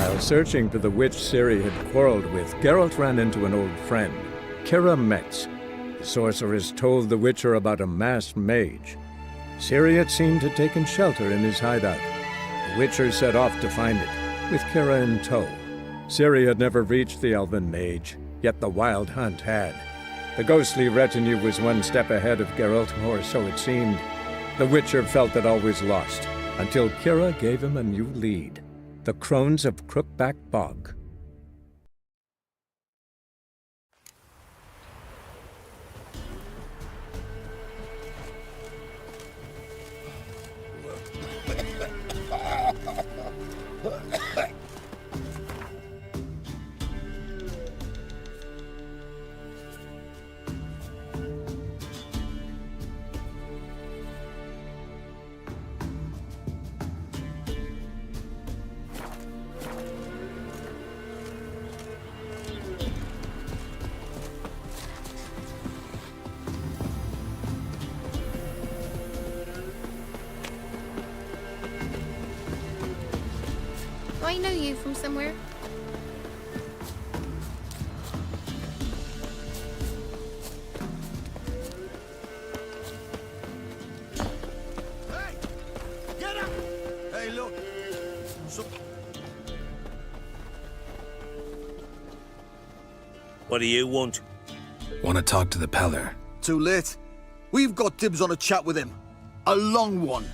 While searching for the witch Ciri had quarreled with, Geralt ran into an old friend, Kira Metz. The sorceress told the Witcher about a masked mage. Ciri, it seemed, had taken shelter in his hideout. The Witcher set off to find it, with Kira in tow. Ciri had never reached the elven mage, yet the wild hunt had. The ghostly retinue was one step ahead of Geralt, or so it seemed. The Witcher felt that all was lost, until Kira gave him a new lead. The Crones of Crookback Bog. Do I know you from somewhere? Hey! Get up! Hey, look! What do you want? Want to talk to the Peller. Too late. We've got dibs on a chat with him. A long one.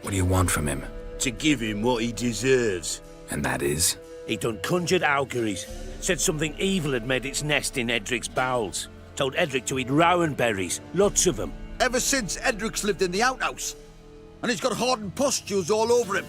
What do you want from him? To give him what he deserves. And that is? He done conjured auguries. Said something evil had made its nest in Edric's bowels. Told Edric to eat rowan berries. Lots of them. Ever since Edric's lived in the outhouse. And he's got hardened pustules all over him.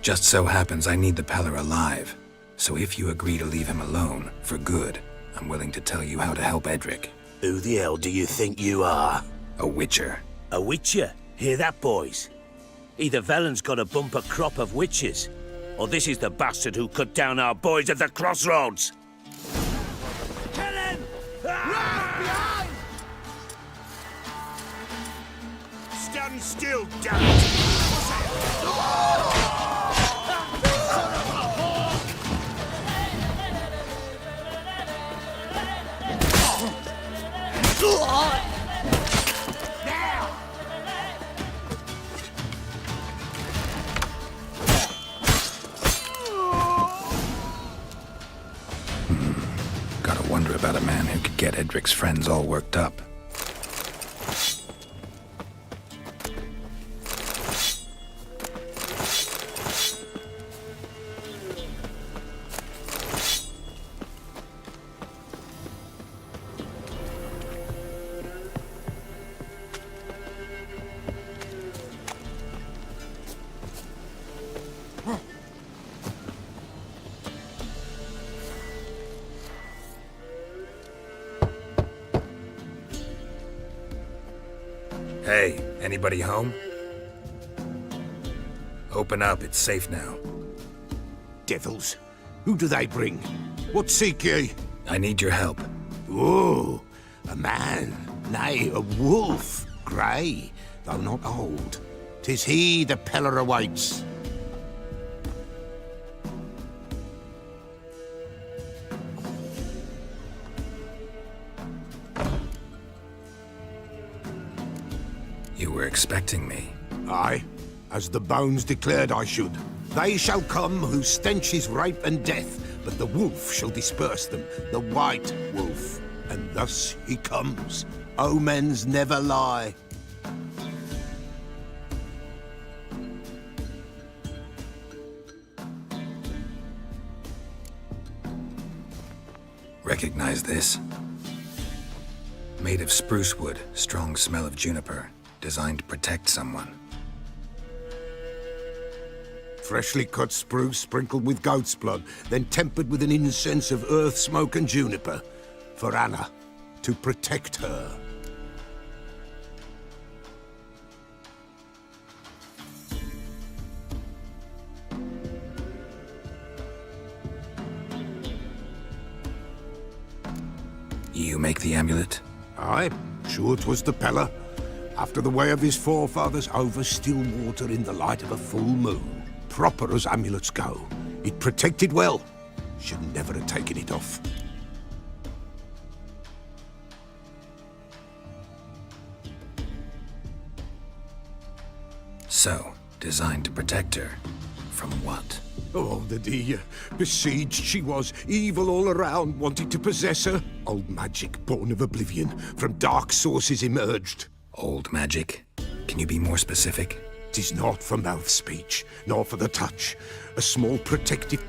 Just so happens I need the Peller alive. So if you agree to leave him alone, for good, I'm willing to tell you how to help Edric. Who the hell do you think you are? A Witcher. A witcher? Hear that, boys? Either Velen's got a bumper crop of witches, or this is the bastard who cut down our boys at the crossroads. Kill him! Ah! Stand still, damn it! Gotta wonder about a man who could get Edric's friends all worked up. Hey, anybody home? Open up, it's safe now. Devils, who do they bring? What seek ye? I need your help. Oh, a man, nay, a wolf, grey, though not old. 'Tis he the Peller awaits. You were expecting me. Aye, as the bones declared I should. They shall come whose stench is rape and death, but the wolf shall disperse them, the white wolf. And thus he comes. Omens never lie. Recognize this? Made of spruce wood, strong smell of juniper. Designed to protect someone. Freshly cut spruce sprinkled with goat's blood, then tempered with an incense of earth, smoke and juniper. For Anna, to protect her. You You make the amulet? Aye, sure 'twas the Pella. After the way of his forefathers, over still water in the light of a full moon. Proper as amulets go. It protected well. Should never have taken it off. So, designed to protect her. From what? Oh, the dear. Besieged she was, evil all around, wanted to possess her. Old magic, born of oblivion, from dark sources emerged. Old magic? Can you be more specific? 'Tis not for mouth speech, nor for the touch. A small protective...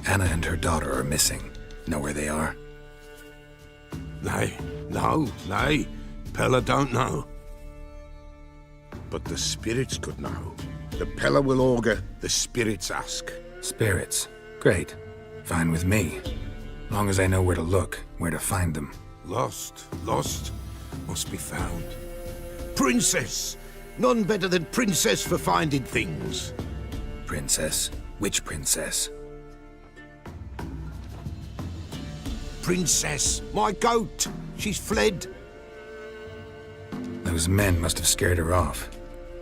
Anna and her daughter are missing. Know where they are? Nay, nay. Pella don't know. But the spirits could know. The Pella will augur, the spirits ask. Spirits. Great. Fine with me. Long as I know where to look, where to find them. Lost, must be found. Princess! None better than Princess for finding things. Princess? Which princess? Princess, my goat! She's fled. Those men must have scared her off.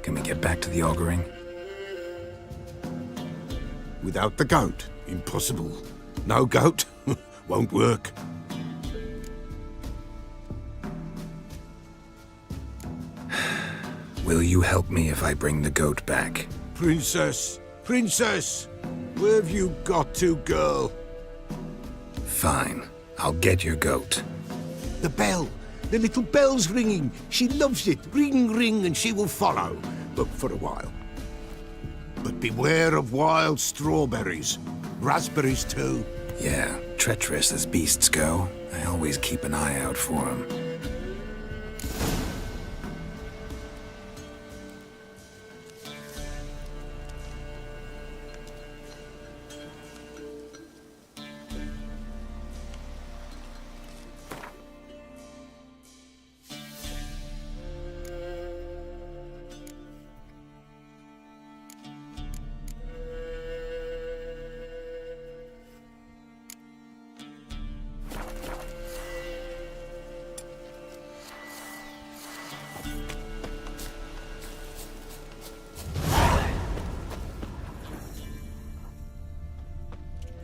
Can we get back to the auguring? Without the goat, impossible. No goat, won't work. Will you help me if I bring the goat back? Princess, where have you got to, girl? Fine. I'll get your goat. The bell, the little bell's ringing. She loves it. Ring, ring, and she will follow. But for a while. But beware of wild strawberries. Raspberries, too. Yeah, treacherous as beasts go. I always keep an eye out for them.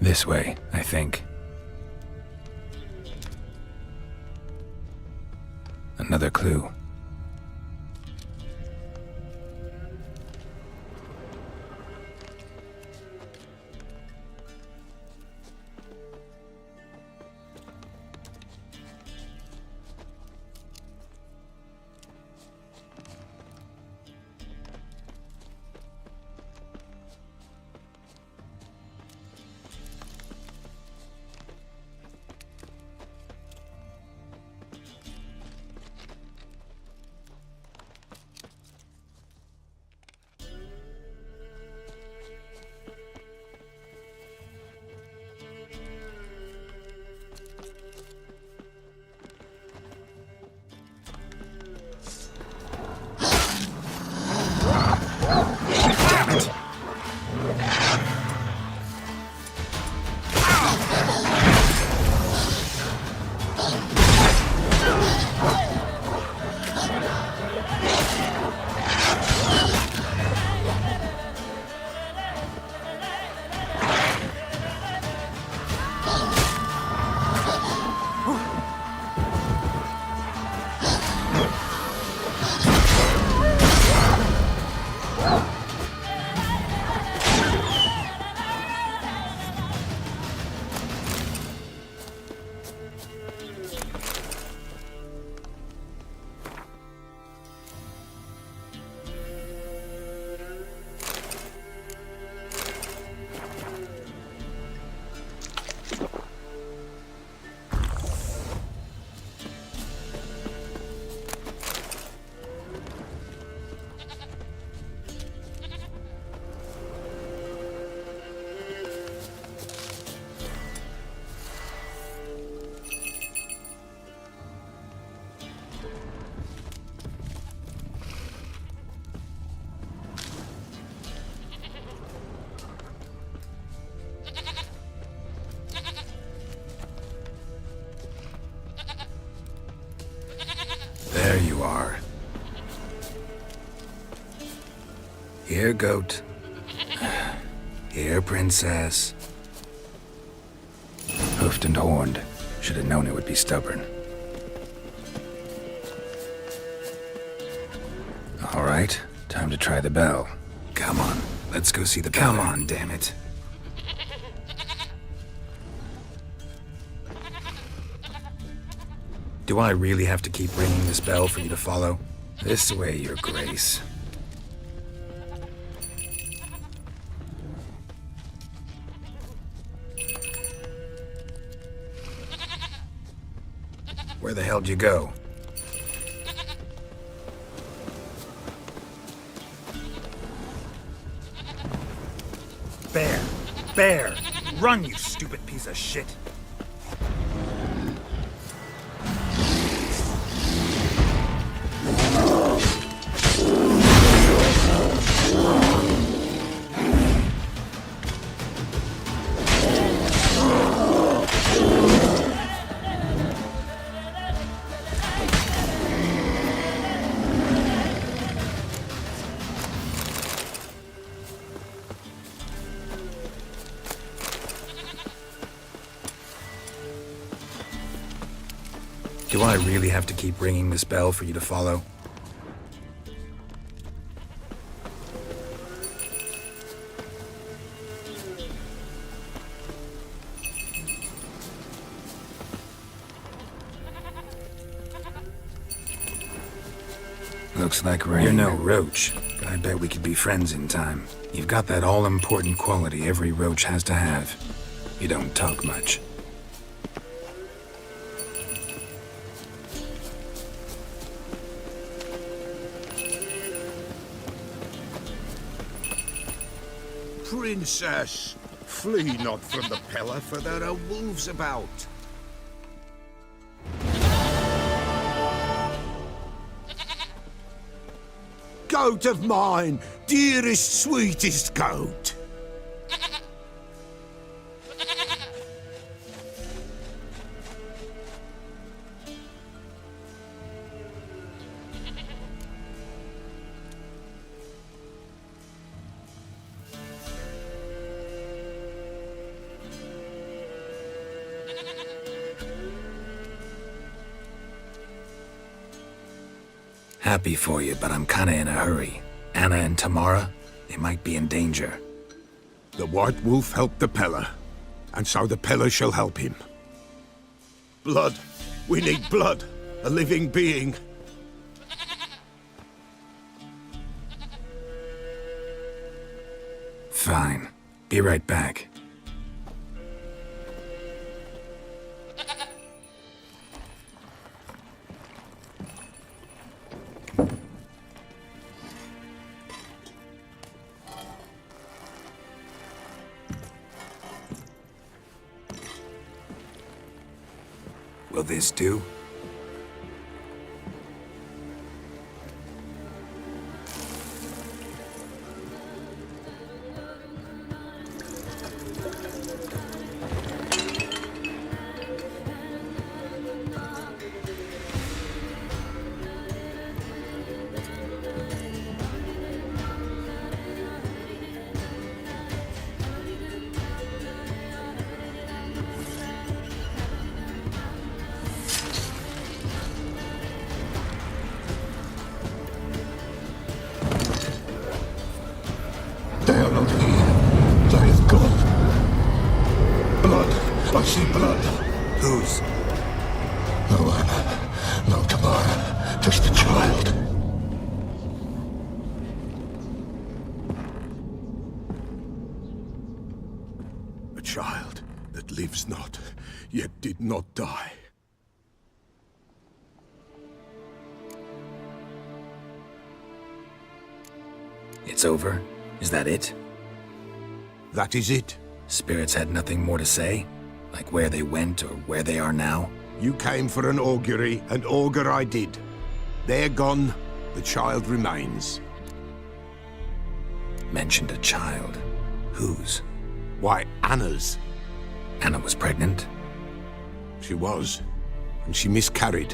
This way, I think. Another clue. you are. Here, goat. Here, princess. Hoofed and horned. Should have known it would be stubborn. All right, time to try the bell. Come on, let's go see the bell. Come on, damn it. Do I really have to keep ringing this bell for you to follow? This way, your grace. Where the hell'd you go? Bear! Bear! Run, you stupid piece of shit! Do I really have to keep ringing this bell for you to follow? Looks like rain. You're no roach, but I bet we could be friends in time. You've got that all-important quality every roach has to have. You don't talk much. Princess, flee not from the pillar, for there are wolves about. Goat of mine, dearest, sweetest goat. Happy for you, but I'm kinda in a hurry. Anna and Tamara, they might be in danger. The White Wolf helped the Peller, and so the Peller shall help him. Blood. We need blood. A living being. Fine. Be right back. Will this do? They are not here. They have gone. Blood. I see blood. Whose? No Anna. No Tamara. Just a child. A child that lives not, yet did not die. It's over? Is that it? That is it. Spirits had nothing more to say? Like where they went or where they are now? You came for an augury, and augur I did. They're gone. The child remains. Mentioned a child. Whose? Why, Anna's. Anna was pregnant? She was, and she miscarried.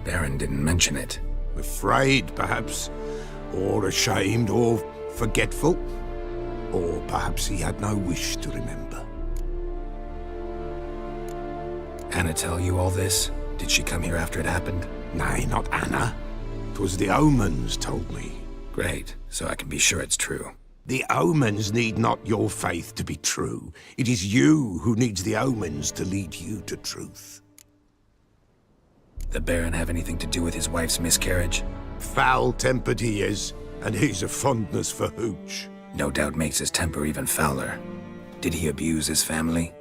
Baron didn't mention it. Afraid, perhaps, or ashamed, or forgetful. Or perhaps he had no wish to remember. Anna tell you all this? Did she come here after it happened? Nay, not Anna. 'Twas the omens told me. Great, so I can be sure it's true. The omens need not your faith to be true. It is you who needs the omens to lead you to truth. The Baron have anything to do with his wife's miscarriage? Foul-tempered he is, and he's a fondness for hooch. No doubt makes his temper even fouler. Did he abuse his family?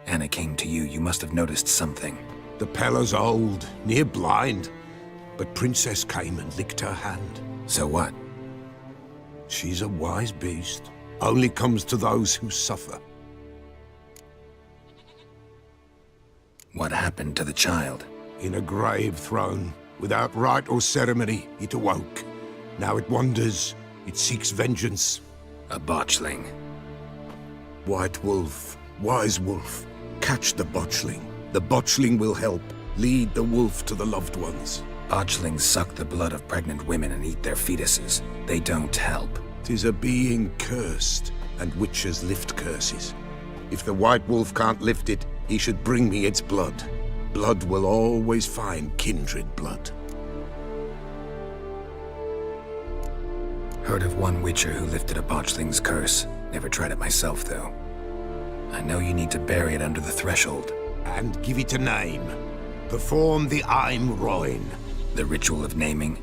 Anna came to you, you must have noticed something. The Pella's old, near blind, but Princess came and licked her hand. So what? She's a wise beast. Only comes to those who suffer. What happened to the child? In a grave thrown, without rite or ceremony, it awoke. Now it wanders, it seeks vengeance. A botchling. White wolf, wise wolf, catch the botchling. The botchling will help, lead the wolf to the loved ones. Botchlings suck the blood of pregnant women and eat their fetuses. They don't help. 'Tis a being cursed, and witches lift curses. If the white wolf can't lift it, he should bring me its blood. Blood will always find kindred blood. Heard of one witcher who lifted a botchling's curse. Never tried it myself, though. I know you need to bury it under the threshold. And give it a name. Perform the Aim Roin. The ritual of naming?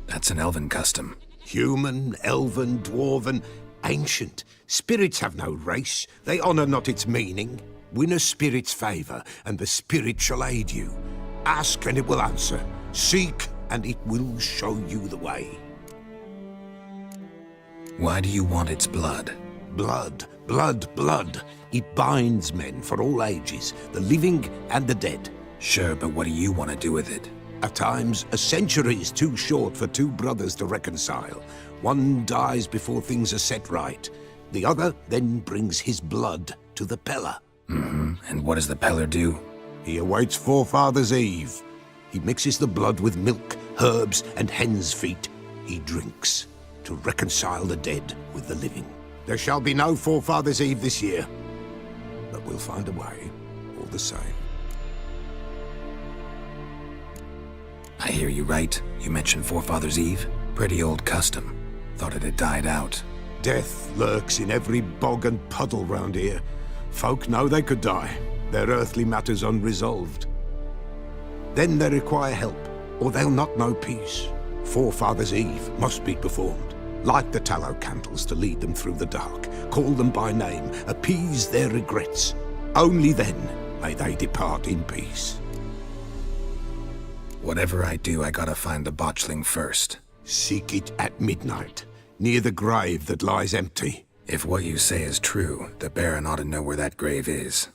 That's an elven custom. Human, elven, dwarven, ancient. Spirits have no race. They honor not its meaning. Win a spirit's favor, and the spirit shall aid you. Ask, and it will answer. Seek, and it will show you the way. Why do you want its blood? Blood, blood, blood. It binds men for all ages, the living and the dead. Sure, but what do you want to do with it? At times, a century is too short for two brothers to reconcile. One dies before things are set right. The other then brings his blood to the Pella. And what does the Peller do? He awaits Forefathers' Eve. He mixes the blood with milk, herbs, and hen's feet. He drinks to reconcile the dead with the living. There shall be no Forefathers' Eve this year, but we'll find a way, all the same. I hear you right. You mentioned Forefathers' Eve? Pretty old custom. Thought it had died out. Death lurks in every bog and puddle round here. Folk know they could die, their earthly matters unresolved. Then they require help, or they'll not know peace. Forefathers' Eve must be performed. Light the tallow candles to lead them through the dark. Call them by name, appease their regrets. Only then may they depart in peace. Whatever I do, I gotta find the botchling first. Seek it at midnight, near the grave that lies empty. If what you say is true, the Baron ought to know where that grave is.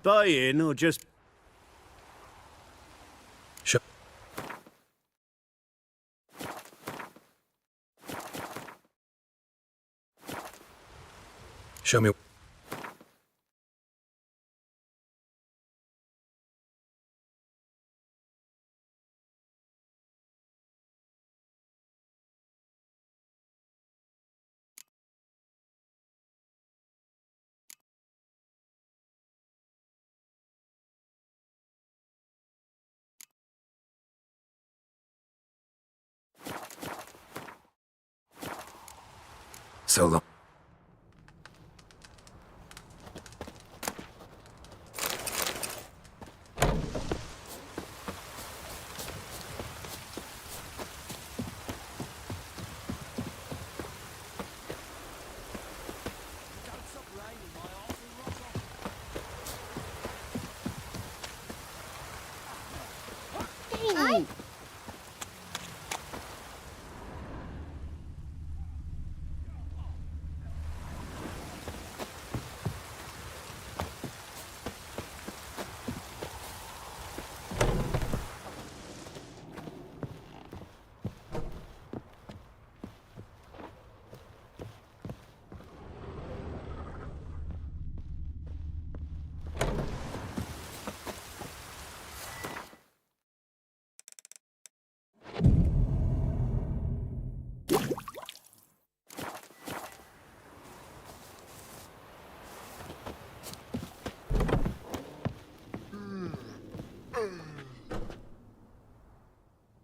Buy in or just... Show me. So long.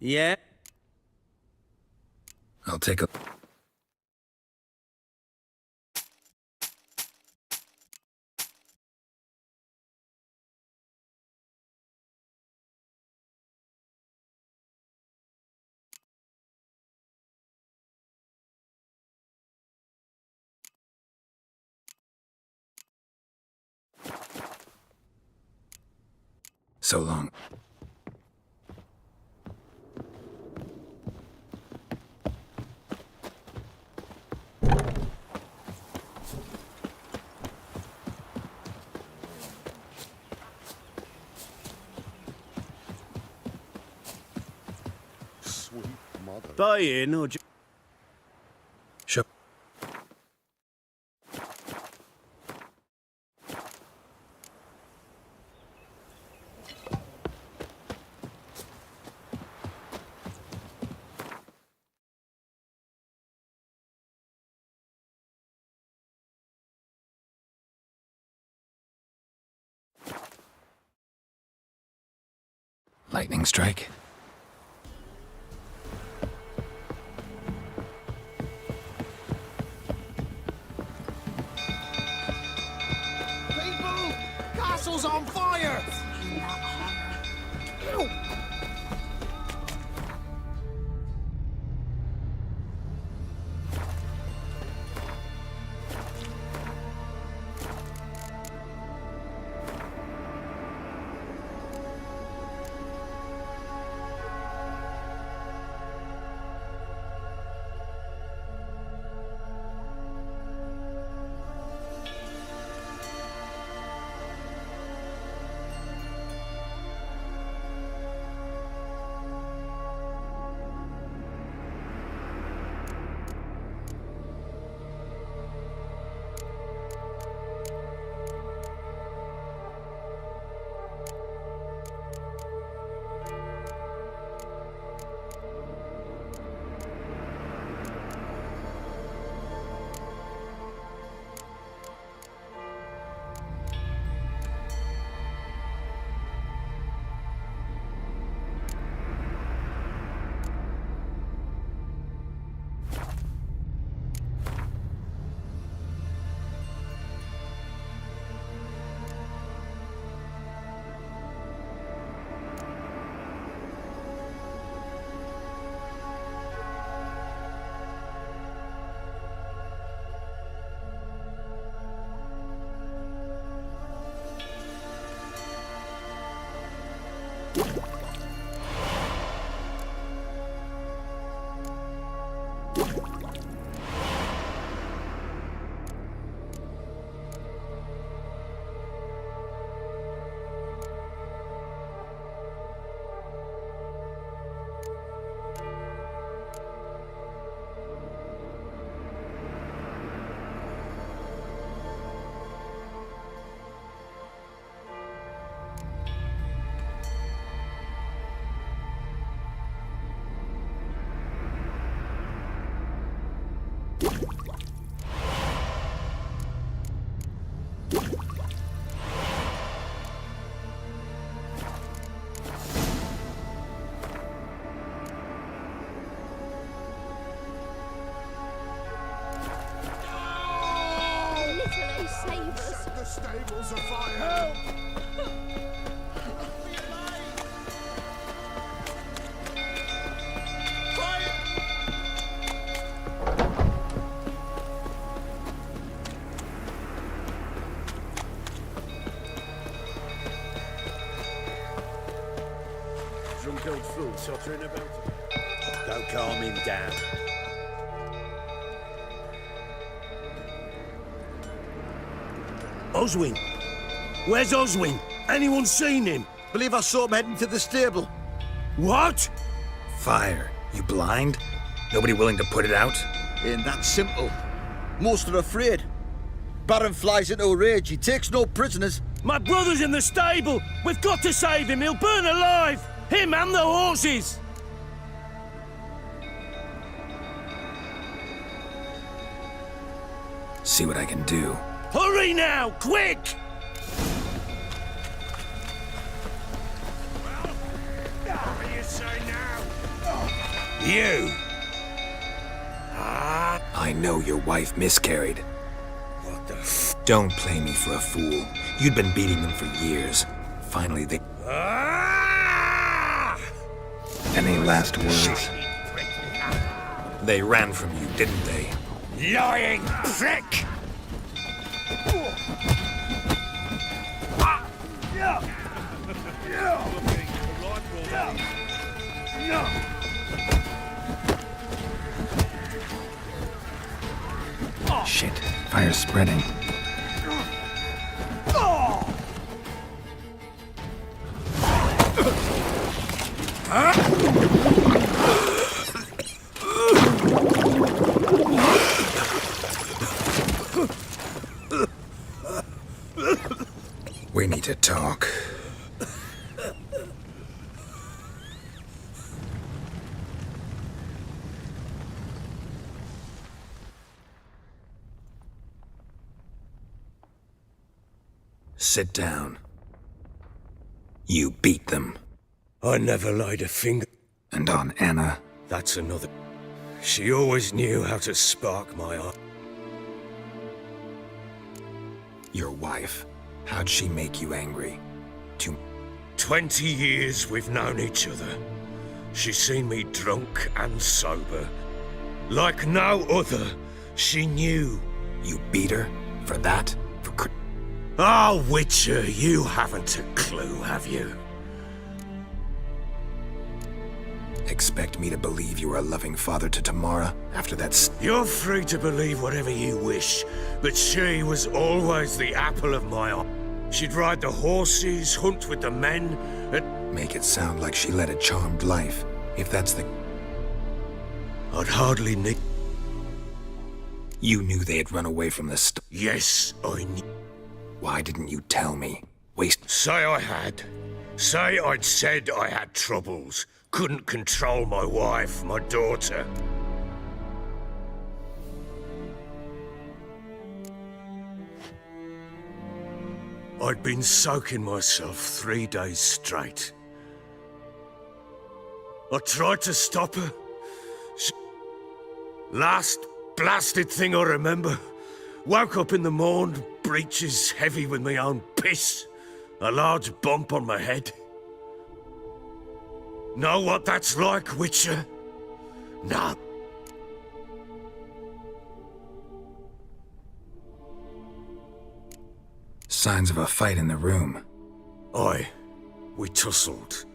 Yeah? I'll take a... So long. Buy in or just... Sure. Lightning strike. People! Castle's on fire! Stables afire! Help! Drunk old fool tottering about it. Don't calm him down. Oswin! Where's Oswin? Anyone seen him? Believe I saw him heading to the stable. What? Fire. You blind? Nobody willing to put it out? Ain't that simple. Most are afraid. Baron flies into a rage. He takes no prisoners. My brother's in the stable! We've got to save him! He'll burn alive! Him and the horses! See what I can do. Hurry now! Quick! What do you say now? You! I know your wife miscarried. What the f... Don't play me for a fool. You'd been beating them for years. Finally, they... Any last words? They ran from you, didn't they? Lying prick! Shit, fire's spreading. We need to talk. Sit down. You beat them. I never laid a finger. And on Anna? That's another. She always knew how to spark my eye. Your wife. How'd she make you angry? 20 years we've known each other. She's seen me drunk and sober. Like no other, she knew. You beat her? For that? Oh, Witcher, you haven't a clue, have you? Expect me to believe you were a loving father to Tamara after that You're free to believe whatever you wish, but she was always the apple of my eye. She'd ride the horses, hunt with the men, and... Make it sound like she led a charmed life, if that's the... I'd hardly need... You knew they had run away from the Yes, I knew. Why didn't you tell me? Say I had. Say I'd said I had troubles. Couldn't control my wife, my daughter. I'd been soaking myself 3 days straight. I tried to stop her. Last blasted thing I remember. Woke up in the morn, breeches heavy with my own piss. A large bump on my head. Know what that's like, Witcher? No. Signs of a fight in the room. We tussled.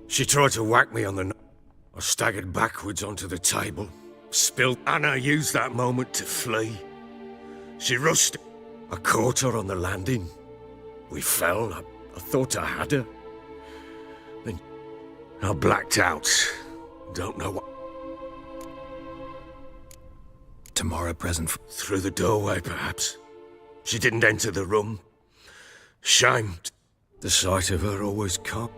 She tried to whack me on the... I staggered backwards onto the table. Spilled. Anna used that moment to flee. She rushed. I caught her on the landing. We fell. I thought I had her. Then I blacked out. Don't know what... Tamara present Through the doorway, perhaps. She didn't enter the room. Shamed. The sight of her always caught.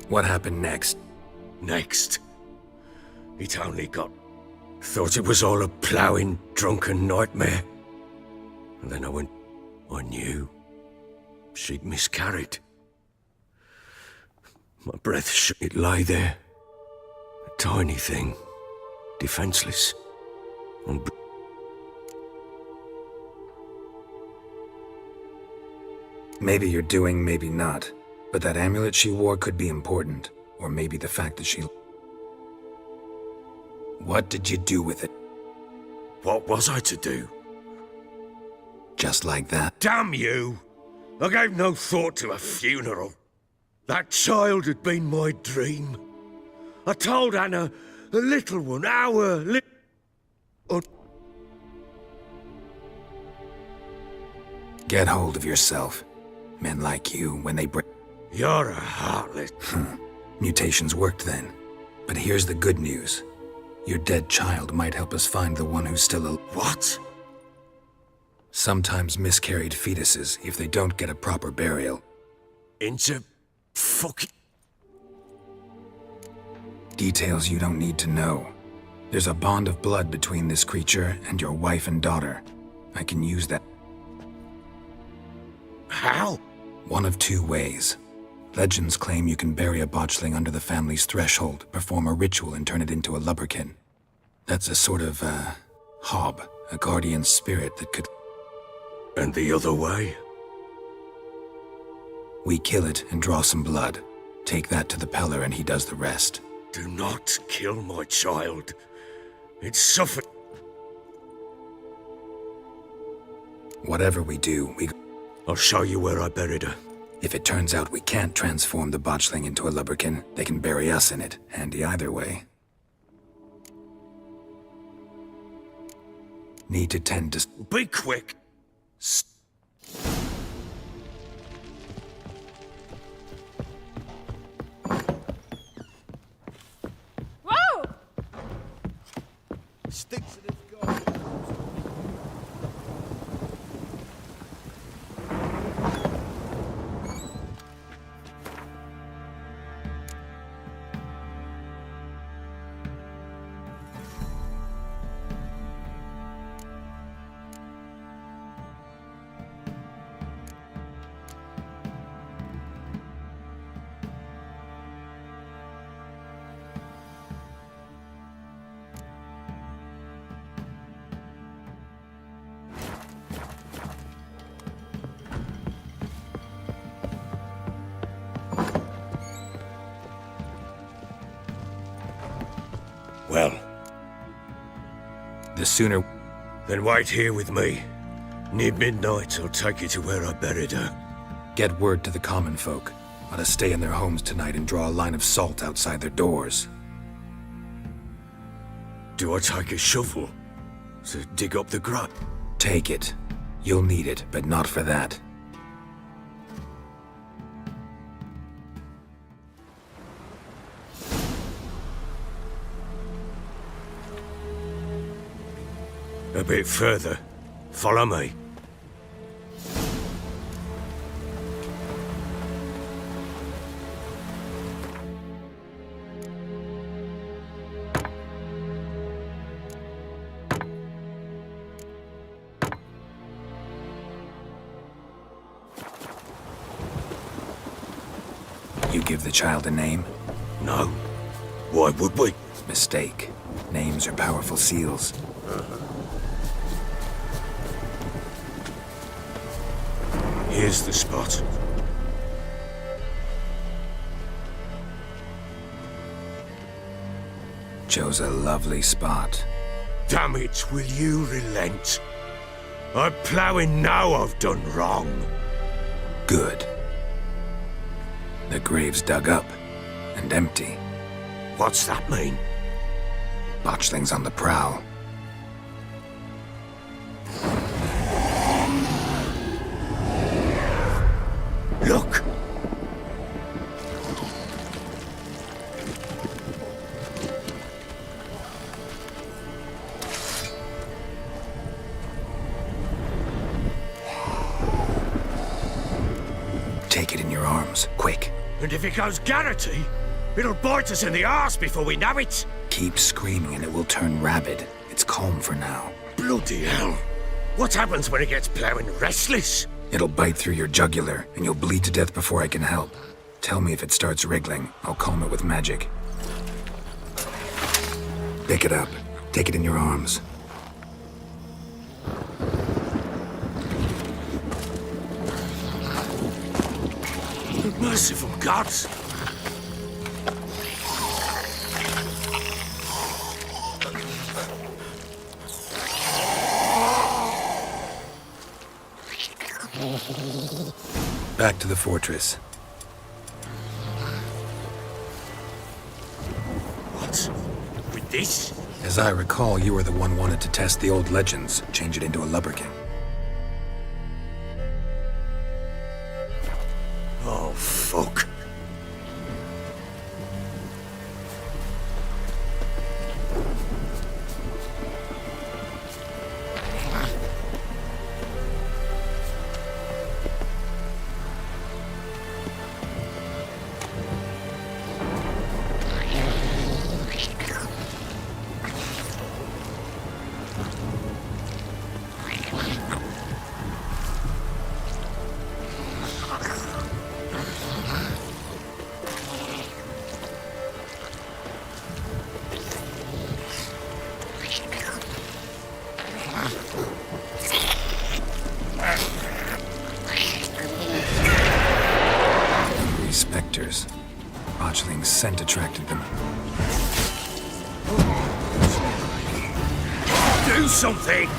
What happened next? Next. It only got... Thought it was all a ploughing, drunken nightmare. And then I knew. She'd miscarried. My breath shook. It lay there. A tiny thing. Defenseless. Maybe you're doing, maybe not. But that amulet she wore could be important. Or maybe the fact that she... What did you do with it? What was I to do? Just like that? Damn you! I gave no thought to a funeral. That child had been my dream. I told Anna, a little one, Get hold of yourself. Men like you, when they break... You're a heartless... Mutations worked then. But here's the good news. Your dead child might help us find the one who's still alive. What? Sometimes miscarried fetuses, if they don't get a proper burial. Into... fucking... Details you don't need to know. There's a bond of blood between this creature and your wife and daughter. I can use that. How? One of two ways. Legends claim you can bury a botchling under the family's threshold, perform a ritual, and turn it into a lubberkin. That's a sort of, hob, a guardian spirit that could... And the other way? We kill it and draw some blood. Take that to the Peller and he does the rest. Do not kill my child. It suffered. Whatever we do, I'll show you where I buried her. If it turns out we can't transform the botchling into a lubberkin, they can bury us in it. Handy either way. Need to tend to... Be quick! Whoa! Stick to this guy. Well, The sooner... then wait here with me. Near midnight, I'll take you to where I buried her. Get word to the common folk. Let us stay in their homes tonight and draw a line of salt outside their doors. Do I take a shovel to dig up the grub? Take it. You'll need it, but not for that. A bit further. Follow me. You give the child a name? No. Why would we? Mistake. Names are powerful seals. Here's the spot. Chose a lovely spot. Damn it, will you relent? I'm ploughing now I've done wrong. Good. The grave's dug up and empty. What's that mean? Botchling's on the prowl. Look! Take it in your arms, quick. And if it goes Garrity, it'll bite us in the arse before we know it. Keep screaming and it will turn rabid. It's calm for now. Bloody hell. What happens when it gets ploughing restless? It'll bite through your jugular, and you'll bleed to death before I can help. Tell me if it starts wriggling. I'll calm it with magic. Pick it up. Take it in your arms. Merciful gods! Back to the fortress. What? With this? As I recall, you were the one wanted to test the old legends, change it into a lubberkin. Oh, fuck. attracted them. Do something!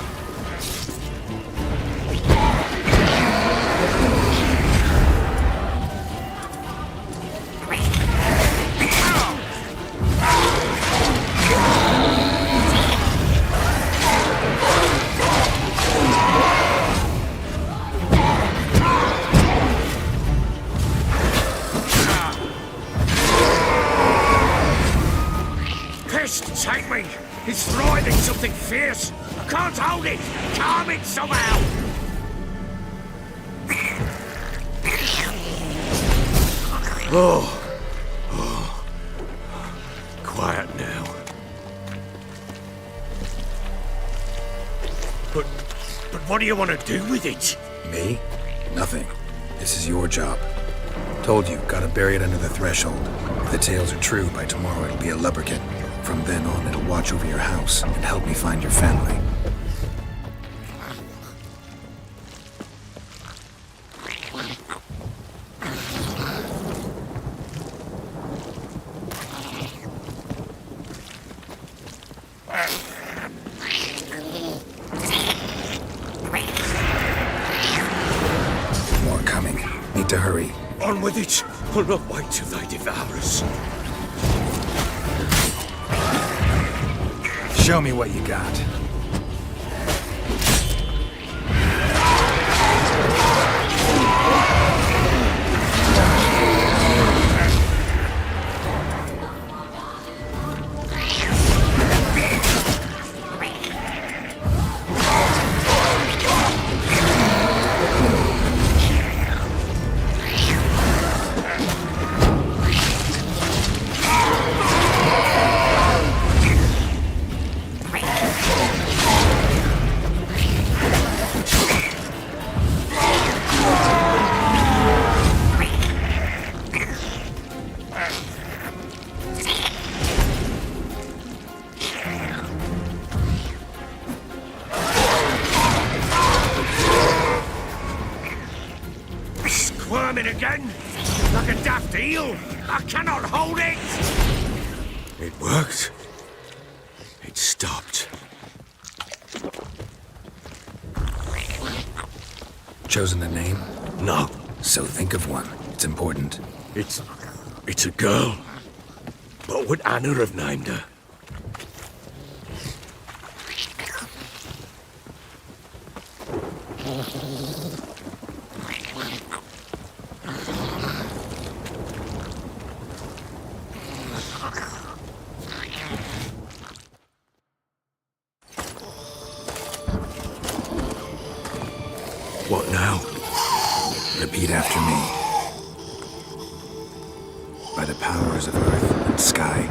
Take me! He's thriving something fierce! I can't hold it! Calm it somehow! Oh. Quiet now. But what do you want to do with it? Me? Nothing. This is your job. Told you, gotta bury it under the threshold. If the tales are true, by tomorrow it'll be a lubberkin. From then on, it'll watch over your house and help me find your family. More coming. Need to hurry. On with it! I'll not wait till they devour us. Show me what you got. Squirming again? Like a daft eel? I cannot hold it! It worked. It stopped. Chosen a name? No. So think of one. It's important. It's a girl. What would Anna have named her? What now? Repeat after me. By the powers of earth and sky.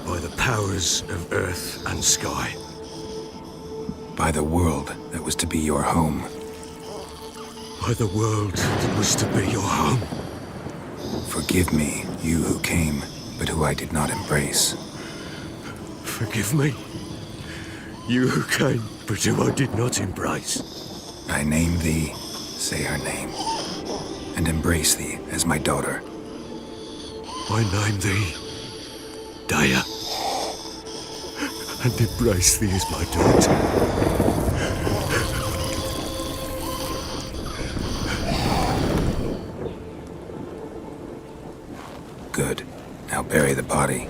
By the powers of earth and sky. By the world that was to be your home. By the world that was to be your home. Forgive me, you who came, but who I did not embrace. Forgive me. You who came, but who I did not embrace. I name thee, say her name, and embrace thee as my daughter. I name thee, Daya, and embrace thee as my daughter. Good. Now bury the body.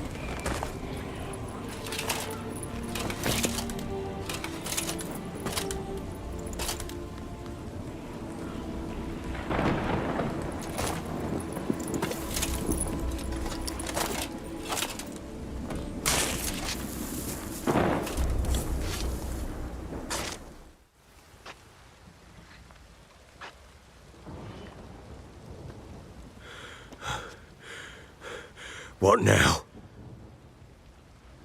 What now?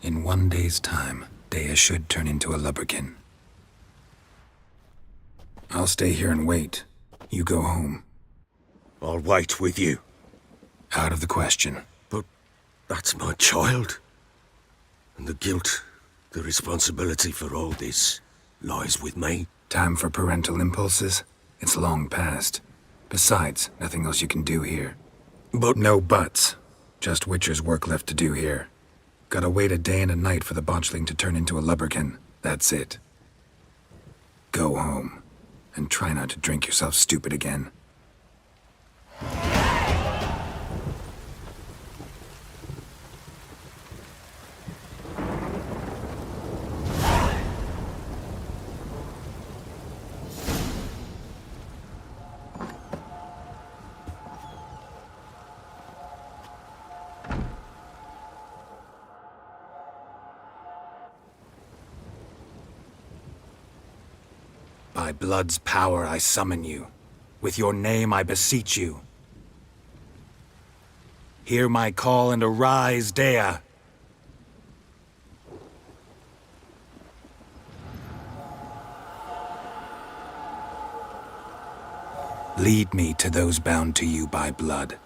In 1 day's time, Daya should turn into a lubberkin. I'll stay here and wait. You go home. I'll wait with you. Out of the question. But that's my child. And the guilt, the responsibility for all this lies with me. Time for parental impulses? It's long past. Besides, nothing else you can do here. But no buts. Just Witcher's work left to do here. Gotta wait a day and a night for the botchling to turn into a lubberkin. That's it. Go home. And try not to drink yourself stupid again. By blood's power I summon you. With your name I beseech you. Hear my call and arise, Dea. Lead me to those bound to you by blood.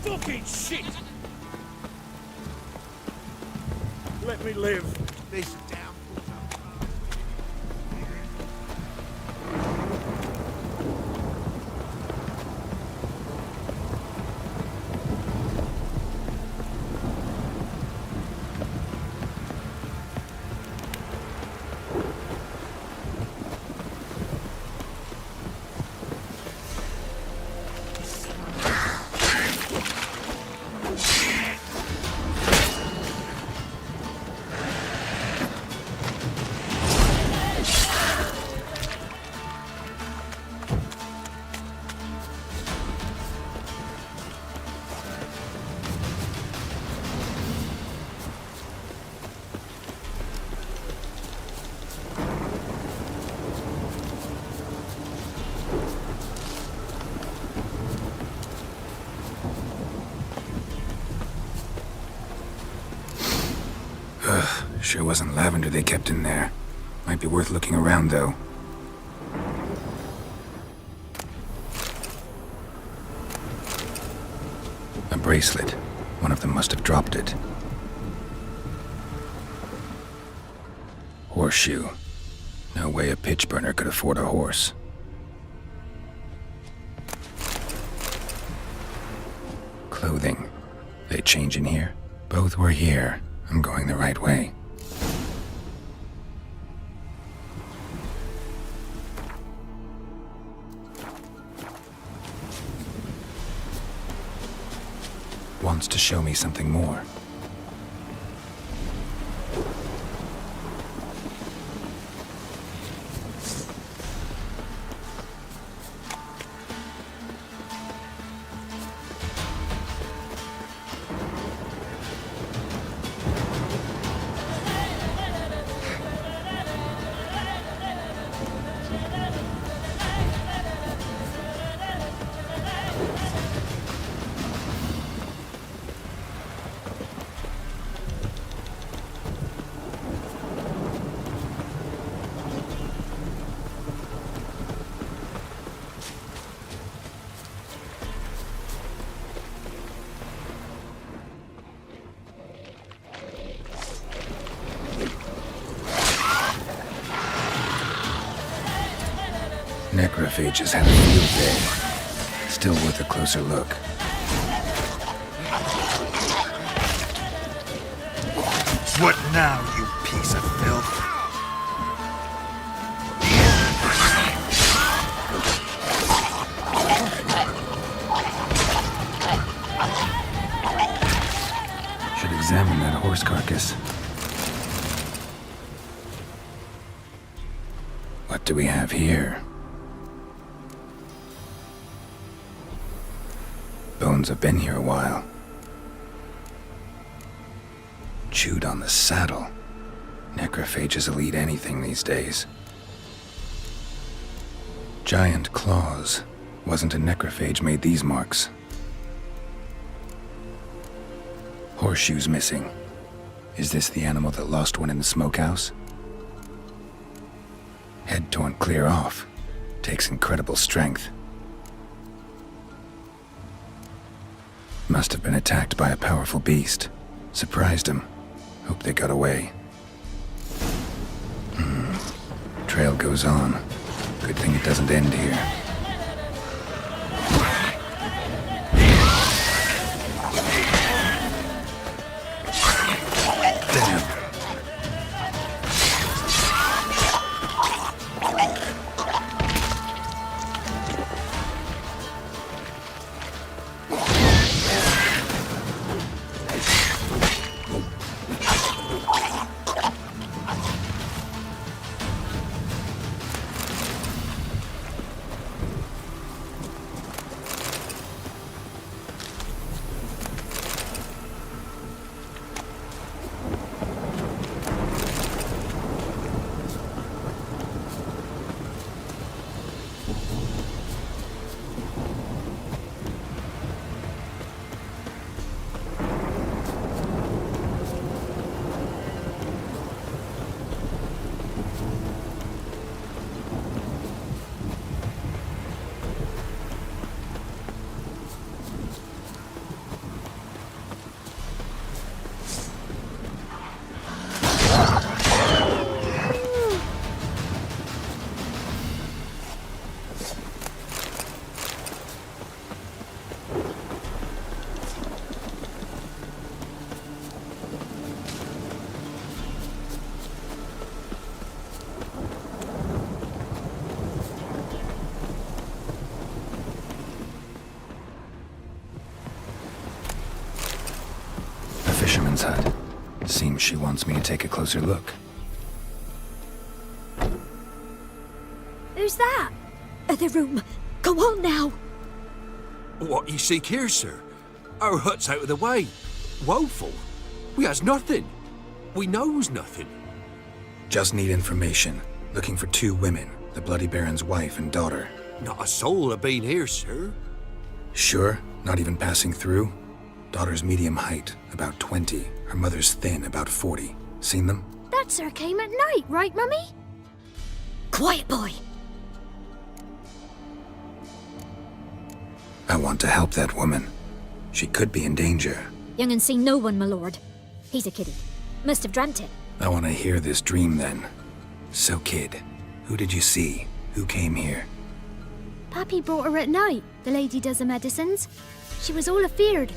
Fucking shit! Let me live. This damn... Sure wasn't lavender they kept in there. Might be worth looking around, though. A bracelet. One of them must have dropped it. Horseshoe. No way a pitch burner could afford a horse. Clothing. They change in here? Both were here. I'm going the right way. Wants to show me something more. Necrophages had a field day. Still worth a closer look. What now, you piece of filth? Should examine that horse carcass. What do we have here? Bones have been here a while. Chewed on the saddle. Necrophages will eat anything these days. Giant claws. Wasn't a necrophage made these marks. Horseshoes missing. Is this the animal that lost one in the smokehouse? Head torn clear off. Takes incredible strength. Must have been attacked by a powerful beast. Surprised him. Hope they got away. Trail goes on. Good thing it doesn't end here. Fisherman's hut. Seems she wants me to take a closer look. Who's that? The room. Go on now. What you seek here, sir? Our hut's out of the way. Woeful. We has nothing. We knows nothing. Just need information. Looking for 2 women. The Bloody Baron's wife and daughter. Not a soul have been here, sir. Sure? Not even passing through? Daughter's medium height, about 20. Her mother's thin, about 40. Seen them? That sir came at night, right, Mummy? Quiet, boy. I want to help that woman. She could be in danger. Young and seen no one, my lord. He's a kiddie. Must have dreamt it. I want to hear this dream then. So, kid, who did you see? Who came here? Pappy brought her at night. The lady does the medicines. She was all afeared.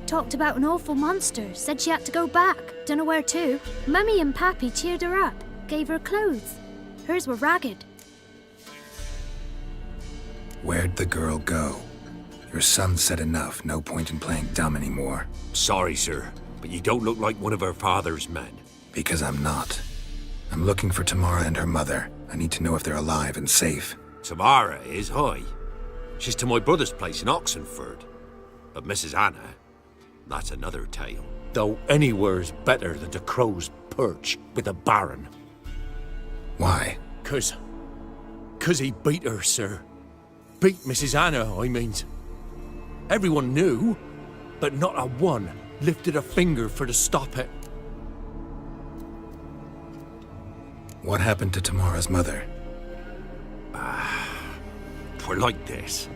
Talked about an awful monster. Said she had to go back. Dunno where to. Mummy and Pappy cheered her up. Gave her clothes. Hers were ragged. Where'd the girl go? Your son said enough. No point in playing dumb anymore. Sorry, sir, but you don't look like one of our father's men. Because I'm not. I'm looking for Tamara and her mother. I need to know if they're alive and safe. Tamara is, hi. She's to my brother's place in Oxenford. But Mrs. Anna, that's another tale. Though anywhere's better than the Crow's Perch with a Baron. Why? 'Cause he beat her, sir. Beat Mrs. Anna, I means. Everyone knew, but not a one lifted a finger for to stop it. What happened to Tamara's mother? 'Twere like this.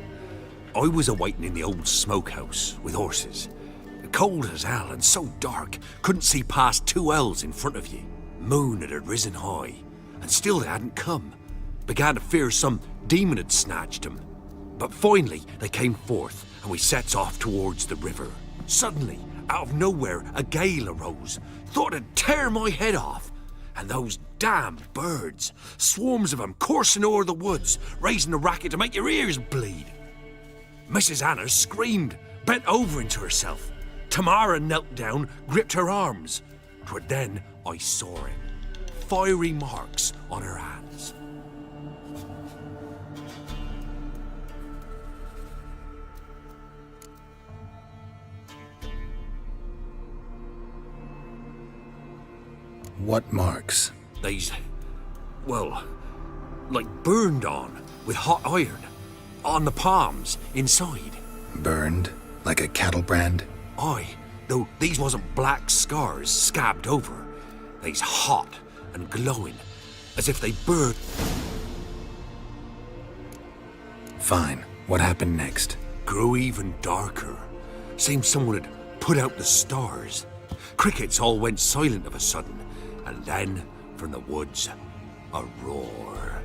I was awaiting in the old smokehouse with horses. Cold as hell and so dark, couldn't see past 2 ells in front of you. Moon had risen high, and still they hadn't come. Began to fear some demon had snatched them. But finally they came forth, and we sets off towards the river. Suddenly, out of nowhere, a gale arose. Thought it'd tear my head off. And those damn birds, swarms of them coursing o'er the woods, raising a racket to make your ears bleed. Mrs. Anna screamed, bent over into herself. Tamara knelt down, gripped her arms. 'Twere then I saw it. Fiery marks on her hands. What marks? They's, well, like burned on, with hot iron. On the palms, inside. Burned? Like a cattle brand? Aye, though these wasn't black scars scabbed over. They's hot and glowing, as if they burned. Fine. What happened next? Grew even darker. Seemed someone had put out the stars. Crickets all went silent of a sudden, and then, from the woods, a roar.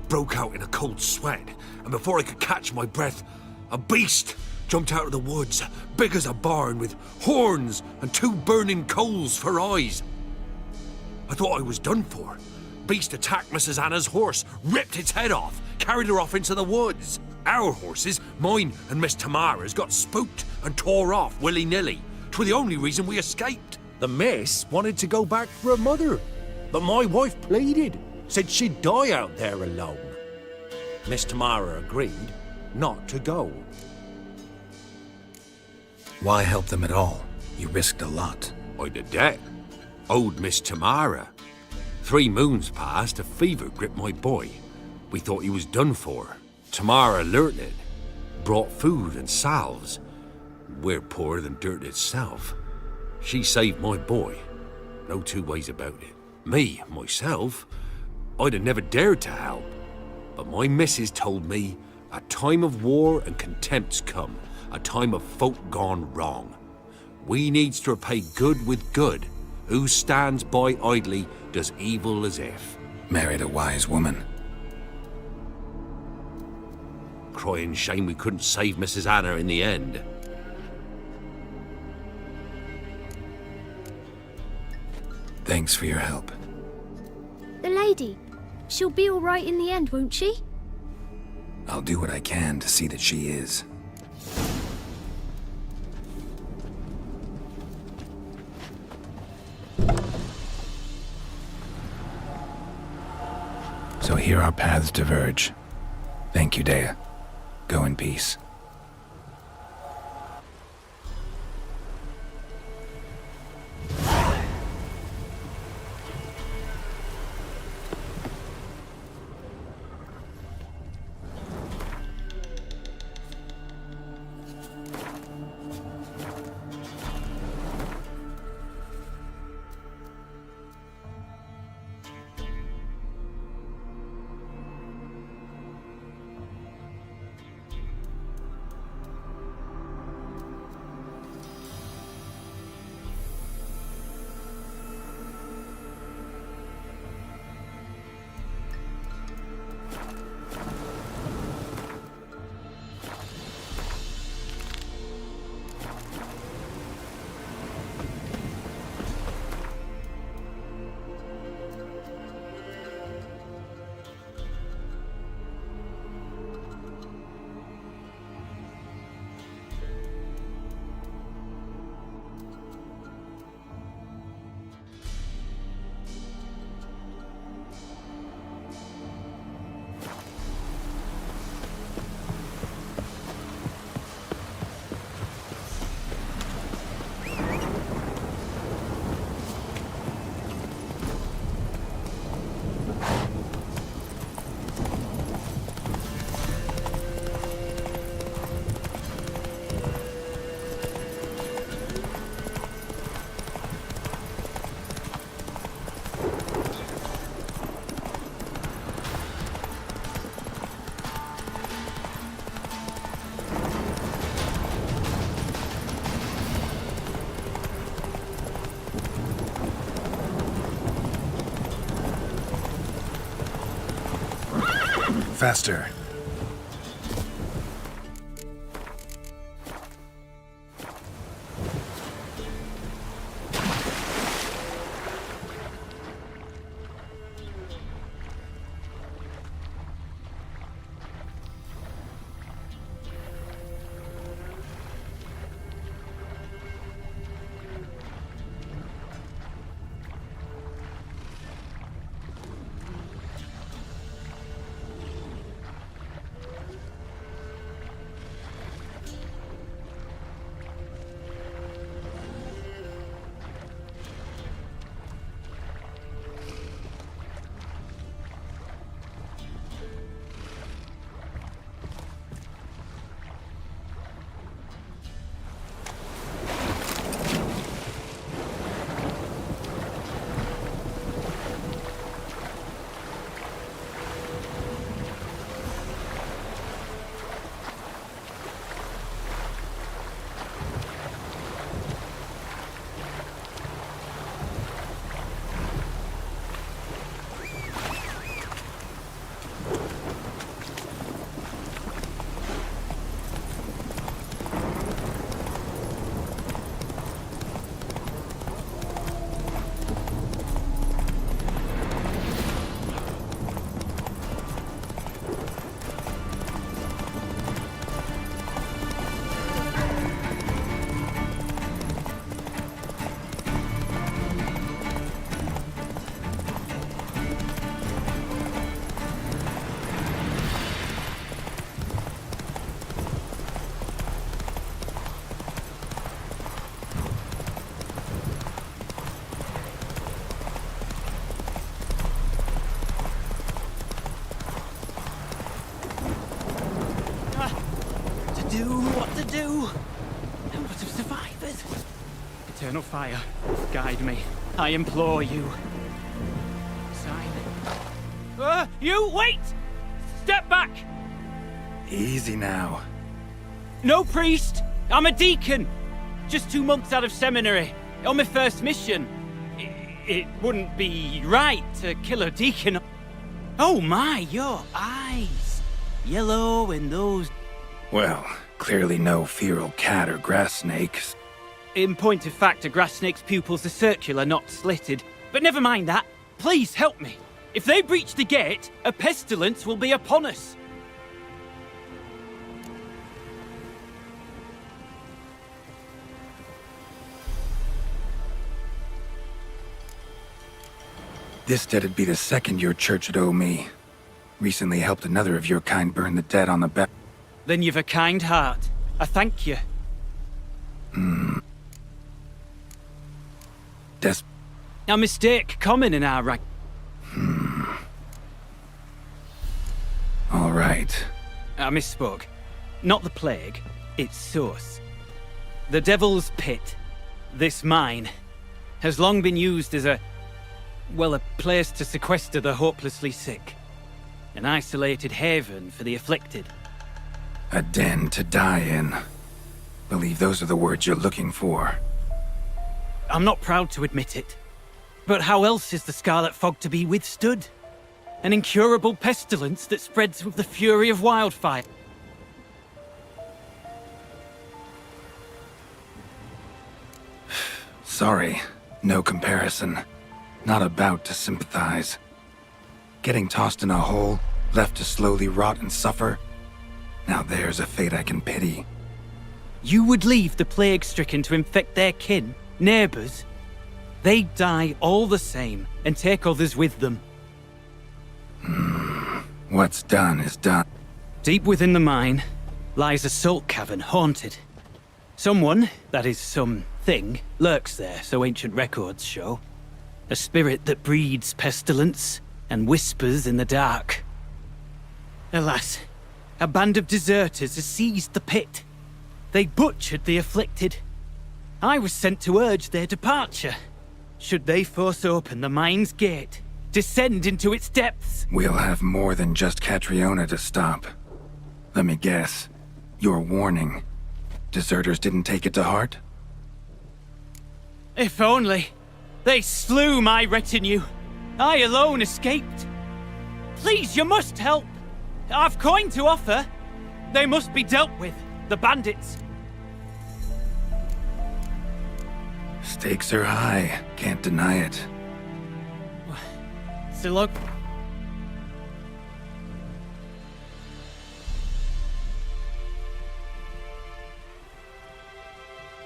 Broke out in a cold sweat, and before I could catch my breath, a beast jumped out of the woods, big as a barn, with horns and 2 burning coals for eyes. I thought I was done for. Beast attacked Mrs. Anna's horse, ripped its head off, carried her off into the woods. Our horses, mine and Miss Tamara's, got spooked and tore off willy-nilly. 'Twere the only reason we escaped. The miss wanted to go back for her mother, but my wife pleaded, said she'd die out there alone. Miss Tamara agreed not to go. Why help them at all? You risked a lot. I'd a debt. Owed Miss Tamara. 3 moons passed, a fever gripped my boy. We thought he was done for. Tamara learnt it. Brought food and salves. We're poorer than dirt itself. She saved my boy. No 2 ways about it. Me, myself, I'd have never dared to help. But my missus told me a time of war and contempt's come. A time of folk gone wrong. We needs to repay good with good. Who stands by idly does evil as if. Married a wise woman. Crying shame we couldn't save Mrs. Anna in the end. Thanks for your help. The lady, she'll be all right in the end, won't she? I'll do what I can to see that she is. So here our paths diverge. Thank you, Dea. Go in peace. Faster. do? And what of survivors? Eternal fire, guide me. I implore you. Sign. You wait! Step back! Easy now. No priest. I'm a deacon. Just 2 months out of seminary. On my first mission. It wouldn't be right to kill a deacon. Oh my, your eyes. Yellow and those... Well, clearly no feral cat or grass snakes. In point of fact, a grass snake's pupils are circular, not slitted. But never mind that. Please help me. If they breach the gate, a pestilence will be upon us. This debt'd be the second your church would owe me. Recently helped another of your kind burn the dead on the back. Then you've a kind heart. I thank you. A mistake common in our rank. All right. I misspoke. Not the plague, its source. The Devil's Pit, this mine, has long been used as a place to sequester the hopelessly sick. An isolated haven for the afflicted. A den to die in. Believe those are the words you're looking for. I'm not proud to admit it. But how else is the Scarlet Fog to be withstood? An incurable pestilence that spreads with the fury of wildfire. Sorry, no comparison. Not about to sympathize. Getting tossed in a hole, left to slowly rot and suffer? Now there's a fate I can pity. You would leave the plague-stricken to infect their kin, neighbors? They'd die all the same, and take others with them. What's done is done. Deep within the mine lies a salt cavern haunted. Someone, that is something, lurks there, so ancient records show. A spirit that breeds pestilence and whispers in the dark. Alas, a band of deserters has seized the pit. They butchered the afflicted. I was sent to urge their departure. Should they force open the mine's gate, descend into its depths? We'll have more than just Catriona to stop. Let me guess. Your warning. Deserters didn't take it to heart? If only. They slew my retinue. I alone escaped. Please, you must help. I've coin to offer. They must be dealt with, the bandits. Stakes are high, can't deny it. Silog.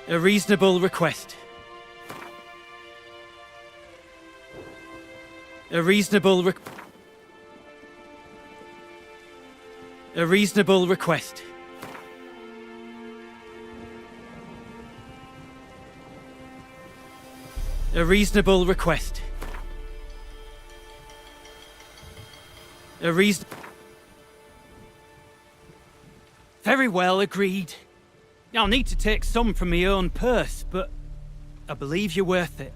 A reasonable request. A reasonable request. A reasonable request. A reasonable request. Very well, agreed. I'll need to take some from my own purse, but I believe you're worth it.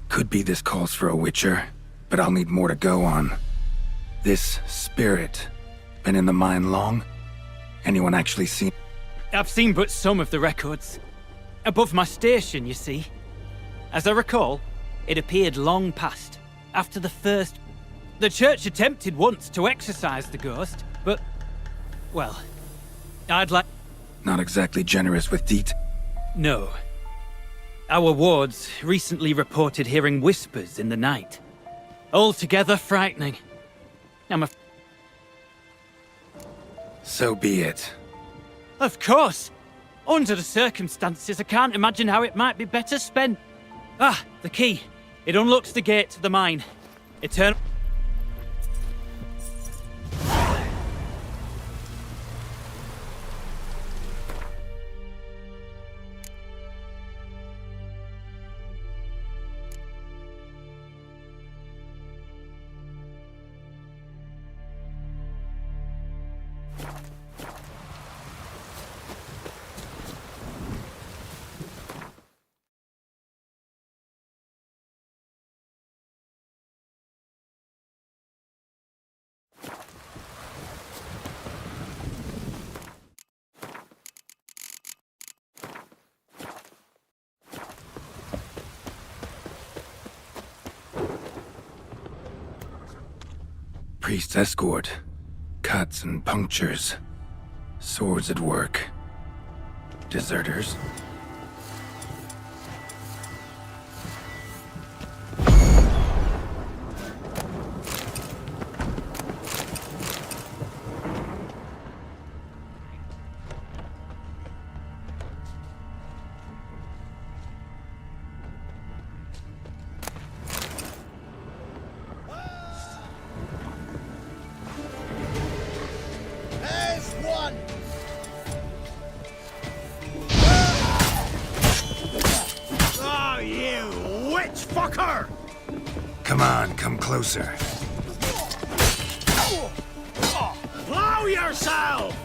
Could be this calls for a witcher, but I'll need more to go on. This spirit, been in the mine long? Anyone actually seen? I've seen but some of the records. Above my station, you see. As I recall, it appeared long past, after the first... The church attempted once to exorcise the ghost, but... Well, I'd like... Not exactly generous with detail. No. Our wards recently reported hearing whispers in the night. Altogether frightening. So be it. Of course! Under the circumstances, I can't imagine how it might be better spent. Ah, the key. It unlocks the gate to the mine. Eternal... priest's escort. Cuts and punctures. Swords at work. Deserters. There's one! Oh, you witch fucker! Come on, come closer. Blow yourself!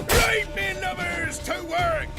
Right, me lovers, to work!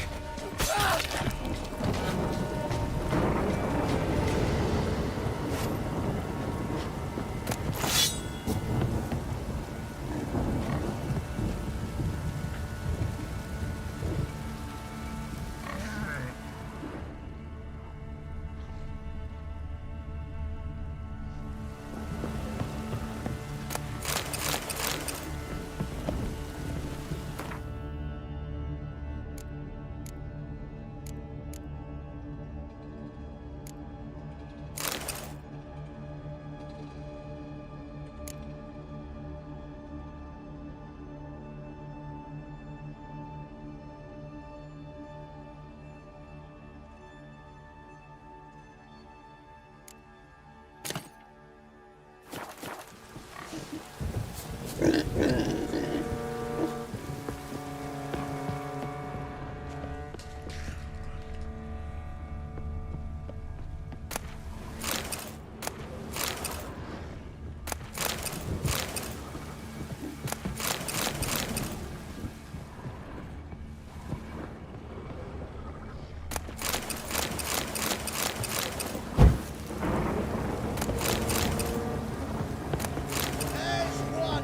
There's one!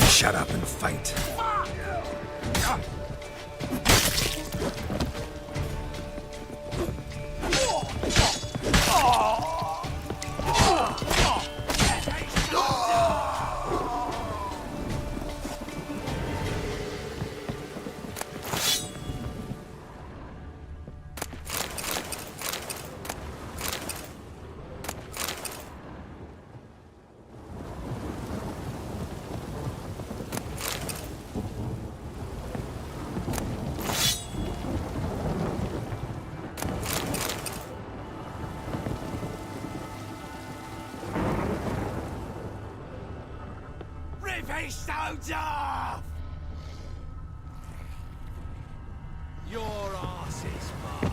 Shut up and fight. Rip his stones off! Your arse is mine.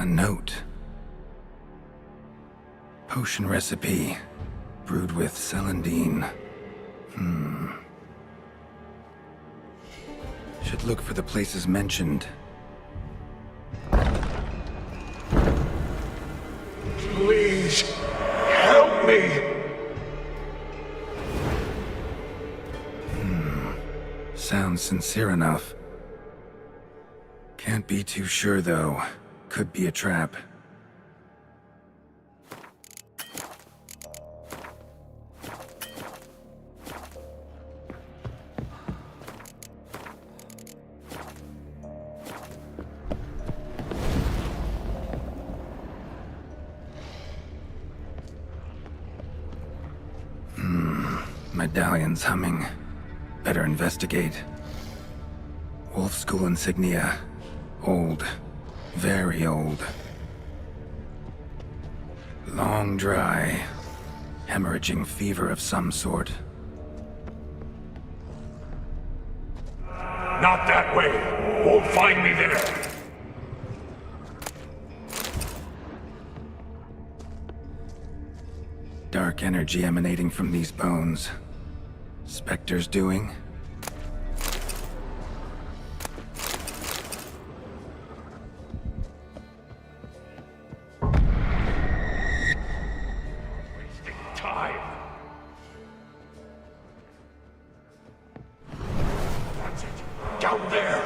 A note. Potion recipe. Brewed with celandine. Should look for the places mentioned. Please, help me! Sounds sincere enough. Can't be too sure, though. Could be a trap. Medallion's humming. Better investigate. Wolf School insignia. Old. Very old. Long dry. Hemorrhaging fever of some sort. Not that way! Won't find me there! Dark energy emanating from these bones. Spectre's doing? Wasting time! That's it! Down there!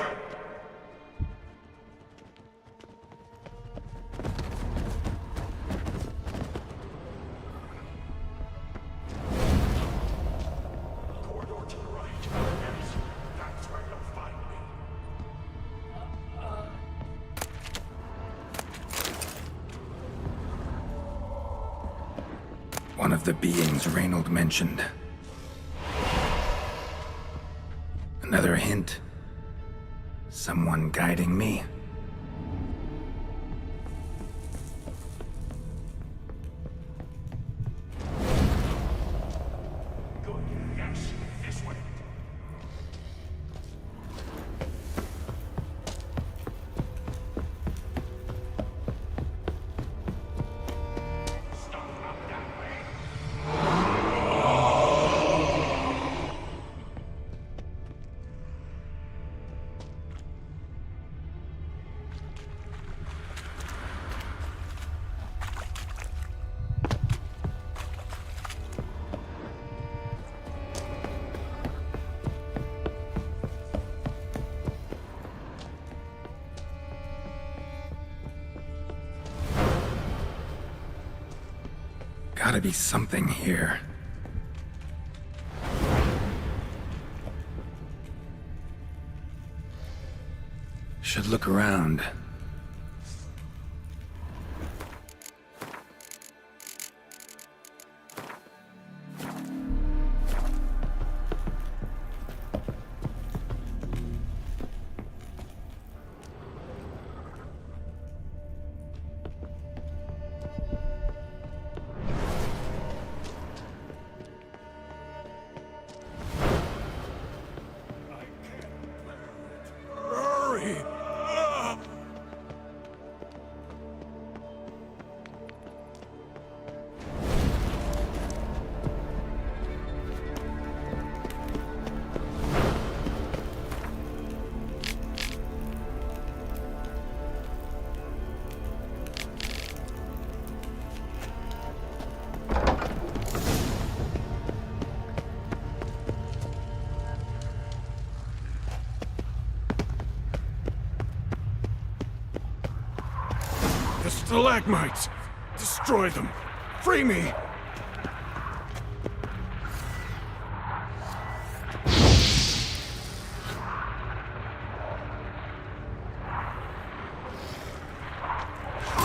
One of the beings Reynold mentioned. Another hint. Someone guiding me. Yes, this way. Gotta be something here. Should look around. Hurry! The stalagmites! Destroy them! Free me!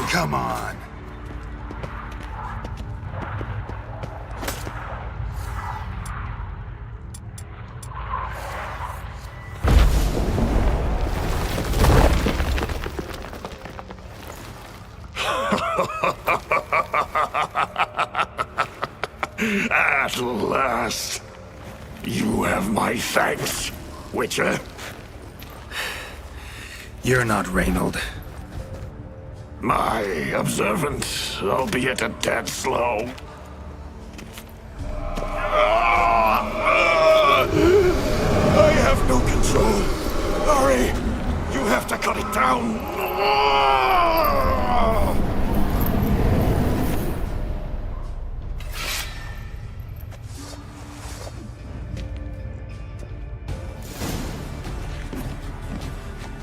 Come on. At last! You have my thanks, Witcher. You're not Reynold. My observant, albeit a tad slow. I have no control. Hurry! You have to cut it down.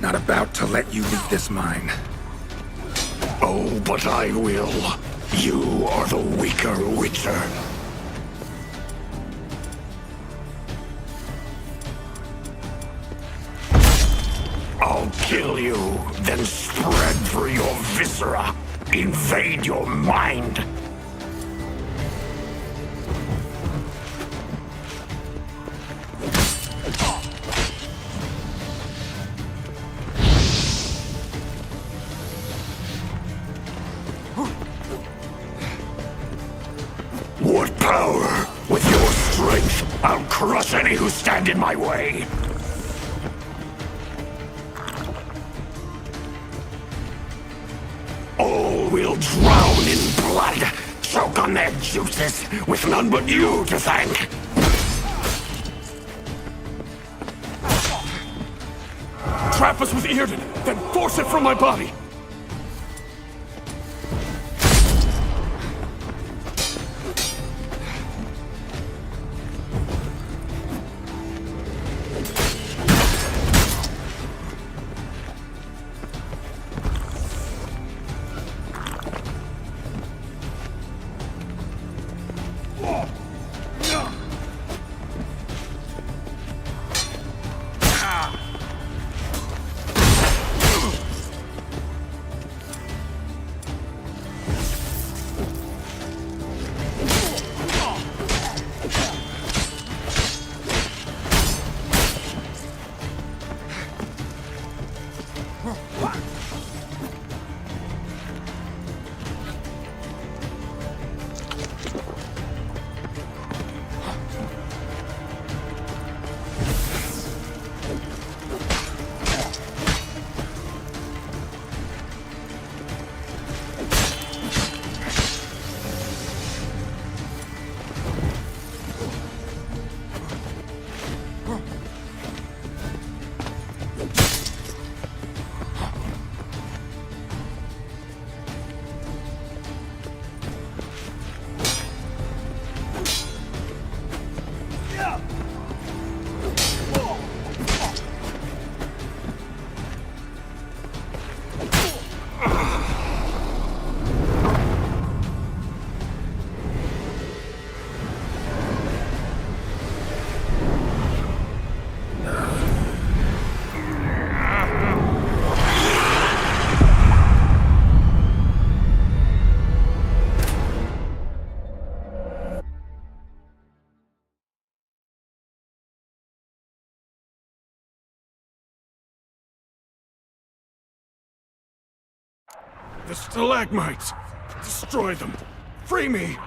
Not about to let you leave this mine. Oh, but I will. You are the weaker Witcher. I'll kill you, then spread through your viscera. Invade your mind. What power? With your strength, I'll crush any who stand in my way. All will drown in blood, choke on their juices, with none but you to thank. Trap us with Earden, then force it from my body. The stalagmites! Destroy them! Free me!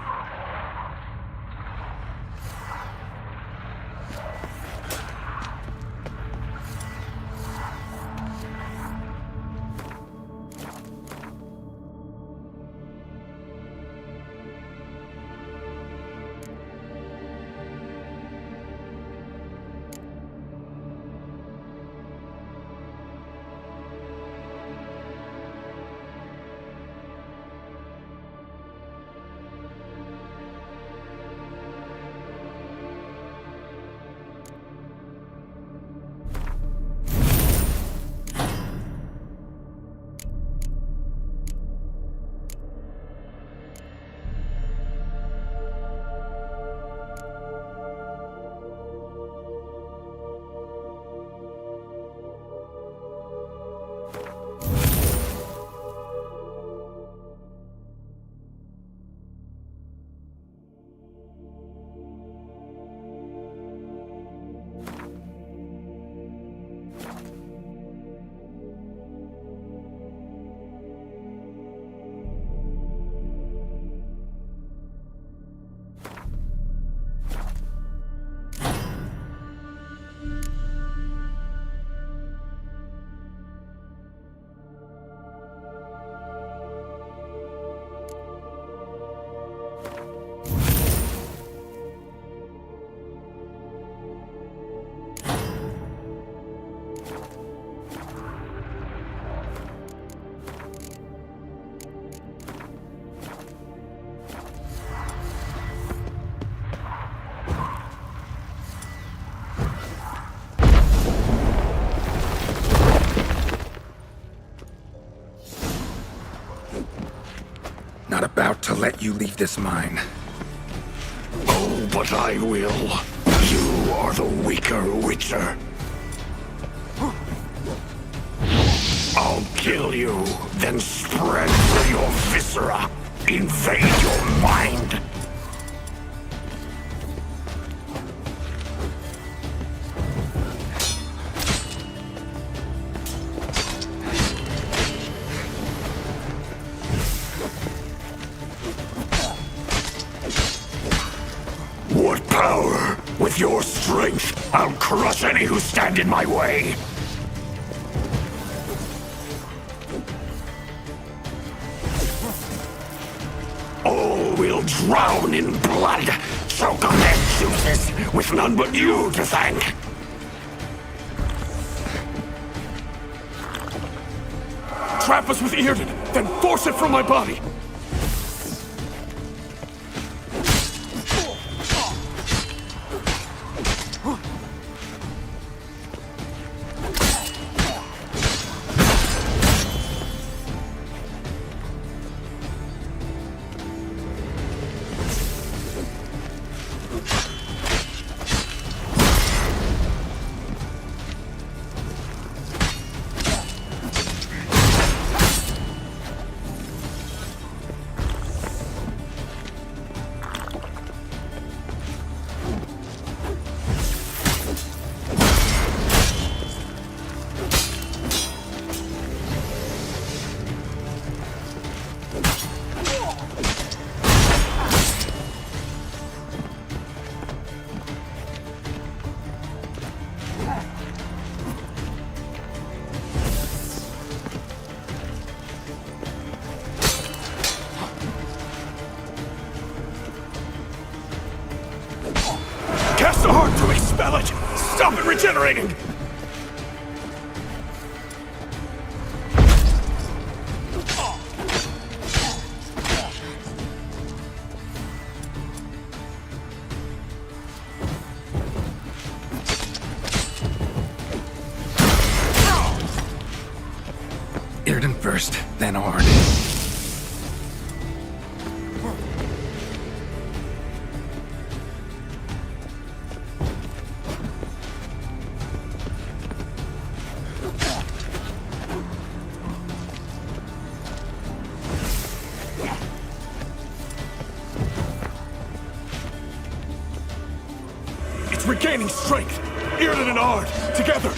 let you leave this mine. Oh, but I will. You are the weaker Witcher. I'll kill you, then spread through your viscera. Invade your mind. What power? With your strength, I'll crush any who stand in my way. All will drown in blood, choke on their juices, with none but you to thank. Trap us with Earden, then force it from my body. Cast a heart to expel it! Stop it regenerating! Irden first, then Ard. It's regaining strength! Earden and Ard, together!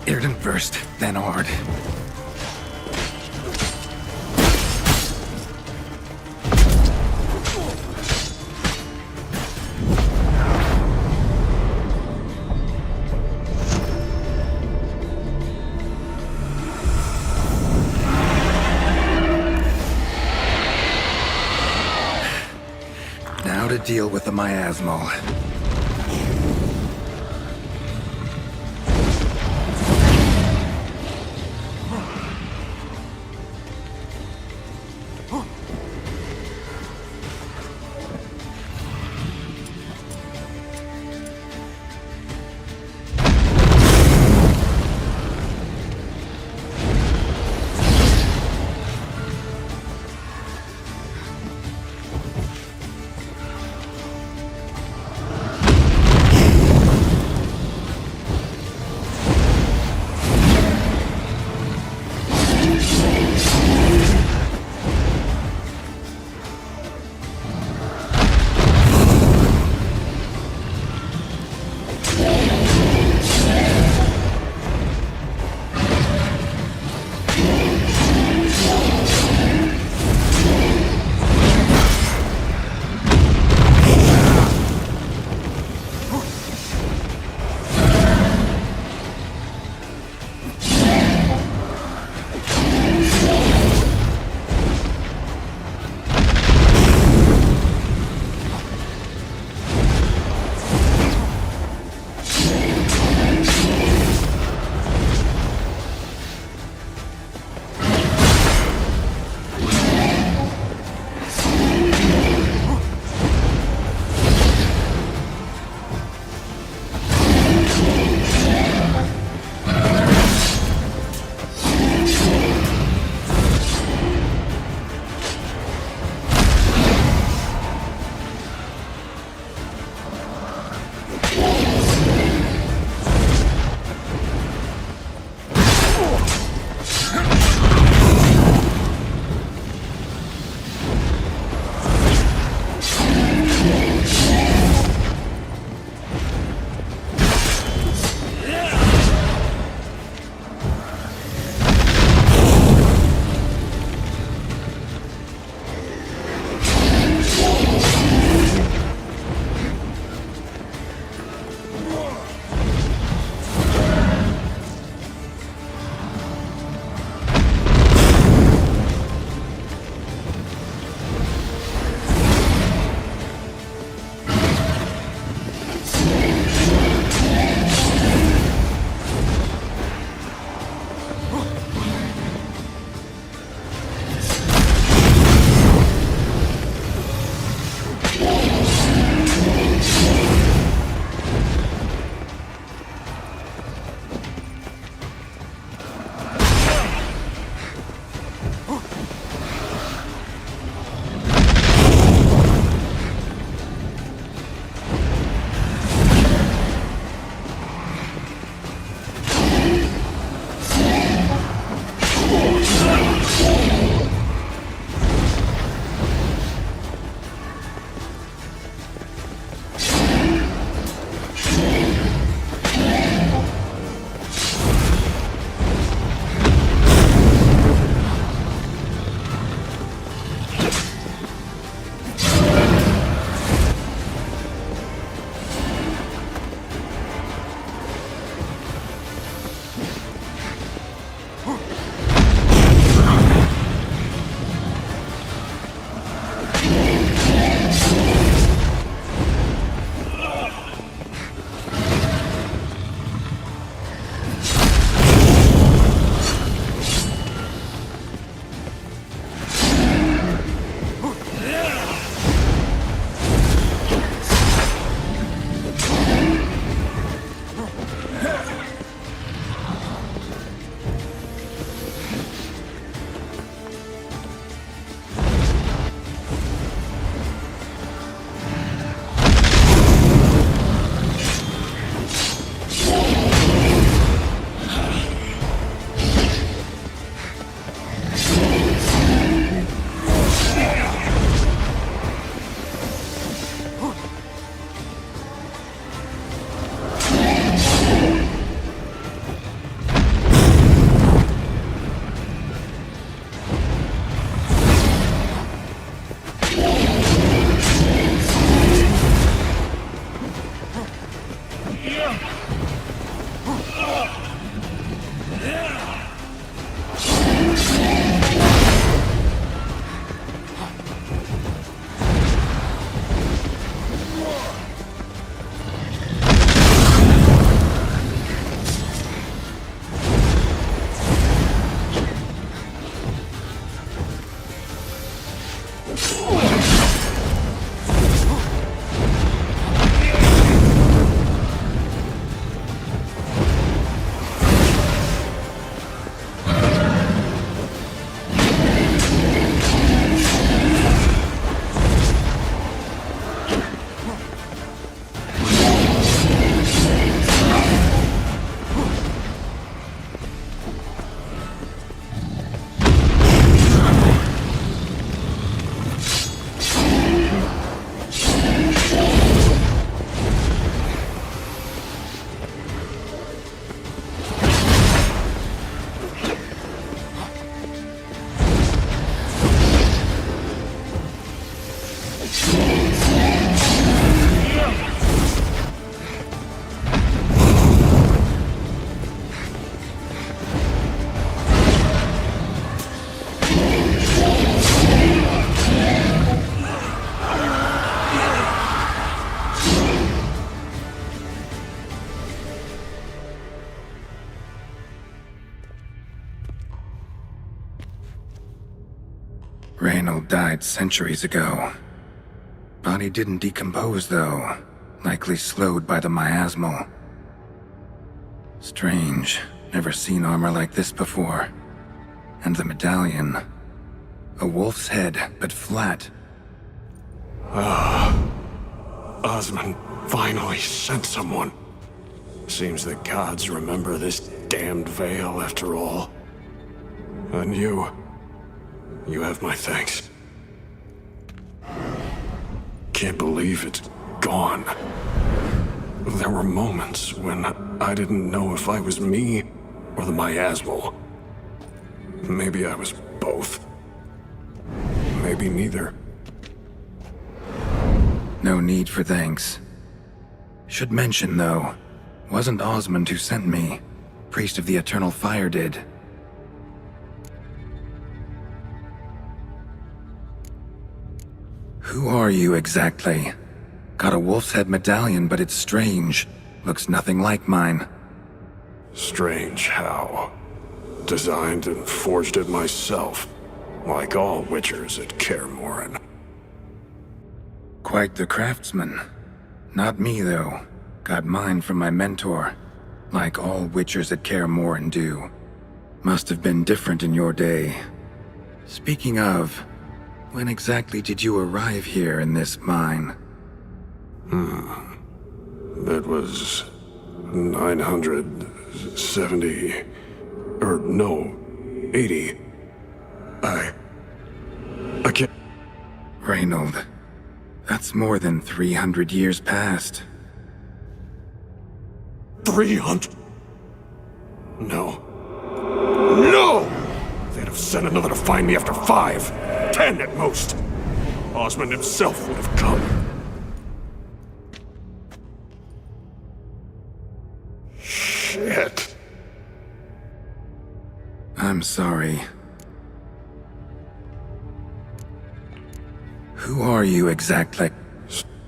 Irden first, then Ard. Now to deal with the miasmal. Reynold died centuries ago. Body didn't decompose, though. Likely slowed by the miasmal. Strange. Never seen armor like this before. And the medallion. A wolf's head, but flat. Osmond finally sent someone. Seems the gods remember this damned veil after all. And you have my thanks. Can't believe it's gone. There were moments when I didn't know if I was me or the miasmal. Maybe I was both. Maybe neither. No need for thanks. Should mention, though, wasn't Osmond who sent me. Priest of the Eternal Fire did. Who are you exactly? Got a wolf's head medallion, but it's strange. Looks nothing like mine. Strange how? Designed and forged it myself, like all witchers at Kaer Morhen. Quite the craftsman. Not me, though. Got mine from my mentor. Like all witchers at Kaer Morhen do. Must have been different in your day. Speaking of, when exactly did you arrive here in this mine? It was 970... or no, 80. I can't... Reynold, that's more than 300 years past. 300? No. No! They'd have sent another to find me after 5, 10 at most. Osmond himself would have come. Shit. I'm sorry. Who are you exactly?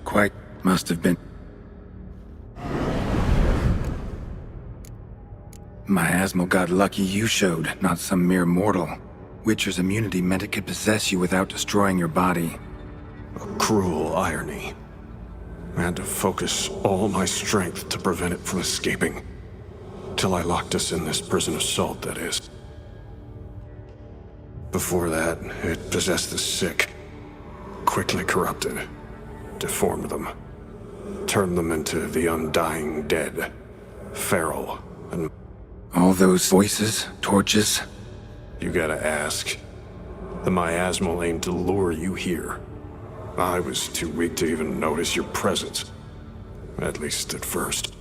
Quite must have been... Miasmal got lucky you showed, not some mere mortal. Witcher's immunity meant it could possess you without destroying your body. A cruel irony. I had to focus all my strength to prevent it from escaping. Till I locked us in this prison of salt, that is. Before that, it possessed the sick. Quickly corrupted. Deformed them. Turned them into the undying dead. Feral and... All those voices, torches? You gotta ask. The miasmal aimed to lure you here. I was too weak to even notice your presence. At least at first.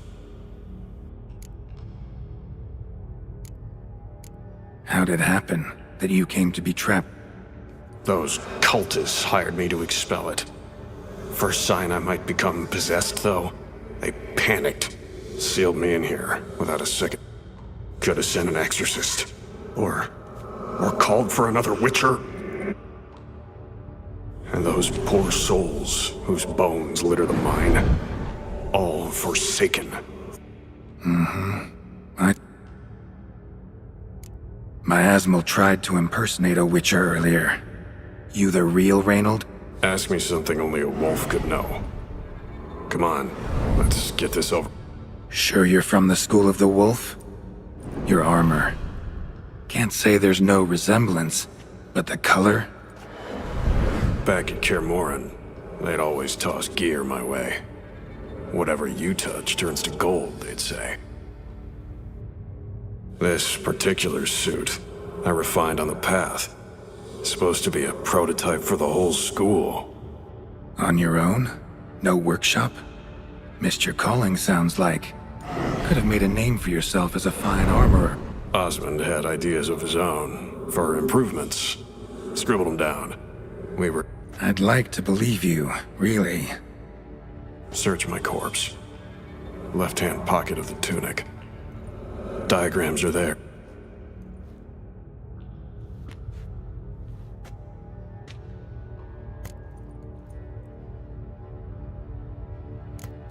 How'd it happen that you came to be trapped? Those cultists hired me to expel it. First sign I might become possessed, though, they panicked. Sealed me in here without a second. Could have sent an exorcist. Or called for another witcher. And those poor souls whose bones litter the mine. All forsaken. Miasmal tried to impersonate a witcher earlier. You the real Reynold? Ask me something only a wolf could know. Come on, let's get this over. Sure you're from the School of the Wolf? Your armor. Can't say there's no resemblance, but the color? Back at Kaer Morhen, they'd always toss gear my way. Whatever you touch turns to gold, they'd say. This particular suit, I refined on the path. Supposed to be a prototype for the whole school. On your own? No workshop? Missed your calling, sounds like. Could have made a name for yourself as a fine armorer. Osmond had ideas of his own, for improvements. Scribbled them down. We were... I'd like to believe you, really. Search my corpse. Left-hand pocket of the tunic. Diagrams are there.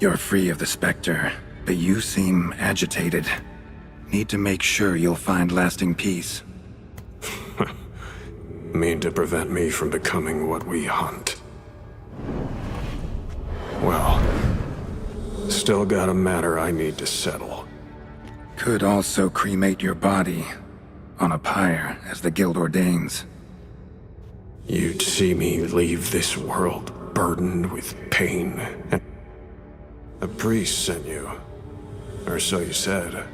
You're free of the Spectre, but you seem agitated. Need to make sure you'll find lasting peace. Mean to prevent me from becoming what we hunt. Well, still got a matter I need to settle. Could also cremate your body on a pyre, as the guild ordains. You'd see me leave this world burdened with pain and... A priest sent you. Or so you said.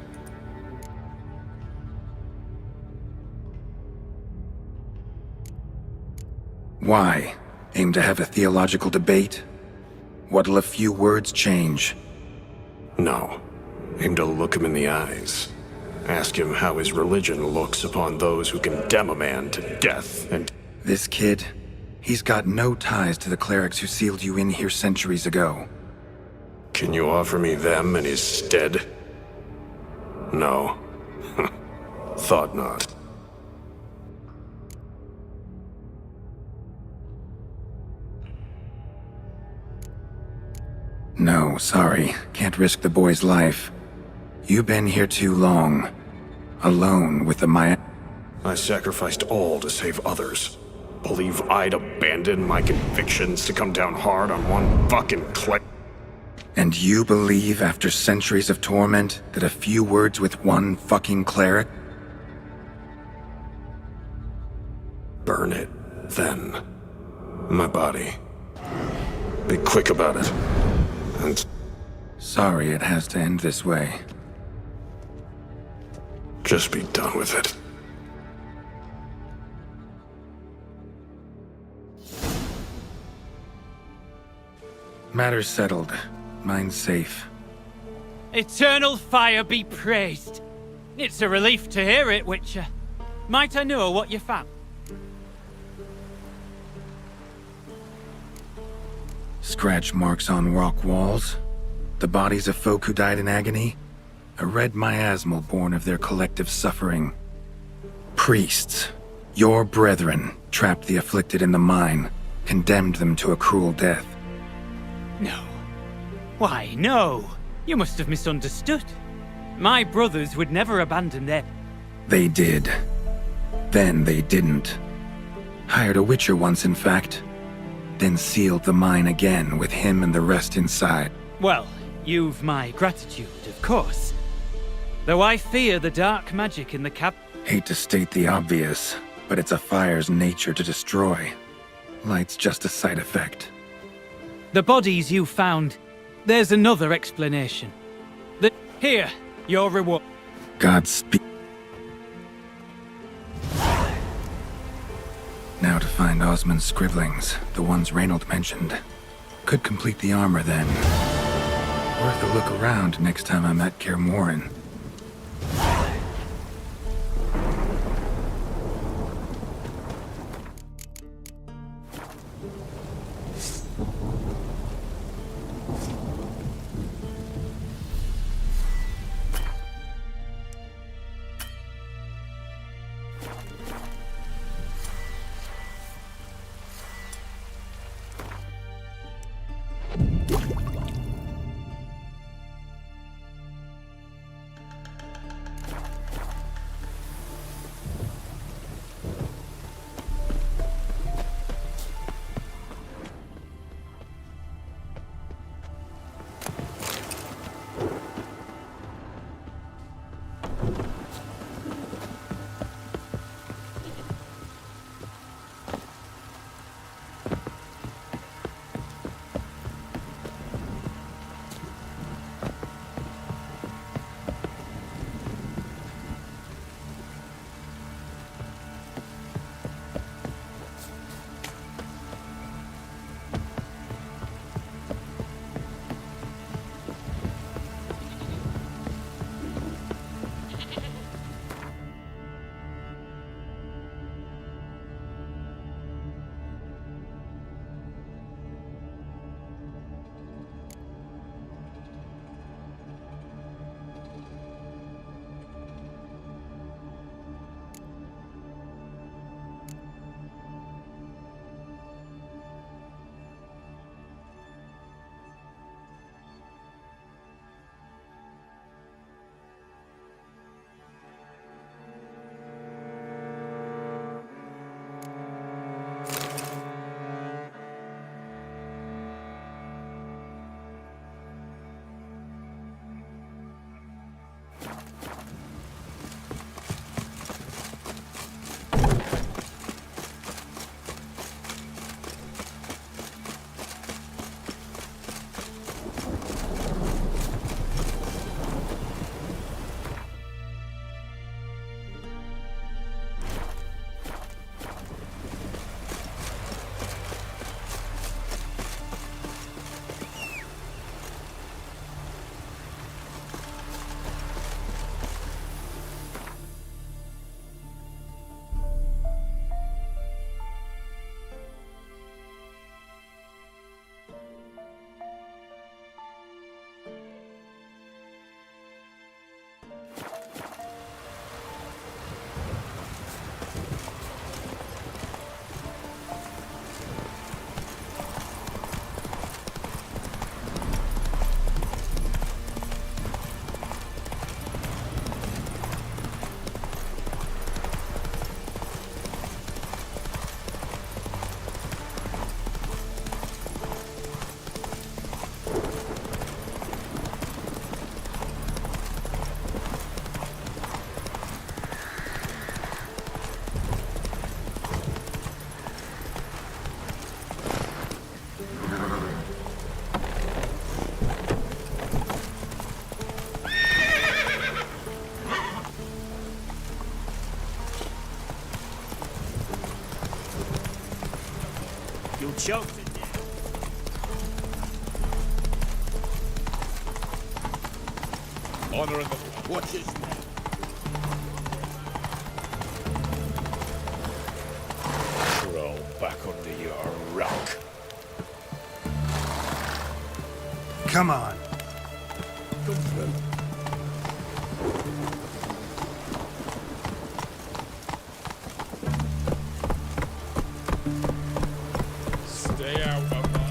Why? Aim to have a theological debate? What'll a few words change? No. Aim to look him in the eyes. Ask him how his religion looks upon those who condemn a man to death and... This kid, he's got no ties to the clerics who sealed you in here centuries ago. Can you offer me them in his stead? No. Thought not. No, sorry. Can't risk the boy's life. You've been here too long. Alone with the Maya... I sacrificed all to save others. Believe I'd abandon my convictions to come down hard on one fucking cleric? And you believe, after centuries of torment, that a few words with one fucking cleric? Burn it, then. My body. Be quick about it. And... Sorry it has to end this way. Just be done with it. Matters settled. Mine's safe. Eternal fire be praised. It's a relief to hear it, Witcher. Might I know what you found? Scratch marks on rock walls. The bodies of folk who died in agony. A red miasmal born of their collective suffering. Priests, your brethren, trapped the afflicted in the mine, condemned them to a cruel death. No. Why, no. You must have misunderstood. My brothers would never abandon their... They did. Then they didn't. Hired a witcher once, in fact. Then sealed the mine again with him and the rest inside. Well, you've my gratitude, of course. Though I fear the dark magic in the cap... Hate to state the obvious, but it's a fire's nature to destroy. Light's just a side effect. The bodies you found, there's another explanation. Here, your reward. Godspeed. Now to find Osmond's scribblings, the ones Reynold mentioned. Could complete the armor then. Worth a look around next time I'm at Kaer Morhen. choked to death. Honor in the... Watch his Crawl back under your rock. Come on. come through. Stay out of my...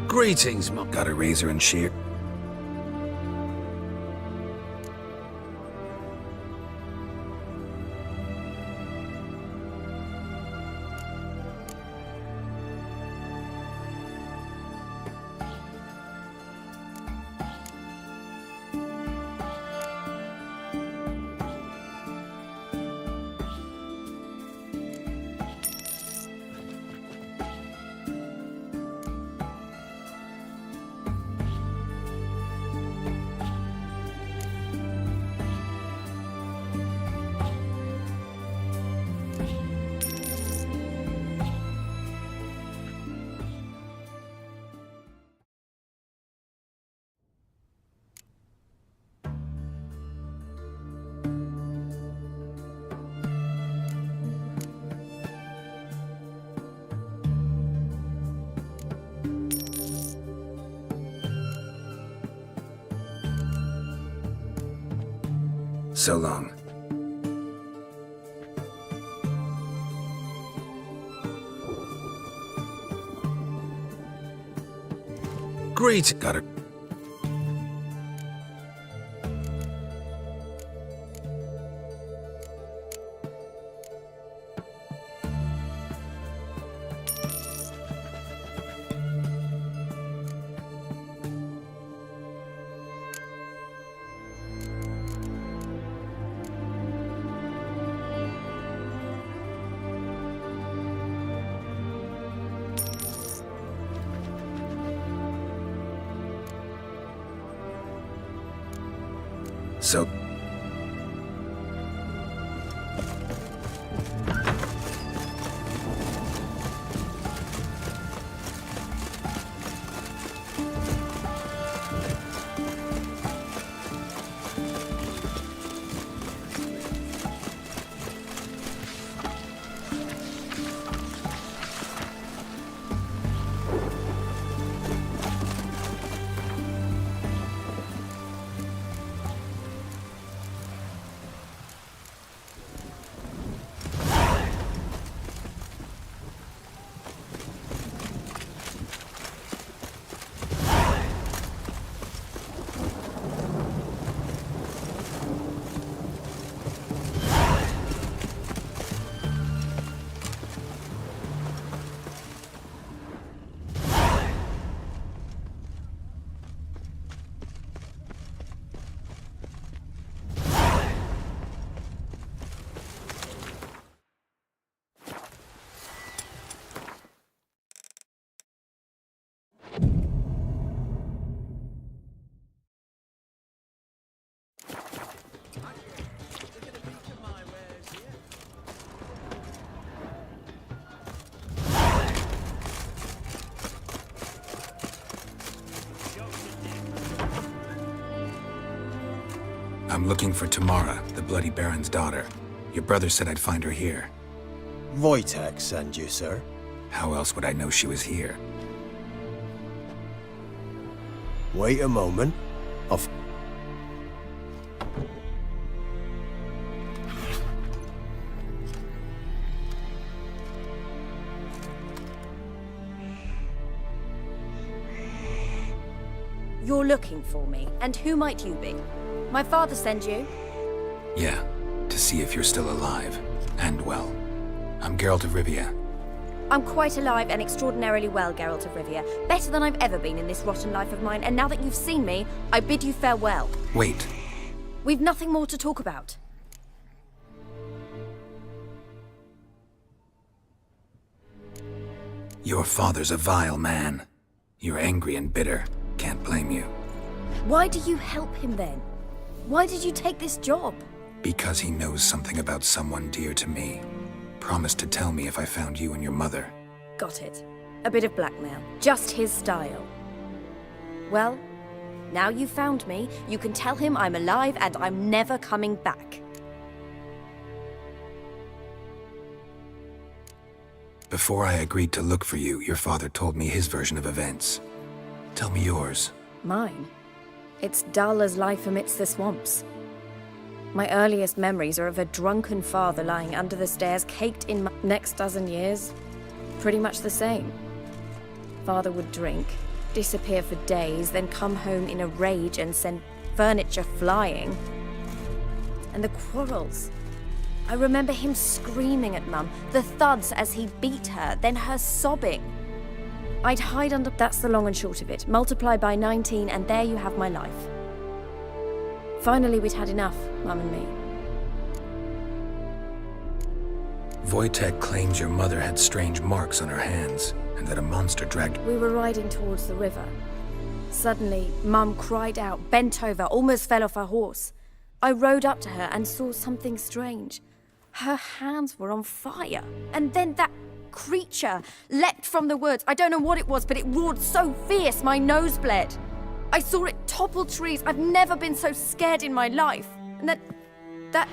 Greetings, Mom. Got a razor and shear? So long. Great. Got it. So... I'm looking for Tamara, the Bloody Baron's daughter. Your brother said I'd find her here. Wojtek sent you, sir. How else would I know she was here? Wait a moment. You're looking for me, and who might you be? My father send you? Yeah, to see if you're still alive. And well. I'm Geralt of Rivia. I'm quite alive and extraordinarily well, Geralt of Rivia. Better than I've ever been in this rotten life of mine, and now that you've seen me, I bid you farewell. Wait. We've nothing more to talk about. Your father's a vile man. You're angry and bitter. Can't blame you. Why do you help him then? Why did you take this job? Because he knows something about someone dear to me. Promised to tell me if I found you and your mother. Got it. A bit of blackmail. Just his style. Well, now you've found me, you can tell him I'm alive and I'm never coming back. Before I agreed to look for you, your father told me his version of events. Tell me yours. Mine? It's dull as life amidst the swamps. My earliest memories are of a drunken father lying under the stairs, caked in my next dozen years. Pretty much the same. Father would drink, disappear for days, then come home in a rage and send furniture flying. And the quarrels. I remember him screaming at Mum, the thuds as he beat her, then her sobbing. I'd hide under... That's the long and short of it. Multiply by 19 and there you have my life. Finally, we'd had enough, Mum and me. Wojtek claims your mother had strange marks on her hands, and that a monster dragged... We were riding towards the river. Suddenly, Mum cried out, bent over, almost fell off her horse. I rode up to her and saw something strange. Her hands were on fire. And then that creature leapt from the woods. I don't know what it was, but it roared so fierce my nose bled. I saw it topple trees. I've never been so scared in my life. And that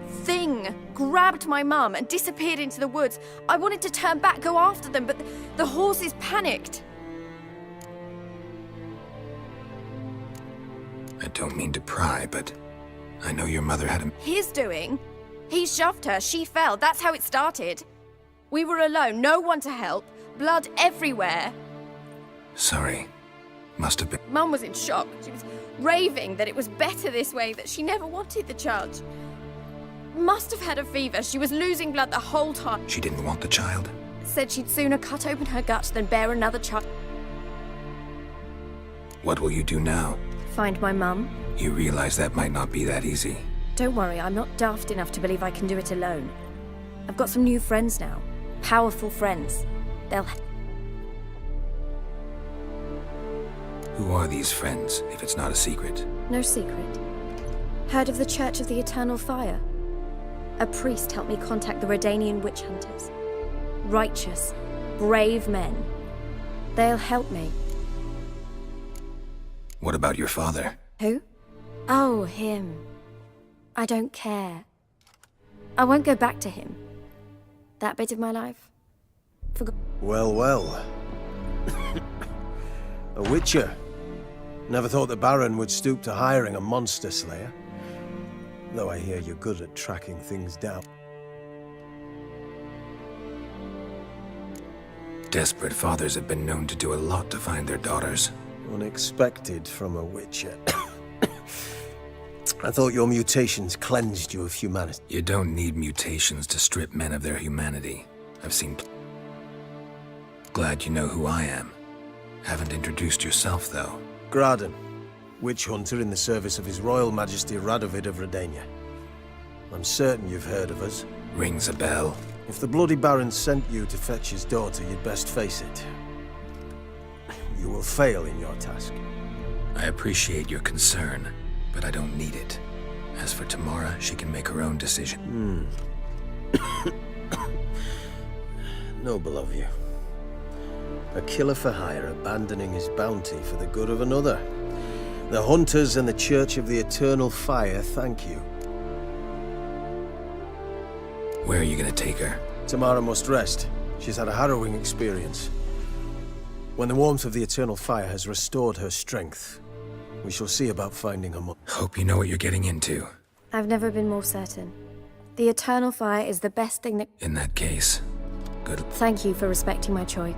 thing grabbed my mum and disappeared into the woods. I wanted to turn back, go after them, but the horses panicked. I don't mean to pry, but I know your mother had a... His doing? He shoved her, she fell, that's how it started. We were alone, no one to help, blood everywhere. Sorry. Must have been... Mum was in shock. She was raving that it was better this way, that she never wanted the child. Must have had a fever, she was losing blood the whole time. She didn't want the child? Said she'd sooner cut open her gut than bear another child. What will you do now? Find my mum. You realize that might not be that easy. Don't worry, I'm not daft enough to believe I can do it alone. I've got some new friends now. Powerful friends. They'll... Who are these friends, if it's not a secret? No secret. Heard of the Church of the Eternal Fire? A priest helped me contact the Redanian witch hunters. Righteous, brave men. They'll help me. What about your father? Who? Oh, him. I don't care. I won't go back to him. That bit of my life? Forgot. Well, well. A witcher. Never thought the Baron would stoop to hiring a monster slayer. Though I hear you're good at tracking things down. Desperate fathers have been known to do a lot to find their daughters. Unexpected from a witcher. I thought your mutations cleansed you of humanity. You don't need mutations to strip men of their humanity. I've seen... Glad you know who I am. Haven't introduced yourself, though. Graden, witch hunter in the service of His Royal Majesty Radovid of Redania. I'm certain you've heard of us. Rings a bell. If the Bloody Baron sent you to fetch his daughter, you'd best face it. You will fail in your task. I appreciate your concern, but I don't need it. As for Tamara, she can make her own decision. Noble of you. A killer for hire abandoning his bounty for the good of another. The Hunters and the Church of the Eternal Fire thank you. Where are you gonna take her? Tamara must rest. She's had a harrowing experience. When the warmth of the Eternal Fire has restored her strength, we shall see about finding her mother. Hope you know what you're getting into. I've never been more certain. The Eternal Fire is the best thing that... In that case, good... Thank you for respecting my choice.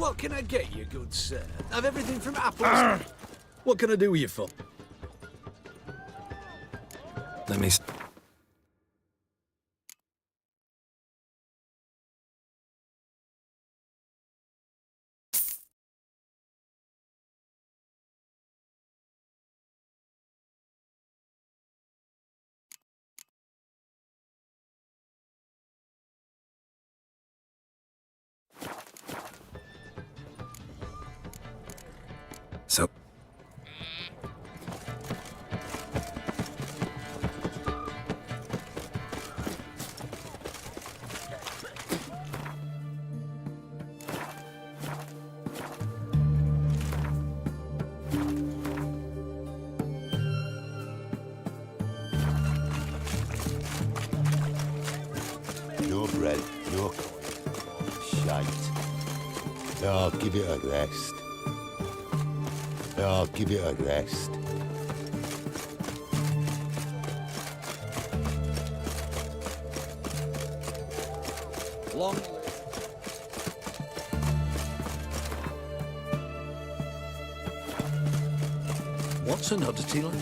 What can I get you, good sir? I've everything from apples. What can I do with you for? Let me... So... No bread, no shite. Oh, give it a rest. Oh, give it a rest. Long. What's an oddity like?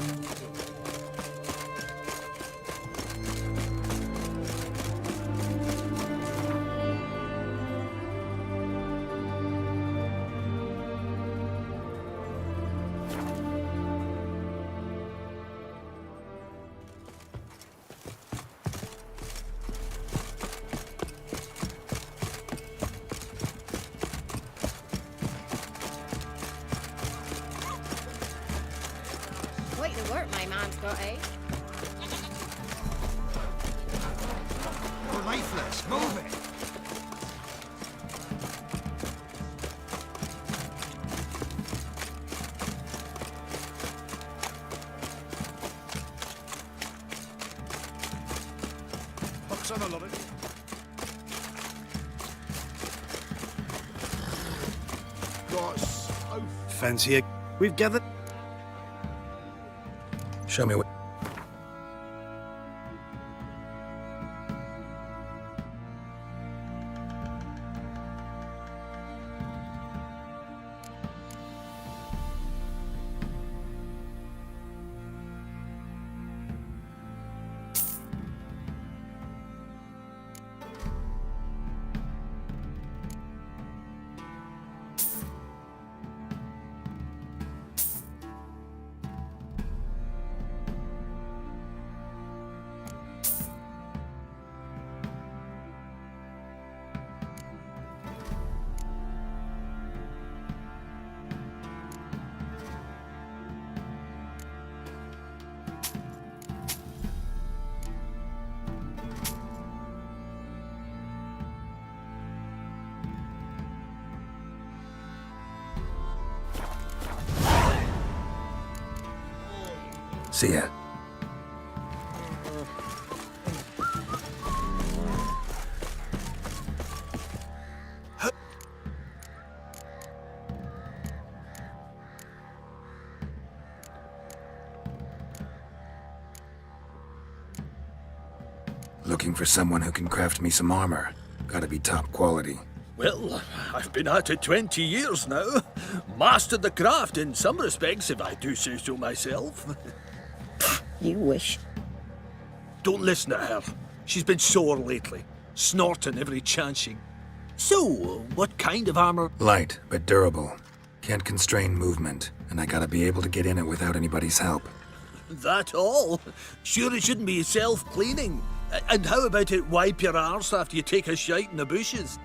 Quite the work my man's got, eh? You're lifeless. Move it. Box on a lot of Fancy it? We've gathered... Show me what... See ya. Looking for someone who can craft me some armor. Gotta be top quality. Well, I've been at it 20 years now. Mastered the craft in some respects, if I do say so myself. You wish. Don't listen to her. She's been sore lately, snorting every chance she... So, what kind of armor? Light, but durable. Can't constrain movement, and I gotta be able to get in it without anybody's help. That all? Sure it shouldn't be self-cleaning. And how about it wipe your arse after you take a shite in the bushes?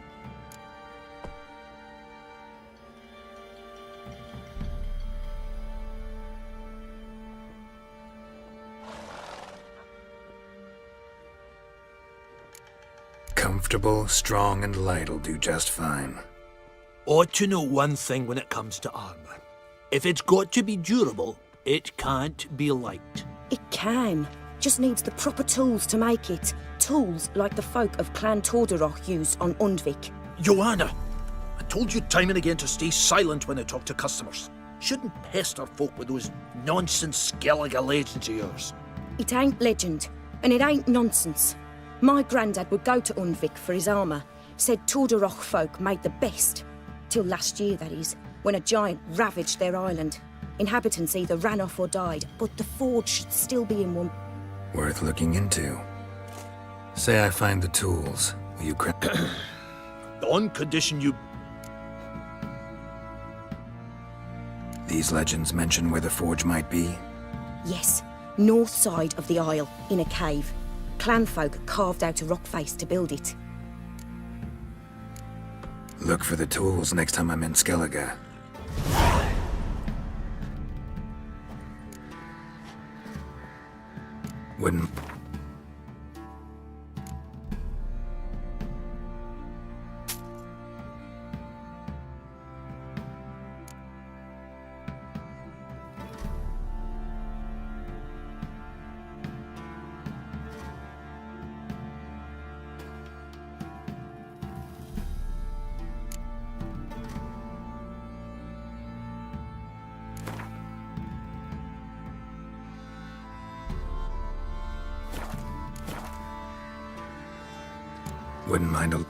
Comfortable, strong, and light'll do just fine. Ought to know one thing when it comes to armor. If it's got to be durable, it can't be light. It can. Just needs the proper tools to make it. Tools like the folk of Clan Torderoch used on Undvik. Joanna, I told you time and again to stay silent when I talk to customers. Shouldn't pester folk with those nonsense Skellige legends of yours. It ain't legend, and it ain't nonsense. My granddad would go to Undvik for his armour. Said Torderoch folk made the best. Till last year, that is, when a giant ravaged their island. Inhabitants either ran off or died, but the forge should still be in one. Worth looking into. Say I find the tools. Will you On condition you... These legends mention where the forge might be? Yes, north side of the isle, in a cave. Clanfolk carved out a rock face to build it. Look for the tools next time I'm in Skellige. Wouldn't... Wouldn't mind a...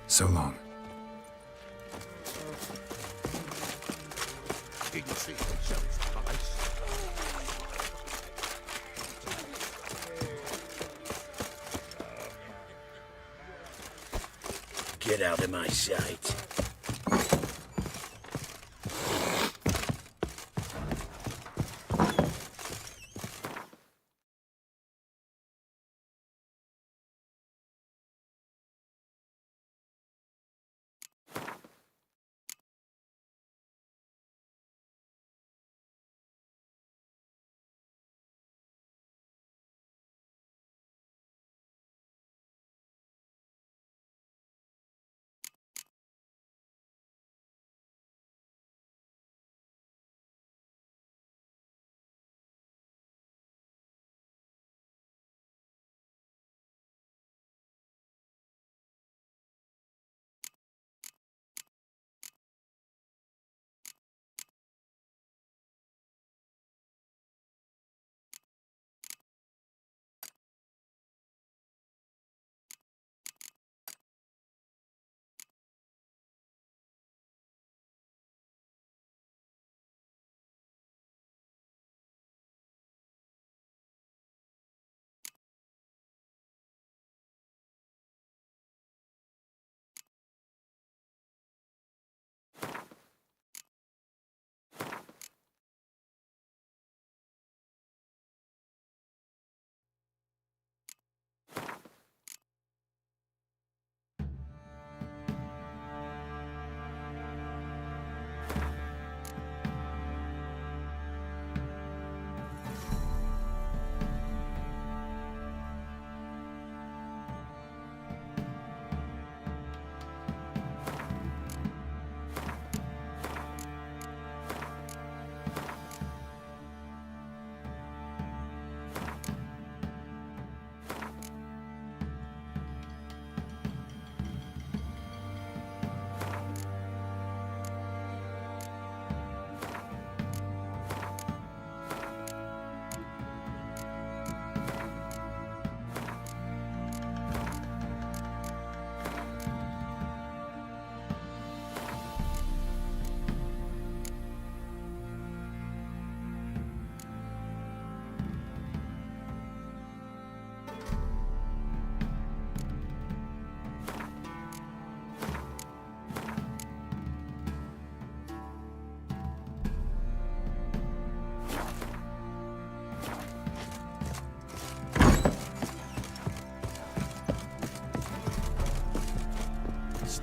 So long. Get out of my sight.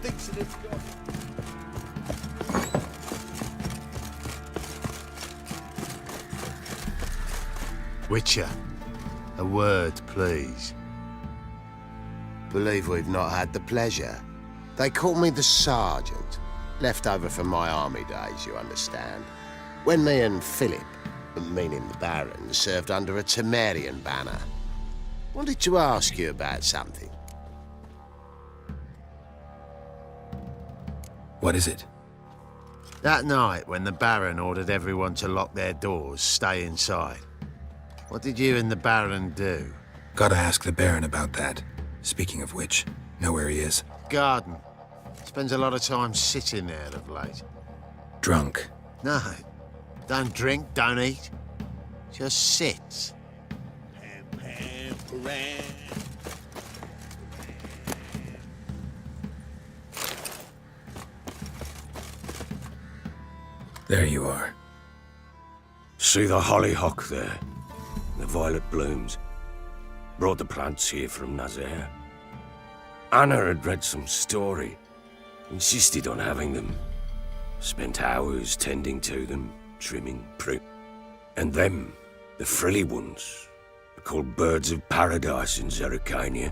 thinks that it's got... Witcher, a word, please. Believe we've not had the pleasure. They call me the Sergeant. Left over from my army days, you understand. When me and Philip, meaning the Baron, served under a Temerian banner. Wanted to ask you about something. What is it? That night, when the Baron ordered everyone to lock their doors, stay inside. What did you and the Baron do? Gotta ask the Baron about that. Speaking of which, know where he is? Garden. Spends a lot of time sitting there of late. Drunk. No. Don't drink, don't eat. Just sits. There you are. See the hollyhock there? The violet blooms. Brought the plants here from Nazaire. Anna had read some story. Insisted on having them. Spent hours tending to them, trimming, pruning. And them, the frilly ones, are called birds of paradise in Zerrikania.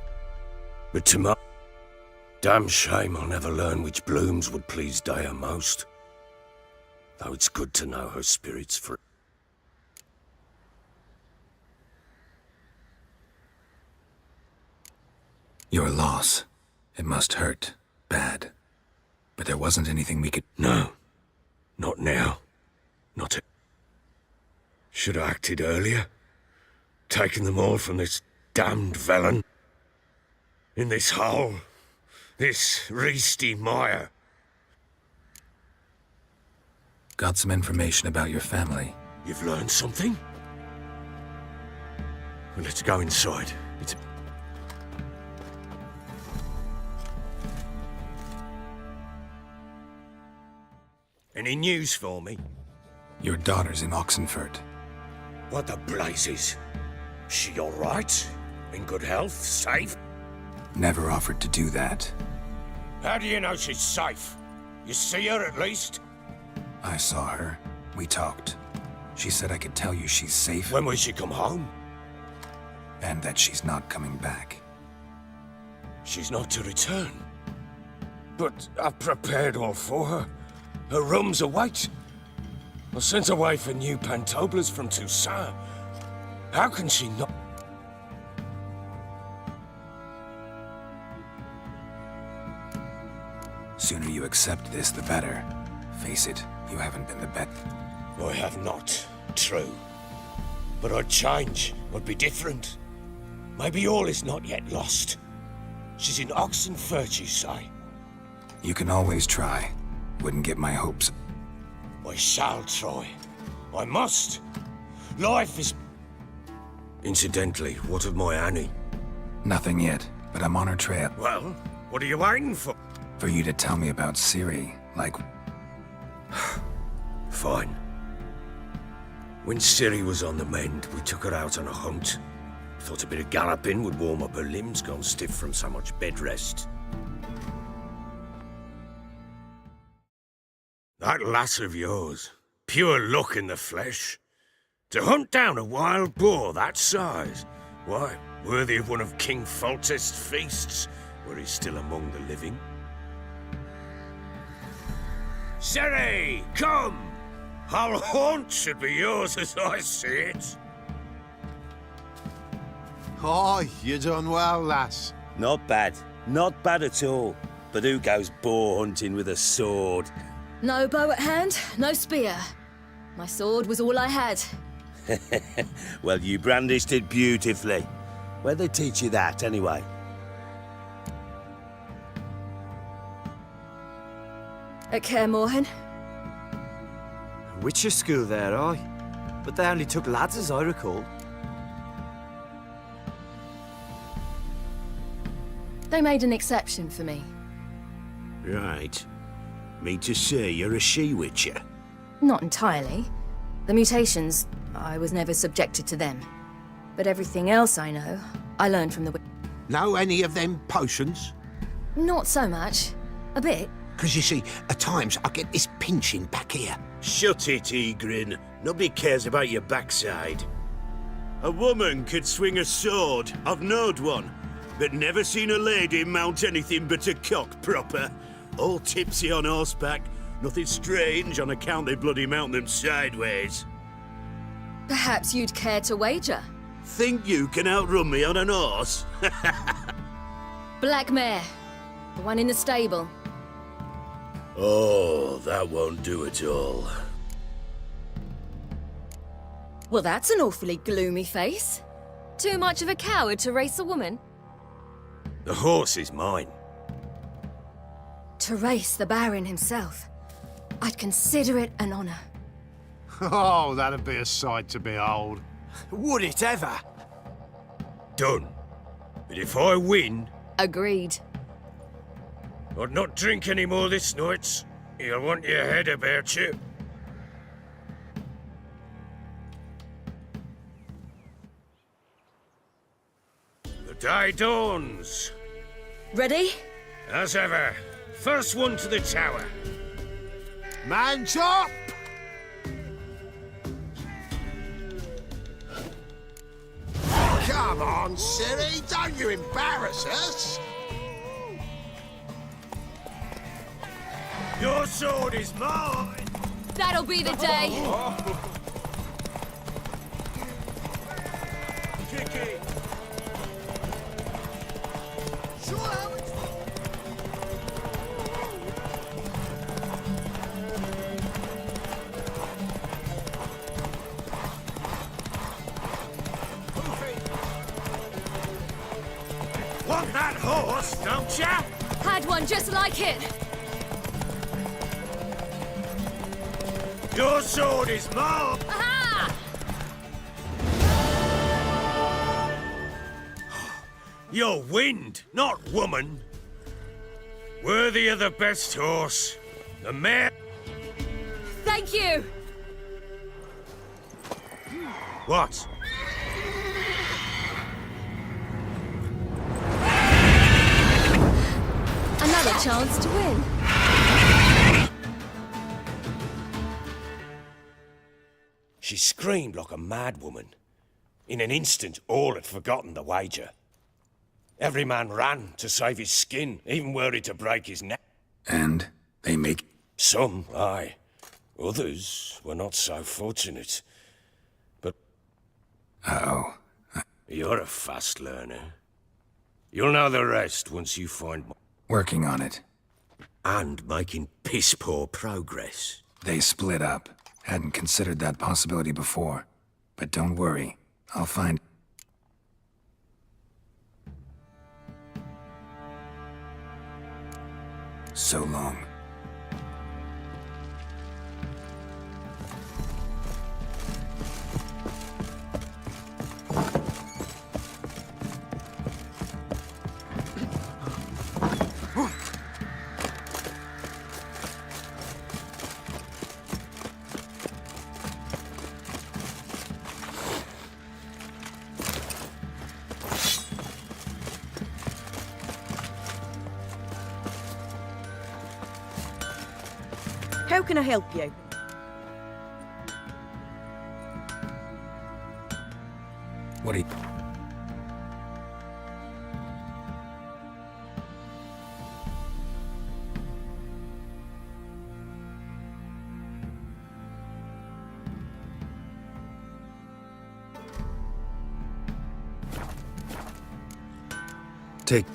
But to my damn shame I'll never learn which blooms would please Dea most. Though it's good to know her spirit's free. Your loss. It must hurt. Bad. But there wasn't anything we could... No. Not now. Not... Should have acted earlier. Taken them all from this damned Velen. In this hole. This reesty mire. Got some information about your family. You've learned something? Well, let's go inside. It's... Any news for me? Your daughter's in Oxenfurt. What the blazes? She all right? In good health? Safe? Never offered to do that. How do you know she's safe? You see her at least? I saw her. We talked. She said I could tell you she's safe. When will she come home? And that she's not coming back. She's not to return. But I've prepared all for her. Her rooms await. I sent away for new pantoblas from Toussaint. How can she not... Sooner you accept this, the better. Face it, you haven't been the best. I have not. True. But I'd change. I'd be different. Maybe all is not yet lost. She's in Oxenfurt, you say? You can always try. Wouldn't get my hopes. I shall try. I must. Life is... Incidentally, what of my Annie? Nothing yet, but I'm on her trail. Well, what are you waiting for? For you to tell me about Ciri, like... Fine. When Ciri was on the mend, we took her out on a hunt. Thought a bit of galloping would warm up her limbs, gone stiff from so much bed rest. That lass of yours, pure luck in the flesh. To hunt down a wild boar that size, why, worthy of one of King Foltest's feasts, where he's still among the living. Ciri, come! Our haunt should be yours as I see it. Oh, you done well, lass. Not bad. Not bad at all. But who goes boar hunting with a sword? No bow at hand, no spear. My sword was all I had. Well, you brandished it beautifully. Where'd they teach you that, anyway? At Kaer Morhen. Witcher school there, aye. But they only took lads, as I recall. They made an exception for me. Right. Mean to say you're a she-witcher? Not entirely. The mutations, I was never subjected to them. But everything else I know, I learned from the... Know any of them potions? Not so much. A bit? Because you see, at times I get this pinching back here. Shut it, Egrin. Nobody cares about your backside. A woman could swing a sword. I've knowed one. But never seen a lady mount anything but a cock proper. All tipsy on horseback. Nothing strange on account they bloody mount them sideways. Perhaps you'd care to wager? Think you can outrun me on an horse? Black mare. The one in the stable. Oh, that won't do at all. Well, that's an awfully gloomy face. Too much of a coward to race a woman? The horse is mine. To race the Baron himself. I'd consider it an honor. Oh, that'd be a sight to behold. Would it ever? Done. But if I win, Agreed. I'd not drink any more this night. You'll want your head about you. The day dawns. Ready? As ever. First one to the tower. Man's up! Come on, Ciri, don't you embarrass us! Your sword is mine! That'll be the day. Kicky! Want that horse, don't ya? Had one just like it. Your sword is mine! Aha! You're wind, not woman. Worthy of the best horse. The mare. Thank you. What? Another chance to win. She screamed like a mad woman. In an instant, all had forgotten the wager. Every man ran to save his skin, even were it to break his neck. And they make... Some, aye. Others were not so fortunate. But... Uh-oh. You're a fast learner. You'll know the rest once you find... Working on it. And making piss-poor progress. They split up. Hadn't considered that possibility before. But don't worry. I'll find... So long. How can I help you? What do you... Take...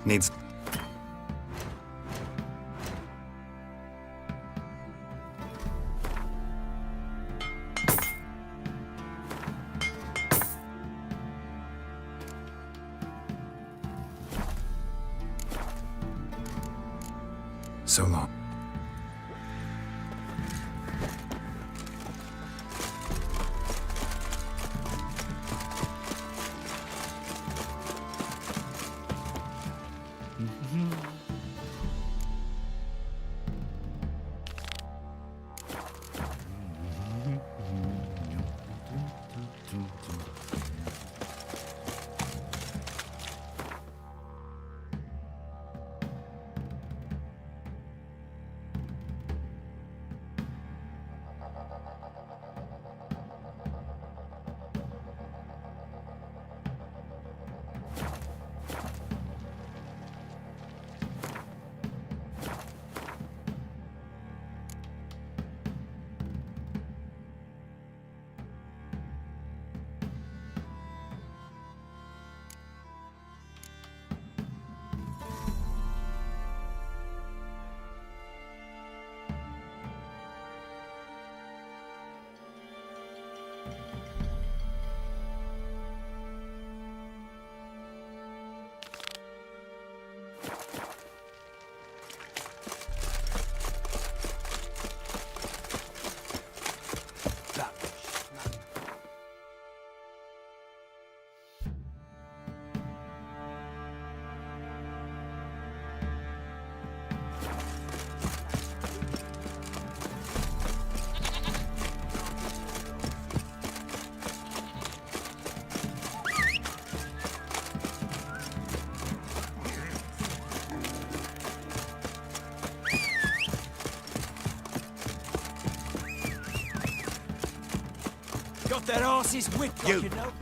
Needs... So long. got their asses whipped, You. you know.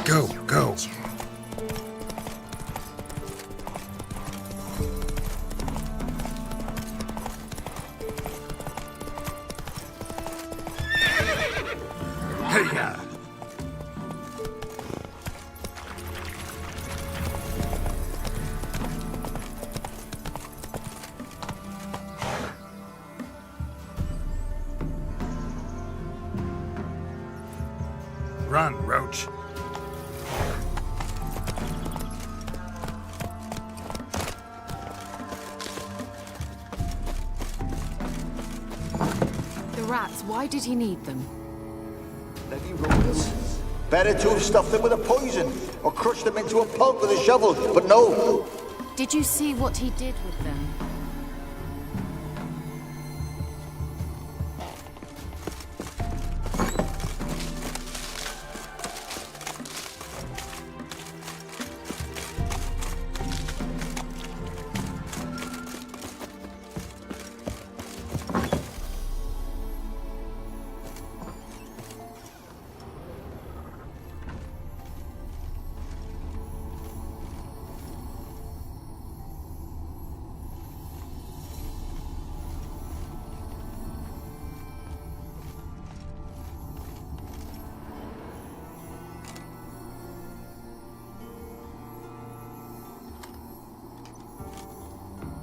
Go, go. Hey-ya! Run, Roach. The rats, why did he need them? Bloody rodents. Better to have stuffed them with a poison, or crushed them into a pulp with a shovel, but no. Did you see what he did with them?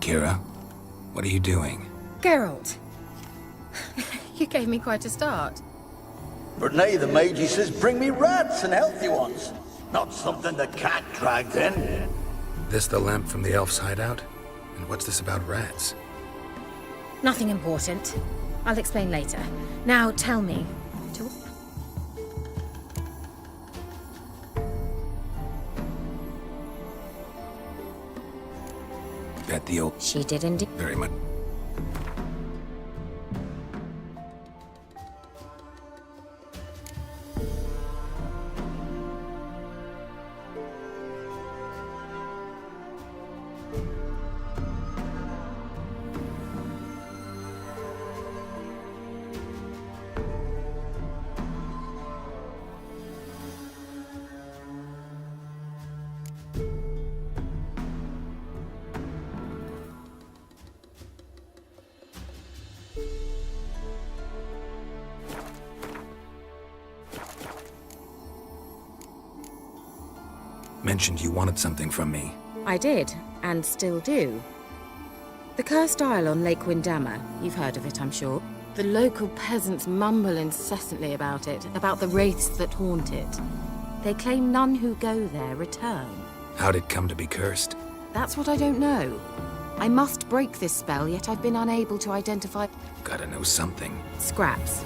Kira, what are you doing? Geralt! You gave me quite a start. But nay, the mage, he says, bring me rats and healthy ones. Not something the cat dragged in. This the lamp from the elf's hideout? And what's this about rats? Nothing important. I'll explain later. Now tell me. Bet the old... She did indeed. Very much. Mentioned you wanted something from me. I did, and still do. The Cursed Isle on Lake Windammer. You've heard of it, I'm sure. The local peasants mumble incessantly about it, about the wraiths that haunt it. They claim none who go there return. How'd it come to be cursed? That's what I don't know. I must break this spell, yet I've been unable to identify... Gotta know something. Scraps.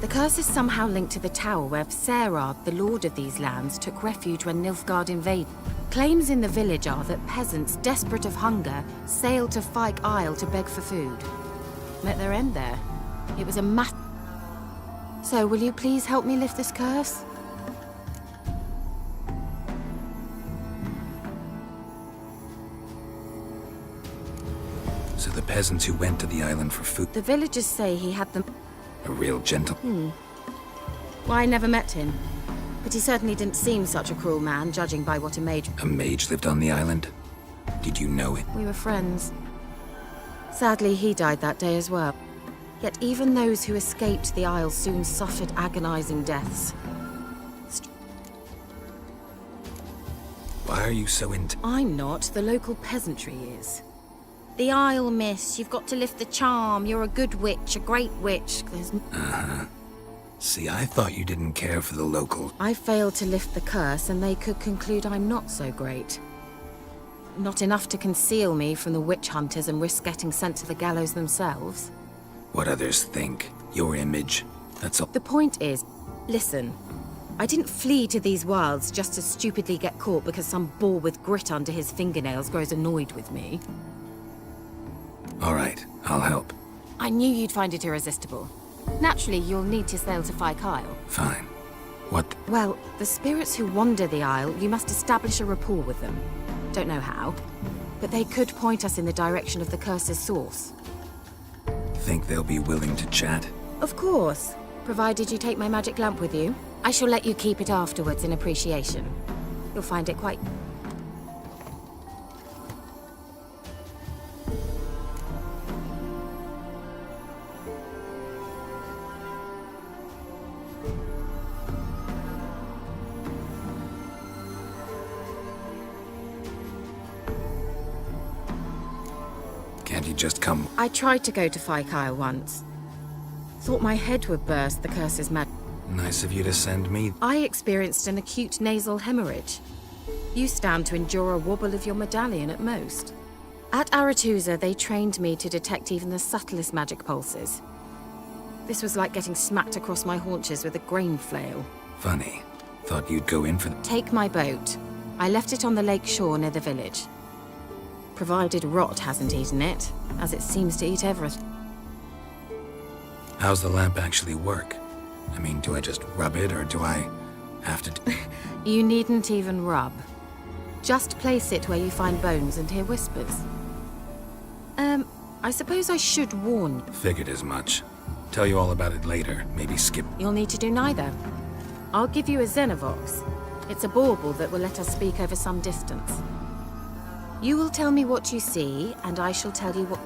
The curse is somehow linked to the tower where Serard, the lord of these lands, took refuge when Nilfgaard invaded. Claims in the village are that peasants, desperate of hunger, sailed to Fyke Isle to beg for food. Met their end there. It was a So, will you please help me lift this curse? So the peasants who went to the island for food... The villagers say he had them... A real gentle... Well, I never met him. But he certainly didn't seem such a cruel man, judging by what a mage... A mage lived on the island? Did you know it? We were friends. Sadly, he died that day as well. Yet even those who escaped the Isle soon suffered agonizing deaths. Why are you so into... I'm not. The local peasantry is. The Isle, miss. You've got to lift the charm. You're a good witch, a great witch. There's... Uh-huh. See, I thought you didn't care for the local... I failed to lift the curse, and they could conclude I'm not so great. Not enough to conceal me from the witch hunters and risk getting sent to the gallows themselves. What others think. Your image. That's all. The point is, listen. I didn't flee to these wilds just to stupidly get caught because some boar with grit under his fingernails grows annoyed with me. All right, I'll help. I knew you'd find it irresistible. Naturally, you'll need to sail to Phi Kyle. Fine. What? Well, the spirits who wander the Isle, you must establish a rapport with them. Don't know how, but they could point us in the direction of the curse's source. Think they'll be willing to chat? Of course, provided you take my magic lamp with you. I shall let you keep it afterwards in appreciation. You'll find it quite... Can't you just come? I tried to go to Phi Kyle once. Thought my head would burst the curse's magic. Nice of you to send me. I experienced an acute nasal hemorrhage. You stand to endure a wobble of your medallion at most. At Aretusa, they trained me to detect even the subtlest magic pulses. This was like getting smacked across my haunches with a grain flail. Funny. Thought you'd go in for the... Take my boat. I left it on the lake shore near the village. Provided rot hasn't eaten it, as it seems to eat everything. How's the lamp actually work? I mean, do I just rub it, or do I have to... You needn't even rub. Just place it where you find bones and hear whispers. I suppose I should warn you. Figured as much. Tell you all about it later. Maybe skip... You'll need to do neither. I'll give you a Xenovox. It's a bauble that will let us speak over some distance. You will tell me what you see, and I shall tell you what...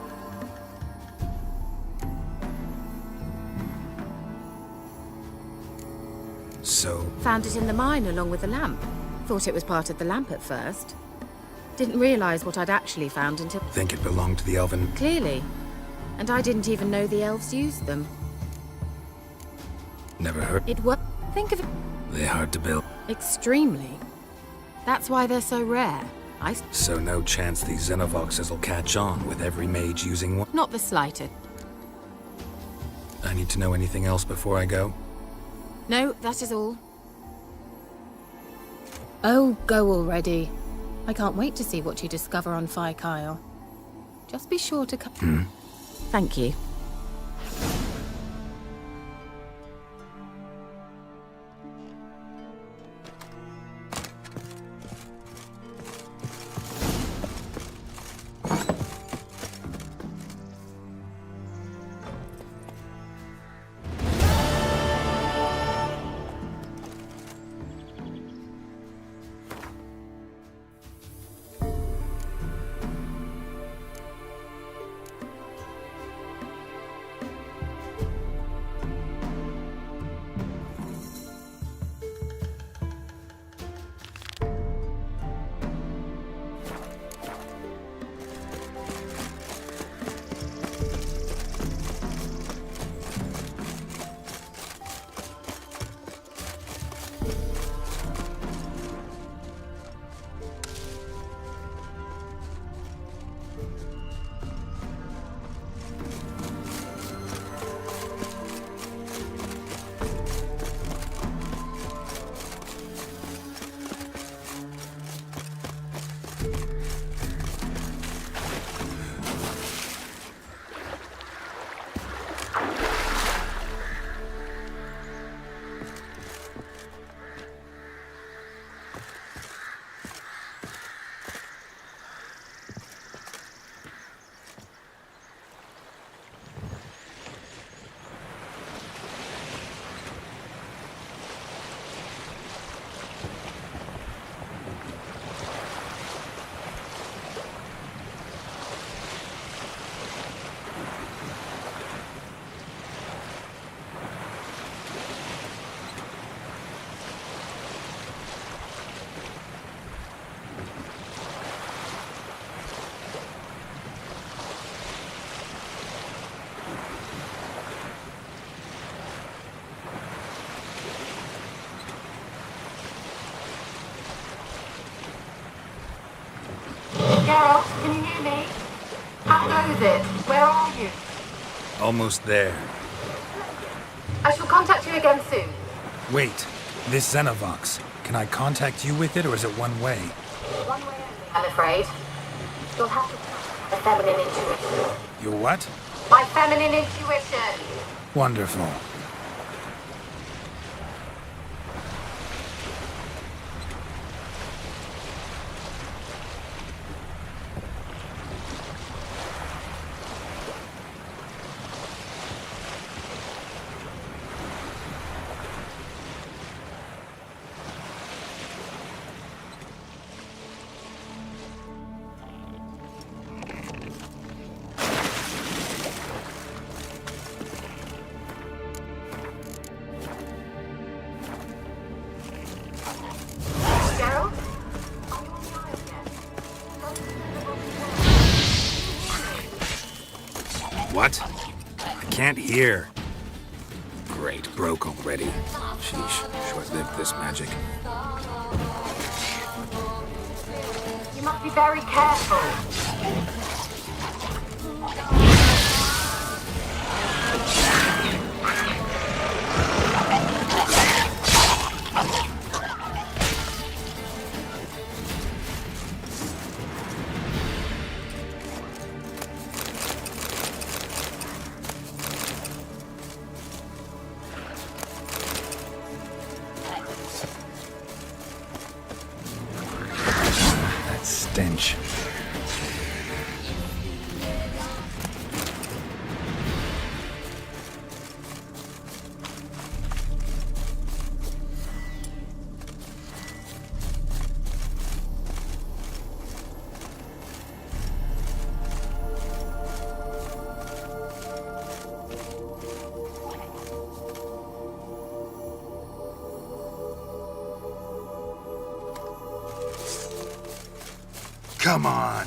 So... Found it in the mine along with the lamp. Thought it was part of the lamp at first. Didn't realize what I'd actually found until... Think it belonged to the elven... Clearly. And I didn't even know the elves used them. Never heard... It was... Think of it... They're hard to build. Extremely. That's why they're so rare. So no chance these Xenovoxes will catch on with every mage using one? Not the slightest. I need to know anything else before I go? No, that is all. Oh, go already. I can't wait to see what you discover on Phi Kyle. Just be sure to come. Thank you. Geralt, can you hear me? How goes it? Where are you? Almost there. I shall contact you again soon. Wait, this Xenovox. Can I contact you with it, or is it one way? One way only, I'm afraid. You'll have to trust the feminine intuition. Your what? My feminine intuition. Wonderful. Gerald? What? I can't hear. Great, broke already. Sheesh, short-lived this magic. You must be very careful. That stench. Come on.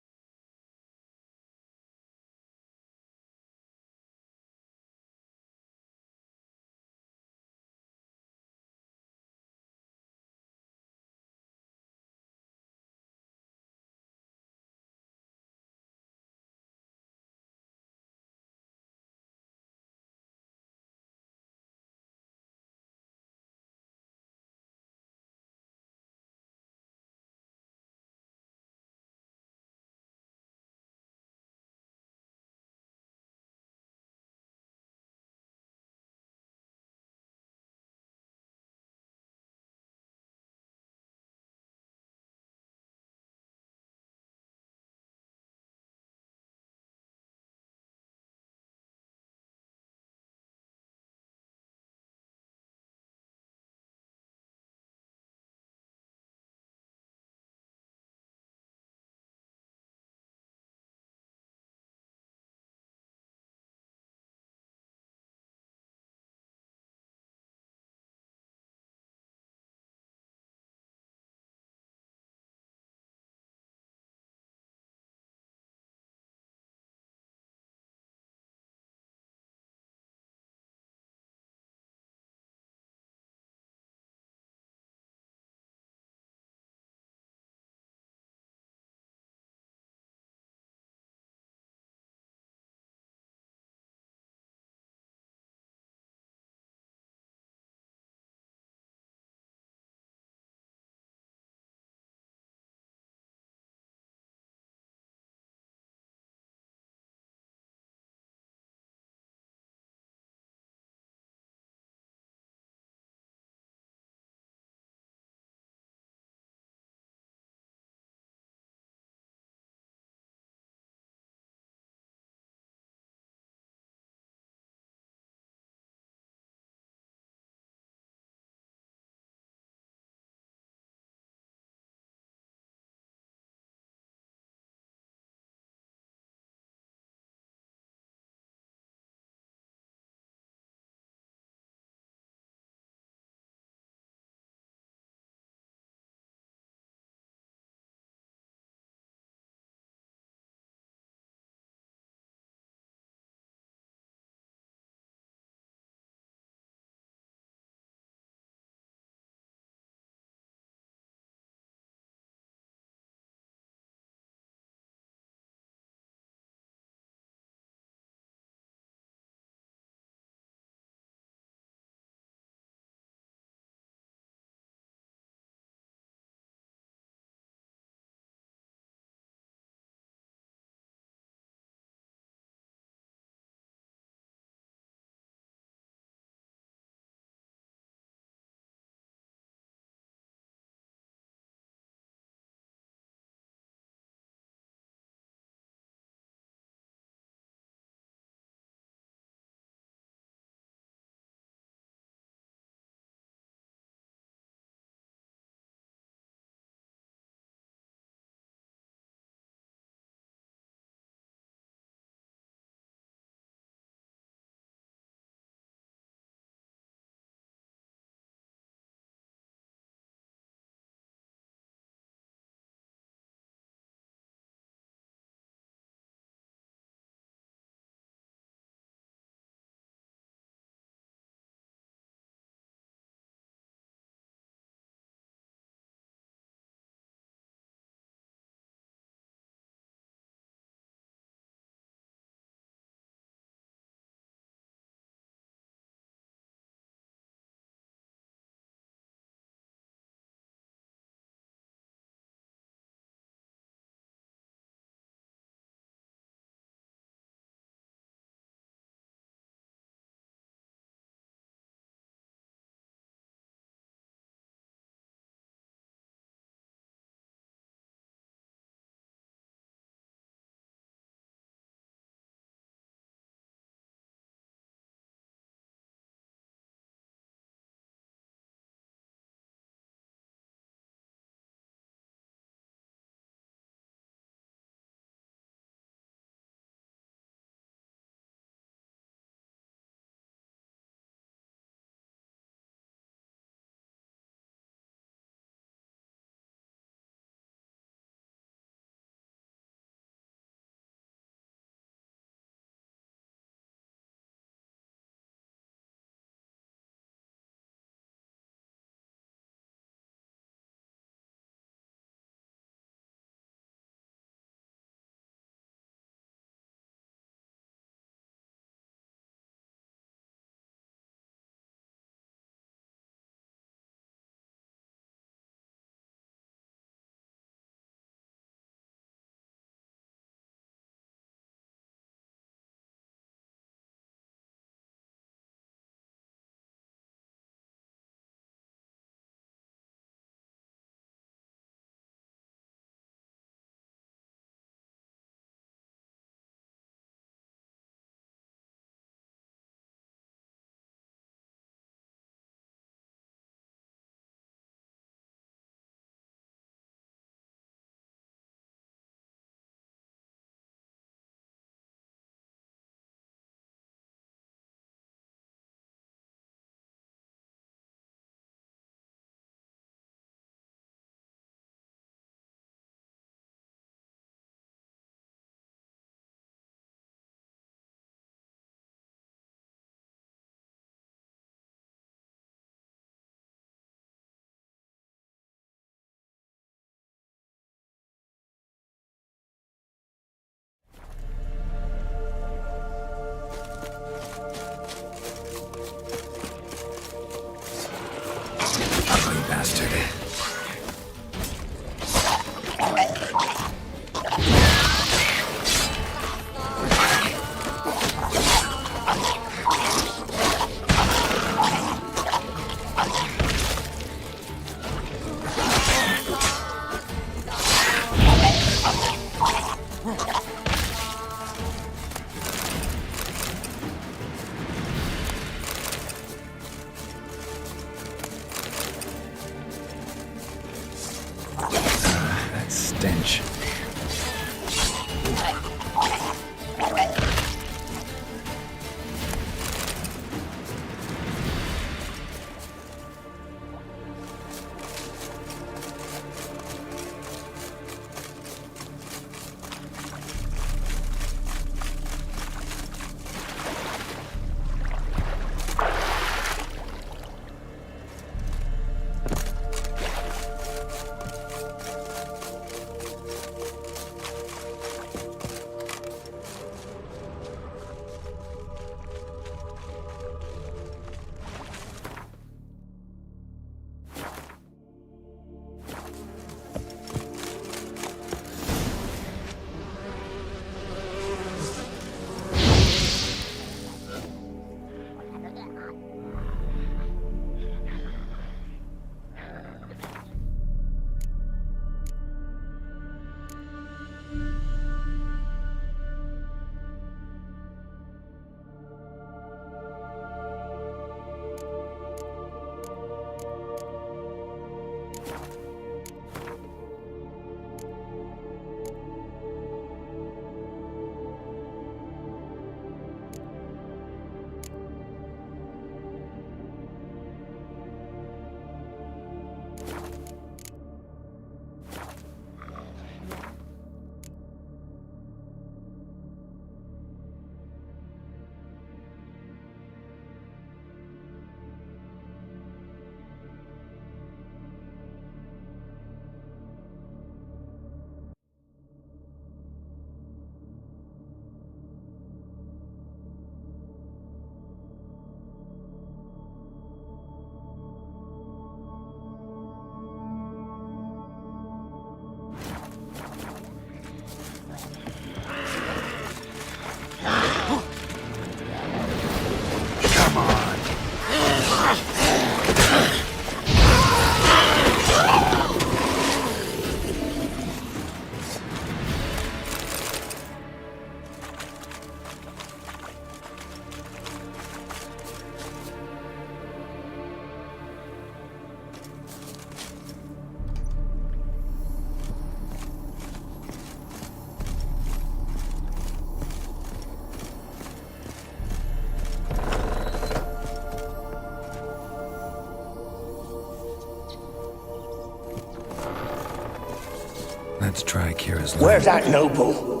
Let's try Kira's Where's that noble?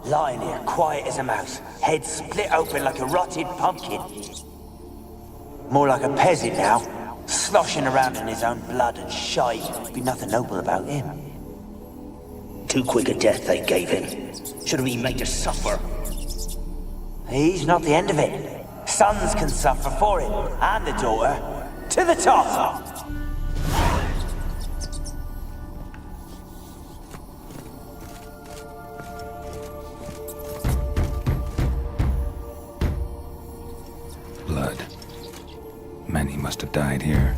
Lying here, quiet as a mouse, head split open like a rotted pumpkin. More like a peasant now, sloshing around in his own blood and shite. Be nothing noble about him. Too quick a death they gave him. Should have been made to suffer. He's not the end of it. Sons can suffer for it, and the daughter. To the top! Blood. Many must have died here.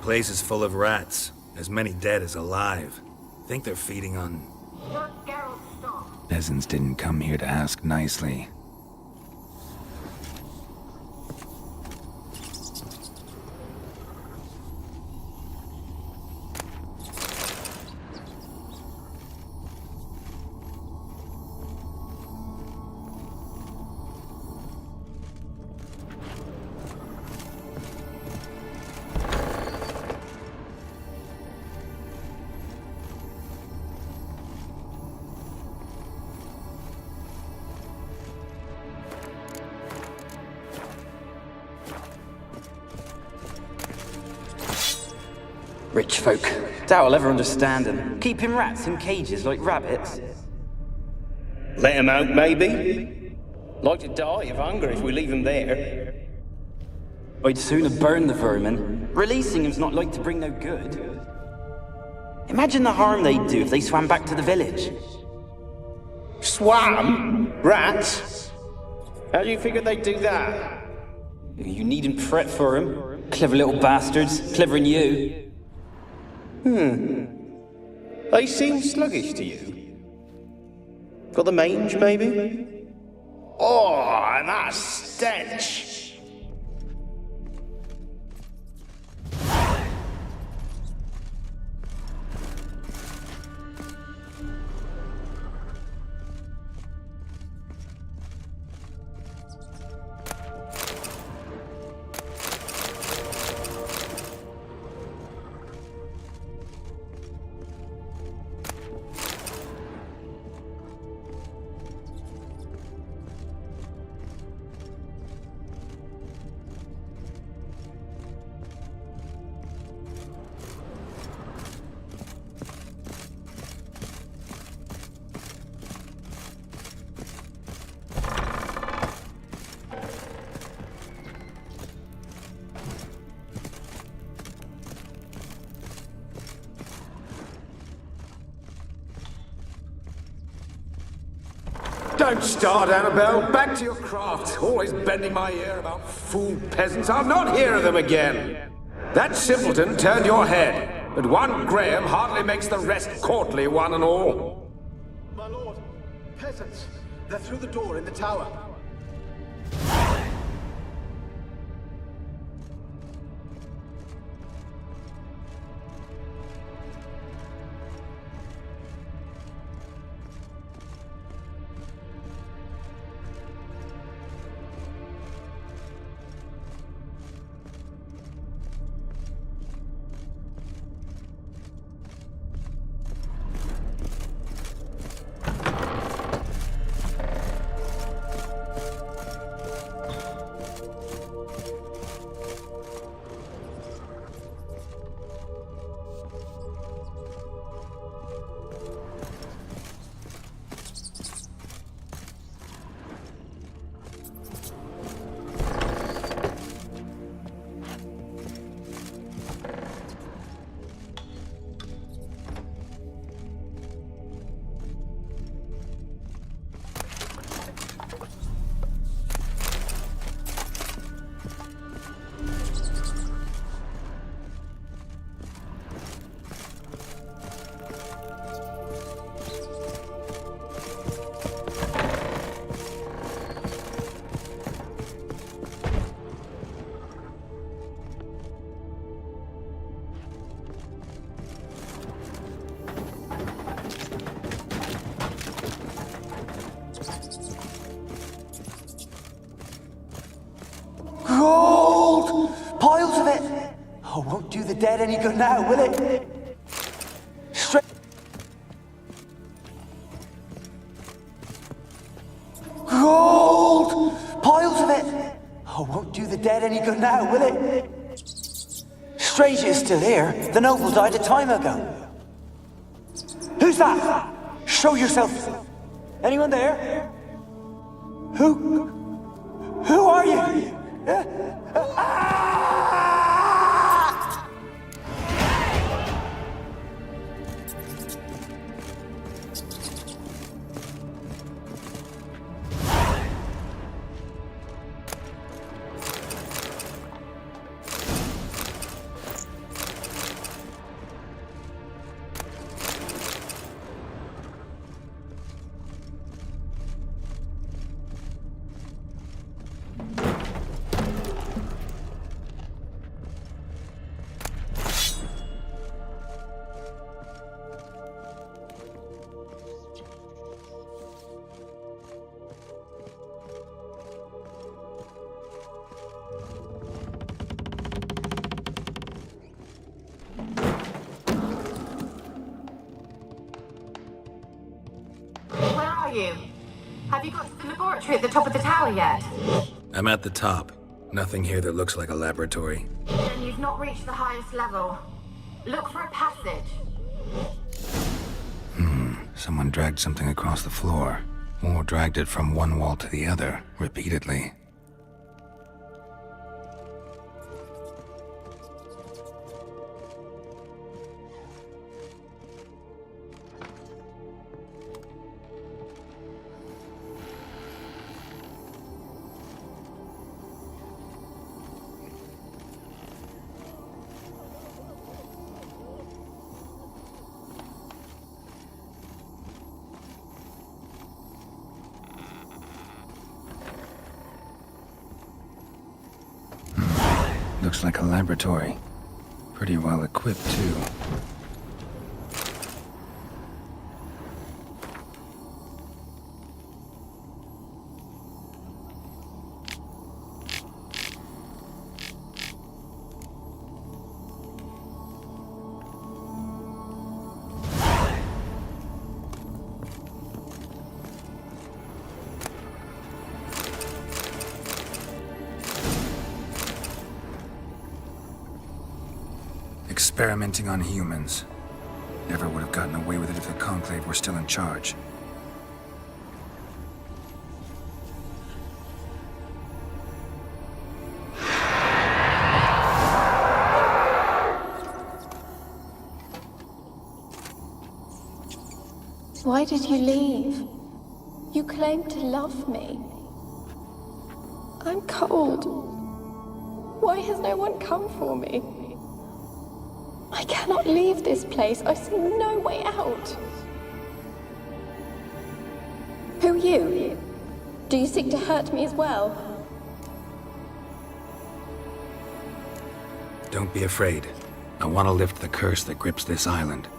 Place is full of rats. As many dead as alive. Think they're feeding on... Peasants didn't come here to ask nicely. Rich folk. Doubt I'll ever understand them. Keeping rats in cages like rabbits. Let him out, maybe? Like to die of hunger if we leave him there. I'd sooner burn the vermin. Releasing him's not like to bring no good. Imagine the harm they'd do if they swam back to the village. Swam? Rats? How do you figure they'd do that? You needn't fret for 'em. Clever little bastards. Clever than you. They seem sluggish to you. Got the mange, maybe? Oh, and that stench! Don't start, Annabelle. Back to your craft. Always bending my ear about fool peasants. I'll not hear of them again. That simpleton turned your head, but one Graham hardly makes the rest courtly, one and all. My lord, peasants. They're through the door in the tower. the dead any good now, will it? Gold! Piles of it! Oh, won't do the dead any good now, will it? Strange it's still here. The noble died a time ago. Who's that? Show yourself. Anyone there? Who are you? Have you got to the laboratory at the top of the tower yet? I'm at the top. Nothing here that looks like a laboratory. Then you've not reached the highest level. Look for a passage. Someone dragged something across the floor, or dragged it from one wall to the other, repeatedly. Looks like a laboratory. Pretty well equipped, too. Experimenting on humans. Never would have gotten away with it if the Conclave were still in charge. Why did you leave? You claimed to love me. I'm cold. Why has no one come for me? I cannot leave this place. I see no way out. Who are you? Do you seek to hurt me as well? Don't be afraid. I want to lift the curse that grips this island.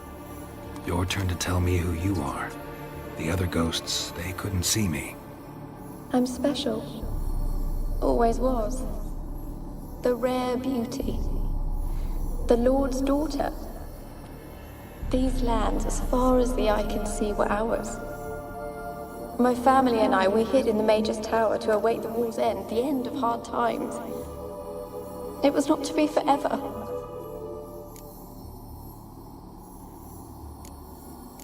Your turn to tell me who you are. The other ghosts, they couldn't see me. I'm special. Always was. The rare beauty. The Lord's daughter. These lands, as far as the eye can see, were ours. My family and I, we hid in the Major's Tower to await the war's end, the end of hard times. It was not to be forever.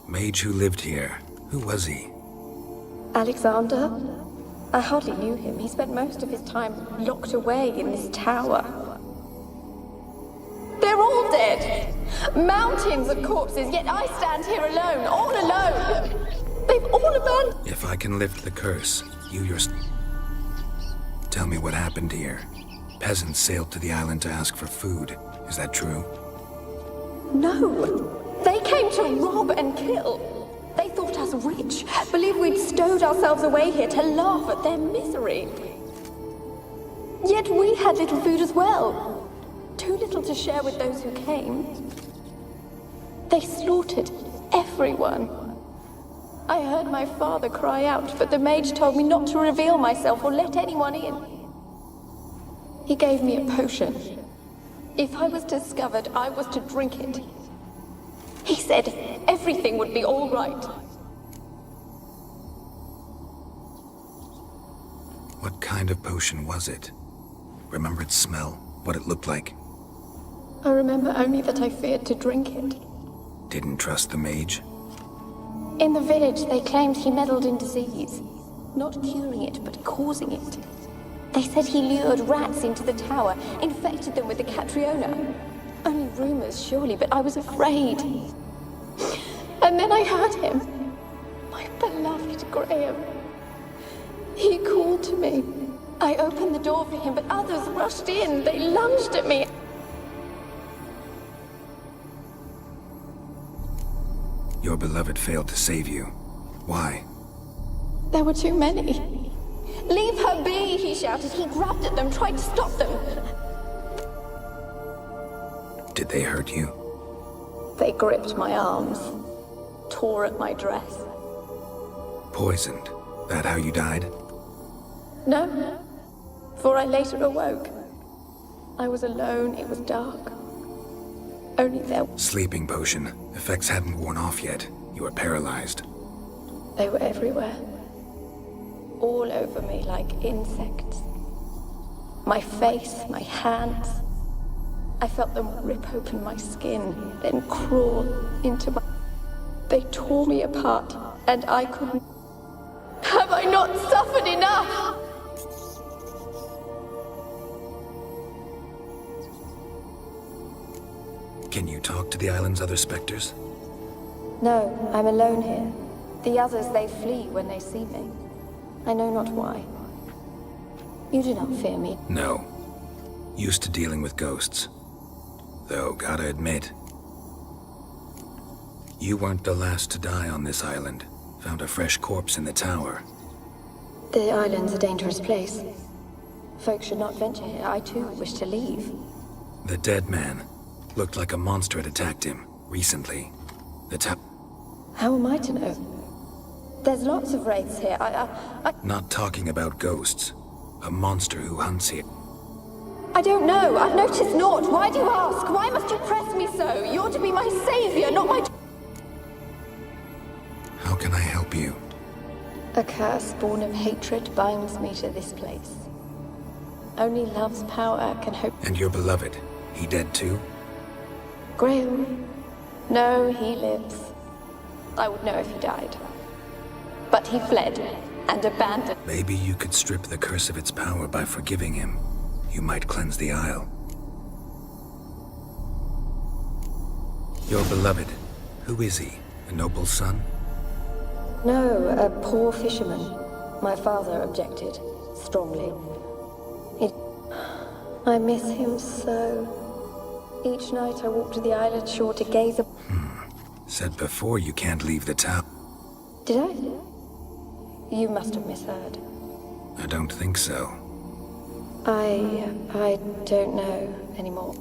Mage who lived here. Who was he? Alexander? I hardly knew him. He spent most of his time locked away in this tower. They're all dead! Mountains of corpses, yet I stand here alone, all alone! They've all abandoned— If I can lift the curse, you yourself. Tell me what happened here. Peasants sailed to the island to ask for food. Is that true? No! They came to rob and kill. They thought us rich, believed we'd stowed ourselves away here to laugh at their misery. Yet we had little food as well. Too little to share with those who came. They slaughtered everyone. I heard my father cry out, but the mage told me not to reveal myself or let anyone in. He gave me a potion. If I was discovered, I was to drink it. He said everything would be all right. What kind of potion was it? Remember its smell? What it looked like? I remember only that I feared to drink it. Didn't trust the mage? In the village, they claimed he meddled in disease. Not curing it, but causing it. They said he lured rats into the tower, infected them with the Catriona. Only rumors, surely, but I was afraid. And then I heard him. My beloved Graham. He called to me. I opened the door for him, but others rushed in. They lunged at me. Your beloved failed to save you. Why? There were too many. Leave her be, he shouted. He grabbed at them, tried to stop them. Did they hurt you? They gripped my arms, tore at my dress. Poisoned? That how you died? No, for I later awoke. I was alone, it was dark. Only there. Sleeping potion. Effects hadn't worn off yet. You were paralyzed. They were everywhere. All over me like insects. My face, my hands. I felt them rip open my skin, then crawl into my... They tore me apart, and I couldn't... Have I not suffered enough? Can you talk to the island's other specters? No, I'm alone here. The others, they flee when they see me. I know not why. You do not fear me. No. Used to dealing with ghosts. Though, gotta admit, you weren't the last to die on this island. Found a fresh corpse in the tower. The island's a dangerous place. Folks should not venture here. I too wish to leave. The dead man. Looked like a monster had attacked him, recently. How am I to know? There's lots of wraiths here. I... Not talking about ghosts. A monster who hunts here. I don't know. I've noticed naught. Why do you ask? Why must you press me so? You're to be my savior, not my... How can I help you? A curse born of hatred binds me to this place. Only love's power can hope... And your beloved, he dead too? Graham? No, he lives. I would know if he died. But he fled and abandoned... Maybe you could strip the curse of its power by forgiving him. You might cleanse the Isle. Your beloved, who is he? A noble son? No, a poor fisherman. My father objected, strongly. I miss him so. Each night I walk to the island shore to gaze up... Said before you can't leave the town. Did I? You must have misheard. I don't think so. I don't know anymore.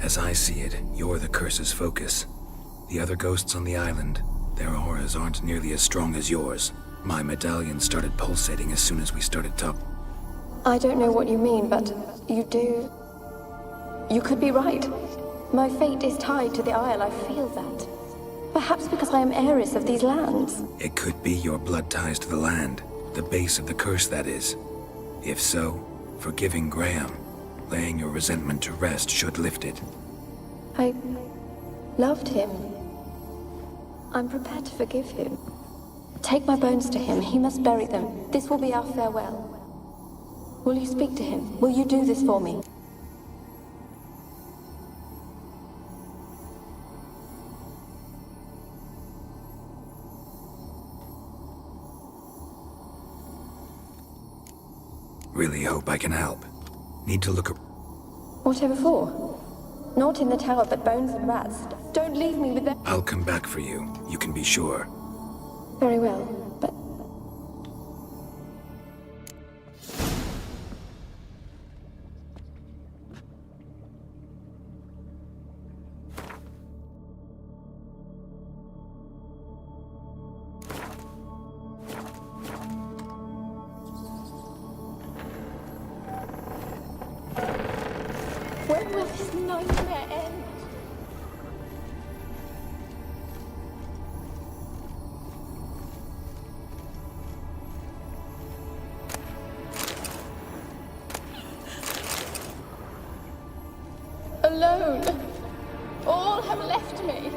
As I see it, you're the curse's focus. The other ghosts on the island, their auras aren't nearly as strong as yours. My medallion started pulsating as soon as we started talking. I don't know what you mean, but you do... You could be right. My fate is tied to the Isle, I feel that. Perhaps because I am heiress of these lands. It could be your blood ties to the land. The base of the curse, that is. If so, forgiving Graham, laying your resentment to rest should lift it. I loved him. I'm prepared to forgive him. Take my bones to him. He must bury them. This will be our farewell. Will you speak to him? Will you do this for me? Really hope I can help. Need to look at... Whatever for? Not in the tower, but bones and rats. Don't leave me with them. I'll come back for you. You can be sure. Very well, but... finding their end. Alone. All have left me.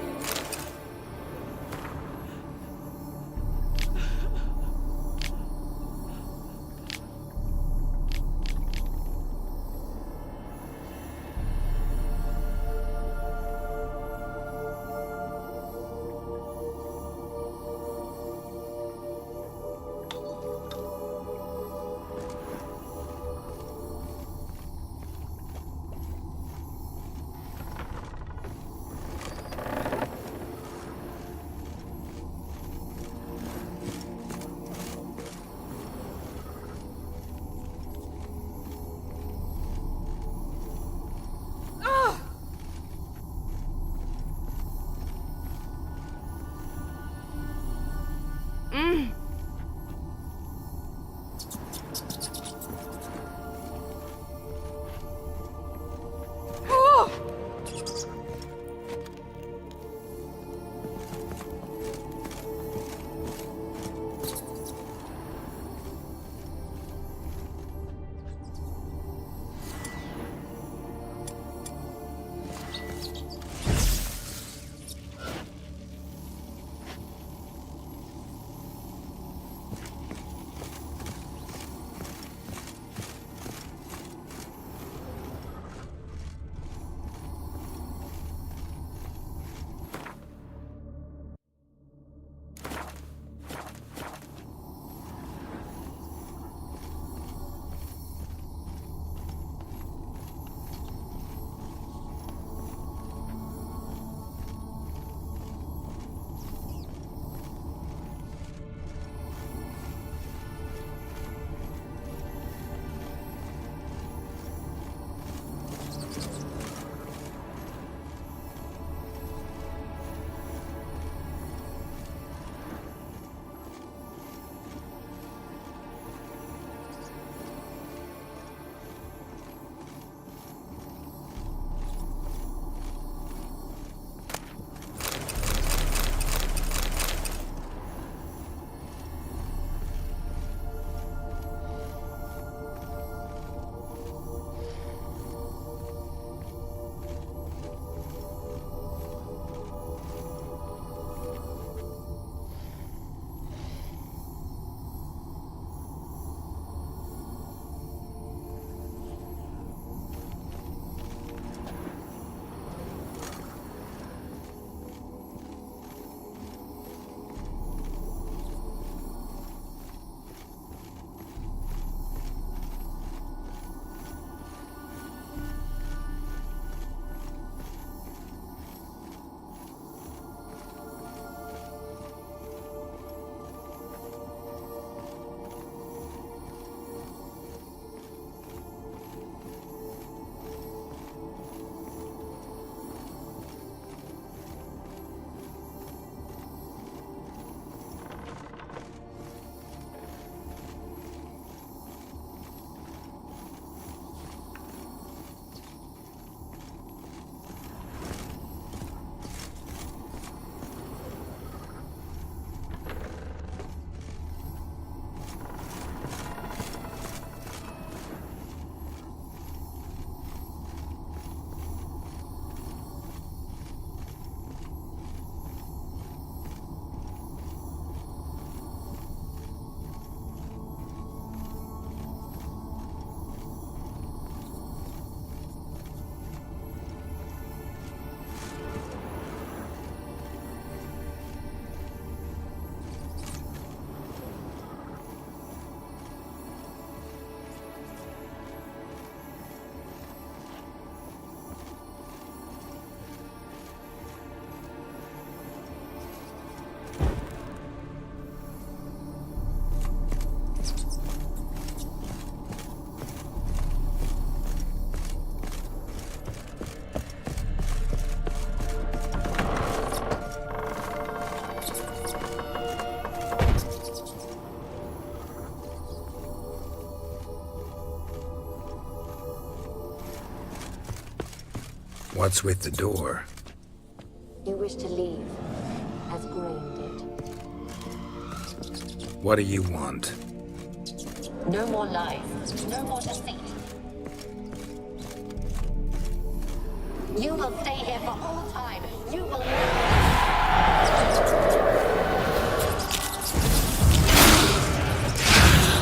What's with the door? You wish to leave, as Graham did. What do you want? No more lies, no more deceit. You will stay here for all time. You will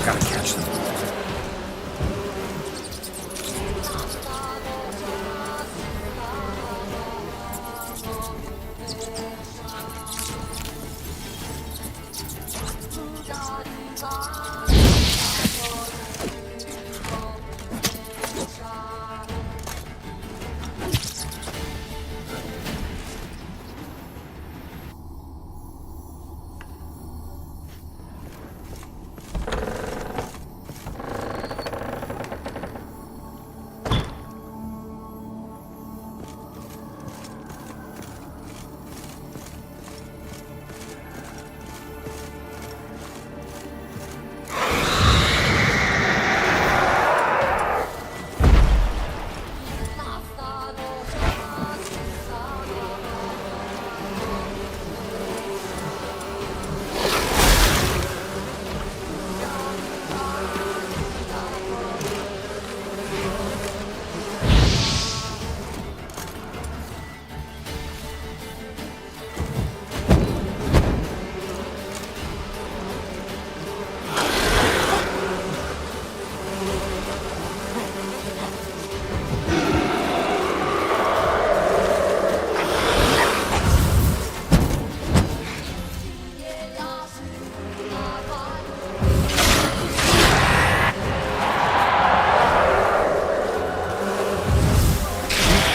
Gotta catch them.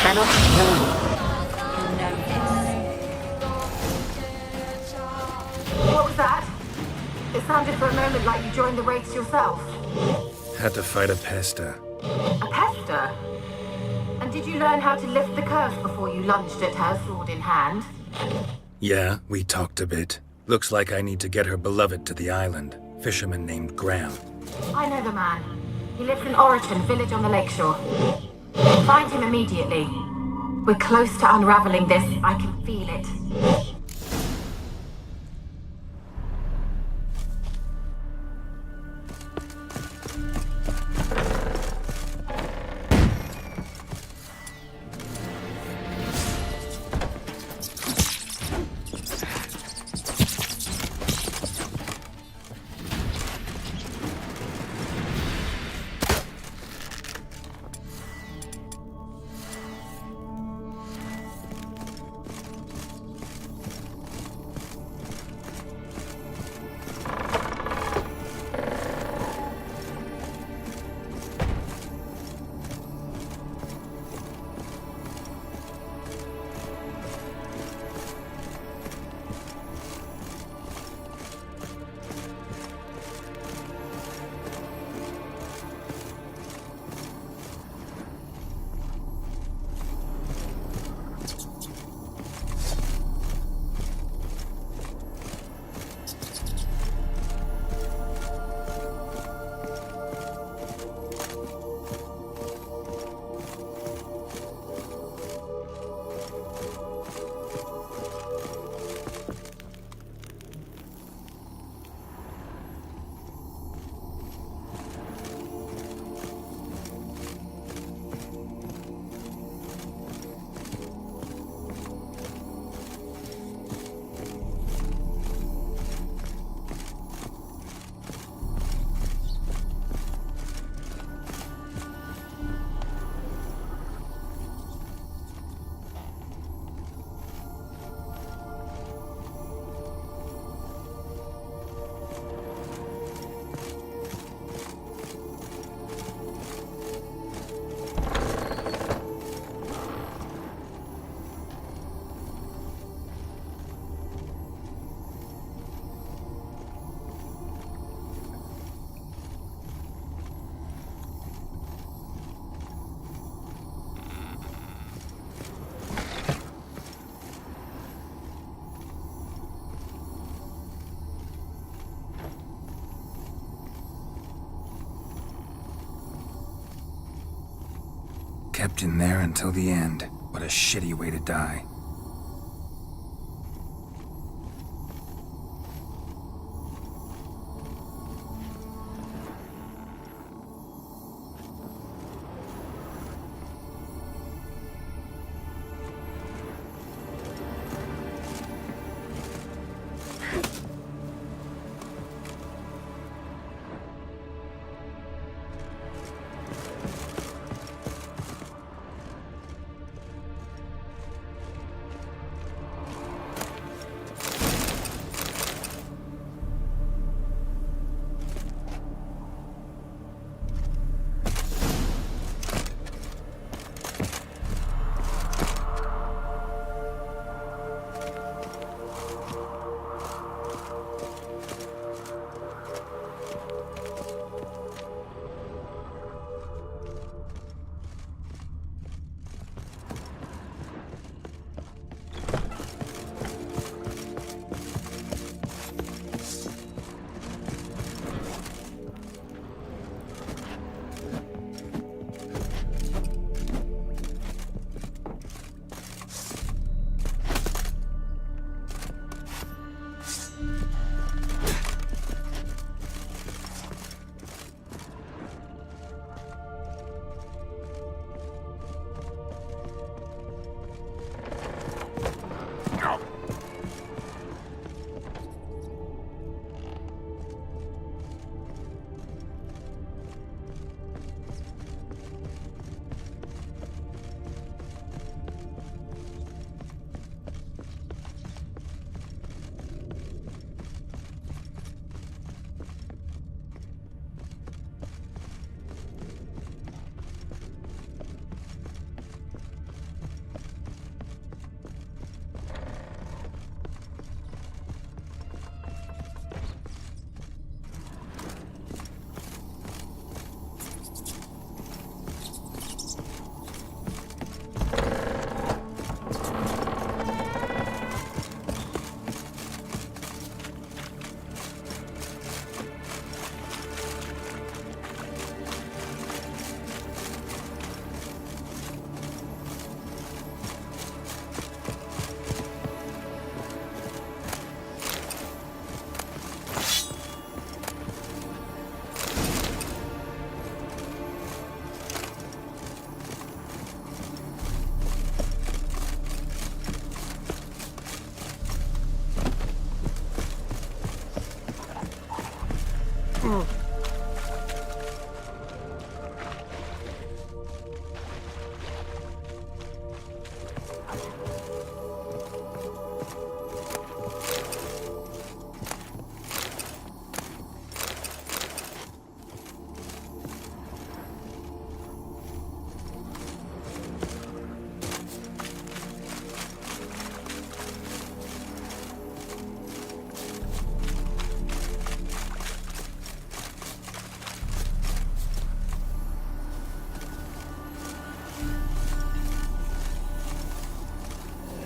cannot kill me. What was that? It sounded for a moment like you joined the race yourself. Had to fight a pester. A pester? And did you learn how to lift the curse before you lunged at her, sword in hand? Yeah, we talked a bit. Looks like I need to get her beloved to the island. Fisherman named Graham. I know the man. He lives in Oriton, village on the lakeshore. Find him immediately. We're close to unraveling this. I can feel it. Kept in there until the end. What a shitty way to die.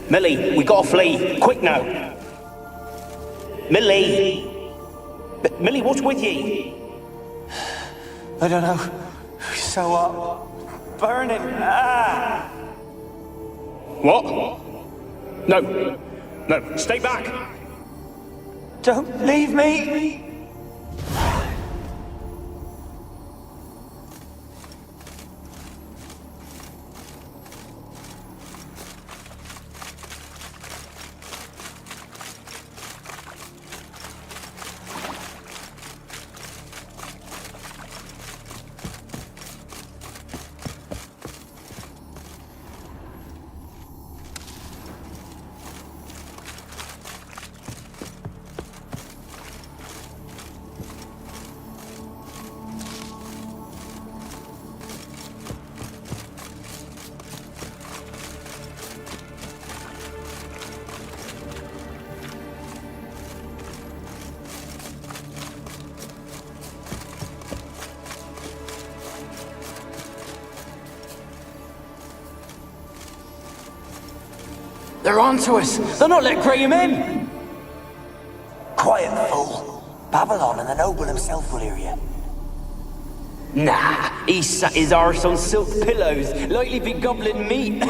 Millie, we gotta flee. Quick now. Millie! Millie, what's with ye? I don't know. So up. Burning. Ah! What? No. No, stay back. Don't leave me. They're onto us. They're not letting Graham in. Quiet, fool. Babylon and the noble himself will hear you. Nah, he sat his arse on silk pillows, likely be gobbling meat.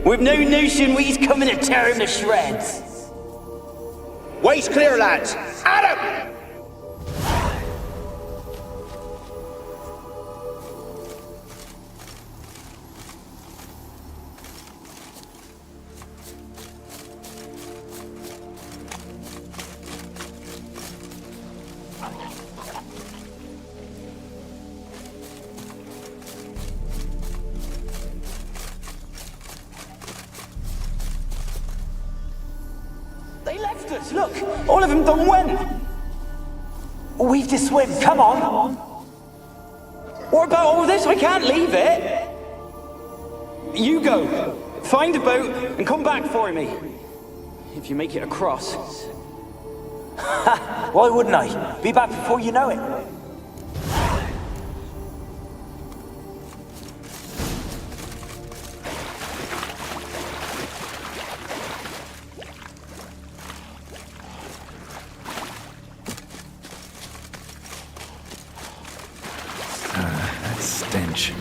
With no notion we's coming to tear him to shreds. Waist clear, lads! Adam! They left us, look! All of them done went! We've to swim, come on! What about all this? I can't leave it! You go! Find a boat and come back for me. If you make it across. Why wouldn't I? Be back before you know it. That stench.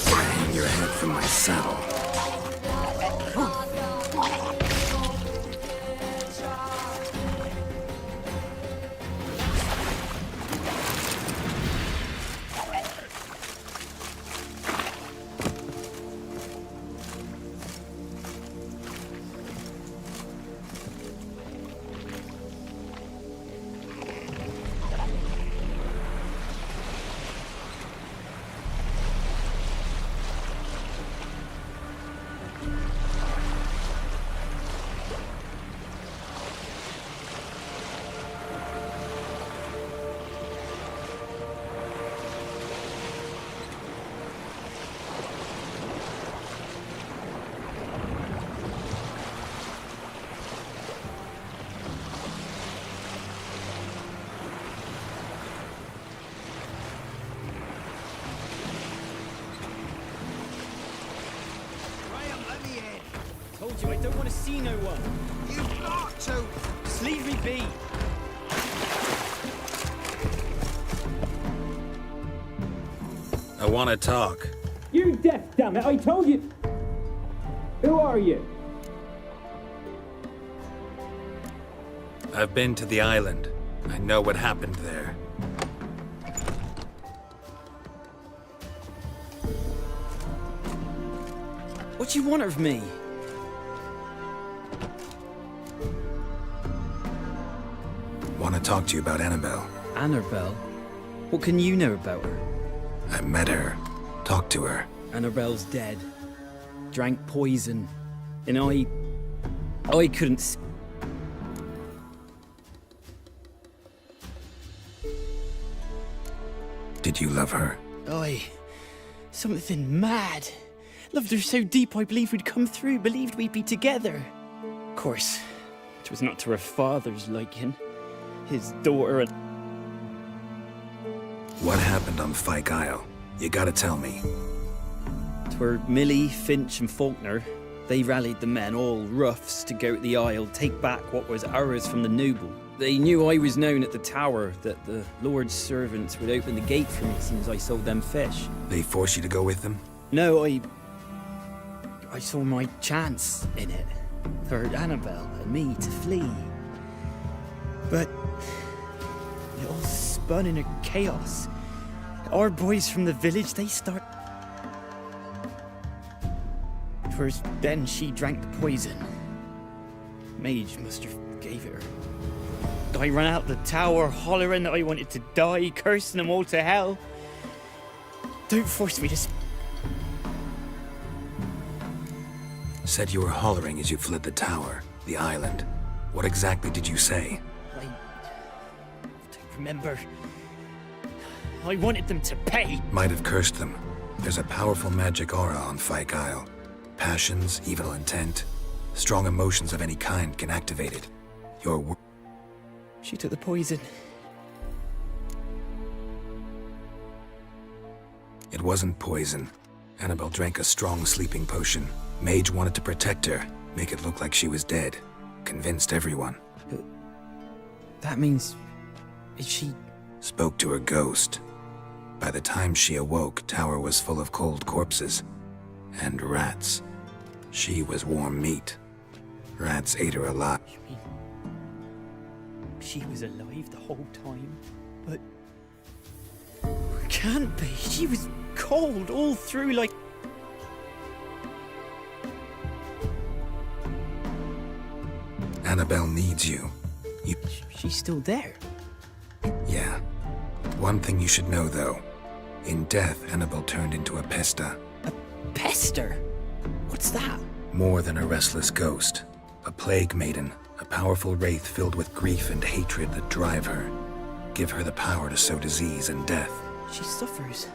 Hang your head from my saddle. Told you I don't want to see no one. You've got to. Just leave me be. I want to talk. You're deaf, damn it! I told you. Who are you? I've been to the island. I know what happened there. What do you want of me? Want to talk to you about Annabelle. Annabelle? What can you know about her? I met her. Talked to her. Annabelle's dead. Drank poison. And I couldn't... Did you love her? Something mad. Loved her so deep I believed we'd come through, believed we'd be together. Of course, it was not to her father's liking. His daughter and... What happened on Fyke Isle? You gotta tell me. 'Twere Millie, Finch and Faulkner. They rallied the men, all roughs, to go to the Isle, take back what was ours from the noble. They knew I was known at the tower, that the Lord's servants would open the gate for me as soon as I sold them fish. They forced you to go with them? No, I saw my chance in it. For Annabelle and me to flee. But it all spun in a chaos. Our boys from the village, they start... 'Twas then she drank the poison. Mage must have gave it her. I ran out the tower, hollering that I wanted to die, cursing them all to hell. Don't force me to... Said you were hollering as you fled the tower, the island. What exactly did you say? I don't remember. I wanted them to pay. Might have cursed them. There's a powerful magic aura on Fyke Isle. Passions, evil intent, strong emotions of any kind can activate it. She took the poison. It wasn't poison. Annabelle drank a strong sleeping potion. Mage wanted to protect her, make it look like she was dead. Convinced everyone. But that means... she... Spoke to her ghost. By the time she awoke, Tower was full of cold corpses. And rats. She was warm meat. Rats ate her alive. You mean... she was alive the whole time? But... can't be. She was cold all through, like... Annabelle needs you. She's still there? Yeah. One thing you should know, though. In death, Annabelle turned into a pesta. A pester? What's that? More than a restless ghost. A plague maiden. A powerful wraith filled with grief and hatred that drive her. Give her the power to sow disease and death. She suffers.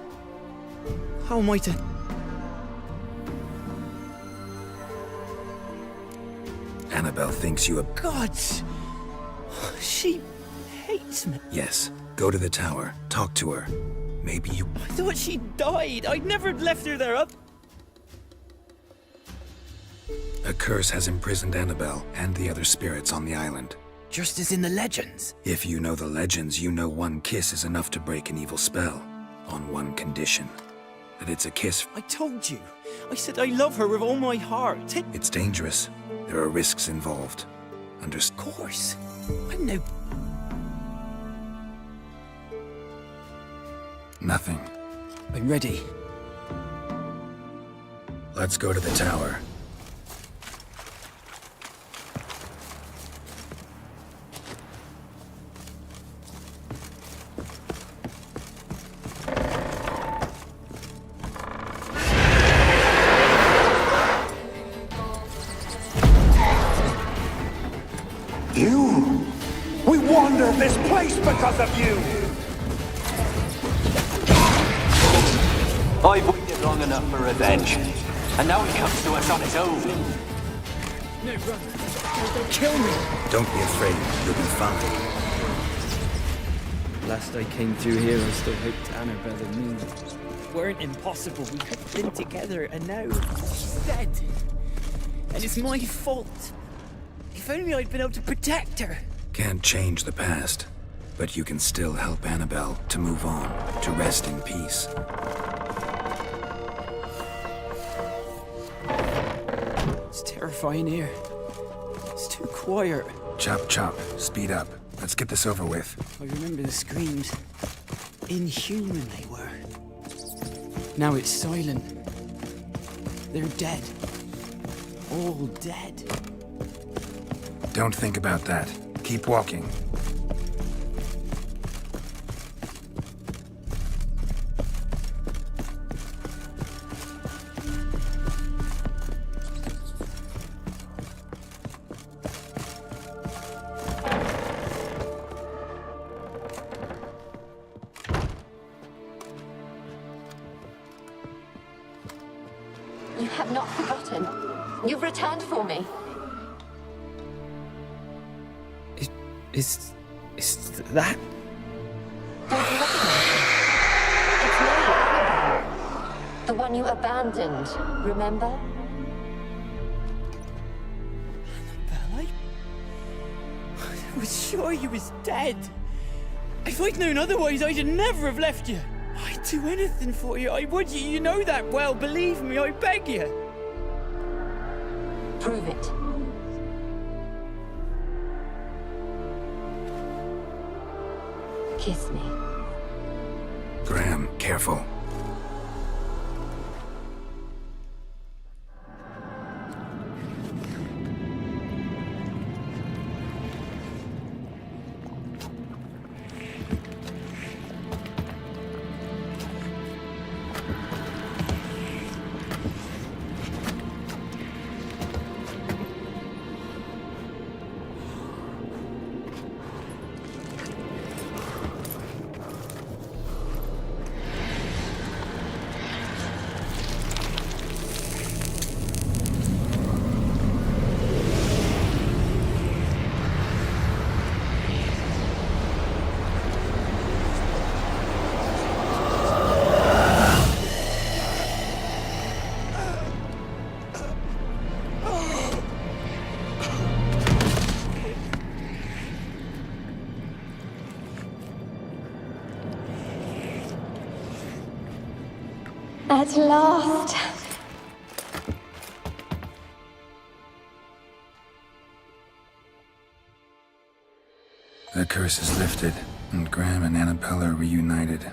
How am I to... Annabelle thinks you have... God! She hates me. Yes. Go to the tower. Talk to her. Maybe you... I thought she died. I'd never left her there up. A curse has imprisoned Annabelle and the other spirits on the island. Just as in the legends. If you know the legends, you know one kiss is enough to break an evil spell. On one condition. That it's a kiss... I told you. I said I love her with all my heart. It's dangerous. There are risks involved. Of course. I'm no... Nothing. I'm ready. Let's go to the tower. You? We wander this place because of you! I've waited long enough for revenge. And now he comes to us on his own. No, run. They'll kill me. Don't be afraid. You'll be fine. Last I came through here, I still hoped Annabelle and me weren't impossible. We had been together, and now she's dead. And it's my fault. If only I'd been able to protect her. Can't change the past, but you can still help Annabelle to move on, to rest in peace. It's terrifying here. It's too quiet. Chop, chop. Speed up. Let's get this over with. I remember the screams. Inhuman they were. Now it's silent. They're dead. All dead. Don't think about that. Keep walking. You have not forgotten. You've returned for me. Is that? Don't you recognize me? It's me, Annabelle. The one you abandoned, remember? Annabelle, I was sure you was dead. If I'd known otherwise, I'd never have left you. I'd do anything for you. I would. You know that well. Believe me, I beg you. Prove it. Kiss me. Graham, careful. At last. The curse is lifted, and Graham and Annabelle are reunited.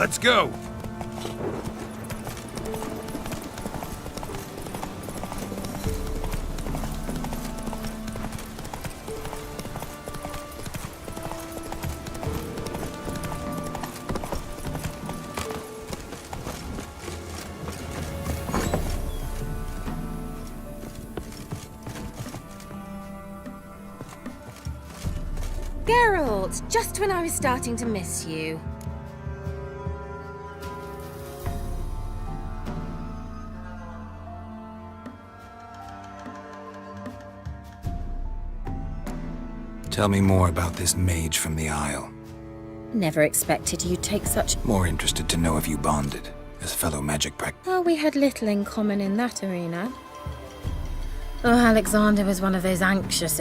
Let's go! Geralt, just when I was starting to miss you. Tell me more about this mage from the Isle. Never expected you'd take such... More interested to know if you bonded as fellow magic Well, we had little in common in that arena. Oh, Alexander was one of those anxious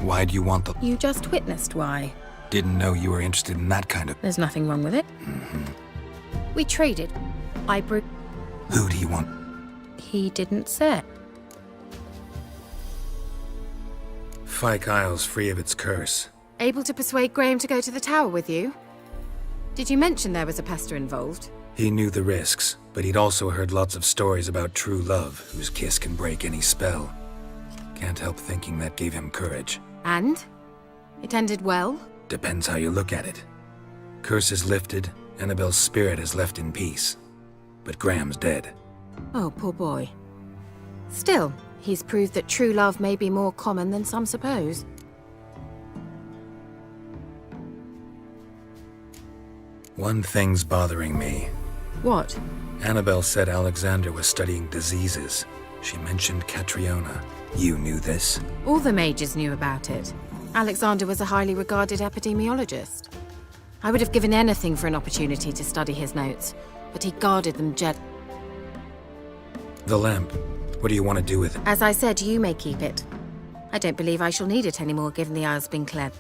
Why'd you want the... You just witnessed why. Didn't know you were interested in that kind of... There's nothing wrong with it. We traded. I broke... Who do you want? He didn't say. Fyke Isle's free of its curse. Able to persuade Graham to go to the tower with you? Did you mention there was a pester involved? He knew the risks, but he'd also heard lots of stories about true love, whose kiss can break any spell. Can't help thinking that gave him courage. And? It ended well? Depends how you look at it. Curse is lifted, Annabelle's spirit is left in peace. But Graham's dead. Oh, poor boy. Still, he's proved that true love may be more common than some suppose. One thing's bothering me. What? Annabelle said Alexander was studying diseases. She mentioned Catriona. You knew this? All the mages knew about it. Alexander was a highly regarded epidemiologist. I would have given anything for an opportunity to study his notes, but he guarded them The lamp. What do you want to do with it? As I said, you may keep it. I don't believe I shall need it anymore, given the Isle's been cleared.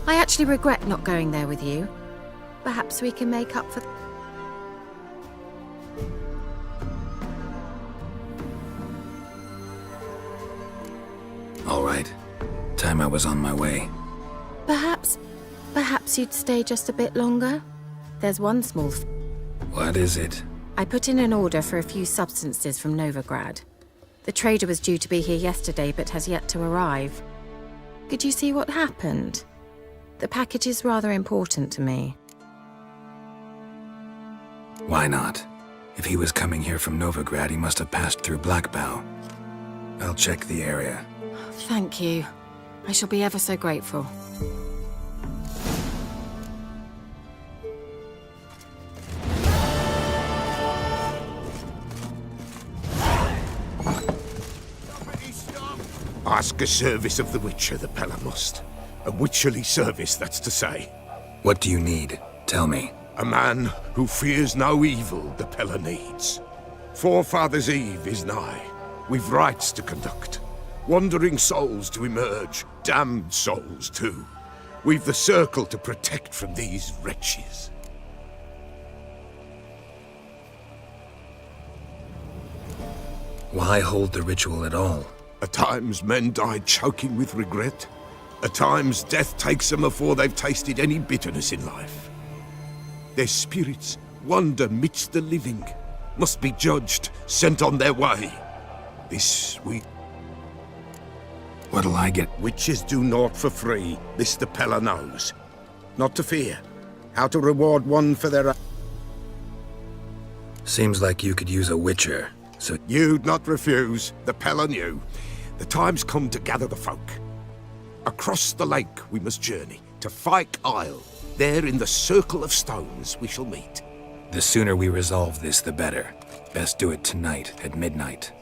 I actually regret not going there with you. Perhaps we can make up for... All right. Time I was on my way. Perhaps you'd stay just a bit longer? There's one small... What is it? I put in an order for a few substances from Novigrad. The trader was due to be here yesterday, but has yet to arrive. Could you see what happened? The package is rather important to me. Why not? If he was coming here from Novigrad, he must have passed through Blackbow. I'll check the area. Thank you. I shall be ever so grateful. Ask a service of the Witcher, the Pella must. A witcherly service, that's to say. What do you need? Tell me. A man who fears no evil the Pella needs. Forefathers' Eve is nigh. We've rites to conduct. Wandering souls to emerge. Damned souls, too. We've the circle to protect from these wretches. Why hold the ritual at all? At times men die choking with regret. At times death takes them before they've tasted any bitterness in life. Their spirits wander midst the living, must be judged, sent on their way. This we... What'll I get? Witches do naught for free, this the Pella knows. Not to fear, how to reward one for their... Seems like you could use a witcher, so... You'd not refuse, the Pella knew. The time's come to gather the folk. Across the lake we must journey, to Fyke Isle. There in the circle of stones we shall meet. The sooner we resolve this, the better. Best do it tonight, at midnight.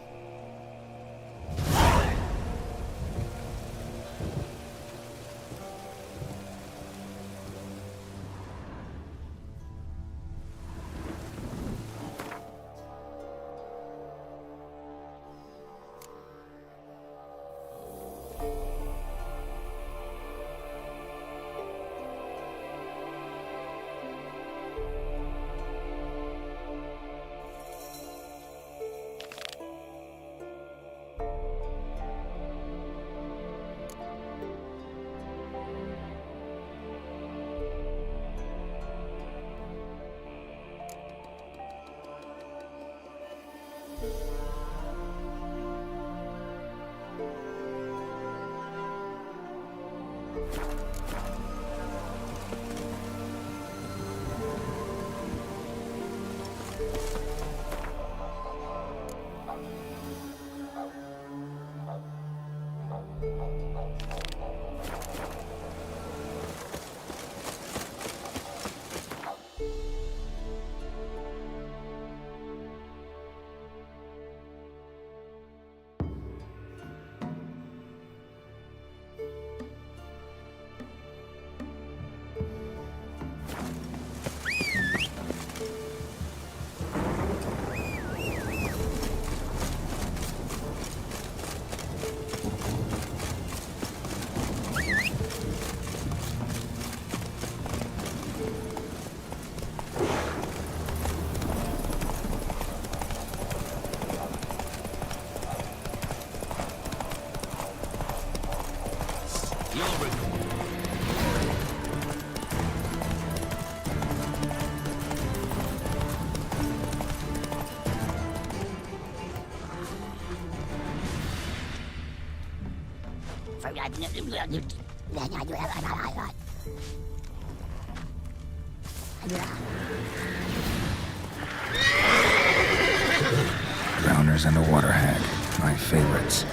Drowners and the water hag, my favorites.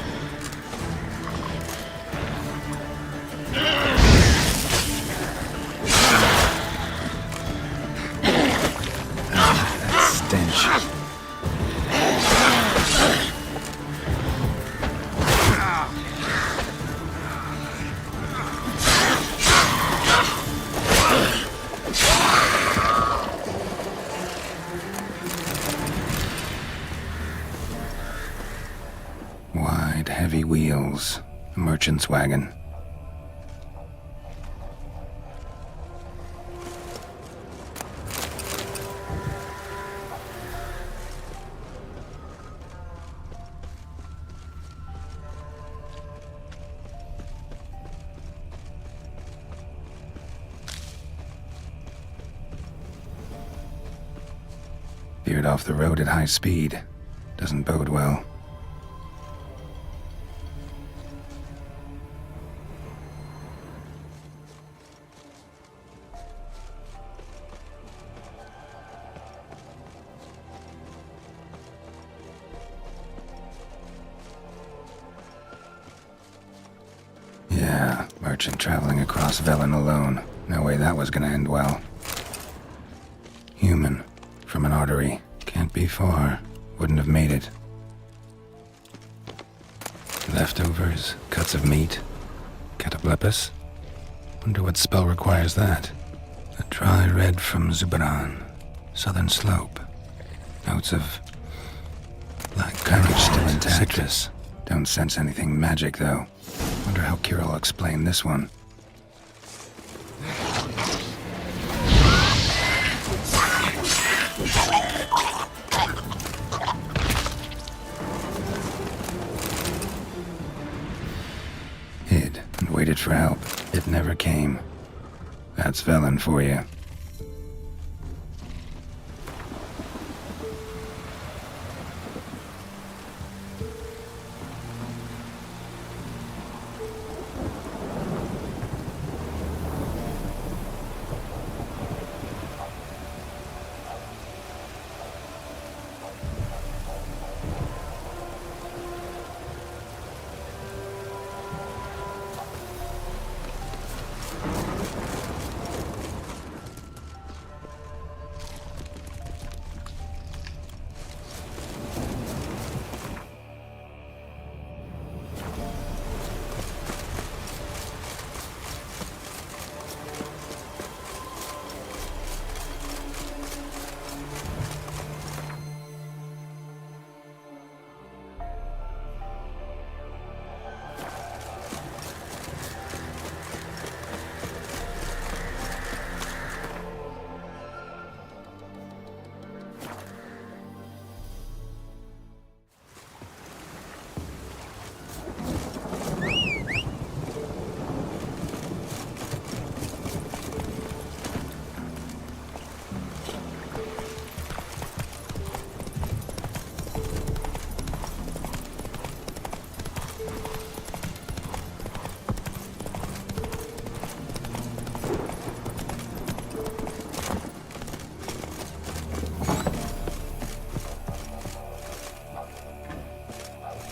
That stench. animals, a merchant's wagon. Veered off the road at high speed. Doesn't bode well. Yeah, merchant traveling across Velen alone. No way that was gonna end well. Human. From an artery. Can't be far. Wouldn't have made it. Leftovers, cuts of meat. Cataplepis? Wonder what spell requires that. A dry red from Zubaran. Southern slope. Notes of black courage still intact. Citrus. Don't sense anything magic, though. Wonder how Kira will explain this one. Hid and waited for help. It never came. That's Velen for you.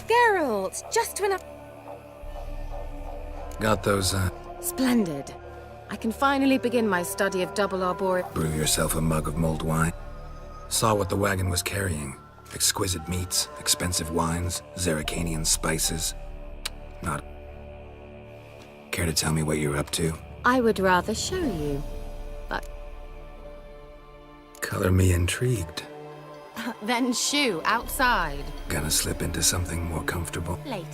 Geralt, just when I... Got those, Splendid. I can finally begin my study of double arboreal... brew yourself a mug of mulled wine. Saw what the wagon was carrying. Exquisite meats, expensive wines, Zeracanian spices. Not... Care to tell me what you're up to? I would rather show you, but... Color me intrigued. Then shoo, outside. Gonna slip into something more comfortable? Later.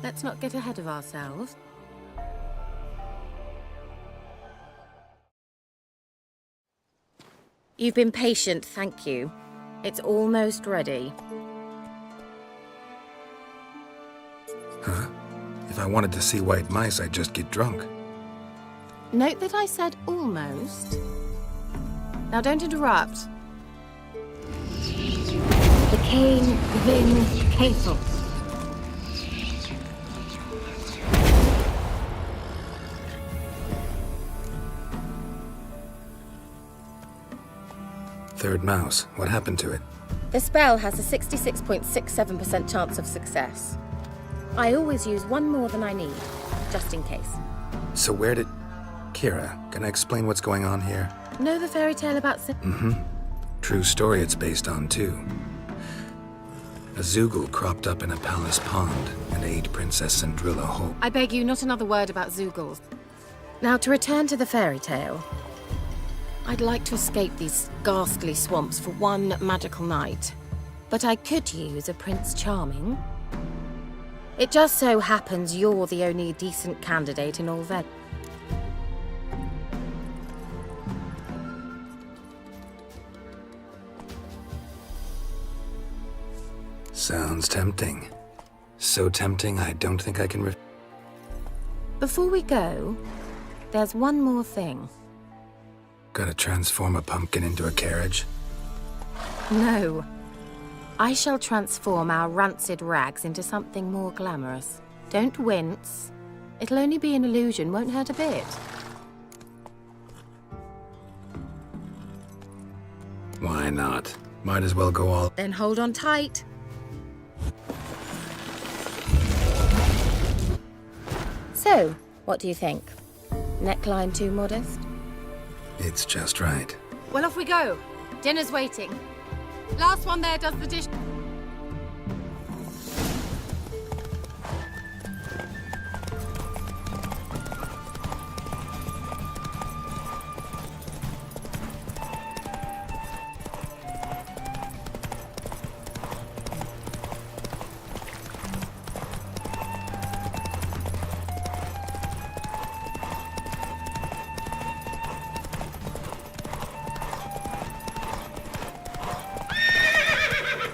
Let's not get ahead of ourselves. You've been patient, thank you. It's almost ready. Huh? If I wanted to see white mice, I'd just get drunk. Note that I said almost. Now don't interrupt. The Cain Vin Castle. Third mouse. What happened to it? The spell has a 66.67% chance of success. I always use one more than I need, just in case. So where did... Kira, can I explain what's going on here? Know the fairy tale about... Mm-hmm. True story it's based on, too. A Zoogle cropped up in a palace pond and ate Princess Sandrilla whole. I beg you, not another word about Zoogles. Now, to return to the fairy tale. I'd like to escape these ghastly swamps for one magical night. But I could use a Prince Charming. It just so happens you're the only decent candidate in all Vel. Sounds tempting. So tempting, I don't think I can Before we go, there's one more thing. Gotta transform a pumpkin into a carriage? No. I shall transform our rancid rags into something more glamorous. Don't wince. It'll only be an illusion, won't hurt a bit. Why not? Might as well go all... Then hold on tight. So, what do you think? Neckline too modest? It's just right. Well, off we go. Dinner's waiting. Last one there does the dish.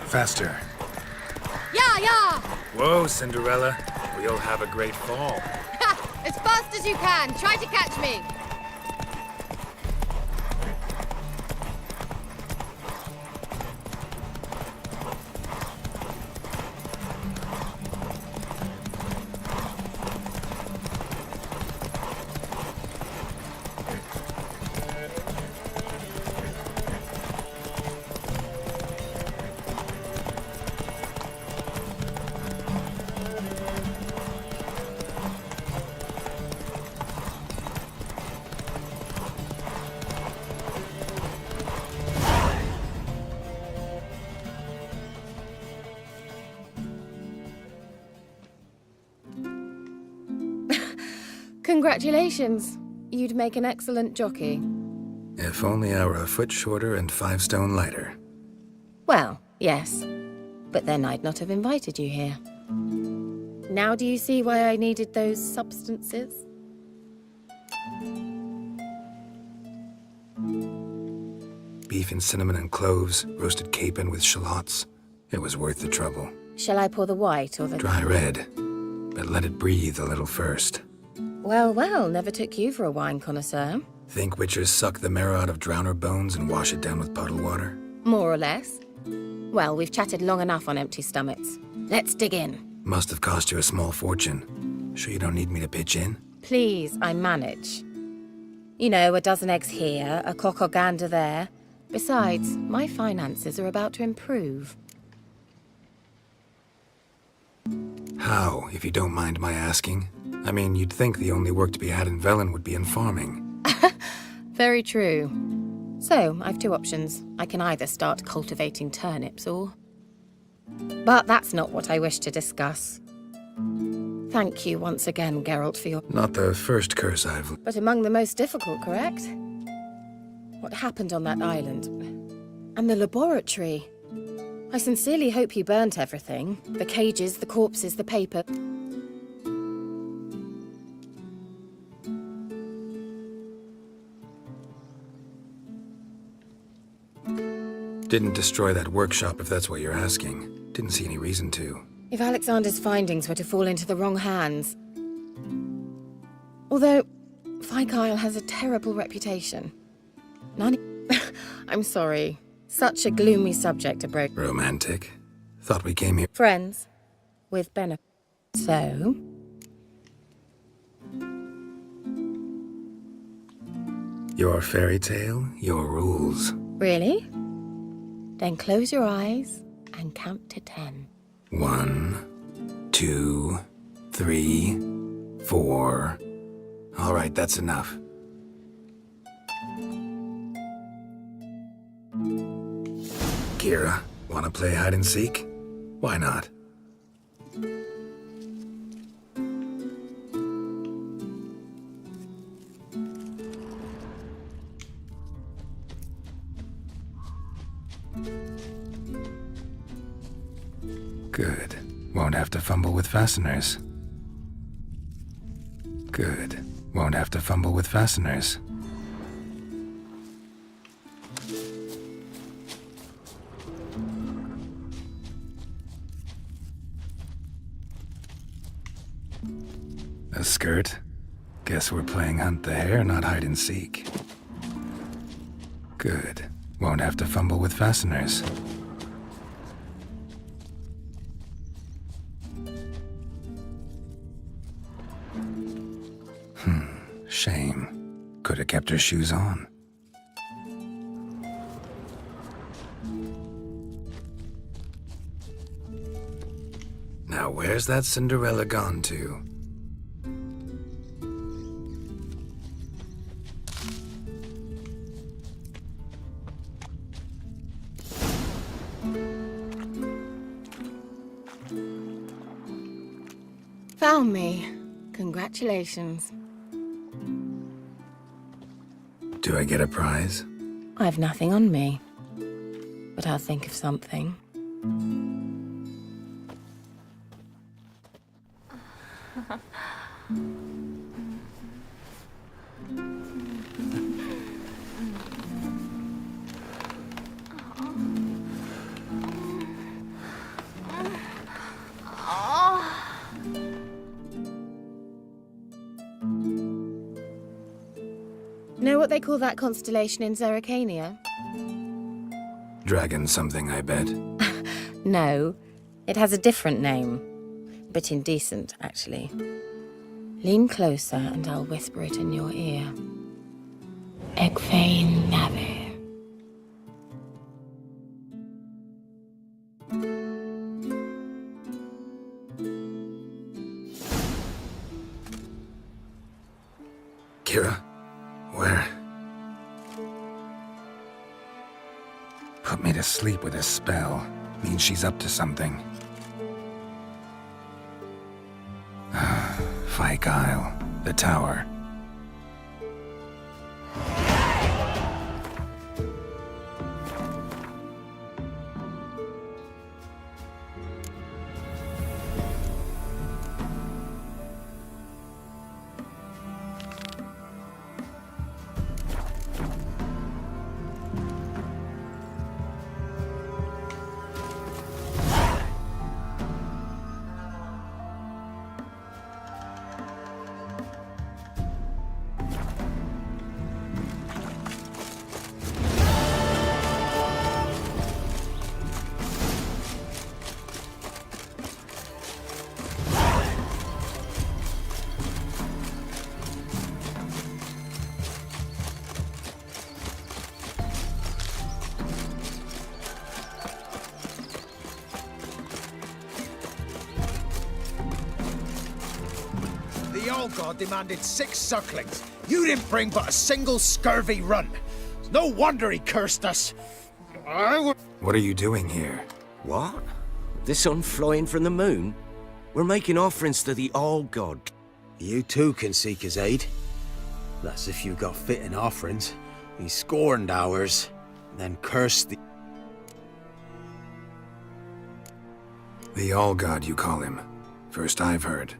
Faster. Yeah! Whoa, Cinderella. We'll have a great fall. As fast as you can. Try to catch me. Congratulations. You'd make an excellent jockey. If only I were a foot shorter and 5 stone lighter. Well, yes. But then I'd not have invited you here. Now do you see why I needed those substances? Beef and cinnamon and cloves, roasted capon with shallots. It was worth the trouble. Shall I pour the white or the... Dry red, but let it breathe a little first. Well, well, never took you for a wine connoisseur. Think witchers suck the marrow out of drowner bones and wash it down with puddle water? More or less. Well, we've chatted long enough on empty stomachs. Let's dig in. Must have cost you a small fortune. Sure you don't need me to pitch in? Please, I manage. You know, a dozen eggs here, a cock or gander there. Besides, my finances are about to improve. How, if you don't mind my asking? I mean, you'd think the only work to be had in Velen would be in farming. Very true. So, I've 2 options. I can either start cultivating turnips or... But that's not what I wish to discuss. Thank you once again, Geralt, for your... Not the first curse I've... But among the most difficult, correct? What happened on that island? And the laboratory? I sincerely hope you burnt everything. The cages, the corpses, the paper... Didn't destroy that workshop, if that's what you're asking. Didn't see any reason to. If Alexander's findings were to fall into the wrong hands... Although, Fikyle has a terrible reputation. I'm sorry. Such a gloomy subject to broach. Romantic. Thought we came here... Friends. With benefit. So... Your fairy tale, your rules. Really? Then close your eyes and count to 10. 1, 2, 3, 4. All right, that's enough. Kira, wanna play hide and seek? Why not? Good. Won't Won't have to fumble with fasteners. Good. Won't have to fumble with fasteners. A skirt? Guess we're playing hunt the hare, not hide and seek. Good. Won't have to fumble with fasteners. Shame. Could have kept her shoes on. Now where's that Cinderella gone to? Found me. Congratulations. Do I get a prize? I've nothing on me, but I'll think of something. Know what they call that constellation in Zerrikania? Dragon something, I bet. No, it has a different name. Bit indecent, actually. Lean closer and I'll whisper it in your ear. Egfain Nave. Kira? Where? Put me to sleep with a spell. Means she's up to something. Fyke Isle. The tower. The old god demanded 6 sucklings. You didn't bring but a single scurvy run. It's no wonder he cursed us. What are you doing here? What? The sun flying from the moon? We're making offerings to the old god. You too can seek his aid. That's if you got fitting offerings. He scorned ours, then cursed the... The All-God, you call him. First I've heard.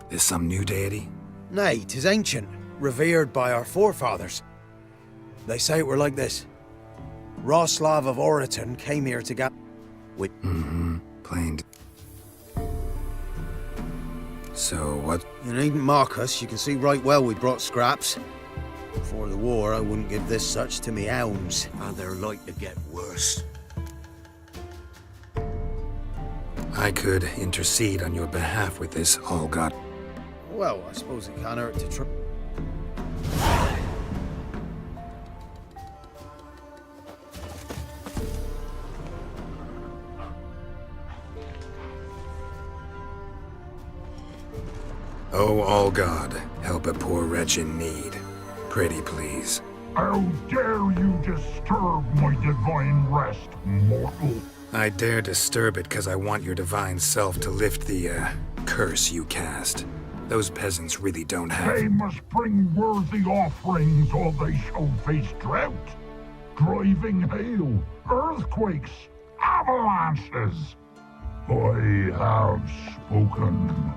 Is some new deity? Nay, 'tis ancient, revered by our forefathers. They say it were like this. Roslav of Oriton came here to get... with... Plain. So what? You needn't mock us, you can see right well we brought scraps. Before the war, I wouldn't give this such to me hounds. And they're like to get worse. I could intercede on your behalf with this All-God. Well, I suppose it can't hurt to try. Oh, All-God, help a poor wretch in need. Pretty please. How dare you disturb my divine rest, mortal? I dare disturb it because I want your divine self to lift the, curse you cast. Those peasants really don't have... They must bring worthy offerings or they shall face drought, driving hail, earthquakes, avalanches. I have spoken.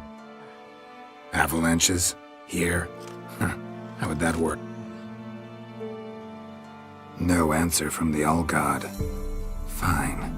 Avalanches? Here? Huh. How would that work? No answer from the All-God. Fine.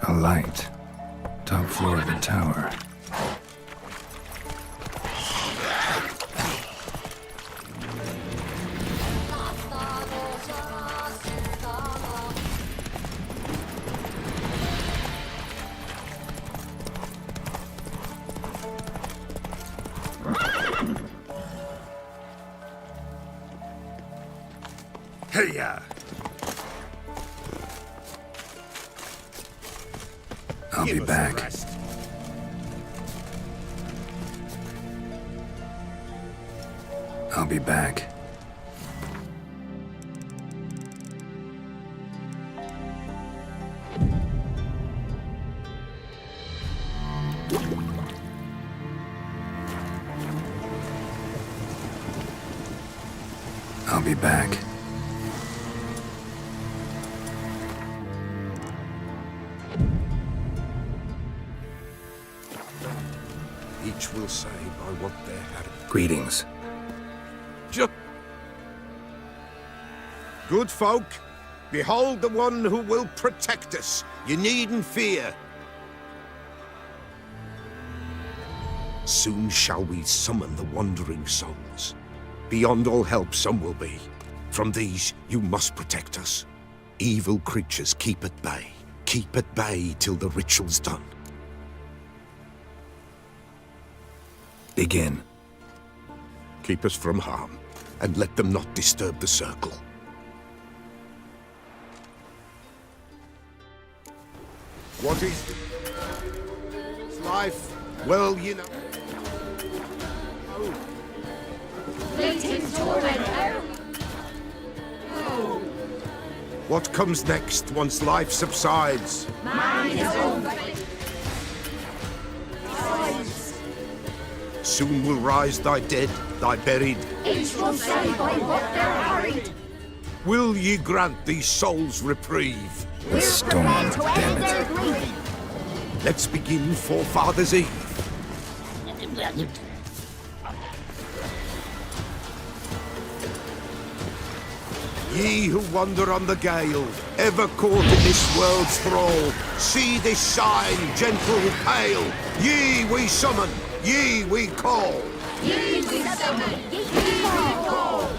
A light. Top floor of the tower. Hey-ya! I'll be back. I'll be back. I'll be back. Each will say by what they had. Greetings. Good folk, behold the one who will protect us. You needn't fear. Soon shall we summon the wandering souls. Beyond all help some will be. From these you must protect us. Evil creatures keep at bay. Keep at bay till the ritual's done. Begin. Keep us from harm, and let them not disturb the circle. What is life? Well, you know. Fleeting torment. What comes next once life subsides? Man his own fate. Soon will rise thy dead, thy buried. Each will say by what they're harried. Will ye grant these souls reprieve? The storm, damn it. Let's begin Forefathers' Eve. Ye who wander on the gale, ever caught in this world's thrall, see this sign, gentle, pale. Ye we summon, ye we call. Ye we summon, ye we call.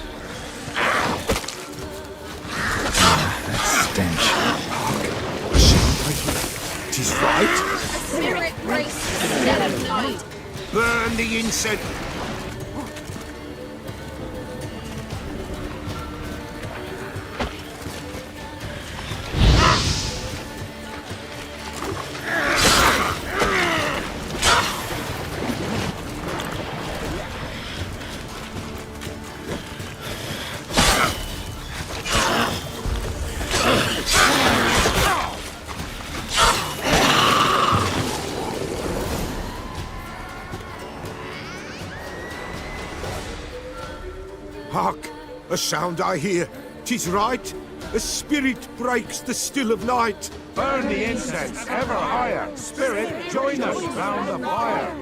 That stench. A sound I hear. 'Tis right. A spirit grace, seven light. Burn the incense. Hark! A sound I hear. 'Tis right. A spirit breaks the still of night. Burn the incense ever higher. Spirit, join us round the fire.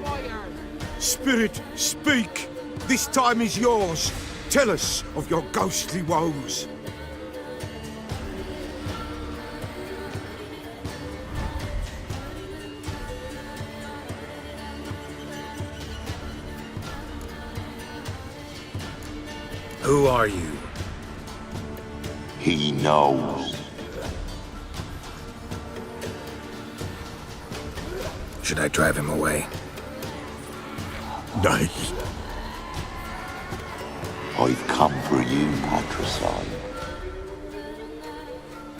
Spirit, speak. This time is yours. Tell us of your ghostly woes. Who are you? He knows. Should I drive him away? Nay. I've come for you, patricide.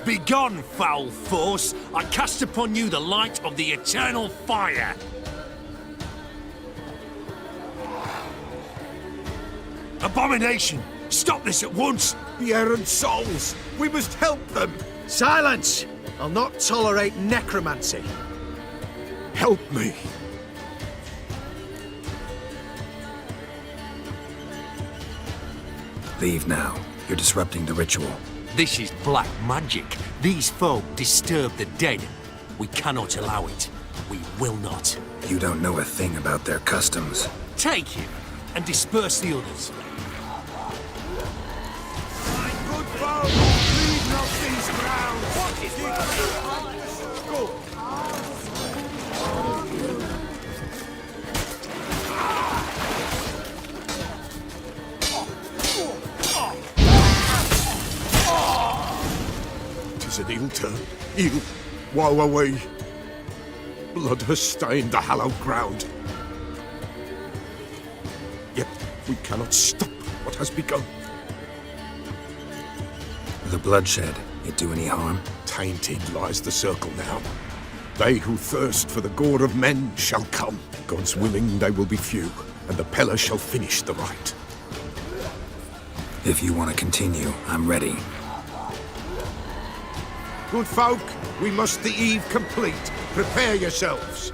Begone, foul force! I cast upon you the light of the eternal fire! Abomination! Stop this at once! The errant souls! We must help them! Silence! I'll not tolerate necromancy. Help me! Leave now. You're disrupting the ritual. This is black magic. These folk disturb the dead. We cannot allow it. We will not. You don't know a thing about their customs. Take him and disperse the others. Good folk, leave not these grounds! Go! Tis an ill turn. Ill. Woe away. Blood has stained the hallowed ground. Yet we cannot stop what has begun. The bloodshed, it do any harm? Tainted lies the circle now. They who thirst for the gore of men shall come. God's willing they will be few, and the Peller shall finish the rite. If you want to continue, I'm ready. Good folk, we must the eve complete. Prepare yourselves.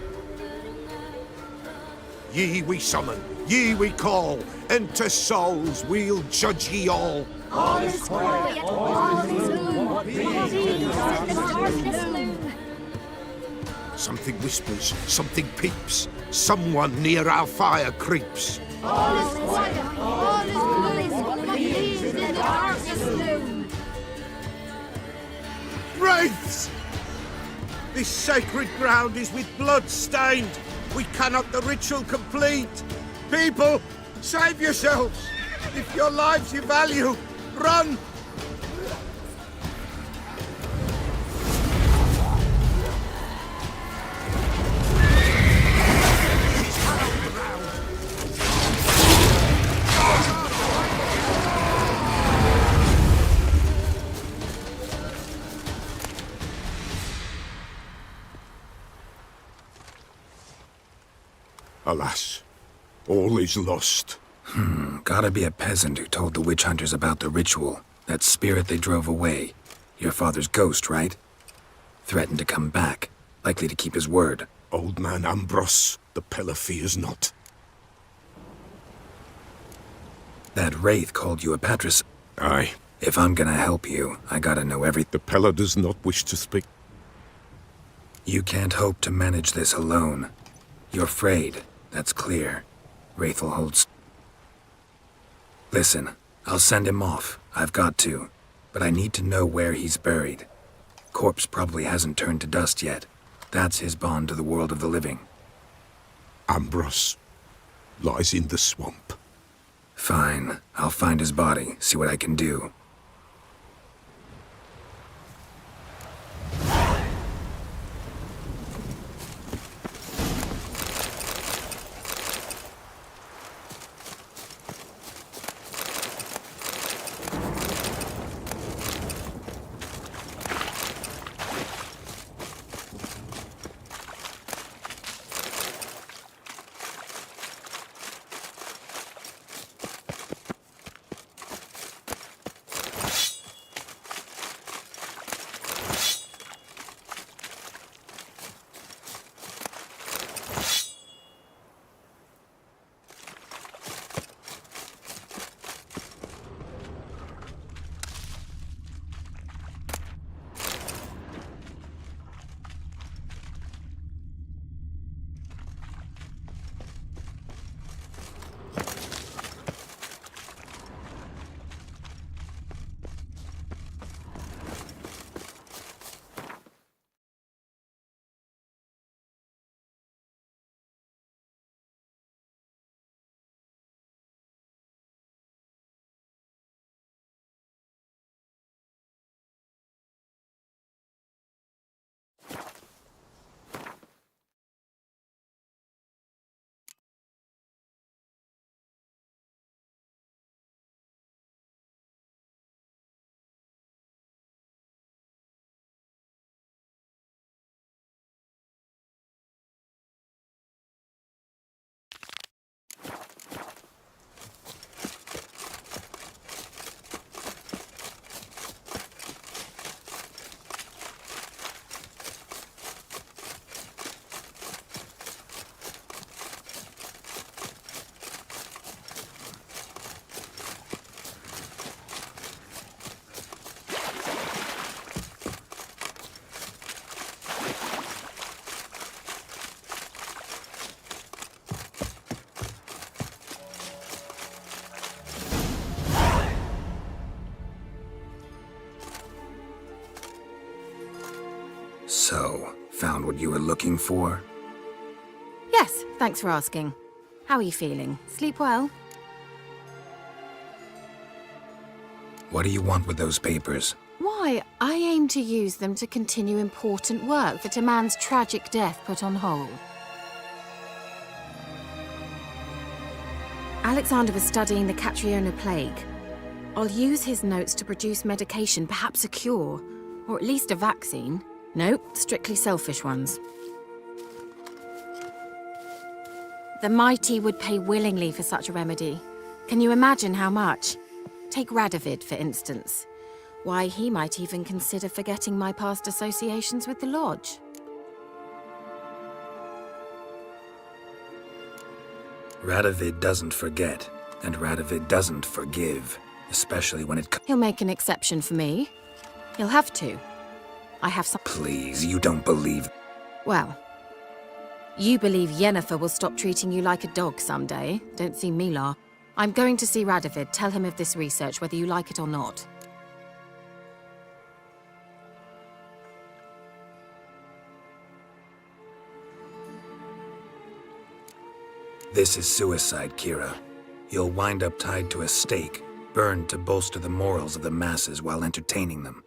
Ye we summon, ye we call. Enter souls, we'll judge ye all. All is quiet, all is gloom. Peace in the darkness loom. Something whispers, something peeps. Someone near our fire creeps. All is quiet, all is gloom. Peace in the darkness loom. Wraiths! This sacred ground is with blood stained. We cannot the ritual complete. People, save yourselves. If your lives you value, run! Alas, all is lost. Gotta be a peasant who told the witch hunters about the ritual. That spirit they drove away. Your father's ghost, right? Threatened to come back. Likely to keep his word. Old man Ambros, the Peller fears not. That wraith called you a patricide. Aye. If I'm gonna help you, I gotta know everything. The Peller does not wish to speak. You can't hope to manage this alone. You're afraid, that's clear. Wraith will hold... Listen, I'll send him off. I've got to. But I need to know where he's buried. Corpse probably hasn't turned to dust yet. That's his bond to the world of the living. Ambros lies in the swamp. Fine. I'll find his body, see what I can do. found what you were looking for? Yes, thanks for asking. How are you feeling? Sleep well? What do you want with those papers? Why, I aim to use them to continue important work that a man's tragic death put on hold. Alexander was studying the Catriona plague. I'll use his notes to produce medication, perhaps a cure, or at least a vaccine. Nope, strictly selfish ones. The mighty would pay willingly for such a remedy. Can you imagine how much? Take Radovid, for instance. Why, he might even consider forgetting my past associations with the Lodge. Radovid doesn't forget, and Radovid doesn't forgive, especially when it He'll make an exception for me. He'll have to. I have some... Please, you don't believe... Well, you believe Yennefer will stop treating you like a dog someday. Don't see me, La. I'm going to see Radovid, tell him of this research, whether you like it or not. This is suicide, Kira. You'll wind up tied to a stake, burned to bolster the morals of the masses while entertaining them.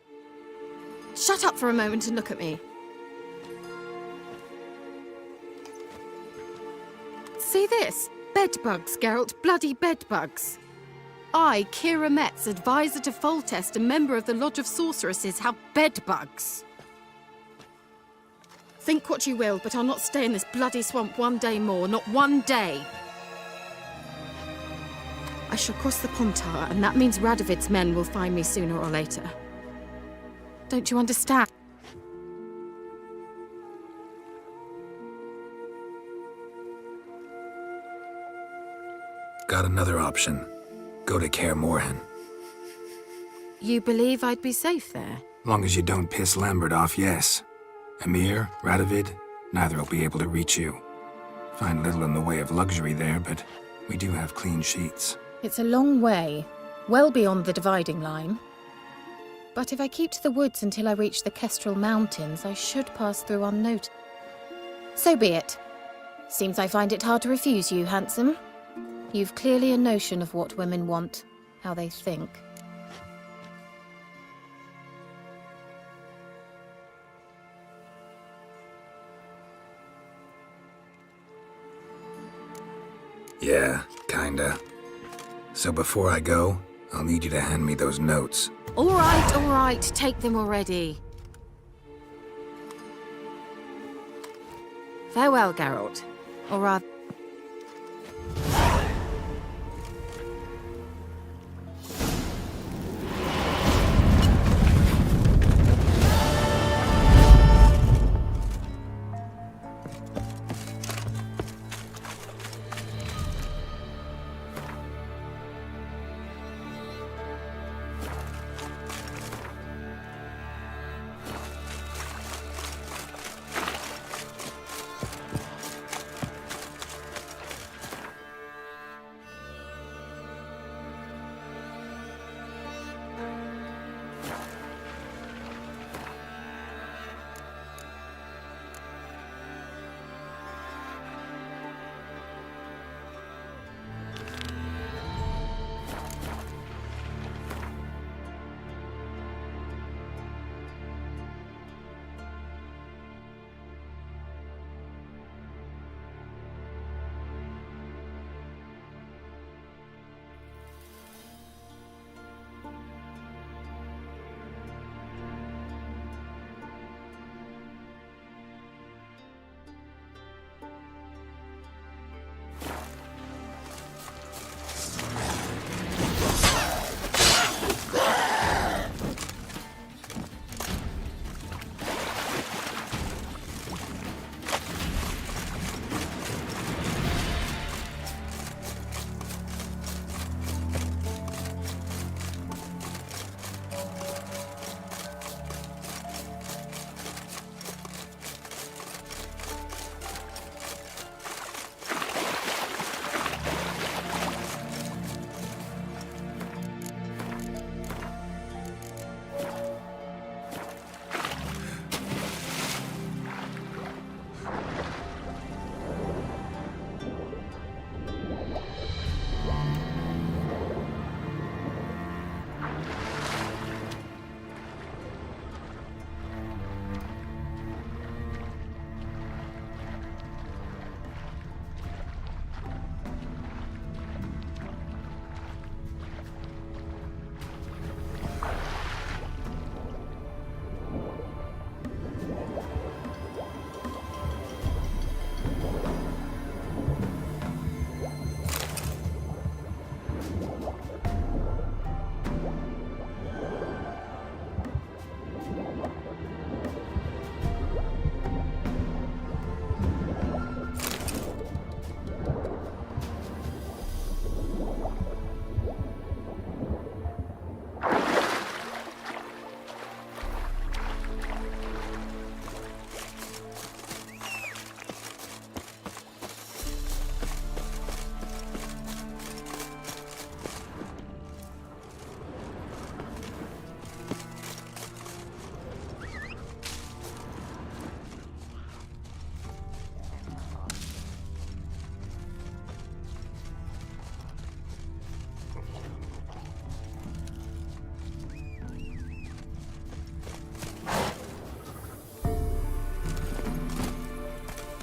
Shut up for a moment and look at me. See this? Bedbugs, Geralt. Bloody bedbugs. I, Kira Metz, advisor to Foltest and member of the Lodge of Sorceresses, have bedbugs. Think what you will, but I'll not stay in this bloody swamp one day more. Not one day. I shall cross the Pontar, and that means Radovid's men will find me sooner or later. Don't you understand? Got another option. Go to Kaer Morhen. You believe I'd be safe there? Long as you don't piss Lambert off, yes. Emir, Radovid, neither will be able to reach you. Find little in the way of luxury there, but we do have clean sheets. It's a long way, well beyond the dividing line. But if I keep to the woods until I reach the Kestrel Mountains, I should pass through unnoticed. So be it. Seems I find it hard to refuse you, handsome. You've clearly a notion of what women want, how they think. Yeah, kinda. So before I go, I'll need you to hand me those notes. All right, take them already. Farewell, Geralt. Or rather...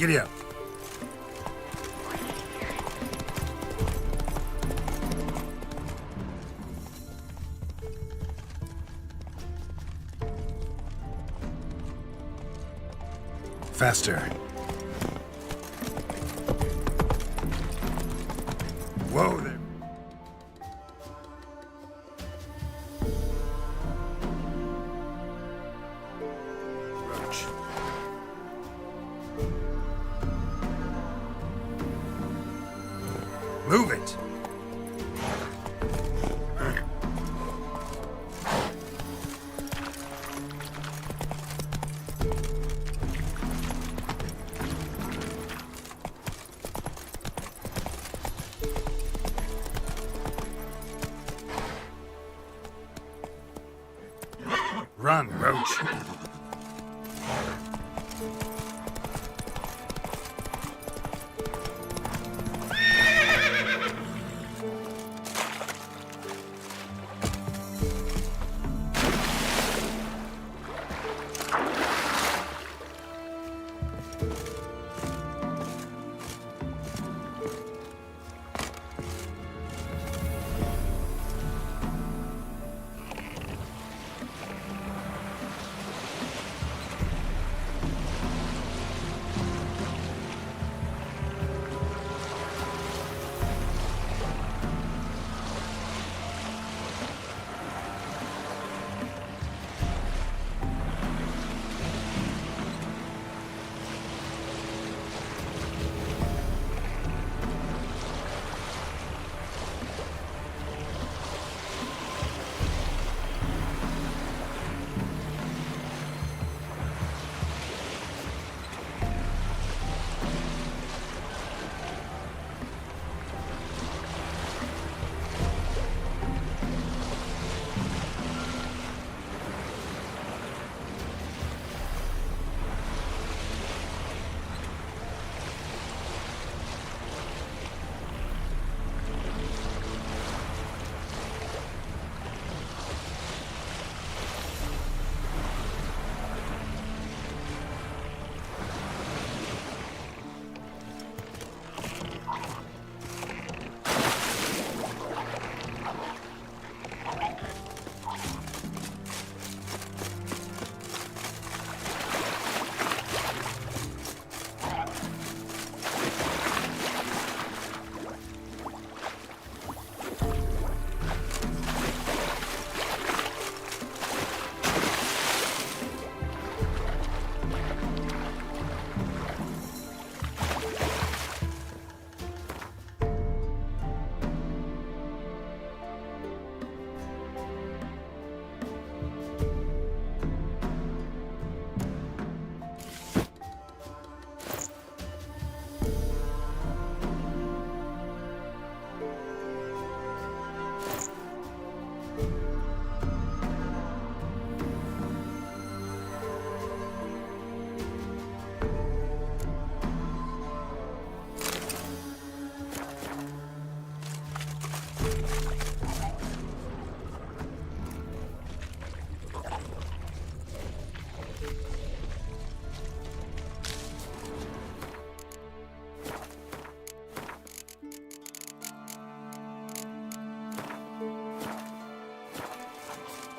Giddy up. Faster. Whoa there. Roach. Move it. Run, Roach.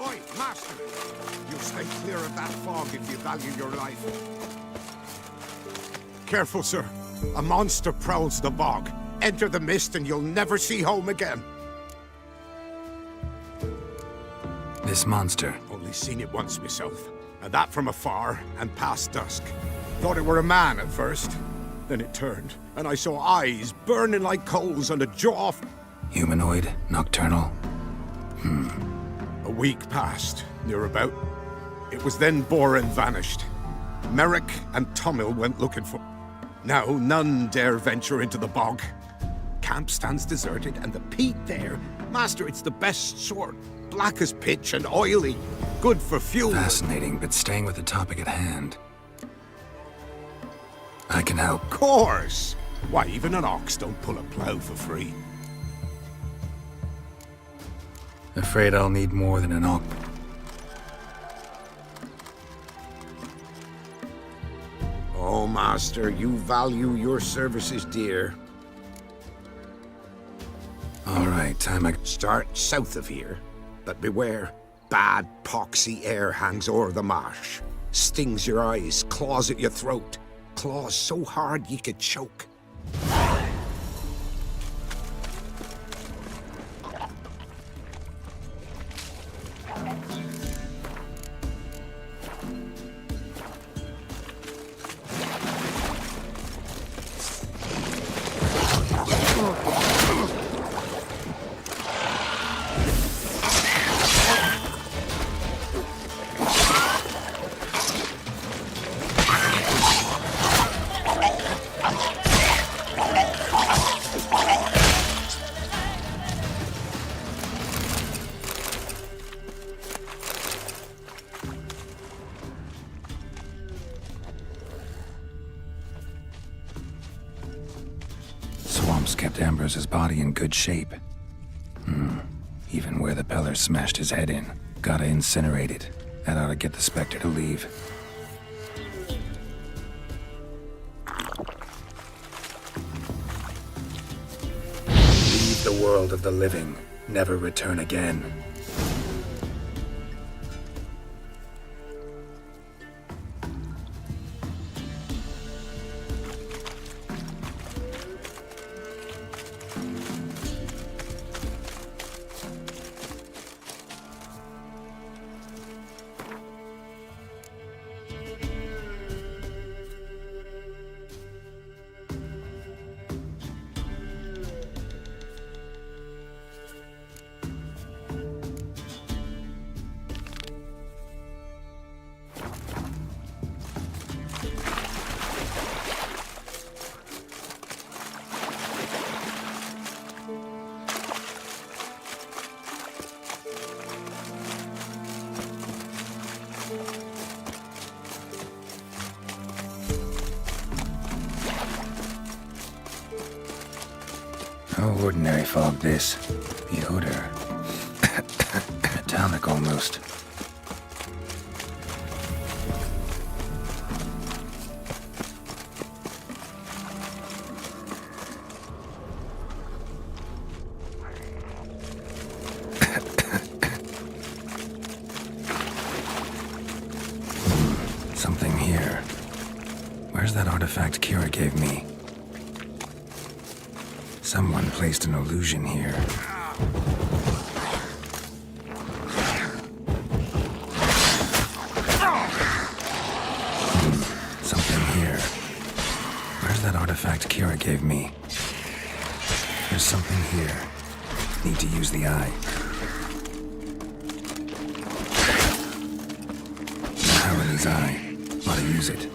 Oi, Master! You stay clear of that fog if you value your life. Careful, sir. A monster prowls the bog. Enter the mist and you'll never see home again. This monster. Only seen it once myself. And that from afar and past dusk. Thought it were a man at first. Then it turned, and I saw eyes burning like coals and a jaw. Humanoid? Nocturnal? A week passed, near about. It was then Boren vanished. Merrick and Tummel went looking for. Now none dare venture into the bog. Camp stands deserted, and the peat there, Master, it's the best sort. Black as pitch and oily. Good for fuel. Fascinating, but staying with the topic at hand. I can help. Of course! Why, even an ox don't pull a plow for free. Afraid I'll need more than an ox. Oh, Master, you value your services dear. All right, time I... Start south of here, but beware. Bad, poxy air hangs o'er the marsh. Stings your eyes, claws at your throat. Claws so hard ye could choke. Swamps kept Ambrose's body in good shape. Even where the Peller smashed his head in. Gotta incinerate it. That ought to get the Spectre to leave. Leave the world of the living. Never return again. No ordinary fog, this. The odor. Metallic almost. Something here. Where's that artifact Kira gave me? Someone placed an illusion here. Something here. Where's that artifact Kira gave me? There's something here. Need to use the eye. Paladin's eye. Ought to use it.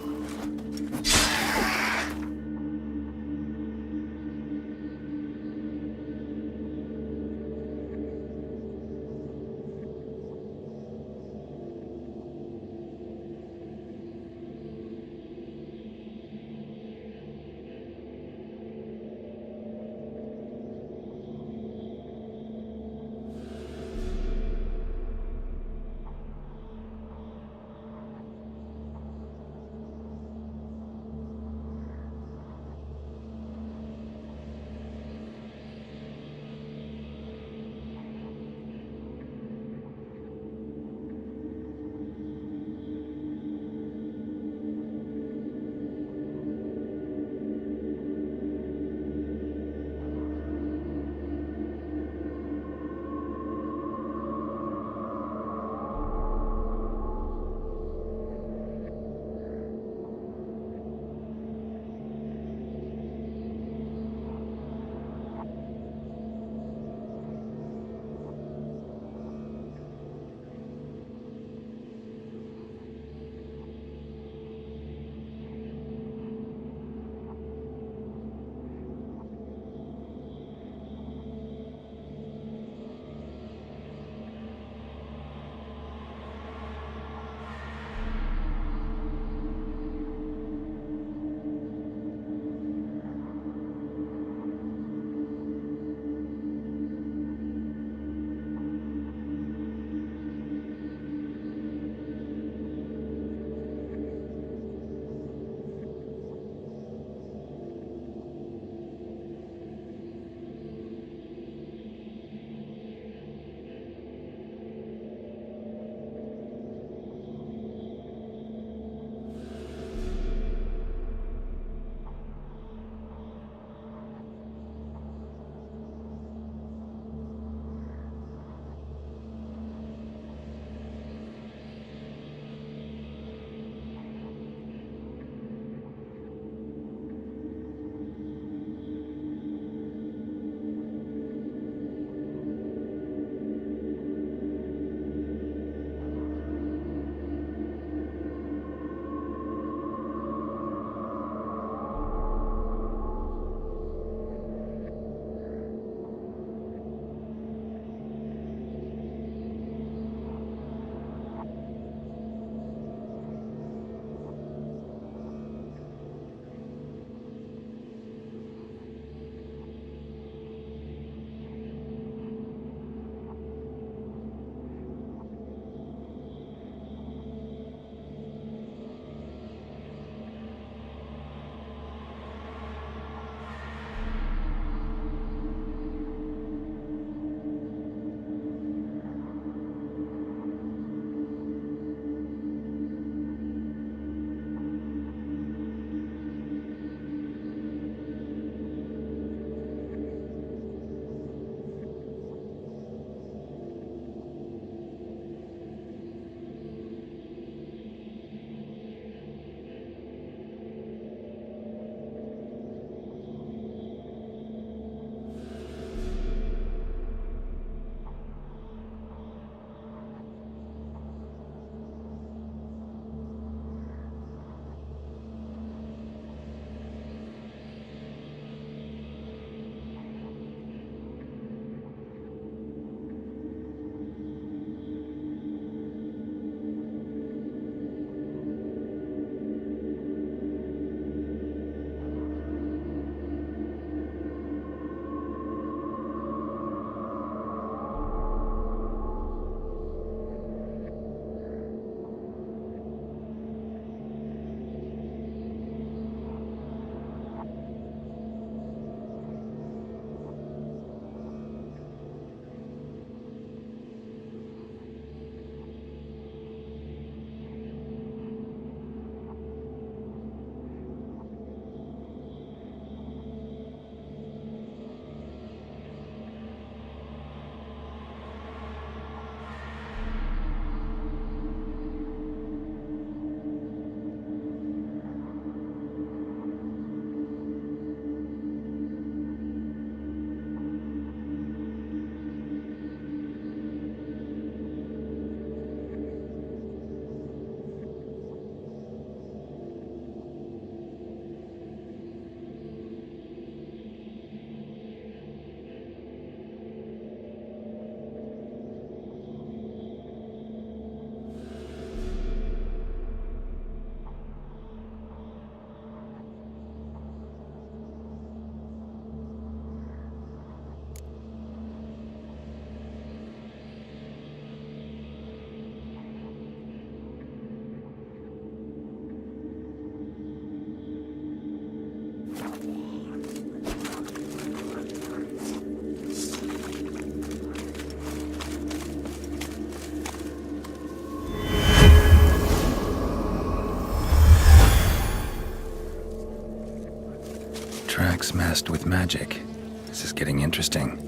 Tracks masked with magic. This is getting interesting.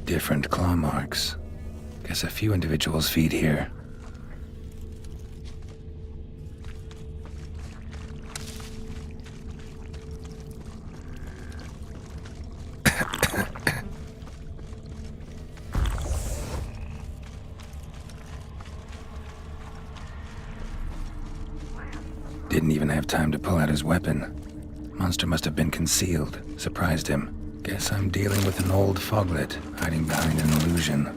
Different claw marks. Guess a few individuals feed here. Didn't even have time to pull out his weapon. Monster must have been concealed. Surprised him. Guess I'm dealing with an old foglet, hiding behind an illusion.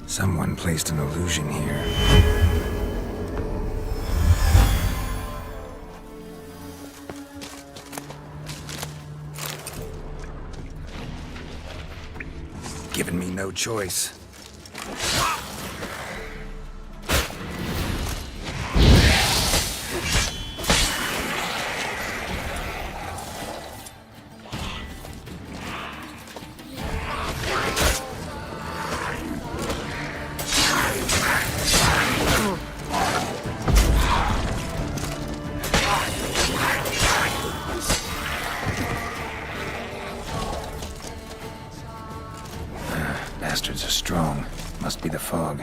Someone placed an illusion here. Given me no choice. Bastards are strong. Must be the fog.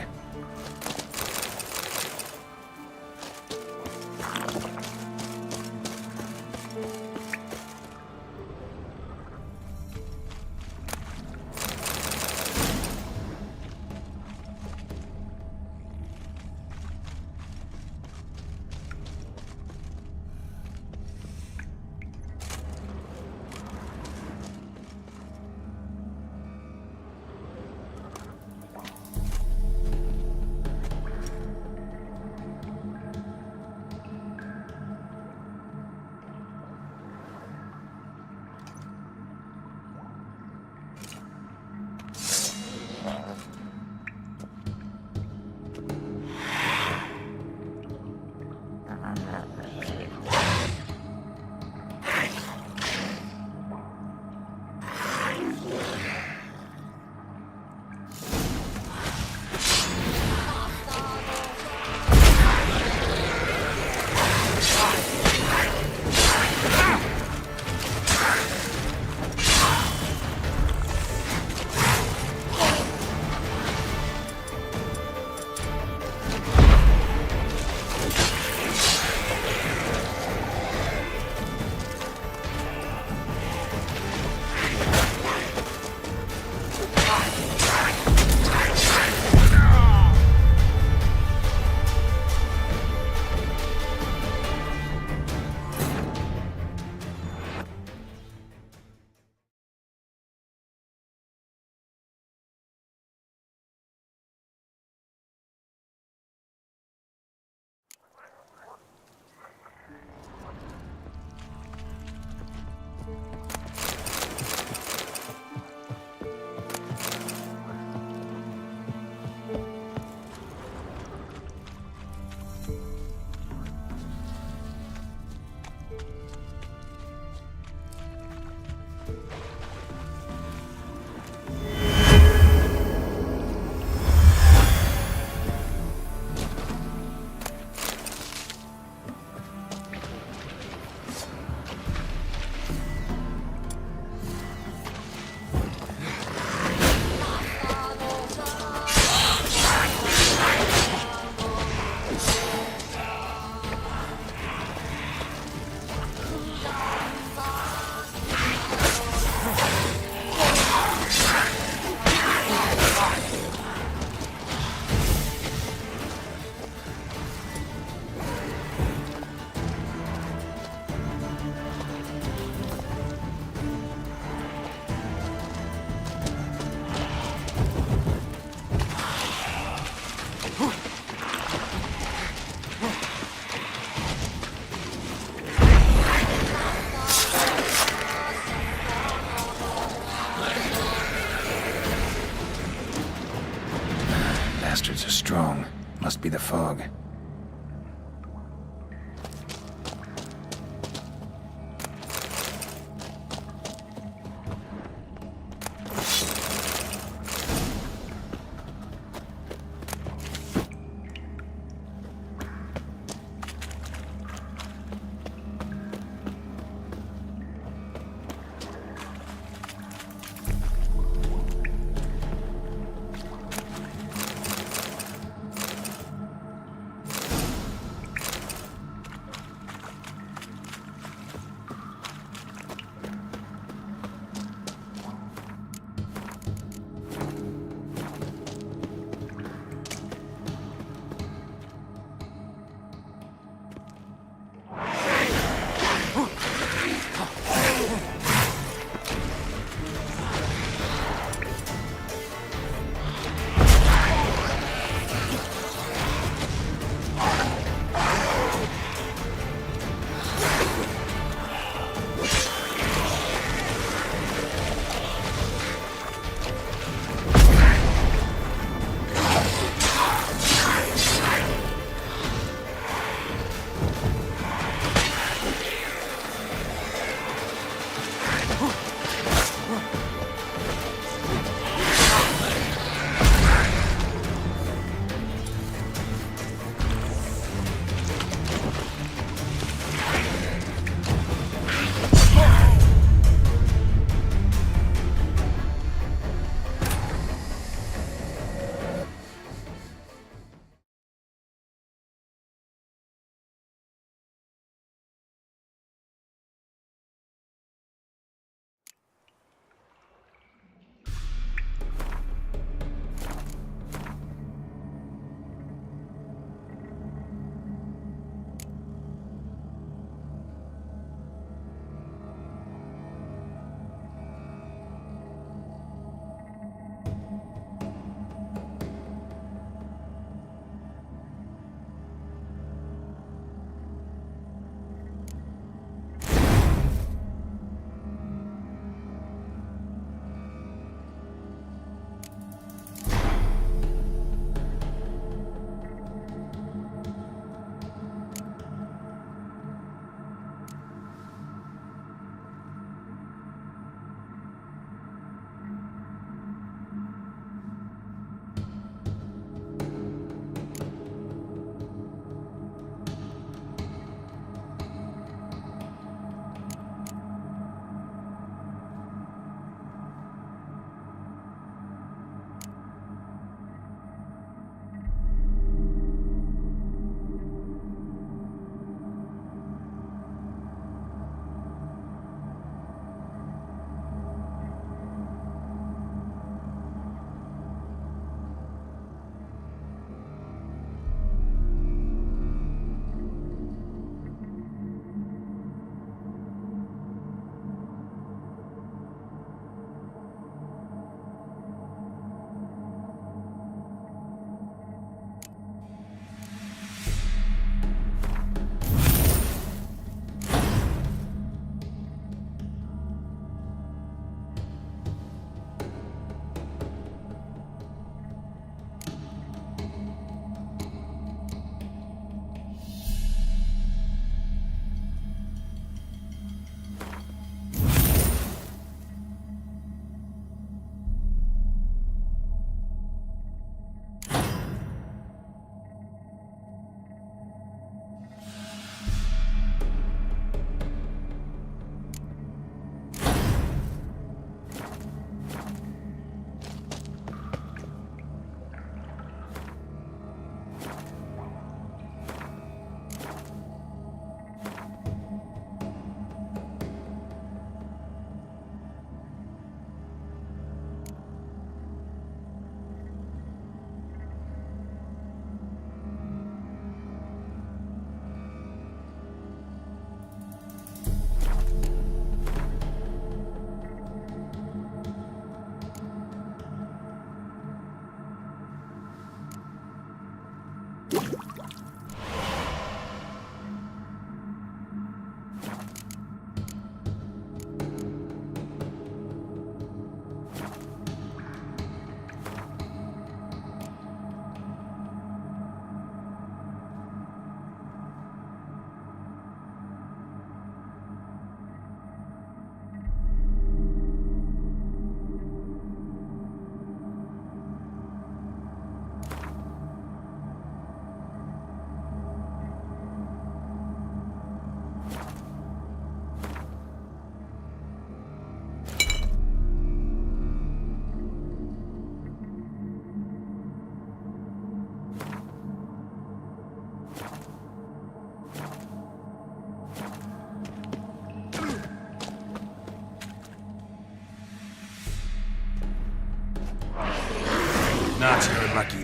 Must be the fog.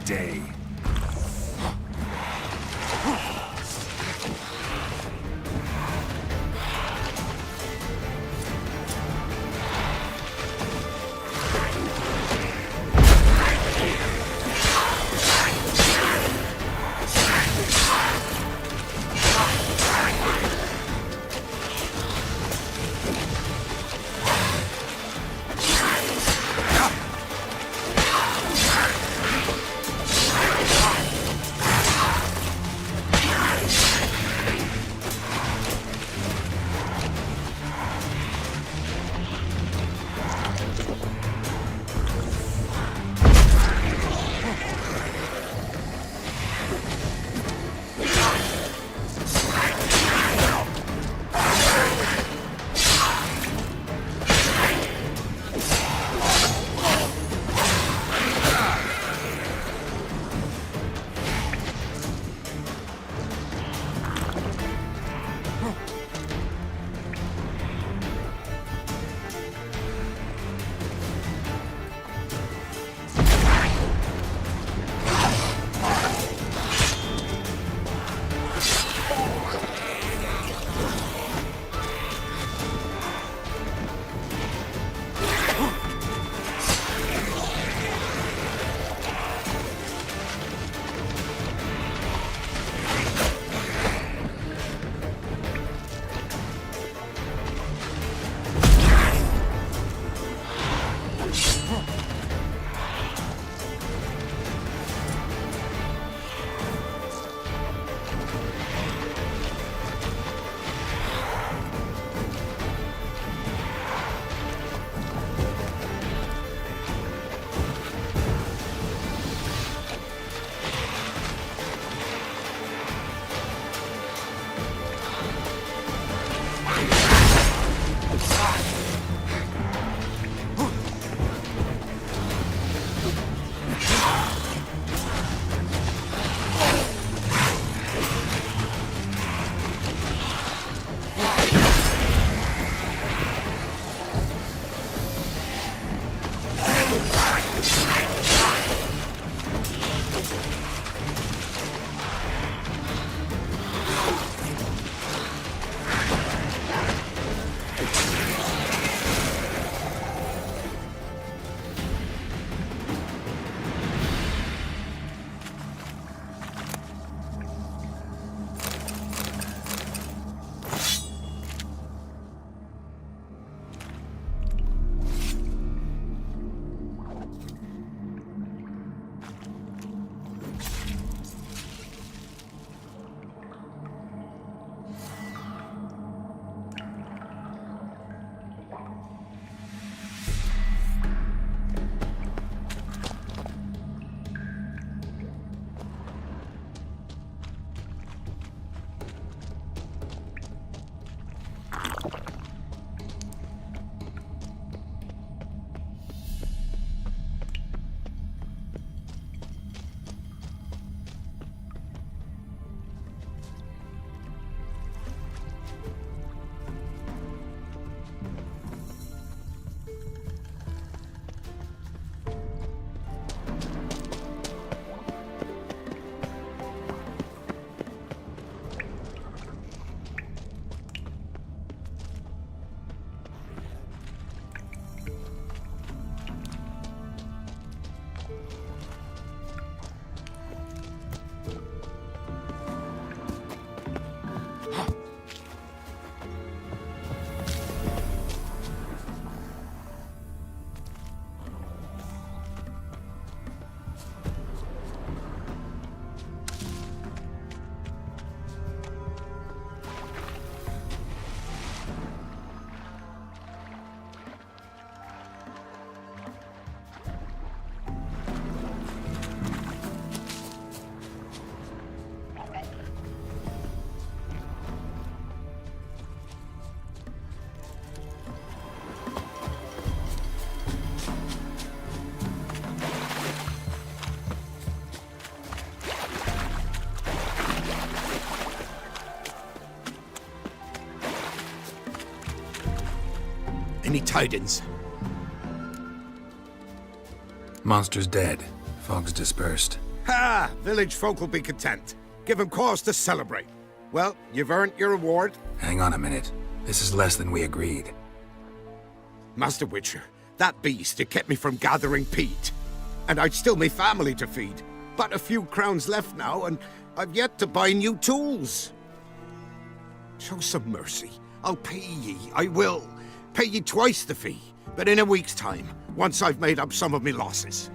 day. Any tidings? Monster's dead. Fog's dispersed. Ha! Village folk will be content. Give them cause to celebrate. Well, you've earned your reward. Hang on a minute. This is less than we agreed. Master Witcher, that beast, it kept me from gathering peat. And I'd still me family to feed. But a few crowns left now, and I've yet to buy new tools. Show some mercy. I'll pay ye, I will. Pay ye twice the fee, but in a week's time, once I've made up some of me losses.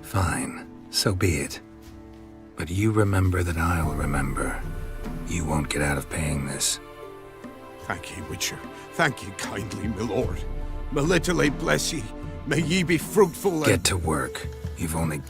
Fine, so be it. But you remember that I'll remember. You won't get out of paying this. Thank ye, Witcher. Thank ye kindly, my lord. Melitele bless ye. May ye be fruitful and... Get to work. You've only...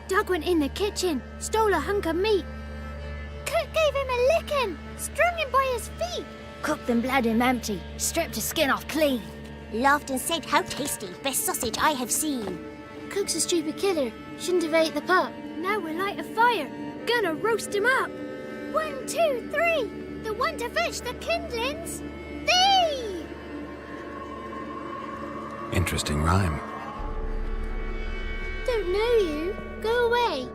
Doug went in the kitchen, stole a hunk of meat. Cook gave him a licking, strung him by his feet. Cooked and bled him empty, stripped his skin off clean. Laughed and said, "How tasty, best sausage I have seen." Cook's a stupid killer, shouldn't have ate the pup. Now we'll light a fire, gonna roast him up. 1, 2, 3, the one to fetch the kindlings. Thee! Interesting rhyme. Don't know you. Go away.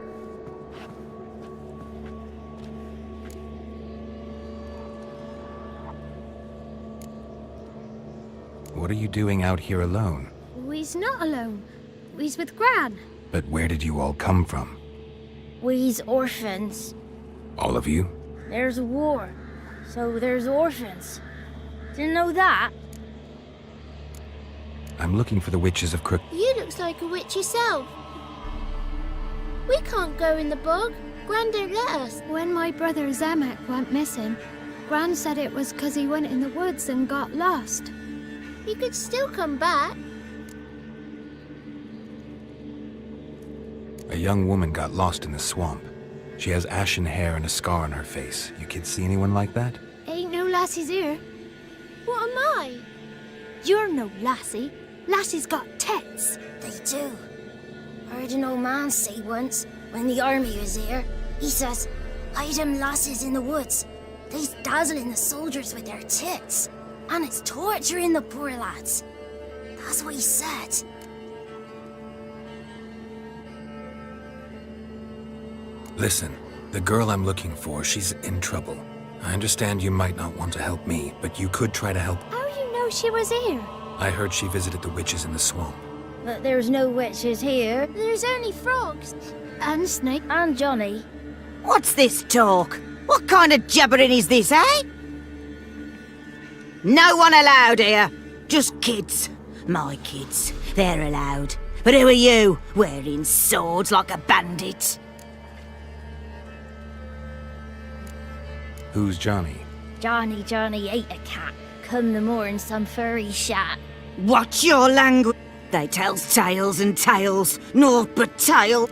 What are you doing out here alone? We's not alone. We's with Gran. But where did you all come from? We's orphans. All of you? There's a war, so there's orphans. Didn't know that? I'm looking for the witches of Crook. You looks like a witch yourself. We can't go in the bog. Gran don't let us. When my brother Zamak went missing, Gran said it was 'cause he went in the woods and got lost. He could still come back. A young woman got lost in the swamp. She has ashen hair and a scar on her face. You kids see anyone like that? Ain't no lassies here. What am I? You're no lassie. Lassies got tits. They do. I heard an old man say once, when the army was here, he says, hide them lasses in the woods. They's dazzling the soldiers with their tits. And it's torturing the poor lads. That's what he said. Listen, the girl I'm looking for, she's in trouble. I understand you might not want to help me, but you could try to help. How you know she was here? I heard she visited the witches in the swamp. But there's no witches here. There's only frogs. And Snake. And Johnny. What's this talk? What kind of jabbering is this, eh? No one allowed here. Just kids. My kids. They're allowed. But who are you, wearing swords like a bandit? Who's Johnny? Johnny ate a cat. Come the morn some furry shat. Watch your language. They tells tales and tales, naught but tale.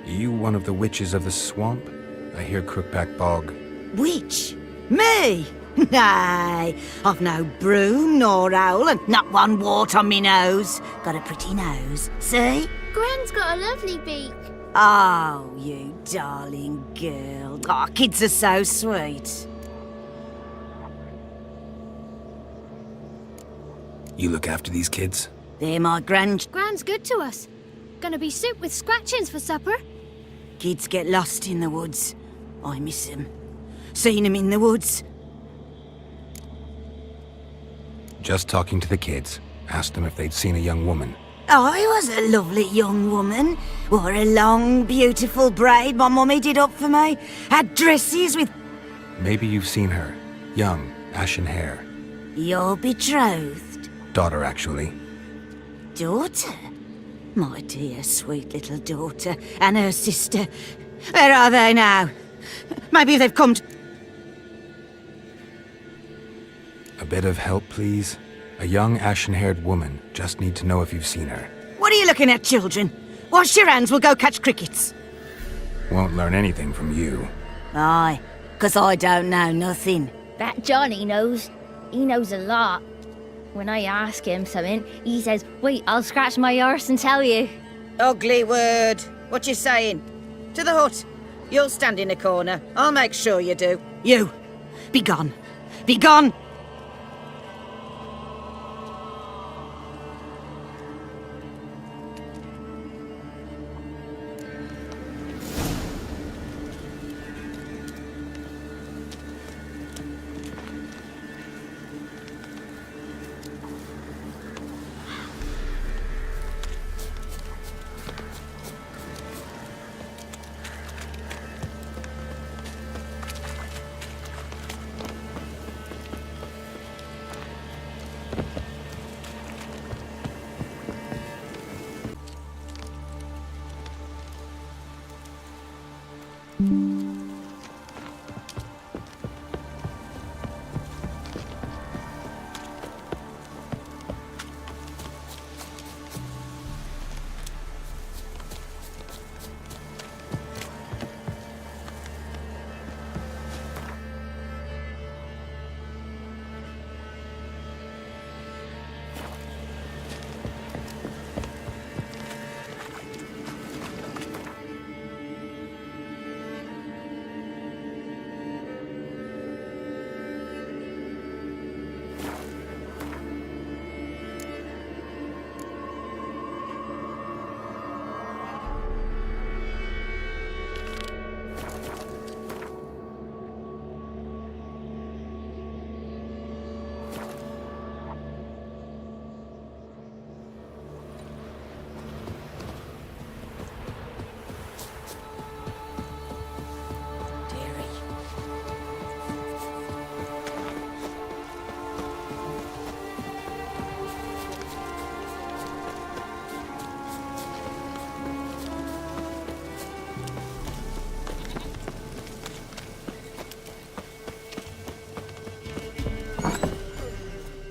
You one of the witches of the swamp? I hear Crookback Bog. Witch? Me? Nay, I've no broom nor owl and not one wart on me nose. Got a pretty nose, see? Gran's got a lovely beak. Oh, you darling girl. Oh, kids are so sweet. You look after these kids? They're my Gran's good to us. Gonna be soup with scratchings for supper. Kids get lost in the woods. I miss them. Seen them in the woods. Just talking to the kids. Asked them if they'd seen a young woman. I was a lovely young woman. Wore a long, beautiful braid my mummy did up for me. Had dresses with... Maybe you've seen her. Young, ashen hair. Your betrothed? Daughter, actually. Daughter? My dear, sweet little daughter. And her sister. Where are they now? Maybe they've come to... A bit of help, please? A young, ashen-haired woman. Just need to know if you've seen her. What are you looking at, children? Wash your hands, we'll go catch crickets. Won't learn anything from you. Aye, 'cause I don't know nothing. That Johnny knows. He knows a lot. When I ask him something, he says, wait, I'll scratch my arse and tell you. Ugly word. What you saying? To the hut. You'll stand in a corner. I'll make sure you do. You, be gone. Be gone!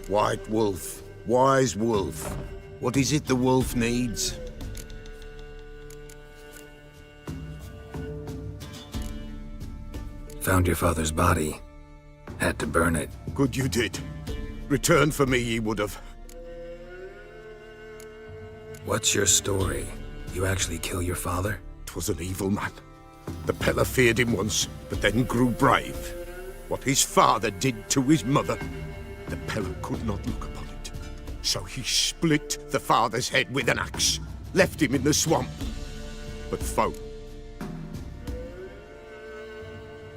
White wolf, wise wolf. What is it the wolf needs? Found your father's body. Had to burn it. Good you did. Return for me ye would have. What's your story? You actually kill your father? 'Twas an evil man. The Peller feared him once, but then grew brave. What his father did to his mother, the Peller could not look upon it. So he split the father's head with an axe, left him in the swamp. But folk.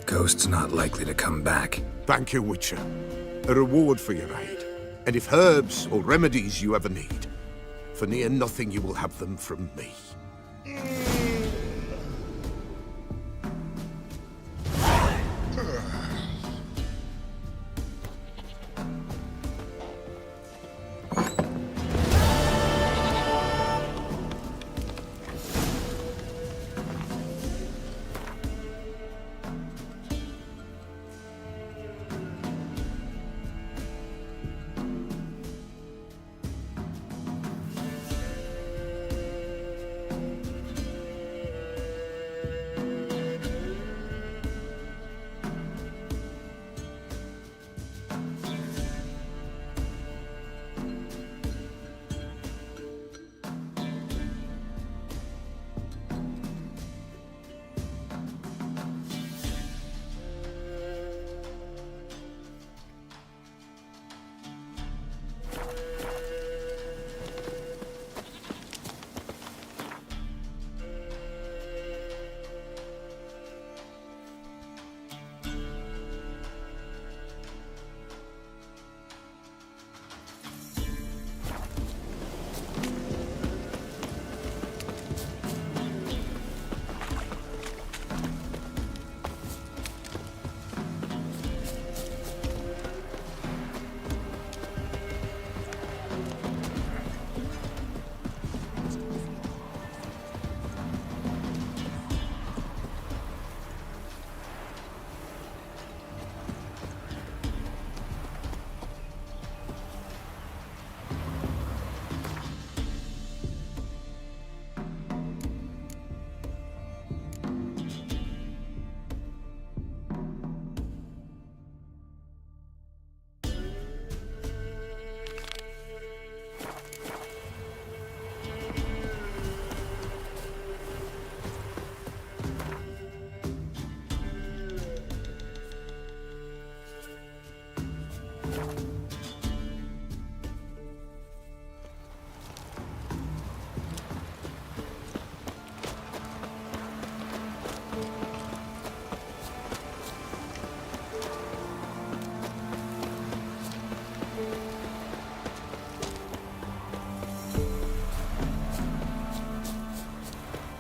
Ghost's not likely to come back. Thank you, Witcher. A reward for your aid. And if herbs or remedies you ever need, for near nothing you will have them from me.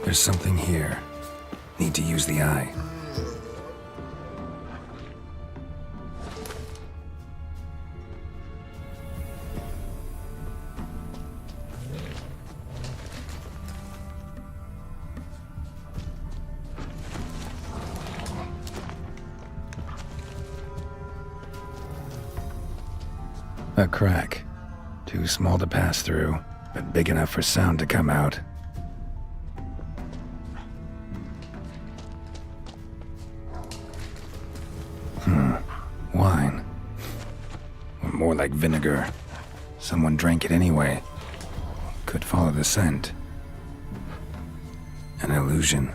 There's something here. Need to use the eye. A crack. Too small to pass through, but big enough for sound to come out. Wine. Or more like vinegar. Someone drank it anyway. Could follow the scent. An illusion.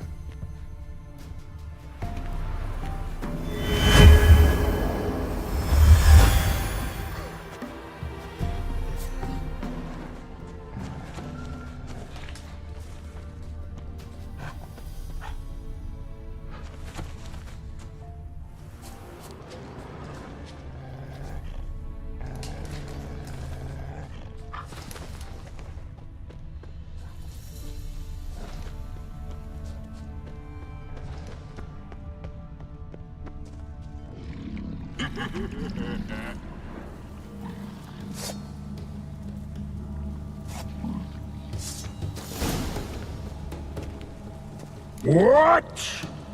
What?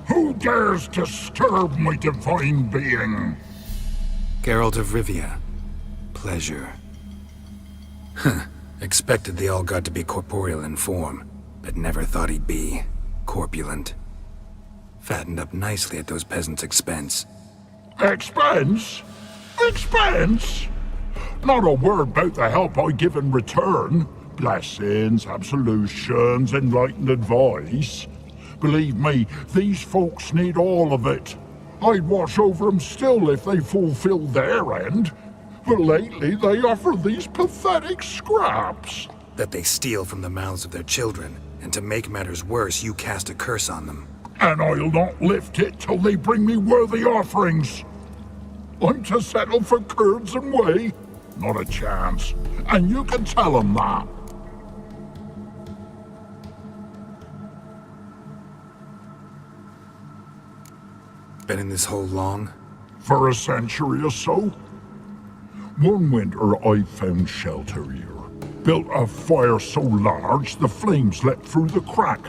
Who dares disturb my divine being? Geralt of Rivia. pleasure. Huh. Expected the All-God to be corporeal in form, but never thought he'd be corpulent. Fattened up nicely at those peasants' expense. Expense? Expense? Not a word about the help I give in return. Blessings, absolutions, enlightened advice. Believe me, these folks need all of it. I'd watch over them still if they fulfilled their end. But lately they offer these pathetic scraps. That they steal from the mouths of their children, and to make matters worse, you cast a curse on them. And I'll not lift it till they bring me worthy offerings. I'm to settle for curds and whey? Not a chance. And you can tell them that. Been in this hole long? For a century or so. One winter I found shelter here. Built a fire so large the flames leapt through the crack.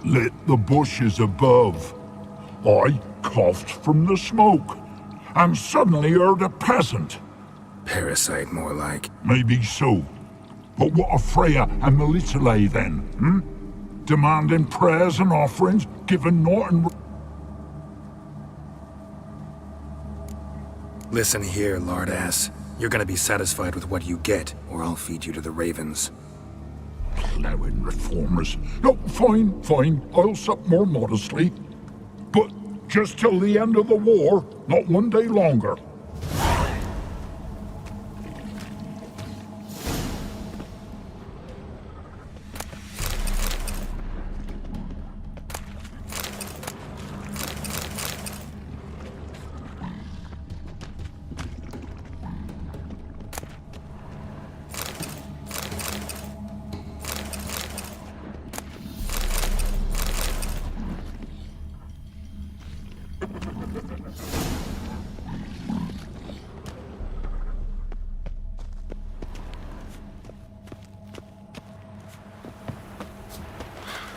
Lit the bushes above. I coughed from the smoke. And suddenly heard a peasant. Parasite, more like. Maybe so. But what of Freya and Melitele then, Demanding prayers and offerings, giving naught in... Listen here, lard-ass. You're gonna be satisfied with what you get, or I'll feed you to the ravens. Plowing reformers. No, fine. I'll sup more modestly. But just till the end of the war, not one day longer.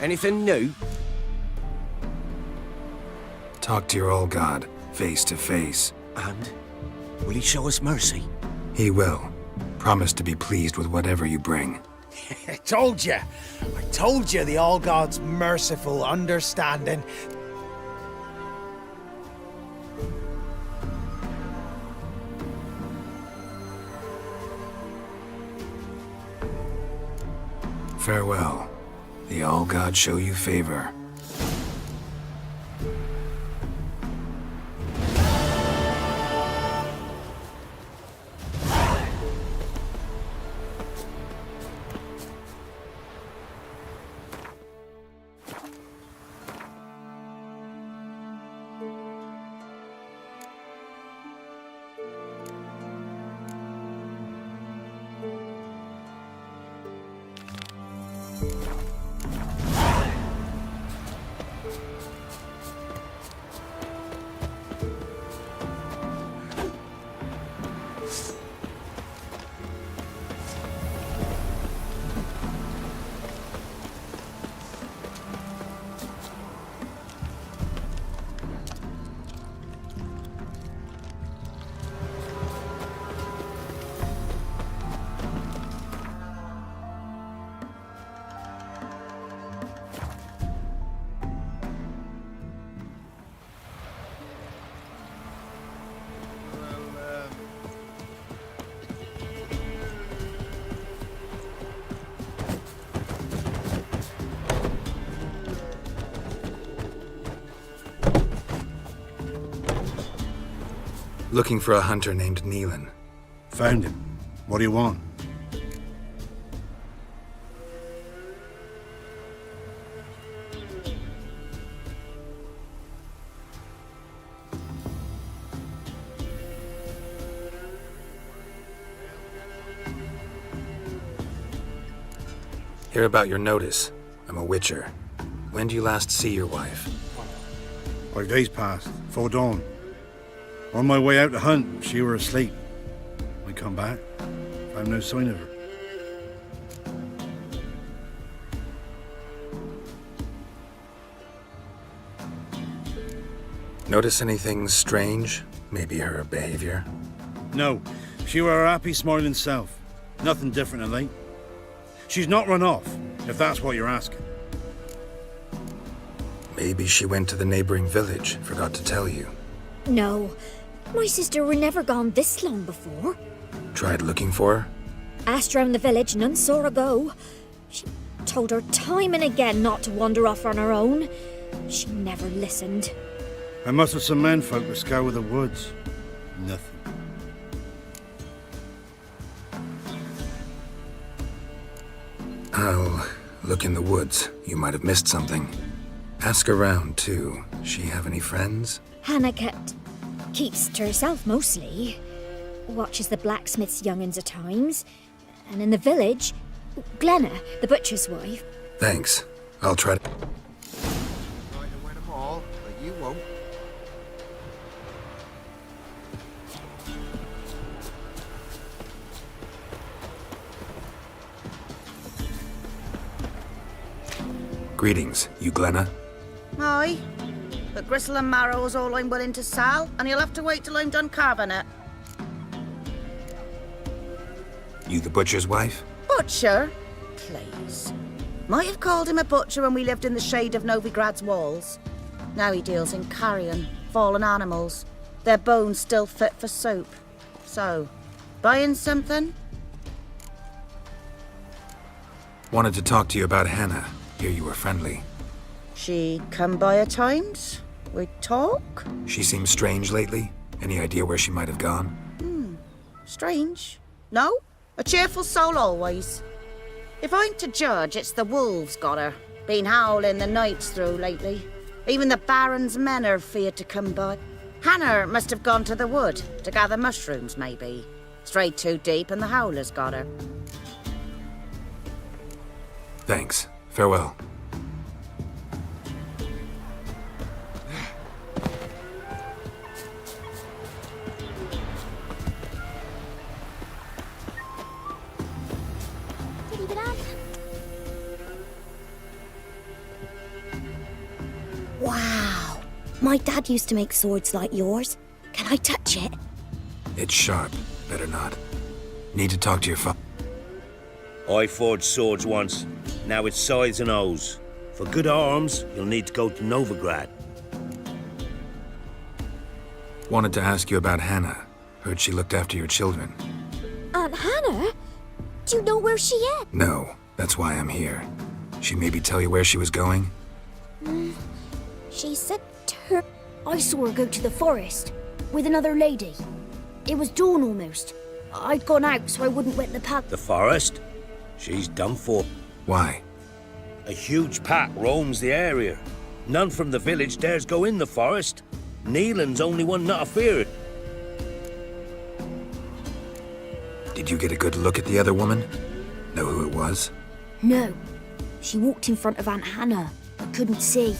Anything new? Talk to your old god, face to face. And? Will he show us mercy? He will. Promise to be pleased with whatever you bring. I told you the All-God's merciful, understanding. Farewell. The All-God show you favor. Looking for a hunter named Neelan. Found him. What do you want? Hear about your notice. I'm a witcher. When do you last see your wife? 5 days passed, 'fore dawn. On my way out to hunt, she were asleep. I come back, found no sign of her. Notice anything strange? Maybe her behavior? No, She were her happy, smiling self. Nothing different than late. She's not run off, if that's what you're asking. Maybe she went to the neighboring village, forgot to tell you. No, my sister were never gone this long before. Tried looking for her? Asked round the village, none saw her go. She told her time and again not to wander off on her own. She never listened. I must have some menfolk to scour the woods. Nothing. I'll look in the woods. You might have missed something. Ask around, too. She have any friends? Hannah keeps to herself mostly. Watches the blacksmith's young'uns at times. And in the village, Glenna, the butcher's wife. Thanks. I'll try to... Try to win them all, but you won't. Greetings, you Glenna? Aye. But gristle and marrow is all I'm willing to sell, and you'll have to wait till I'm done carving it. You the butcher's wife? Butcher? Please. Might have called him a butcher when we lived in the shade of Novigrad's walls. Now he deals in carrion, fallen animals. Their bones still fit for soup. So, buying something? Wanted to talk to you about Hannah. Hear you were friendly. She come by at times? We talk? She seems strange lately. Any idea where she might have gone? Strange. No? A cheerful soul always. If I'm to judge, it's the wolves got her. Been howling the nights through lately. Even the Baron's men are feared to come by. Hannah must have gone to the wood to gather mushrooms, maybe. Strayed too deep and the howlers got her. Thanks. Farewell. Wow. My dad used to make swords like yours. Can I touch it? It's sharp. Better not. Need to talk to your father. I forged swords once. Now it's scythes and hoes. For good arms, you'll need to go to Novigrad. Wanted to ask you about Hannah. Heard she looked after your children. Aunt Hannah? Do you know where she is? No, that's why I'm here. She maybe tell you where she was going? She said to her... I saw her go to the forest with another lady. It was dawn almost. I'd gone out so I wouldn't wet the path. The forest? She's done for. Why? A huge pack roams the area. None from the village dares go in the forest. Neelan's only one not afeared. Did you get a good look at the other woman? Know who it was? No. She walked in front of Aunt Hannah. I couldn't see.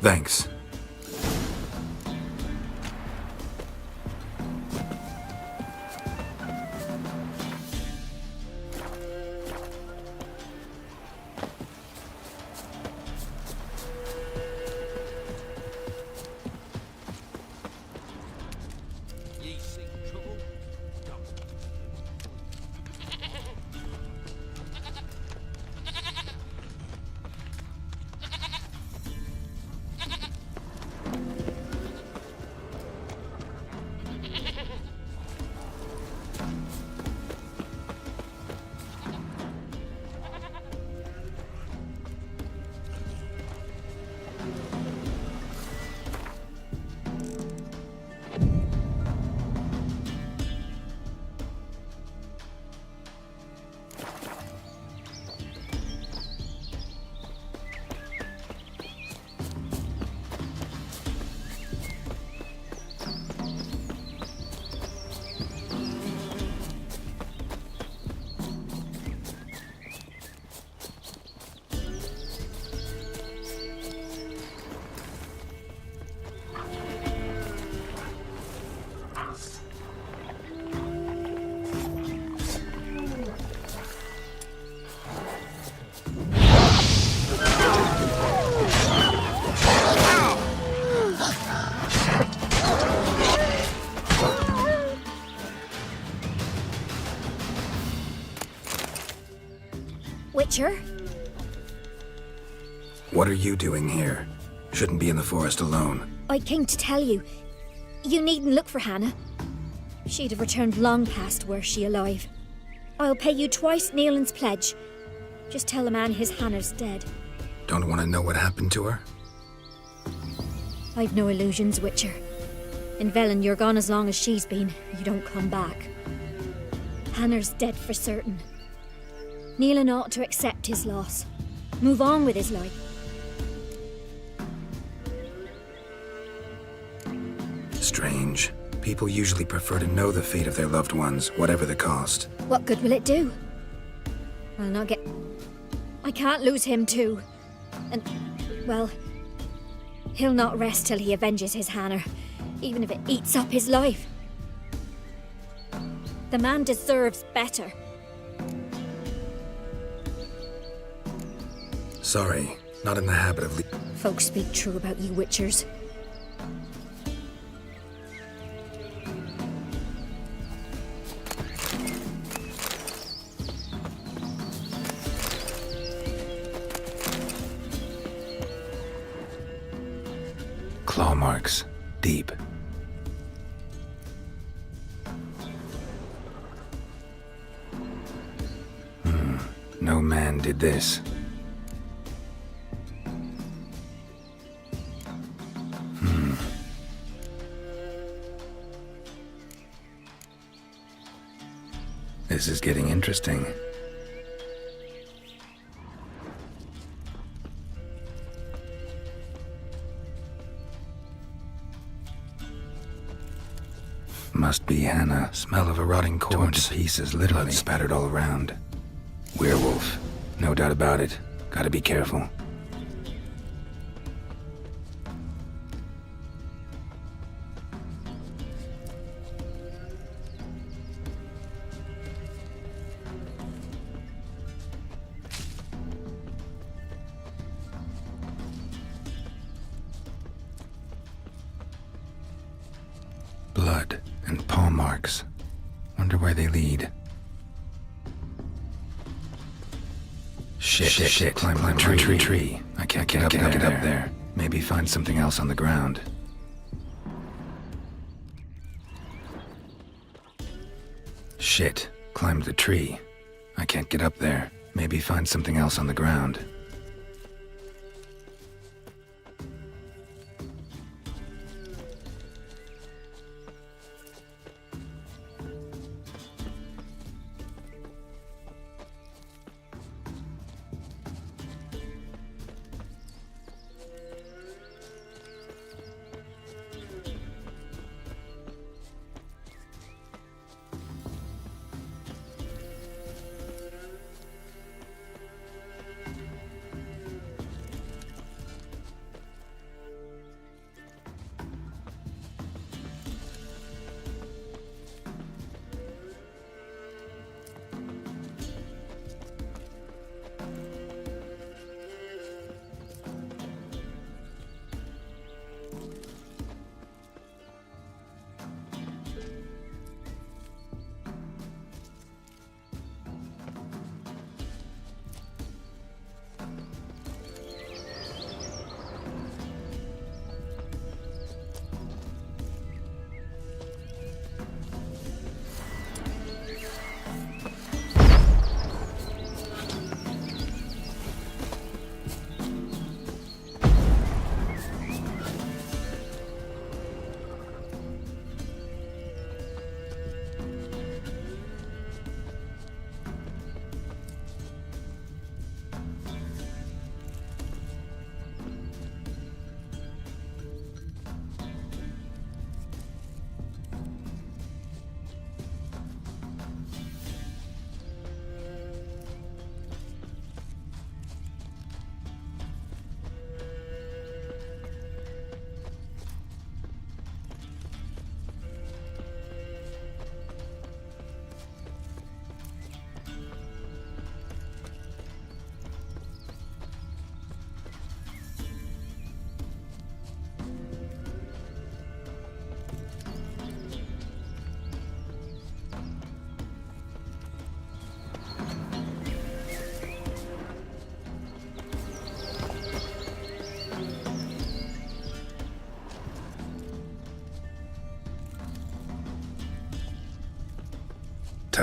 Thanks. Witcher? What are you doing here? Shouldn't be in the forest alone. I came to tell you. You needn't look for Hannah. She'd have returned long past were she alive. I'll pay you twice Nealon's pledge. Just tell the man his Hannah's dead. Don't want to know what happened to her? I've no illusions, Witcher. In Velen, you're gone as long as she's been. You don't come back. Hannah's dead for certain. Nealon ought to accept his loss. Move on with his life. Strange. People usually prefer to know the fate of their loved ones, whatever the cost. What good will it do? I'll not get... I can't lose him too. And, well, he'll not rest till he avenges his Hannah, even if it eats up his life. The man deserves better. Sorry, not in the habit of Folks speak true about you Witchers. Claw marks. Deep. No man did this. This is getting interesting. Must be Hannah. Smell of a rotting corpse. Torn to pieces, literally. Blood spattered all around. Werewolf. No doubt about it. Gotta be careful. Blood and paw marks. Wonder where they lead. Shit. Climb tree. I can't get up there. Maybe find something else on the ground. Shit. Climbed the tree. I can't get up there. Maybe find something else on the ground.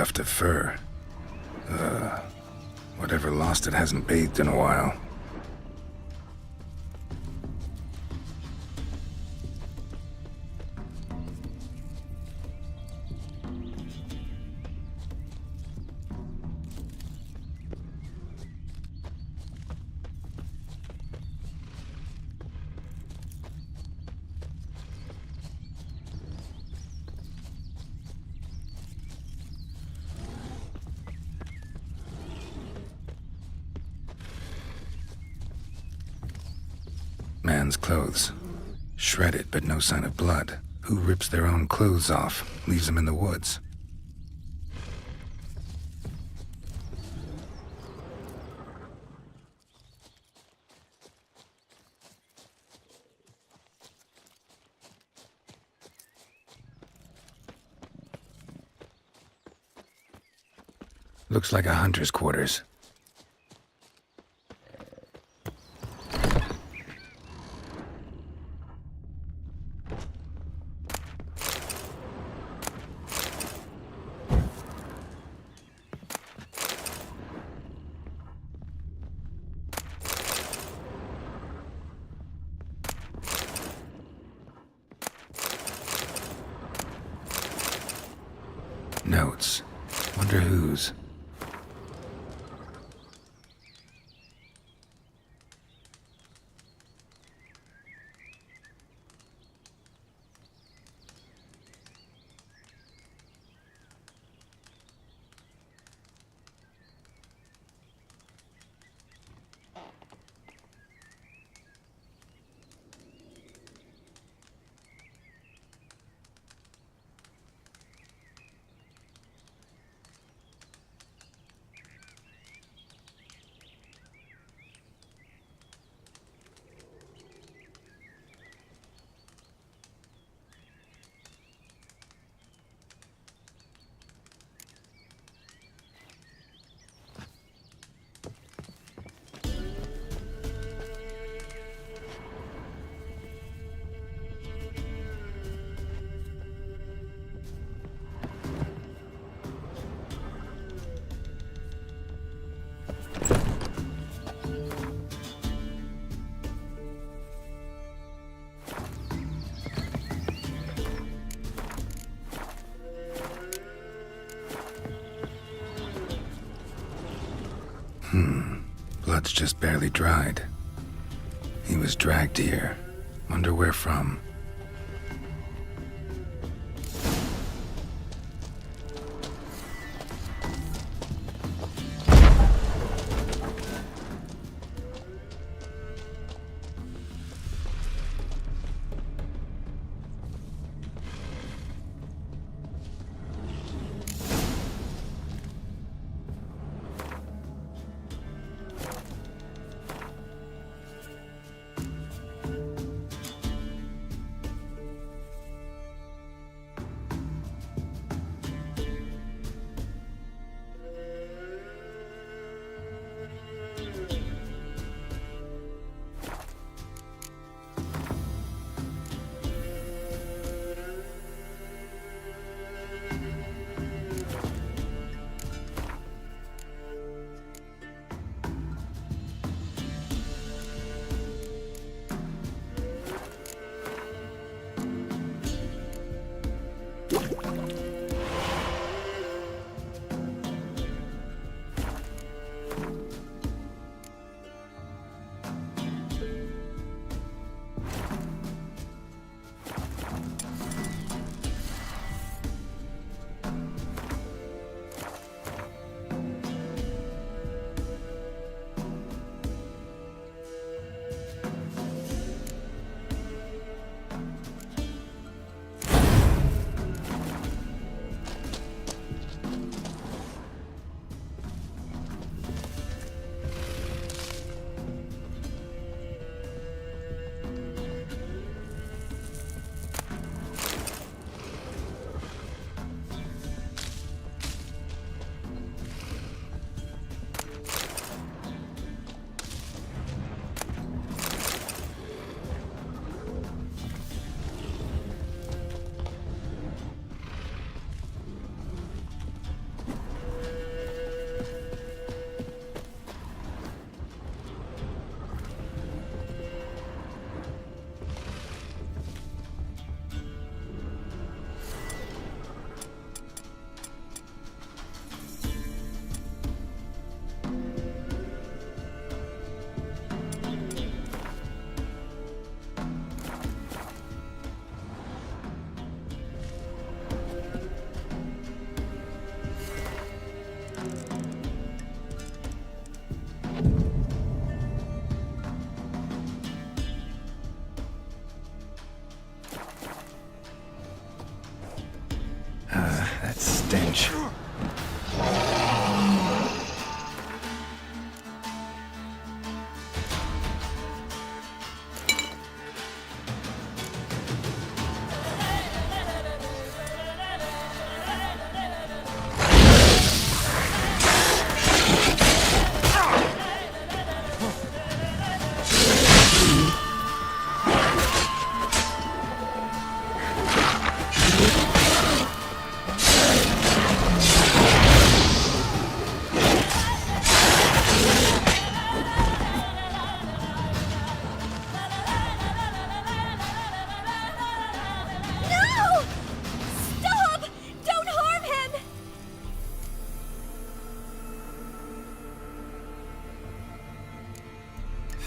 tuft of fur. Whatever lost it hasn't bathed in a while. Man's clothes. Shredded, but no sign of blood. Who rips their own clothes off, leaves them in the woods? Looks like a hunter's quarters. Notes. Wonder whose. Blood's just barely dried. He was dragged here. Wonder where from.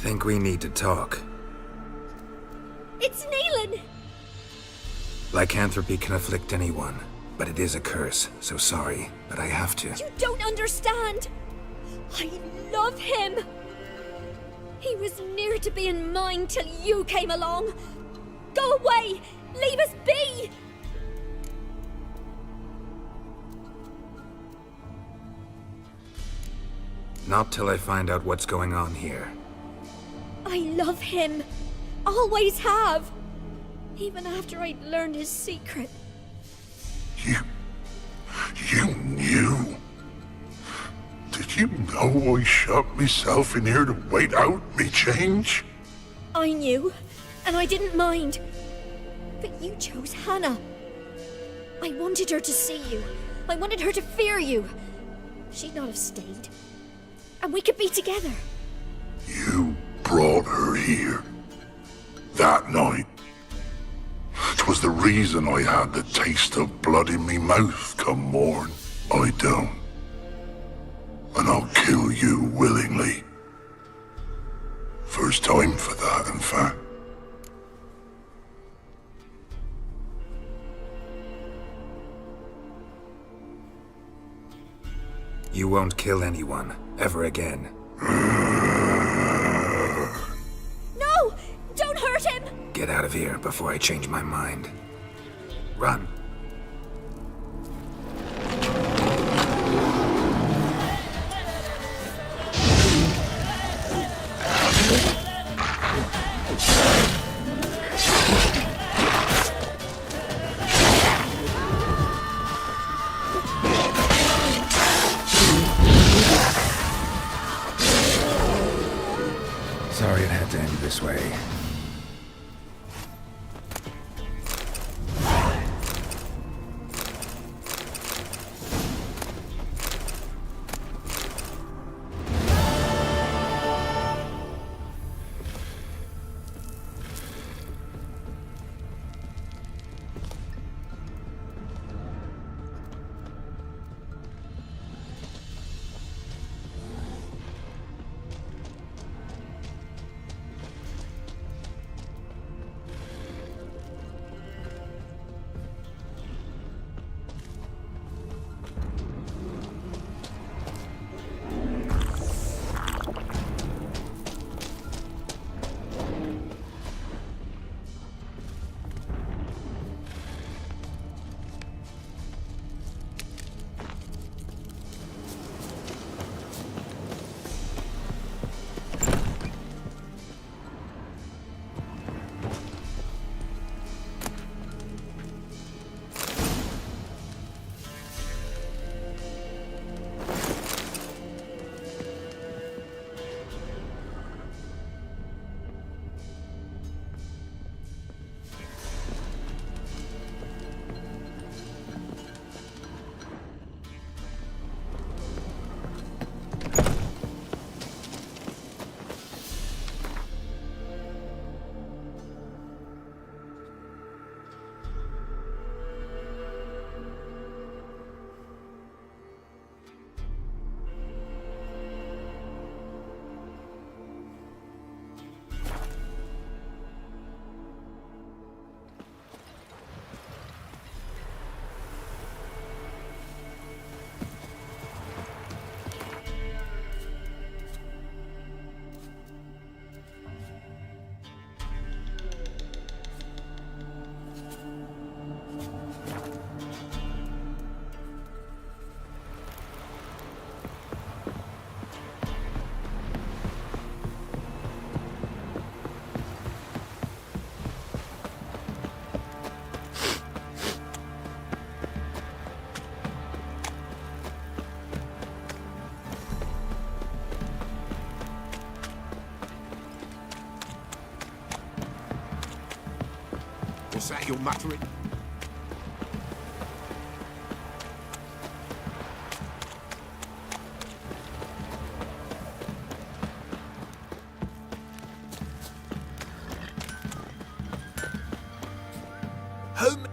think we need to talk. It's Neelan! Lycanthropy can afflict anyone, but it is a curse, so sorry, but I have to. You don't understand! I love him! He was near to being mine till you came along! Go away! Leave us be! Not till I find out what's going on here. I love him! Always have! Even after I'd learned his secret. You knew? Did you know I shut myself in here to wait out me change? I knew, and I didn't mind. But you chose Hannah. I wanted her to see you. I wanted her to fear you. She'd not have stayed. And we could be together. You brought her here. That night. 'Twas the reason I had the taste of blood in me mouth come morn. I don't. And I'll kill you willingly. First time for that, in fact. You won't kill anyone, ever again. No! Don't hurt him! Get out of here before I change my mind. Run. Sorry it had to end this way. What's that you're muttering? Whom?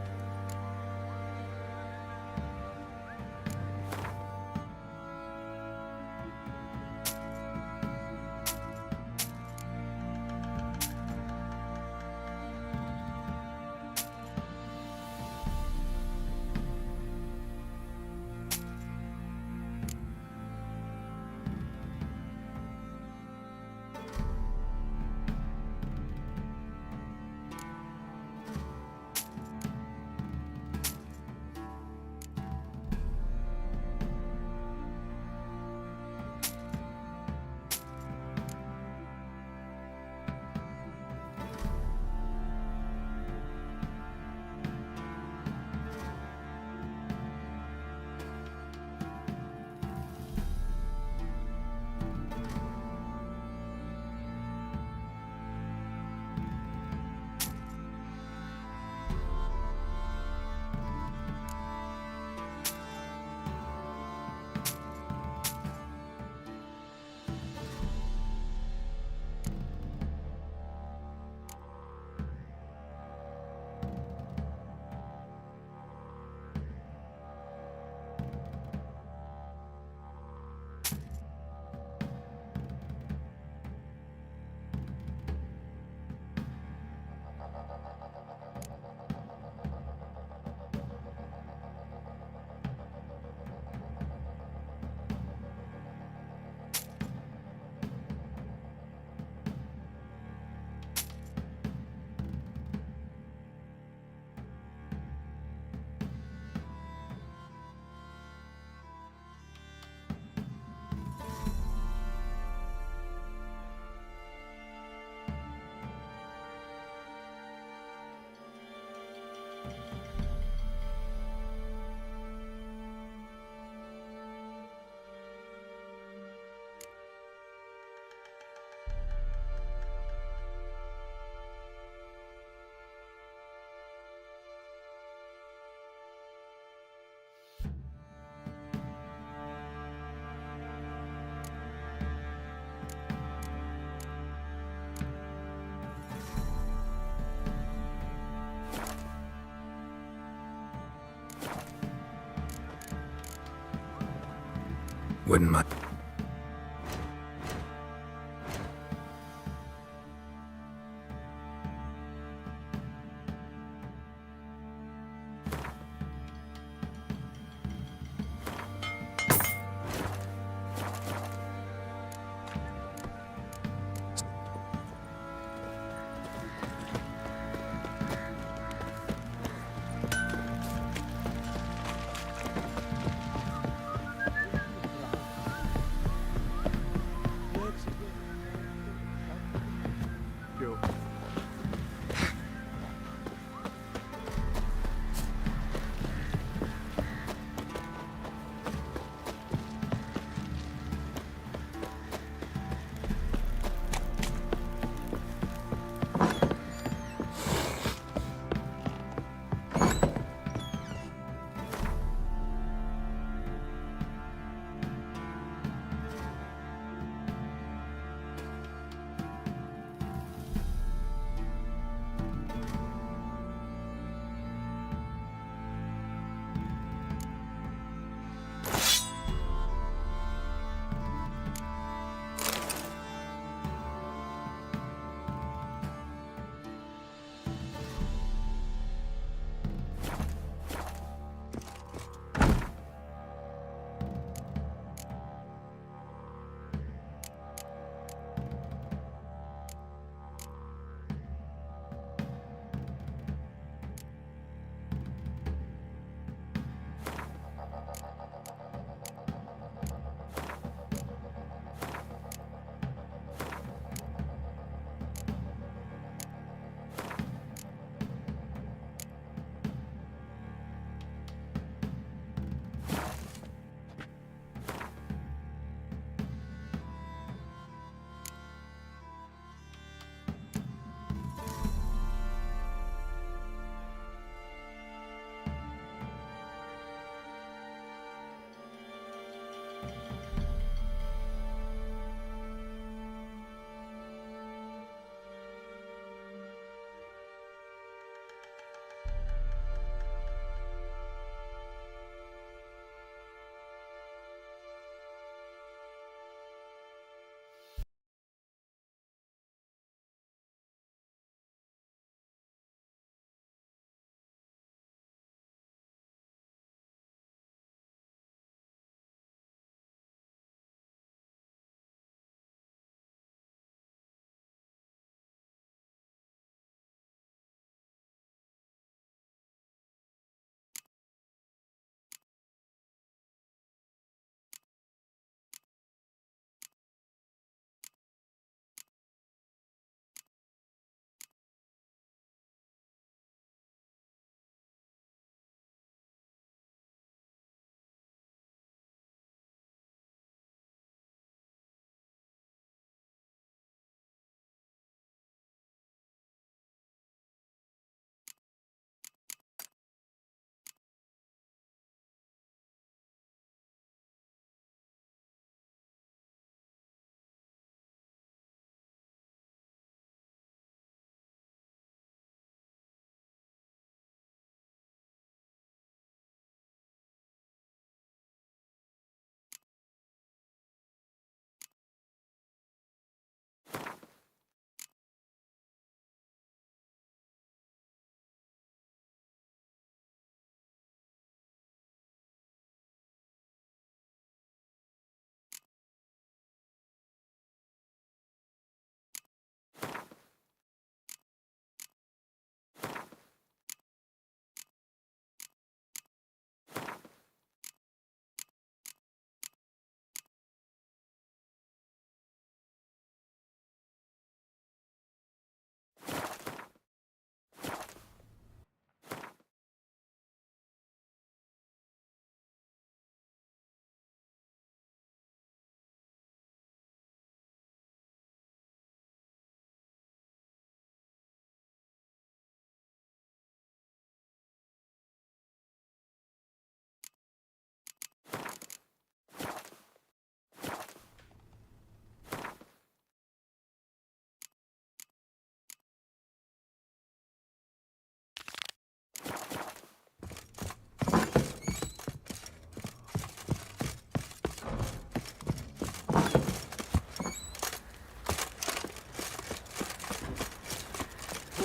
Wouldn't mind.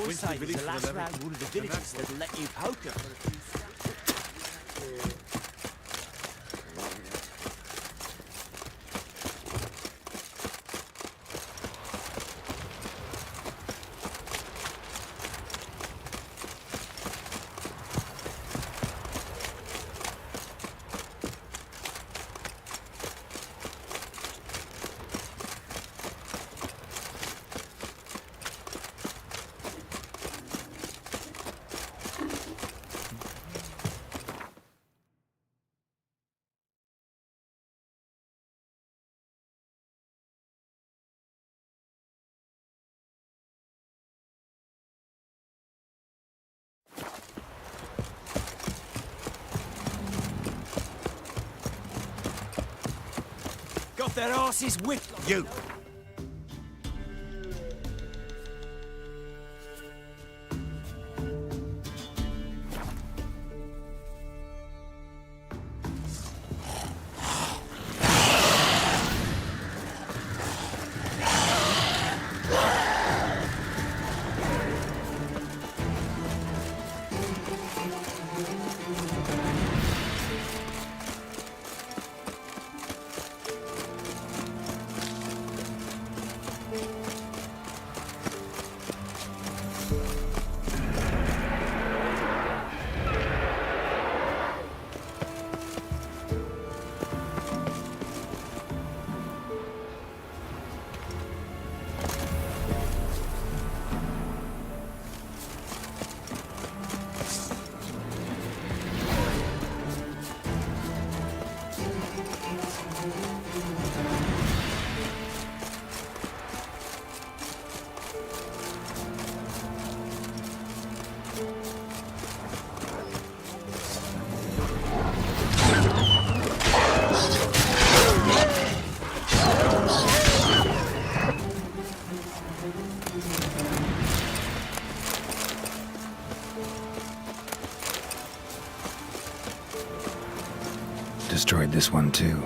This side is the last round one of the villages that'll let you poker for a few scraps. Got their asses whipped. You! Destroyed this one too.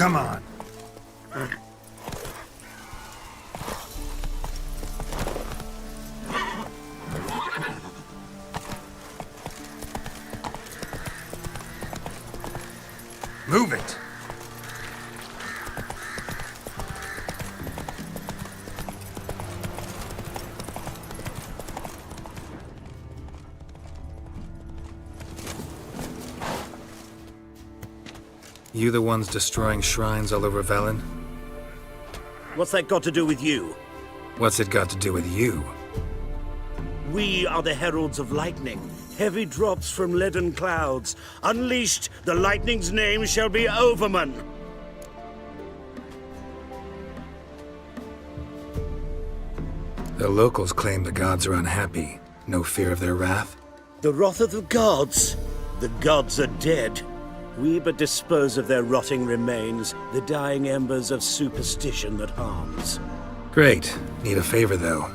Come on. Move it! You the ones destroying shrines all over Velen? What's that got to do with you? What's it got to do with you? We are the heralds of lightning. Heavy drops from leaden clouds. Unleashed, the lightning's name shall be Overman. The locals claim the gods are unhappy. No fear of their wrath? The wrath of the gods? The gods are dead. We but dispose of their rotting remains, the dying embers of superstition that harms. Great. Need a favor, though.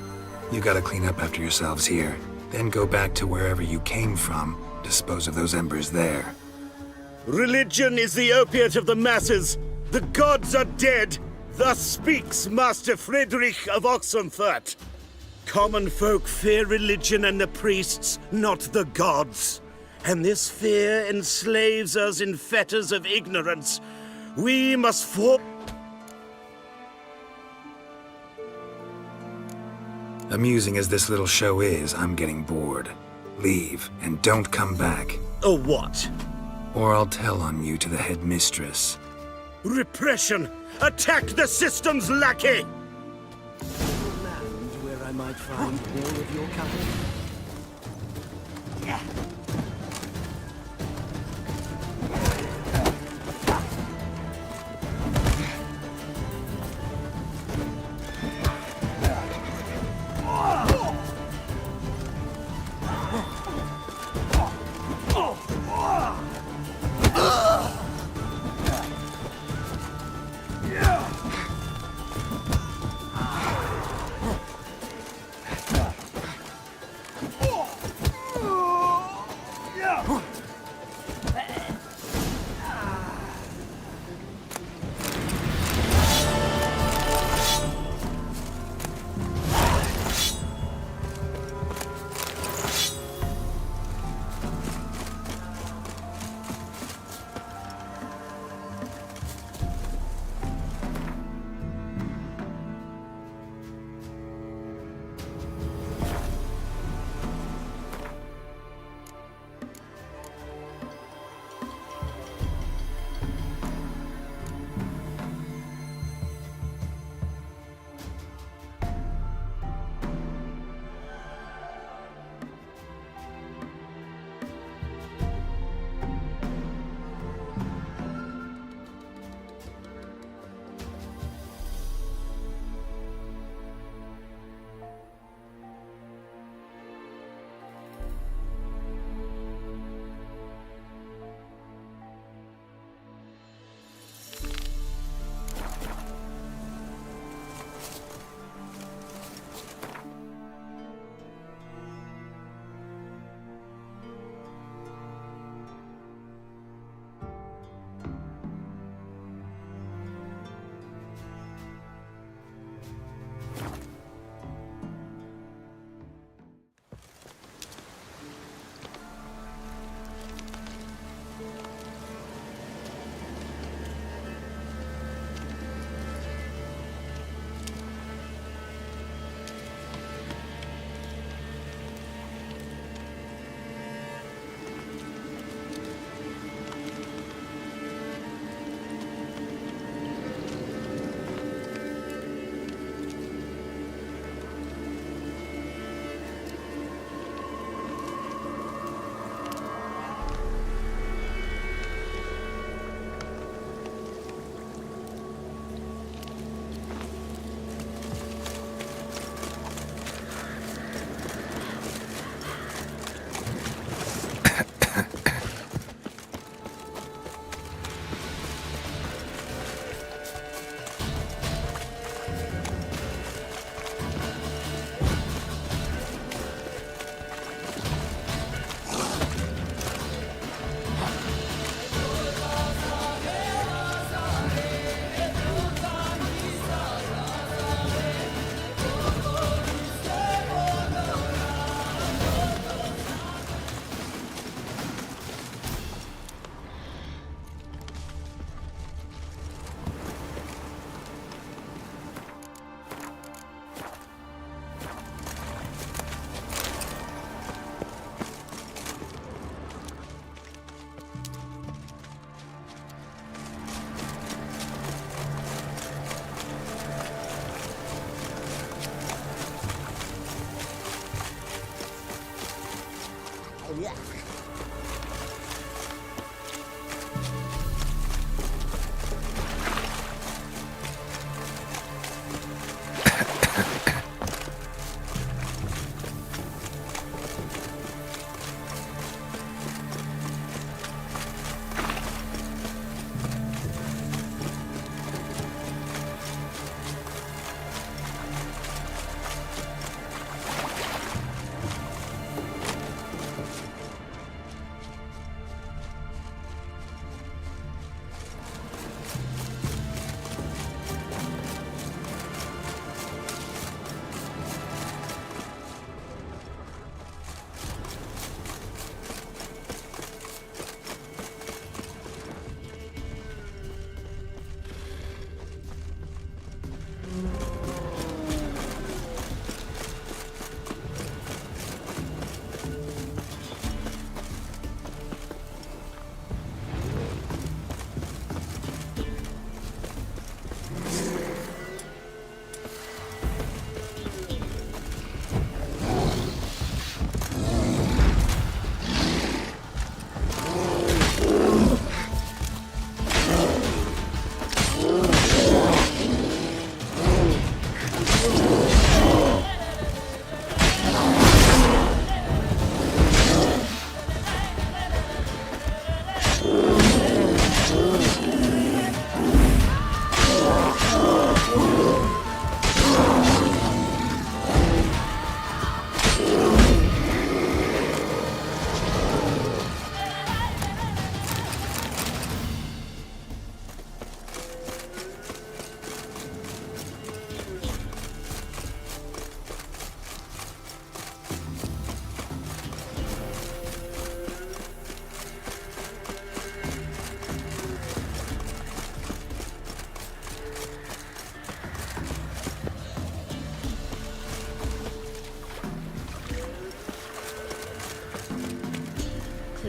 You gotta clean up after yourselves here. Then go back to wherever you came from. Dispose of those embers there. Religion is the opiate of the masses. The gods are dead. Thus speaks Master Friedrich of Oxenfurt. Common folk fear religion and the priests, not the gods. And this fear enslaves us in fetters of ignorance. We must Amusing as this little show is, I'm getting bored. Leave, and don't come back. Or what? Or I'll tell on you to the headmistress. Repression! Attack the system's lackey! Land where I might find more of your kind.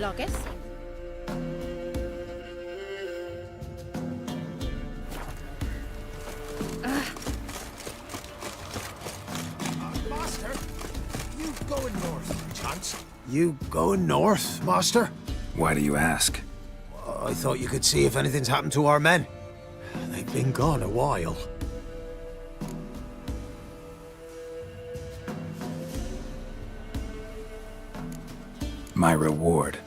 Cloggis? Master, you going north, chance? You going north, Master? Why do you ask? I thought you could see if anything's happened to our men. They've been gone a while. My reward.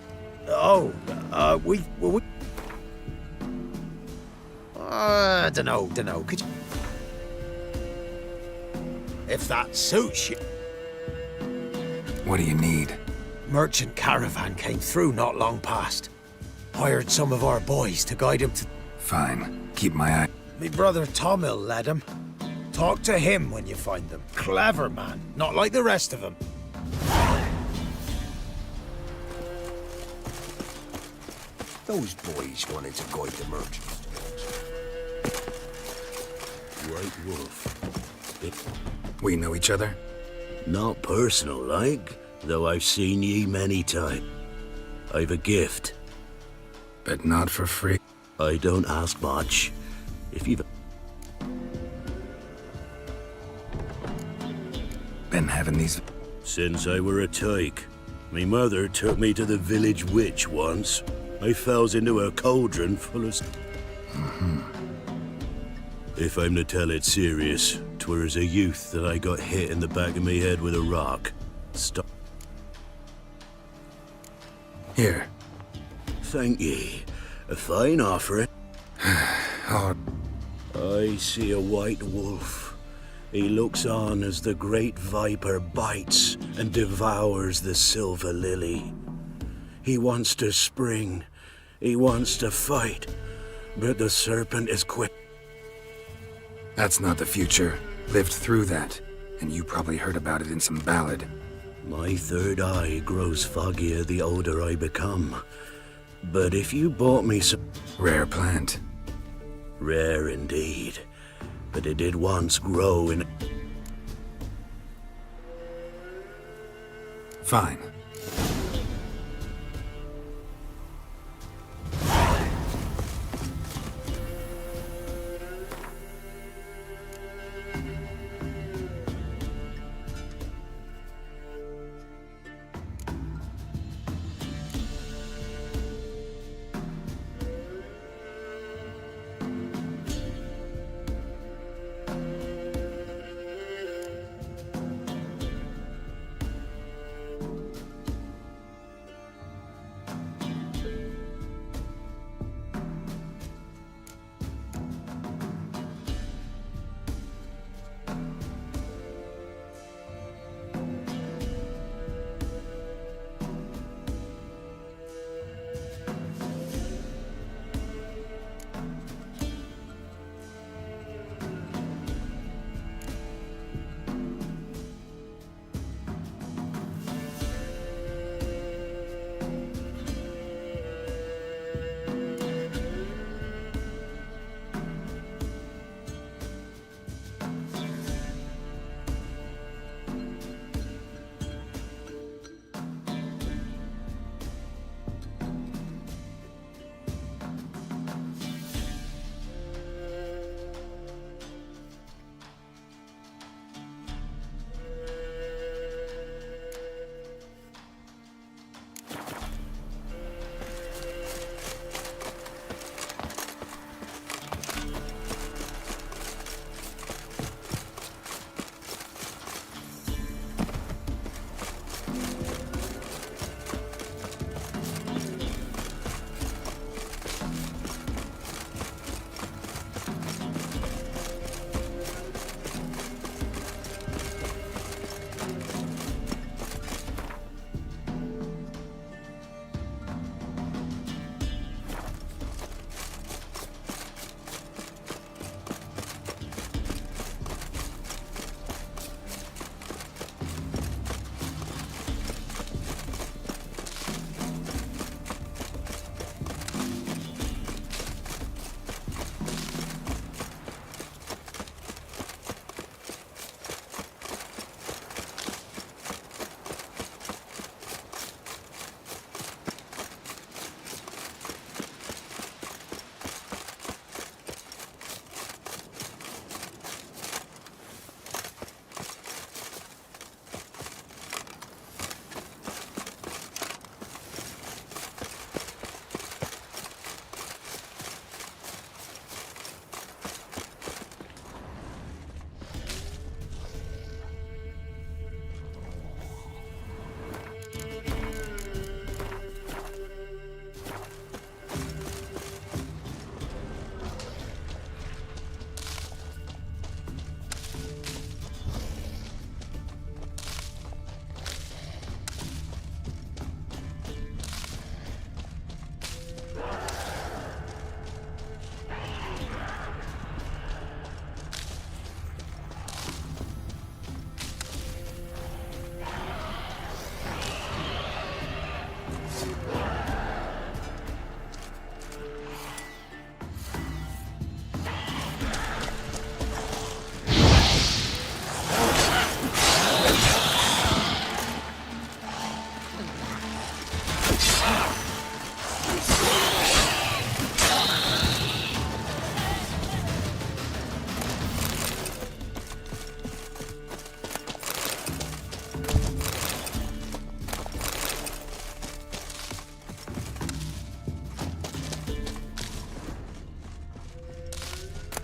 Dunno. Could you... If that suits you. What do you need? Merchant caravan came through not long past. Hired some of our boys to guide him to... Fine. Keep my eye. Me brother Tomil led him. Talk to him when you find them. Clever man, not like the rest of them. Those boys wanted to guide the merchants. White Wolf. We know each other? Not personal, like, though I've seen ye many times. I've a gift. But not for free. I don't ask much. If you've... Been having these... Since I were a tyke. Me mother took me to the village witch once. I fells into a cauldron full of... If I'm to tell it serious, 'twere as a youth that I got hit in the back of me head with a rock. Stop. Here. Thank ye. A fine offering. Oh. I see a white wolf. He looks on as the great viper bites and devours the silver lily. He wants to spring. He wants to fight. But the serpent is quick. That's not the future. Lived through that. And you probably heard about it in some ballad. My third eye grows foggier the older I become. But if you bought me some... Rare plant. Rare indeed. But it did once grow in... Fine.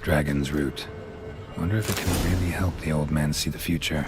Dragon's root. Wonder if it can really help the old man see the future.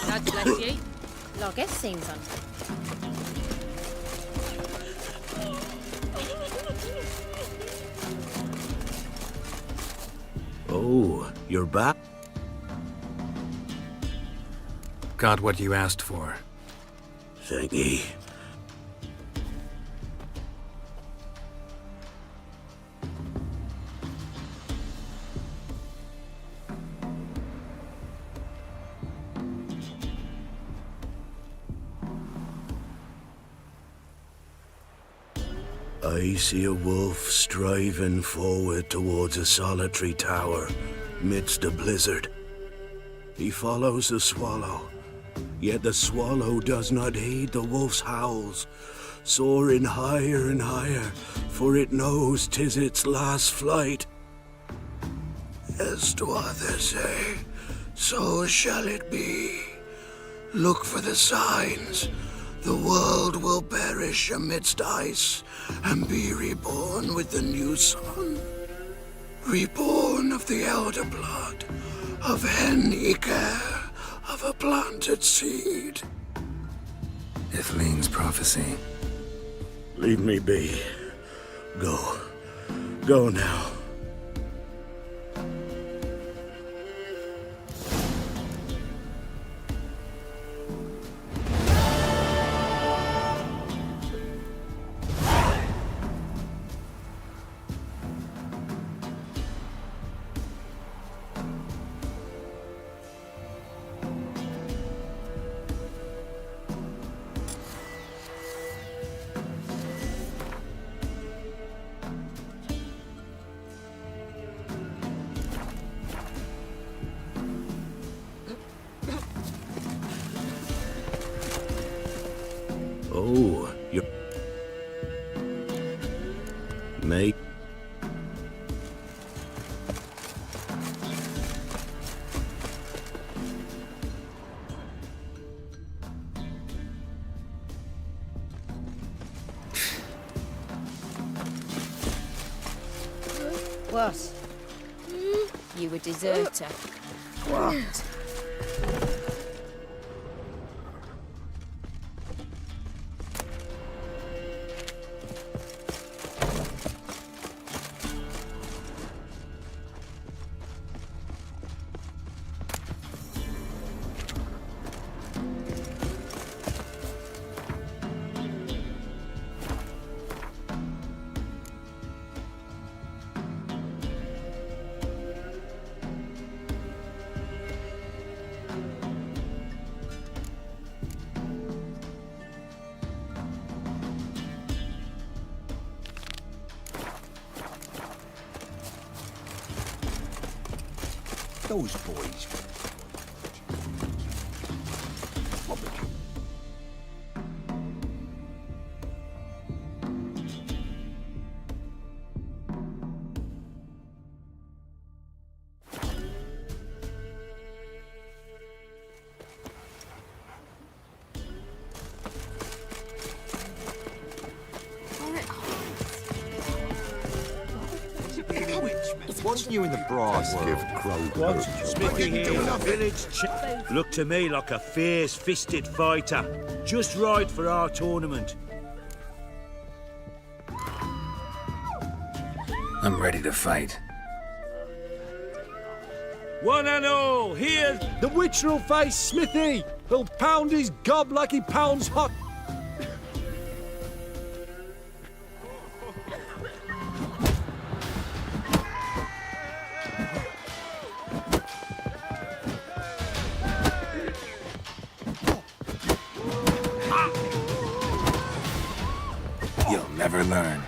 God bless you. Logis seems on. Oh, you're back? Got what you asked for. Thanky. I see a wolf striving forward towards a solitary tower midst a blizzard. He follows the swallow, yet the swallow does not heed the wolf's howls, soaring higher and higher, for it knows 'tis its last flight. As to others say, so shall it be. Look for the signs. The world will perish amidst ice and be reborn with the new sun. Reborn of the elder blood, of hen Iker, of a planted seed. Iflene's prophecy. Leave me be. Go. Go now. Oh, you're... Mate. What? You a deserter. What? Those boys. Once you in the broad world, Smithy here, village look to me like a fierce-fisted fighter. Just right for our tournament. I'm ready to fight. One and all, here, the witcher'll face Smithy. He'll pound his gob like he pounds hot. You'll never learn.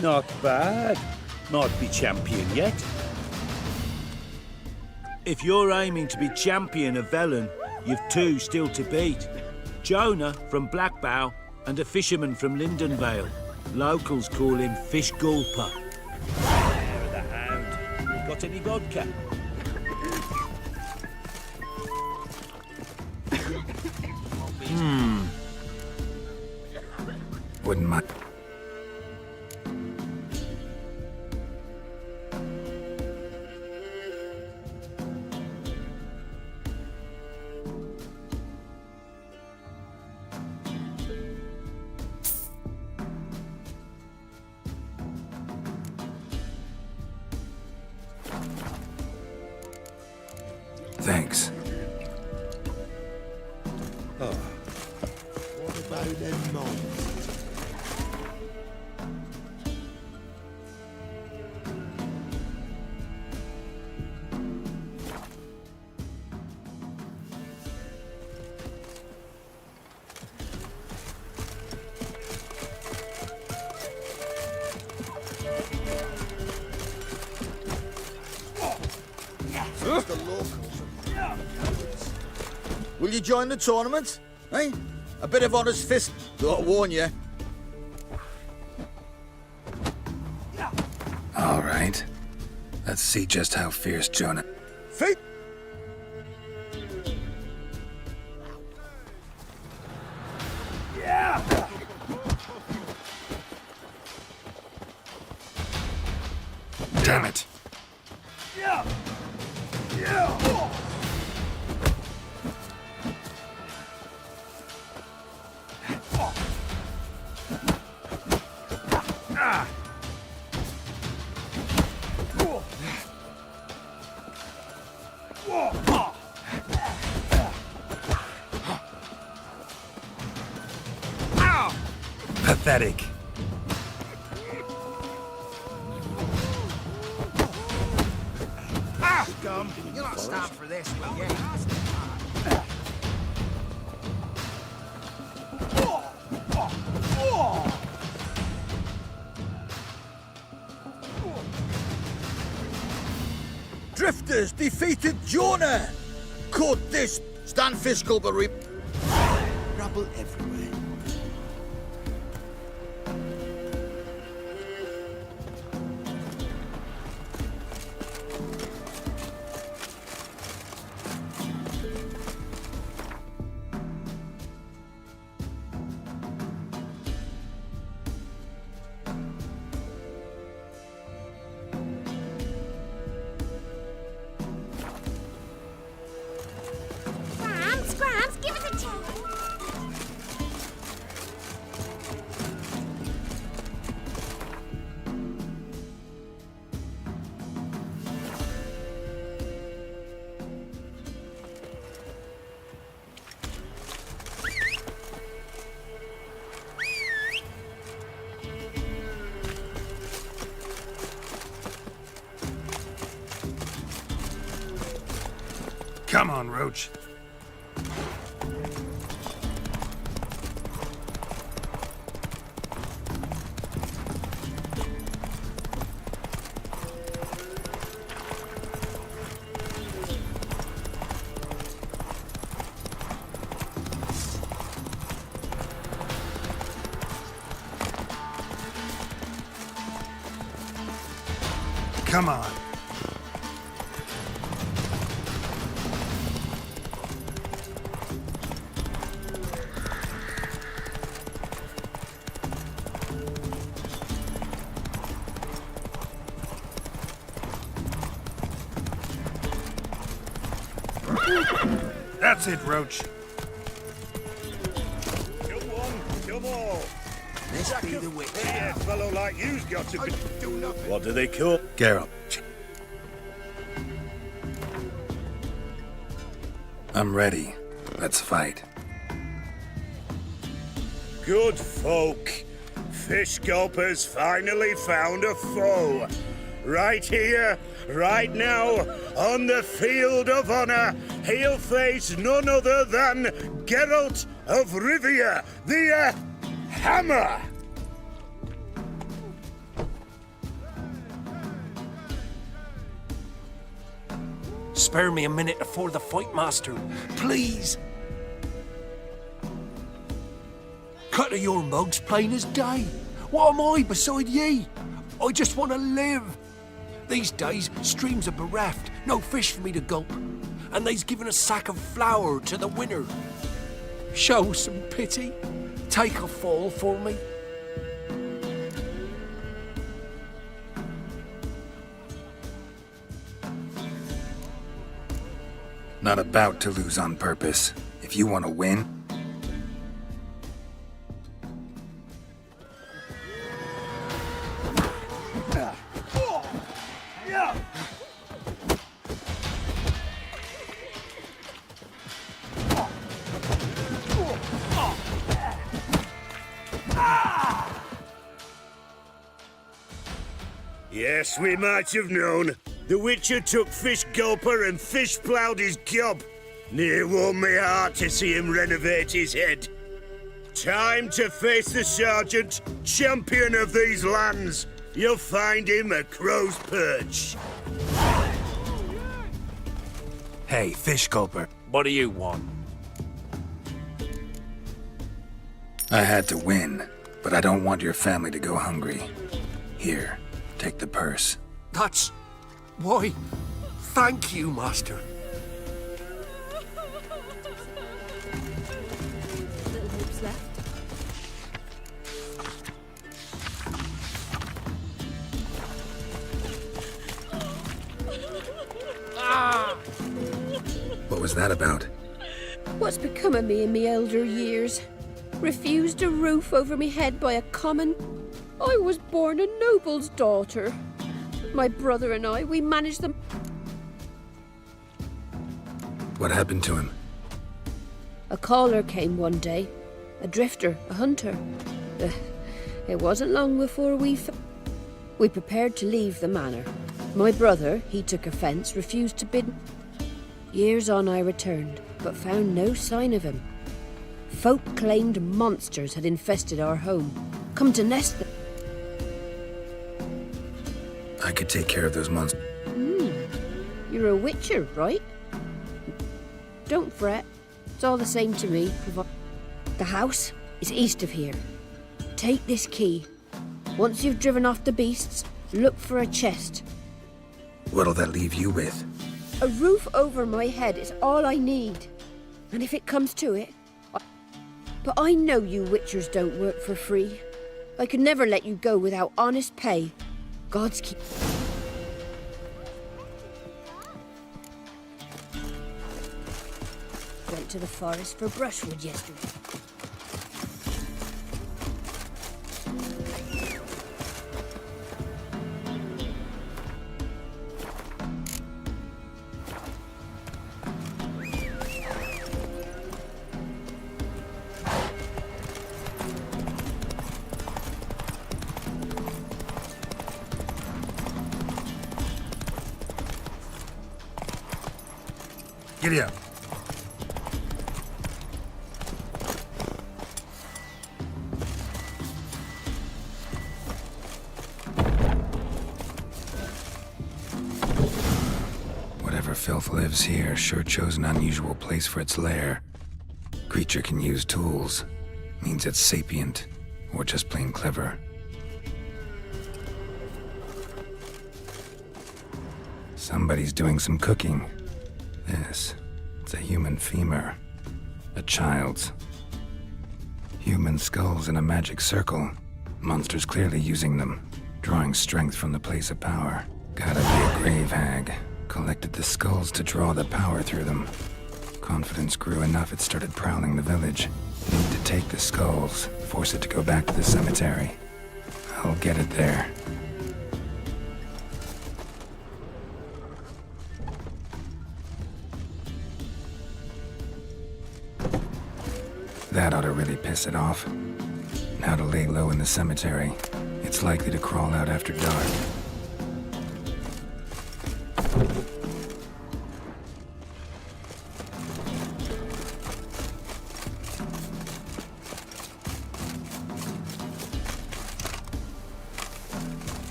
Not bad. Might be champion yet. If you're aiming to be champion of Velen, you've two still to beat. Jonah from Blackbow and a fisherman from Lindenvale. Locals call him Fish Gulper. There of the hand. Got any vodka? Wouldn't mind. Thanks. What about them moles? The locals. Will you join the tournament? Eh? A bit of honest fist, though I warn you. All right. Let's see just how fierce Jonah... Feet! Damn it. Pathetic. Scum, you'll not stand for this, will you? Drifters defeated Jonah! Could this stand fiscal but Rubble everywhere. Scrams, give us a chance. Come on, Roach. Come on. That's it, Roach. Come on, come on. This be the way. A fellow like you's got to be. What do they call? Geralt. I'm ready. Let's fight. Good folk. Fish Gulper's finally found a foe. Right here, right now, on the field of honor, he'll face none other than Geralt of Rivia, the Hammer. Spare me a minute before the fight, Master. Please. Cut of your mugs plain as day. What am I beside ye? I just want to live. These days, streams are bereft, no fish for me to gulp. And they's given a sack of flour to the winner. Show some pity. Take a fall for me. Not about to lose on purpose. If you want to win, Yes, we might have known. The Witcher took Fish Gulper and fish-ploughed his gob. Near warmed me heart to see him renovate his head. Time to face the Sergeant, champion of these lands. You'll find him at Crow's Perch. hey, Fish Gulper. What do you want? I had to win, but I don't want your family to go hungry. Here, take the purse. That's... why, thank you, Master. Little hopes left. What was that about? What's become of me in me elder years? Refused a roof over me head by a common... I was born a noble's daughter. My brother and I, we managed them... What happened to him? A caller came one day. A drifter, a hunter. It wasn't long before we prepared to leave the manor. My brother, he took offence, refused to bid... Years on I returned, but found no sign of him. Folk claimed monsters had infested our home, come to nest them. I could take care of those monsters. You're a witcher, right? Don't fret. It's all the same to me. The house is east of here. Take this key. Once you've driven off the beasts, look for a chest. What'll that leave you with? A roof over my head is all I need. And if it comes to it... But I know you witchers don't work for free. I could never let you go without honest pay. God's keep... Went to the forest for brushwood yesterday. Giddy up. Whatever filth lives here sure chose an unusual place for its lair. Creature can use tools. Means it's sapient, or just plain clever. Somebody's doing some cooking. This, it's a human femur. A child's. Human skulls in a magic circle. Monsters clearly using them, drawing strength from the place of power. Gotta be a grave hag. Collected the skulls to draw the power through them. Confidence grew enough it started prowling the village. Need to take the skulls, force it to go back to the cemetery. I'll get it there. That ought to really piss it off. Now to lay low in the cemetery. It's likely to crawl out after dark.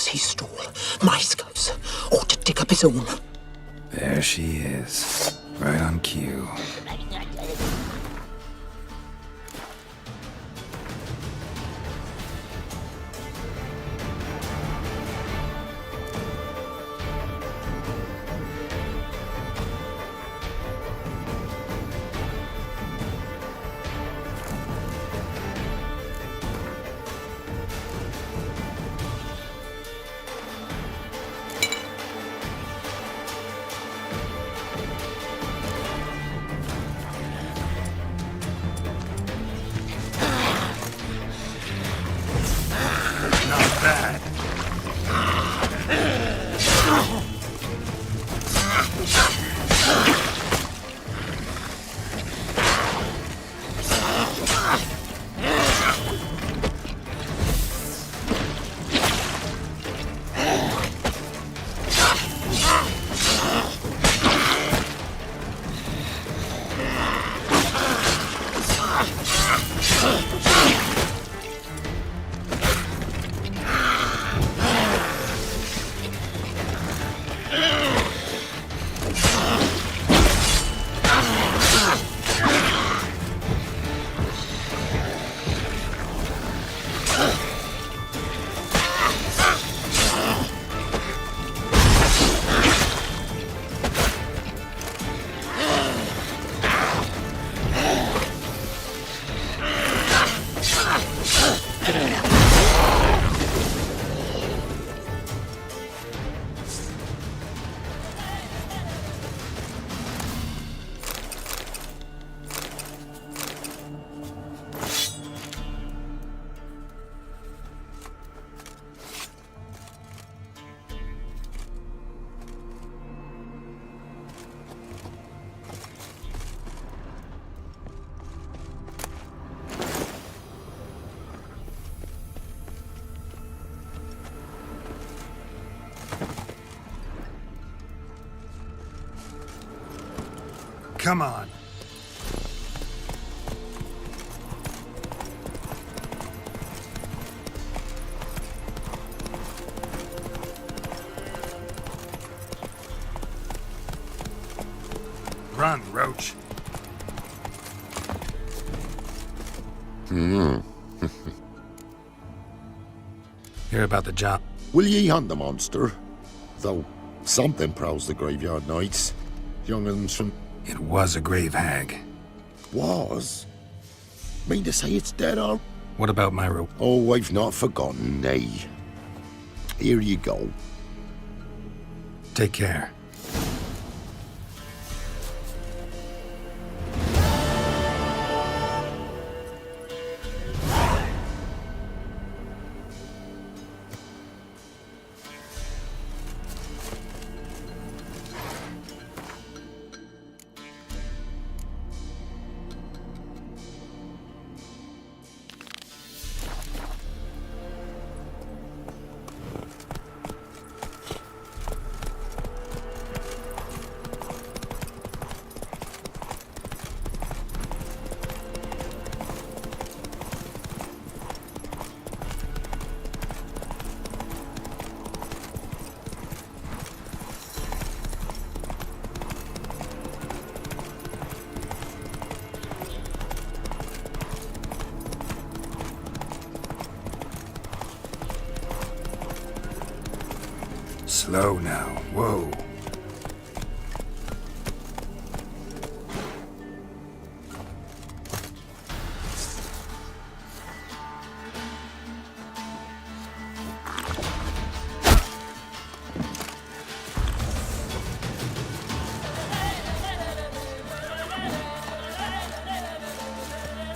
He stole my skulls. Ought to dig up his own. There she is. Right on cue. Come on. Run, Roach. Hear about the job. Will ye hunt the monster? Though something prowls the graveyard nights. Young'uns from... It was a grave hag. Was? Mean to say it's dead, or... What about my rope? Oh, I've not forgotten, nay. Here you go. Take care. Slow now. Whoa.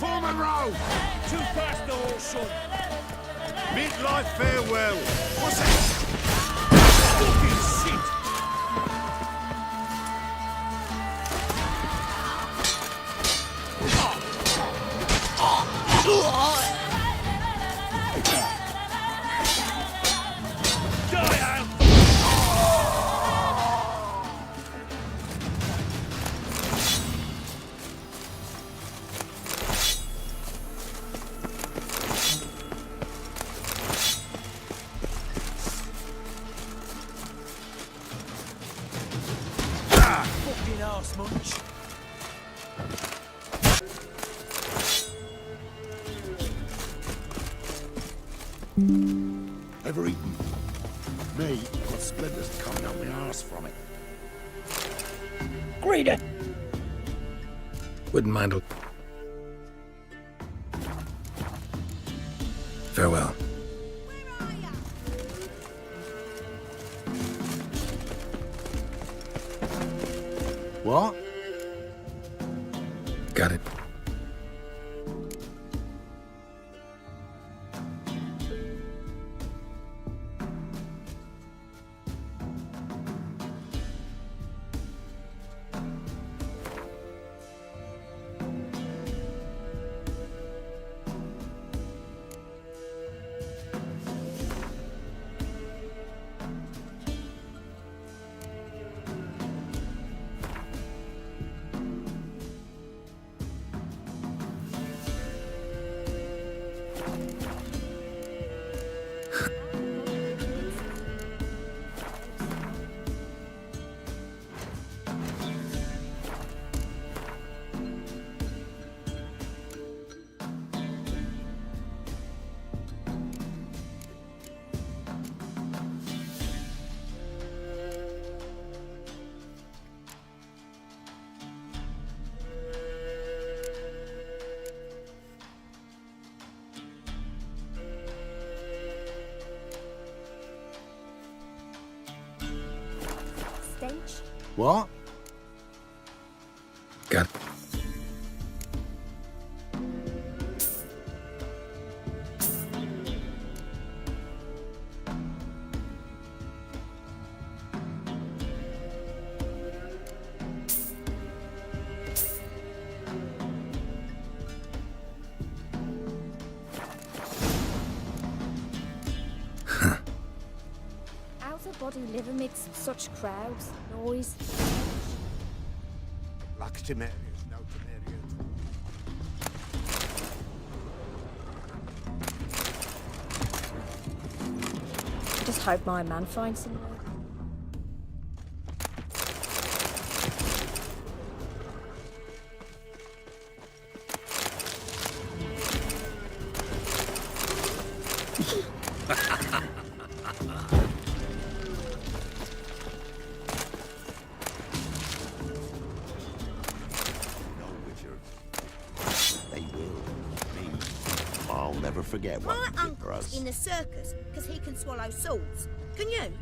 Foreman row! Too fast, the horse, son. Midlife farewell. What's that? Fucking shit! Fucking arse munch. Ever eaten? Me, got splinters coming out my arse from it. Greeter! Wouldn't mind a... Farewell. What? Got it. Stench? What? Got it. How's a body live amidst such crowds, noise? Like tomatoes, no tomatoes. I just hope my man finds somewhere. They will. Me. I'll never forget what My he did for uncle's us. in the circus because he can swallow swords. Can you?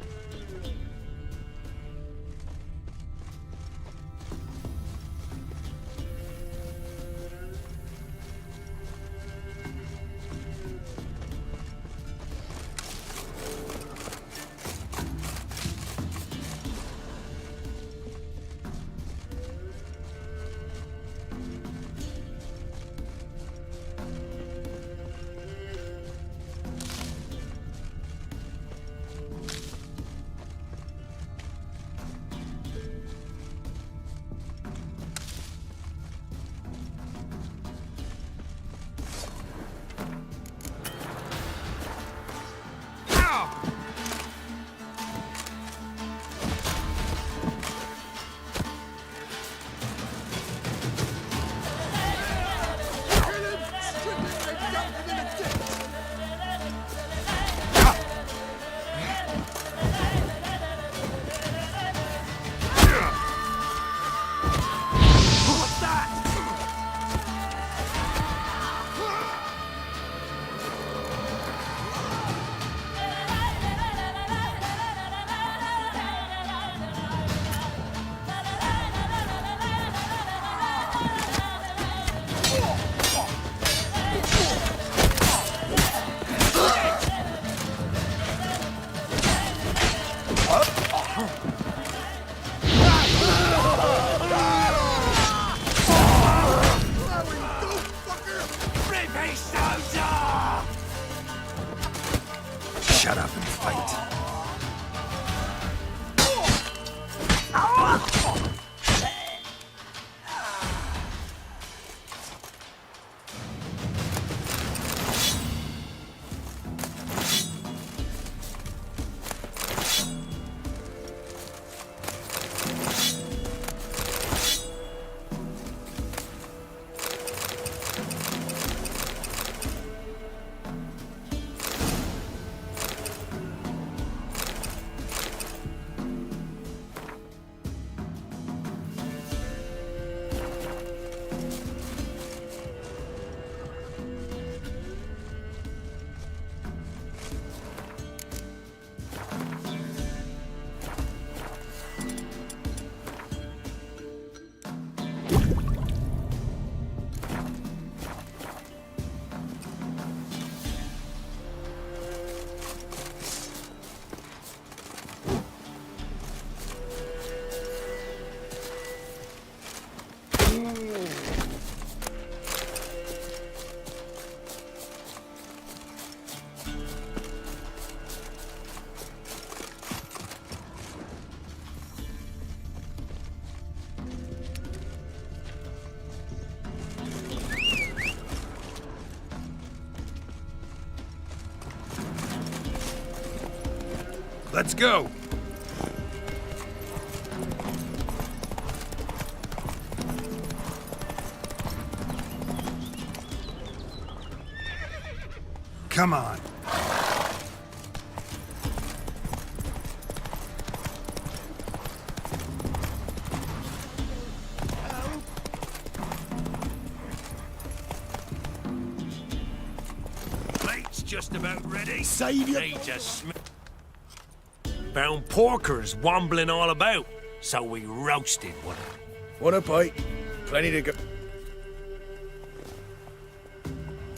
Shut up and fight. Let's go! Come on. Plate's just about ready. Save your... Need to found porkers wombling all about, so we roasted one. Want a bite? Plenty to go.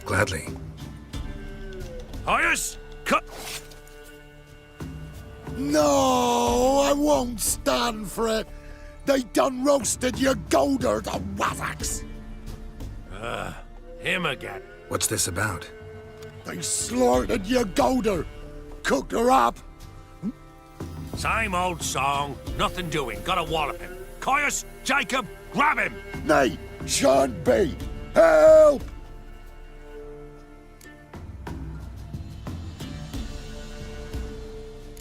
Gladly. Hires, cut. No, I won't stand for it. They done roasted your golder, the wazzocks. Him again. What's this about? They slaughtered your golder, cooked her up. Same old song, nothing doing. Gotta wallop him. Caius, Jacob, grab him! Nay, shan't be. Help!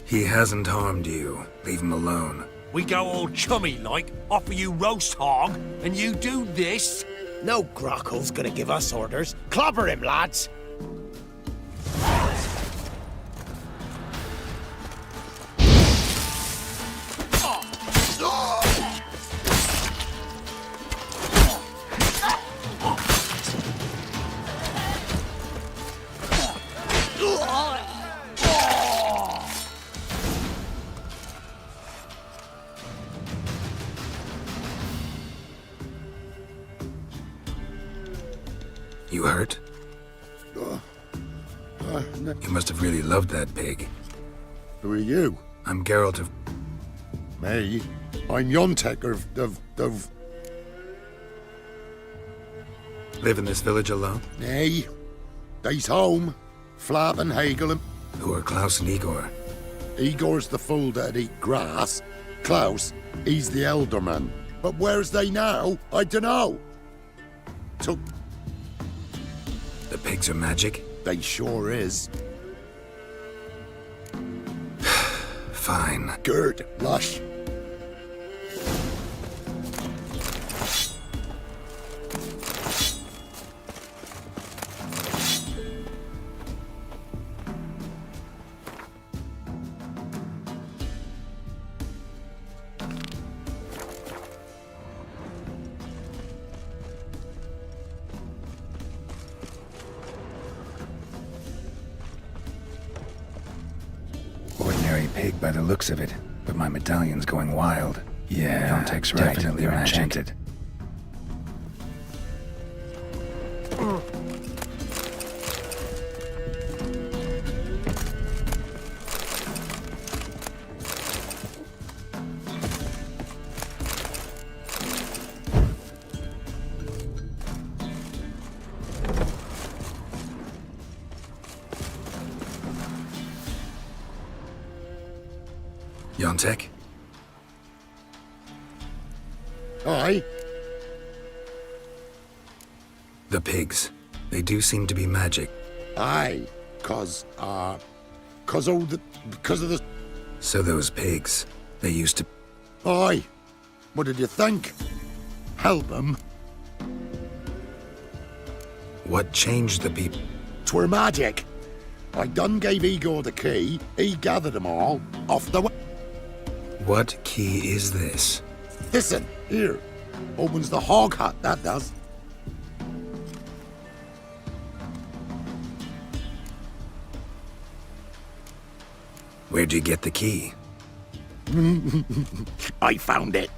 He hasn't harmed you. Leave him alone. We go all chummy like, offer you roast hog, and you do this? No grockle's gonna give us orders. Clobber him, lads! You hurt? You must have really loved that pig. Who are you? I'm Geralt of... Me? I'm Yontek of... Live in this village alone? Nay. They's home. Flap and Hagel and... Who are Klaus and Igor? Igor's the fool that eat grass. Klaus, he's the elderman. But where's they now? I dunno. Took... The pigs are magic? They sure is. Fine. Good, lush. Ordinary pig by the looks of it, but my medallion's going wild. Yeah, Yontek's right. Definitely they're enchanted. Yontek? Aye? The pigs. They do seem to be magic. Aye, because of the... So those pigs, they used to... Aye. What did you think? Help them? What changed the people? 'Twere magic. I done gave Igor the key. He gathered them all off the way. What key is this? Listen, here. Opens the hog hut, that does. Where'd you get the key? I found it.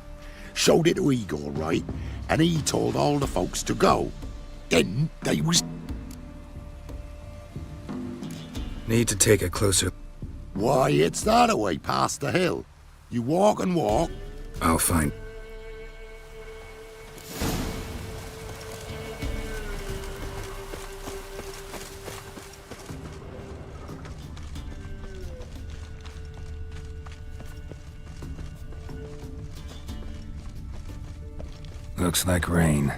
Showed it to Igor, right? And he told all the folks to go. Then they was... Need to take a closer... Why, it's that away past the hill. You walk and walk. I'll find... Looks like rain.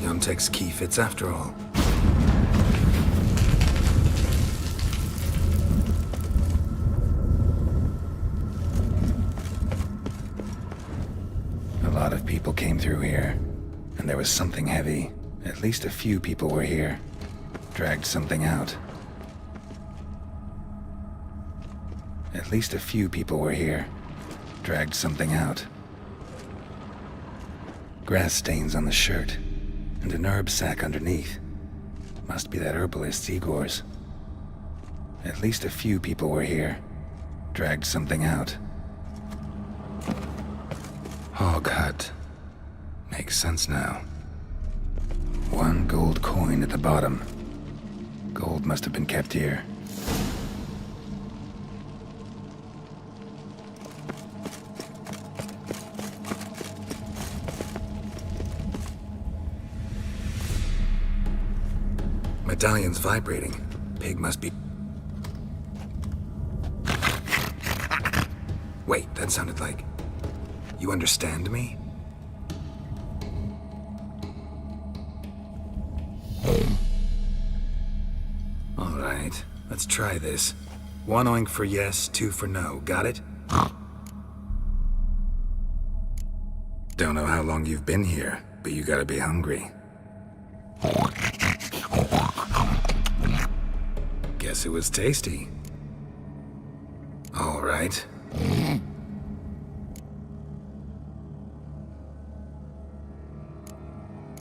Yontek's key fits after all. A lot of people came through here, and there was something heavy. At least a few people were here. Dragged something out. At least a few people were here. Dragged something out. Grass stains on the shirt, and an herb sack underneath. Must be that herbalist's Igor's. At least a few people were here. Dragged something out. Hog hut. Makes sense now. 1 gold coin at the bottom. Gold must have been kept here. Medallion's vibrating. Pig must be... Wait, that sounded like... You understand me? Alright, let's try this. 1 oink for yes, 2 for no. Got it? Don't know how long you've been here, but you gotta be hungry. Guess it was tasty. All right.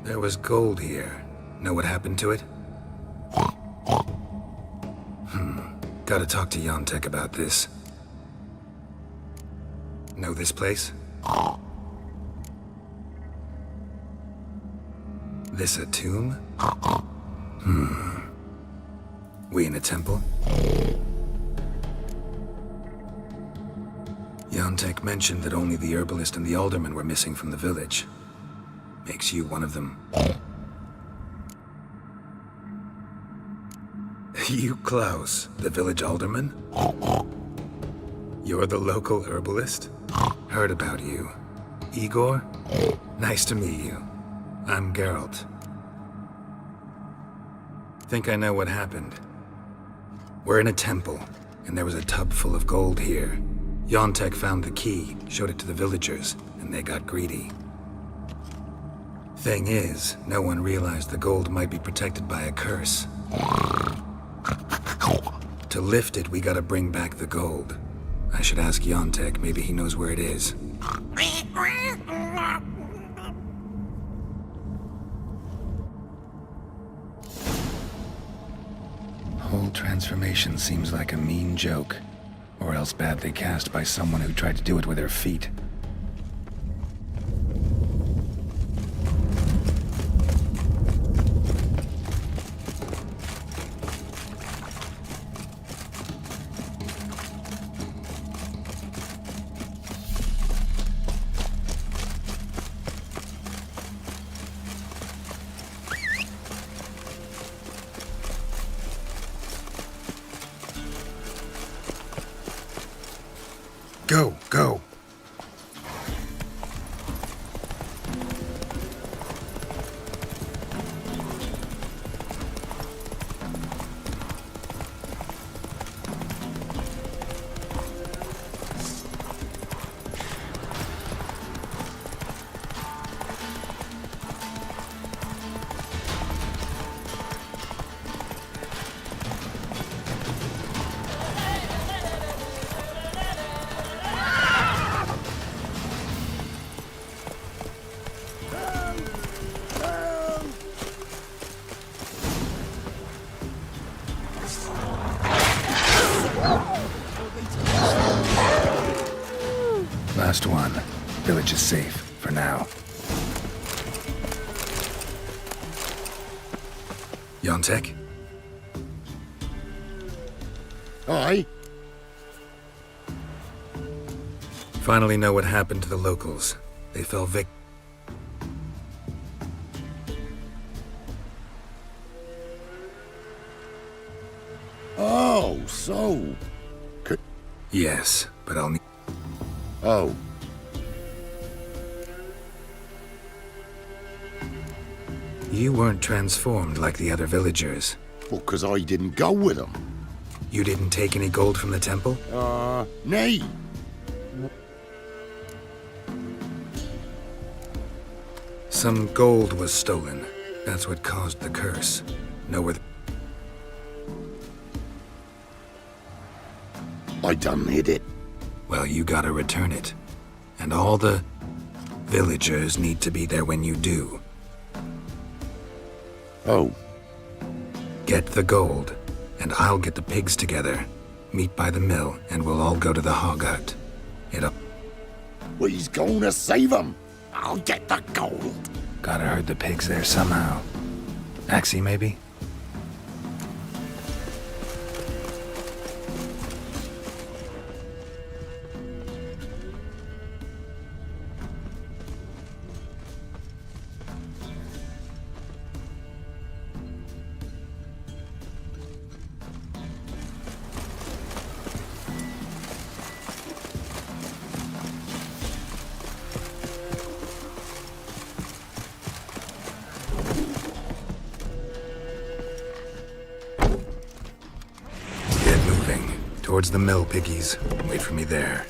There was gold here. Know what happened to it? Gotta talk to Yontek about this. Know this place? This a tomb? We in a temple? Yontek mentioned that only the herbalist and the alderman were missing from the village. Makes you one of them. You Klaus, the village alderman? You're the local herbalist? Heard about you. Igor? Nice to meet you. I'm Geralt. Think I know what happened. We're in a temple, and there was a tub full of gold here. Yontek found the key, showed it to the villagers, and they got greedy. Thing is, no one realized the gold might be protected by a curse. To lift it, we gotta bring back the gold. I should ask Yontek, maybe he knows where it is. Whole transformation seems like a mean joke, or else badly cast by someone who tried to do it with their feet. Go, go. Last one. Village is safe, for now. Yontek? Aye? Finally know what happened to the locals. They fell victim. Oh, so... Yes, but I'll need... Oh. You weren't transformed like the other villagers. Well, 'cause I didn't go with them. You didn't take any gold from the temple? Nay. Some gold was stolen. That's what caused the curse. Know where I done hid it. Well, you gotta return it. And all the villagers need to be there when you do. Oh. Get the gold, and I'll get the pigs together. Meet by the mill, and we'll all go to the hog hut. It'll... Well, he's gonna save them. I'll get the gold. Gotta herd the pigs there somehow. Axie, maybe? Towards the mill, piggies. Wait for me there.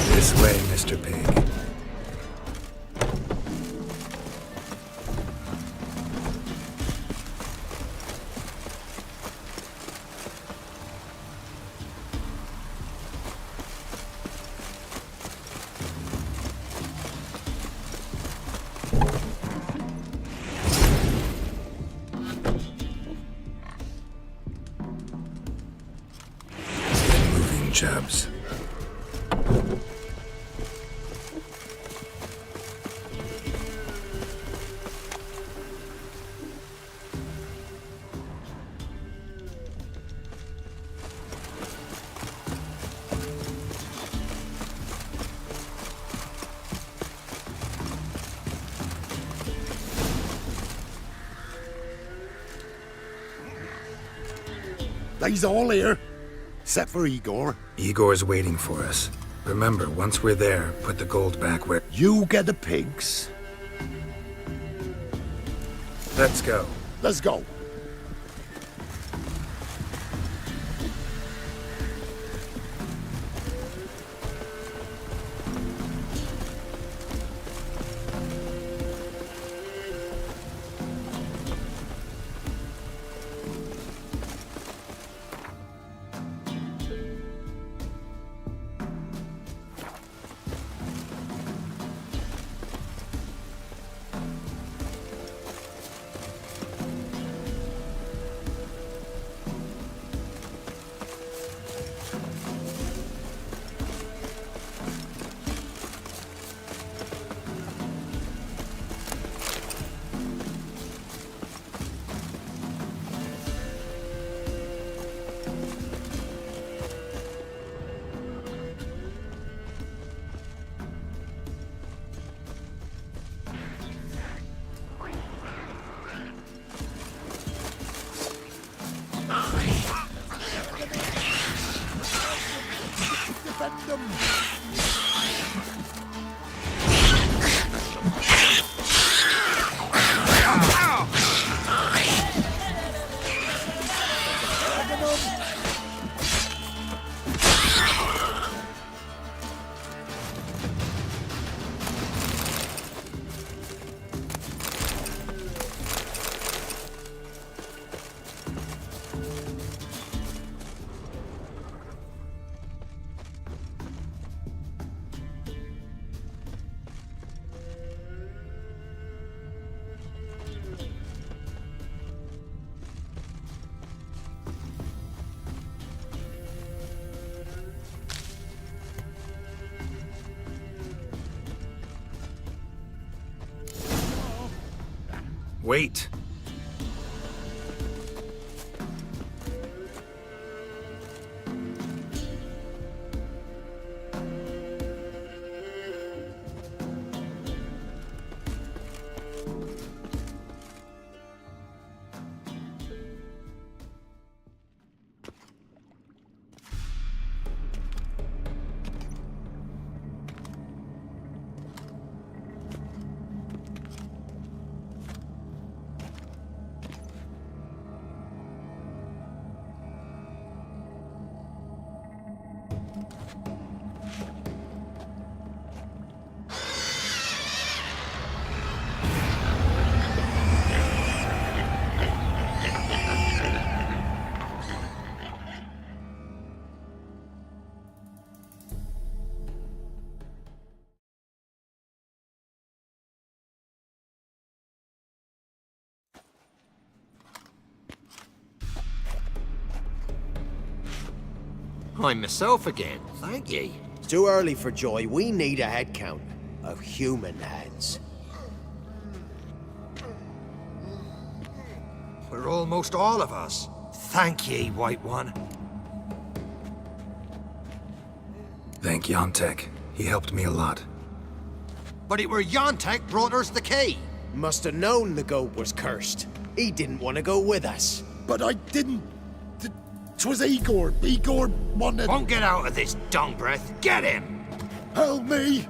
This way, Mr. Pig. Chubs. They's all here. Except for Igor. Igor's waiting for us. Remember, once we're there, put the gold back where... You get the pigs. Let's go. Let's go. Wait. I'm myself again, thank ye. It's too early for joy. We need a head count of human heads. We're almost all of us. Thank ye, White One. Thank Yontek. He helped me a lot. But it were Yontek brought us the key. Must have known the goat was cursed. He didn't want to go with us. But I didn't. 'Twas Igor. Igor wanted... Won't get out of this dung breath. Get him! Help me!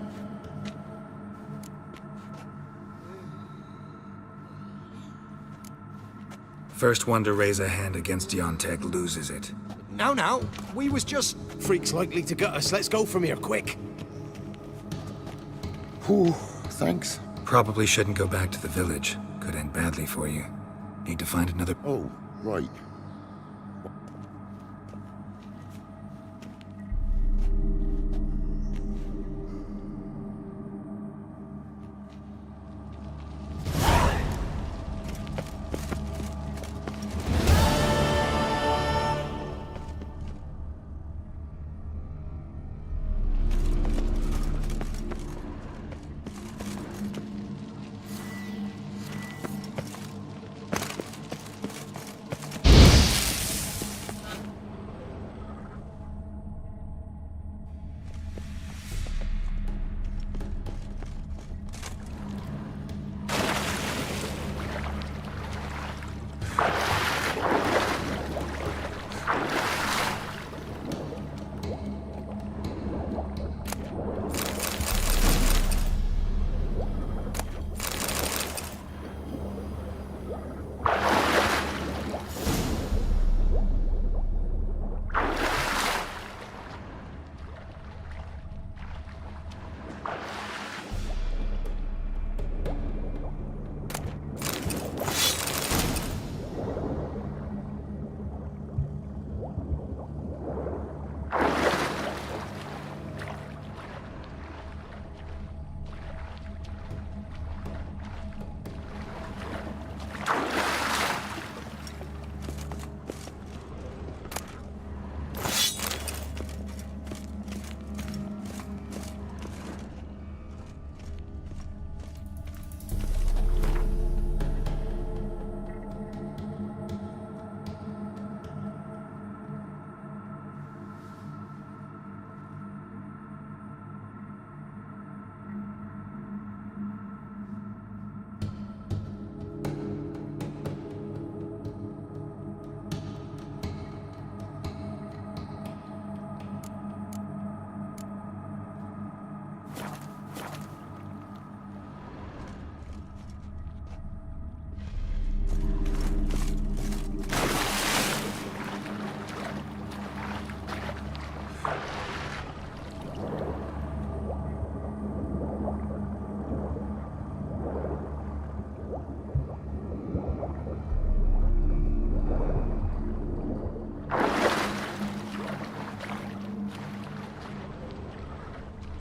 First one to raise a hand against Yontek loses it. No. We was just... Freak's likely to gut us. Let's go from here, quick. Whew, thanks. Probably shouldn't go back to the village. Could end badly for you. Need to find another... Oh, right.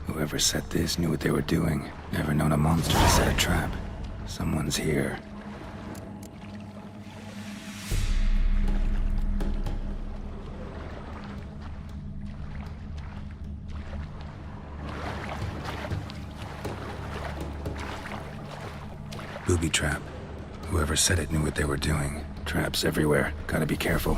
Whoever set this knew what they were doing. Never known a monster to set a trap. Someone's here. Booby trap. Whoever said it knew what they were doing. Traps everywhere. Gotta be careful.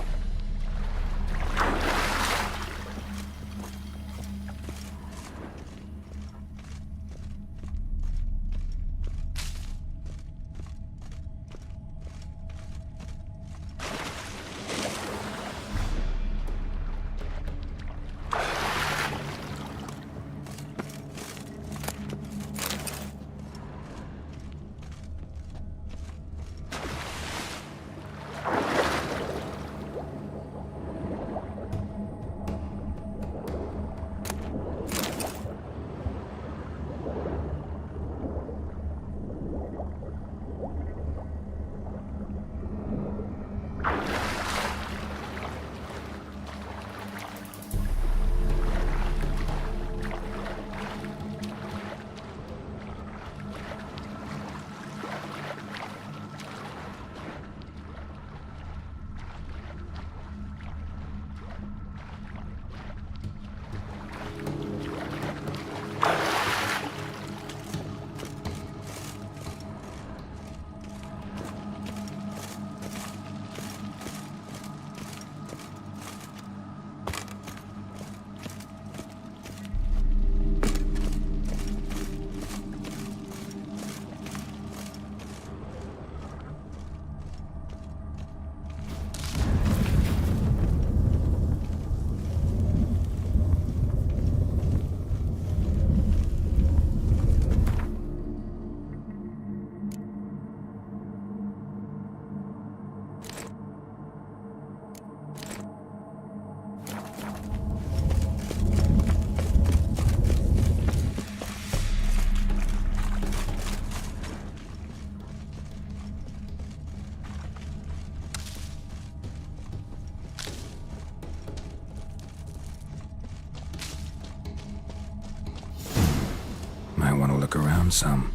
Might want to look around some.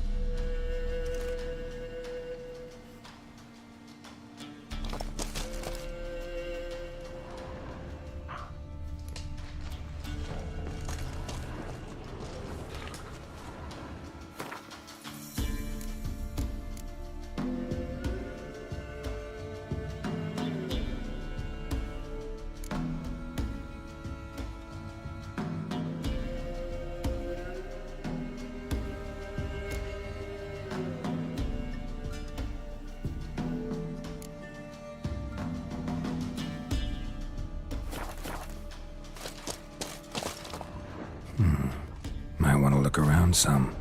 Might want to look around some.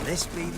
This be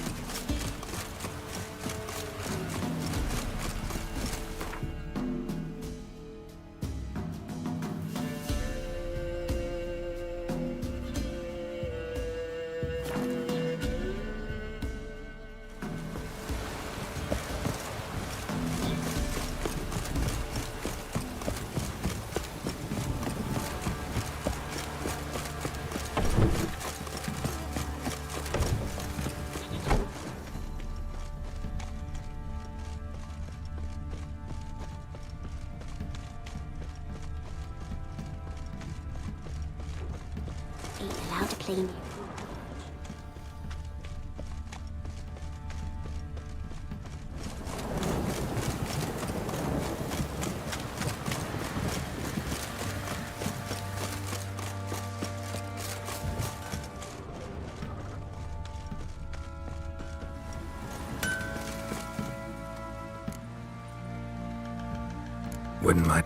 Ain't allowed to clean you. Wouldn't mind.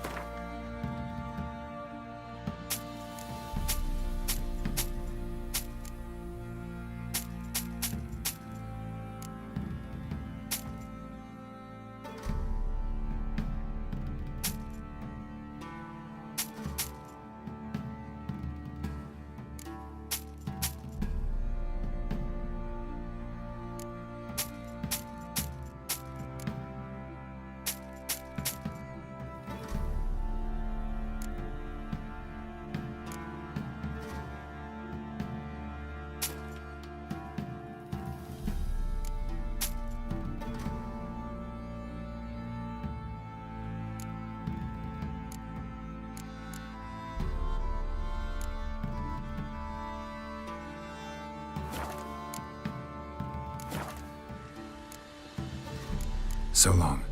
So long.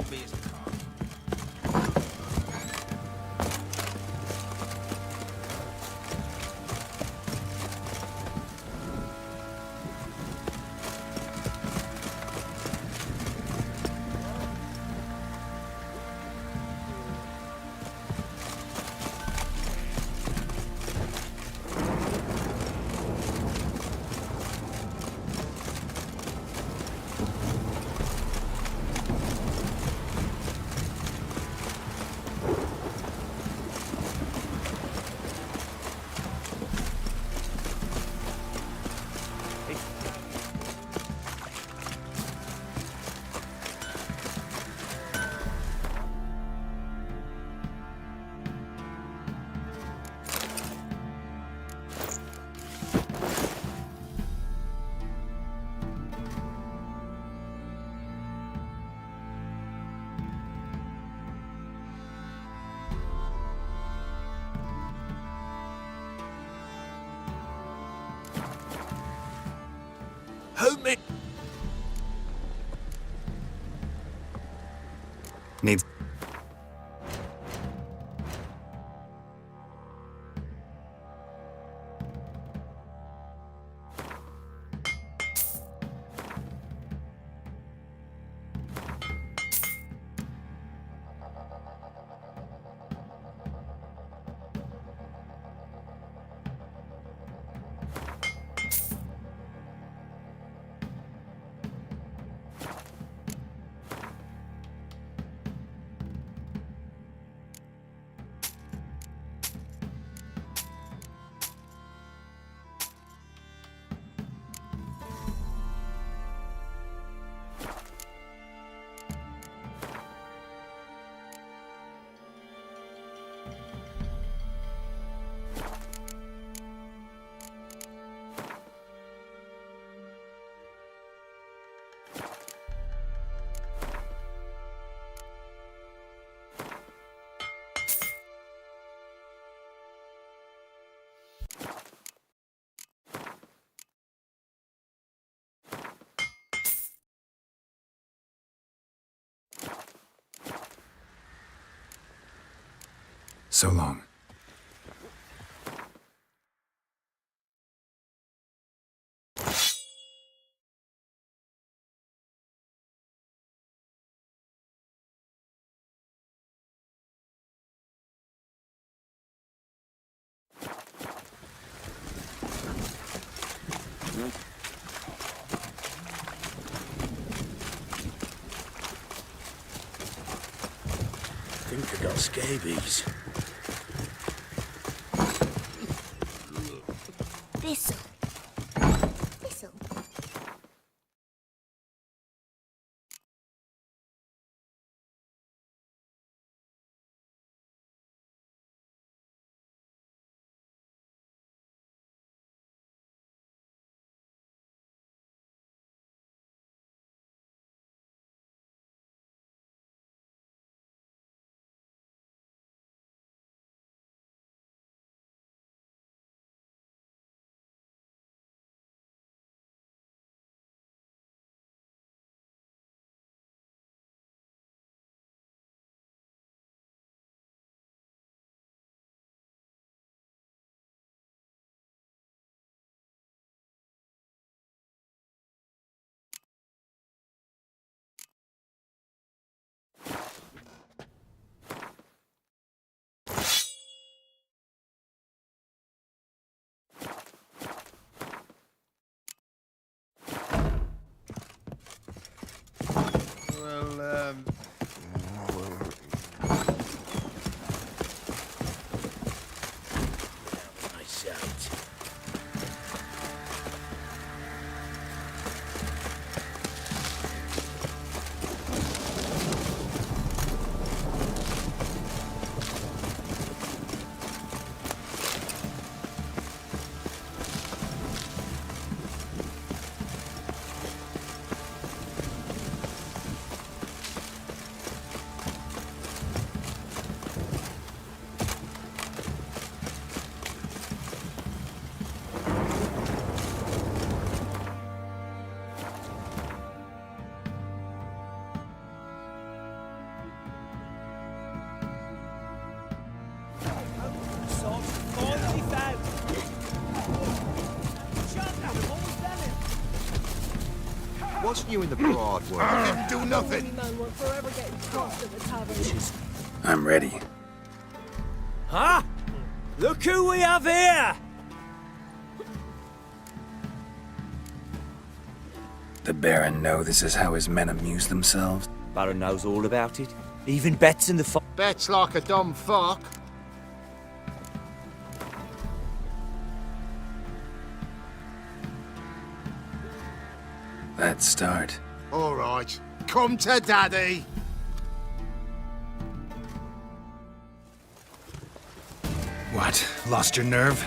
me his car. Help me! Needs... So long. I think I got scabies. Thistle. Thistle. Well, Nice out. wasn't you in the broad world? I didn't do nothing. I'm ready. Huh? Look who we have here! The Baron know this is how his men amuse themselves? Baron knows all about it. Even bets in the Bet's like a dumb fuck. Let's start. All right, come to Daddy. What? Lost your nerve?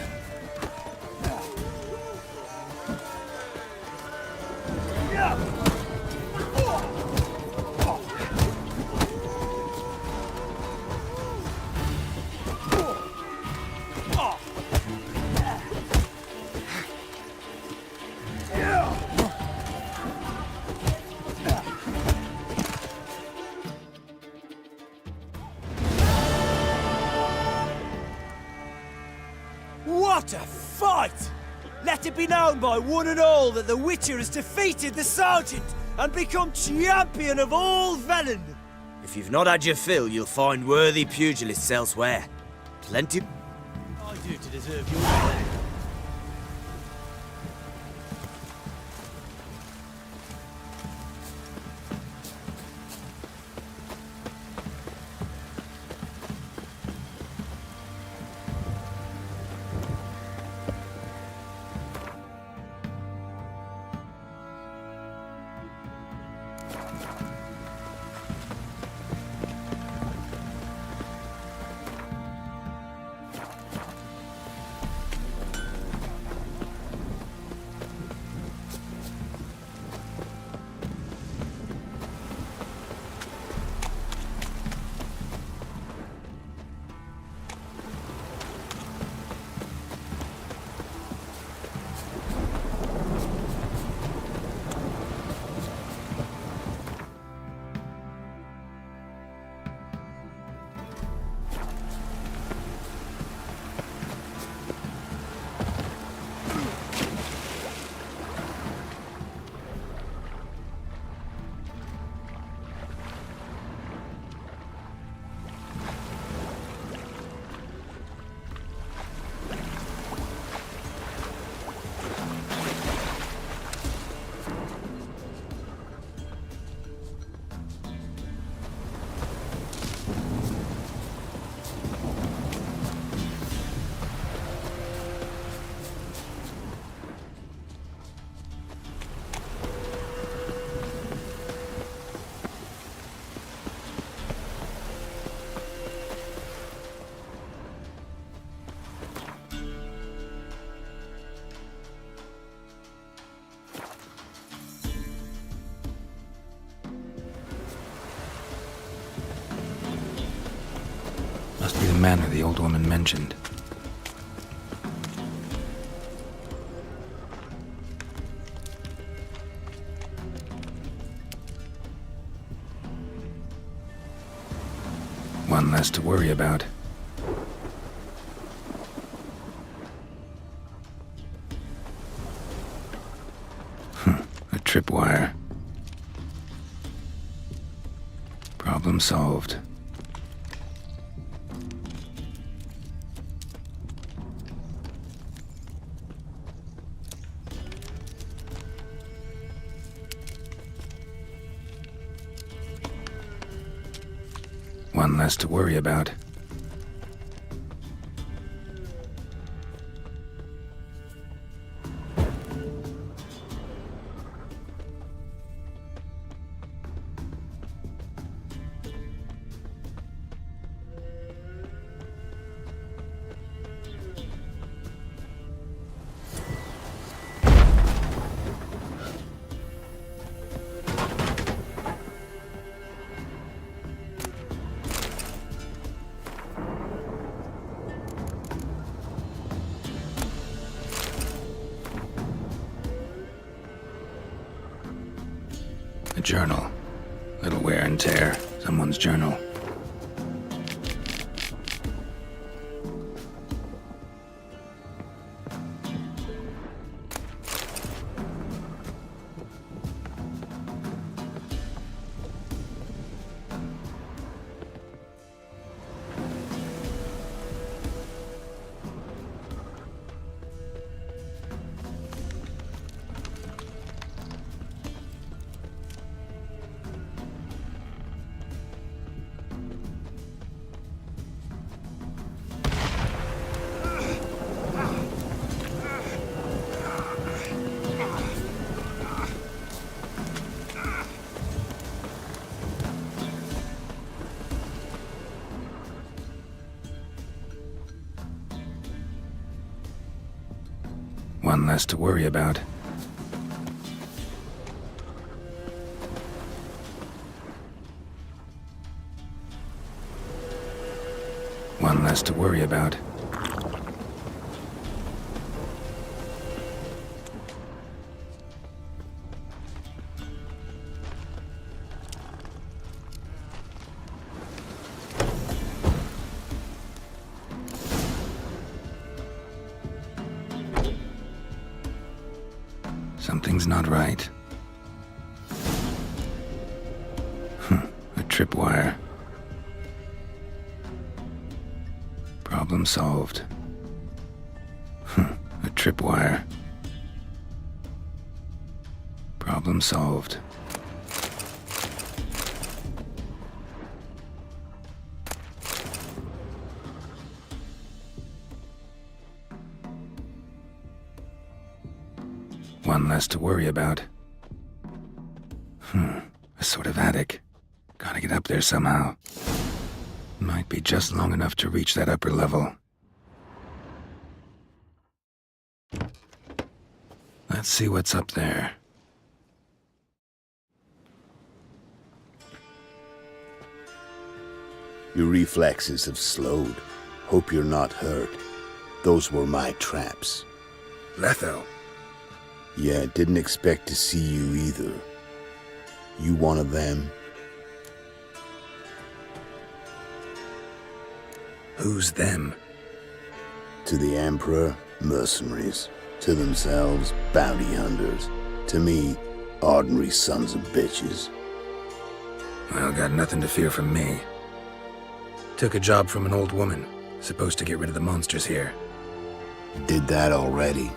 What a fight! Let it be known by one and all that the Witcher has defeated the Sergeant and become champion of all Velen. If you've not had your fill, you'll find worthy pugilists elsewhere. Plenty I do to deserve your name. Must be the manor the old woman mentioned. One less to worry about. A tripwire. Problem solved. One less to worry about. A journal. Little wear and tear. Someone's journal. One less to worry about. One less to worry about. Something's not right. A tripwire. Problem solved. A tripwire. Problem solved. One less to worry about. A sort of attic. Gotta get up there somehow. Might be just long enough to reach that upper level. Let's see what's up there. Your reflexes have slowed. Hope you're not hurt. Those were my traps. Letho. Yeah, didn't expect to see you either. You one of them? Who's them? To the Emperor, mercenaries. To themselves, bounty hunters. To me, ordinary sons of bitches. Well, got nothing to fear from me. Took a job from an old woman. Supposed to get rid of the monsters here. Did that already.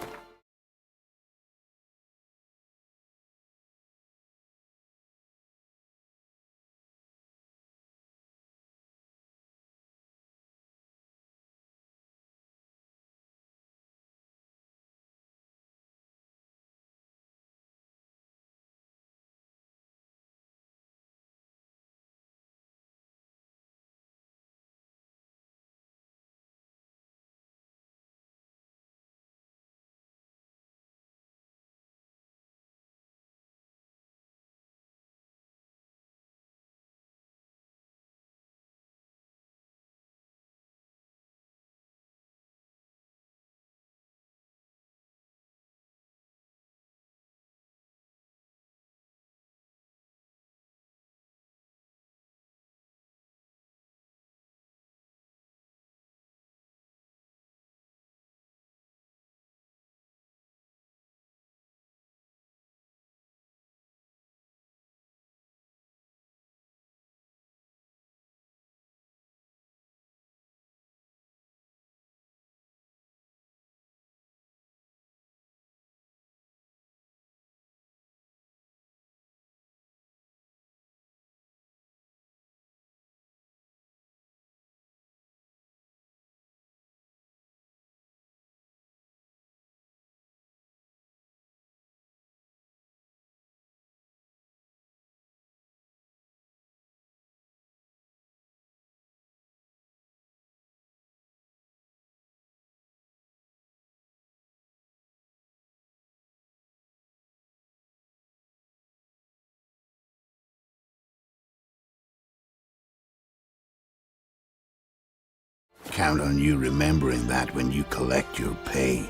Count on you remembering that when you collect your pay.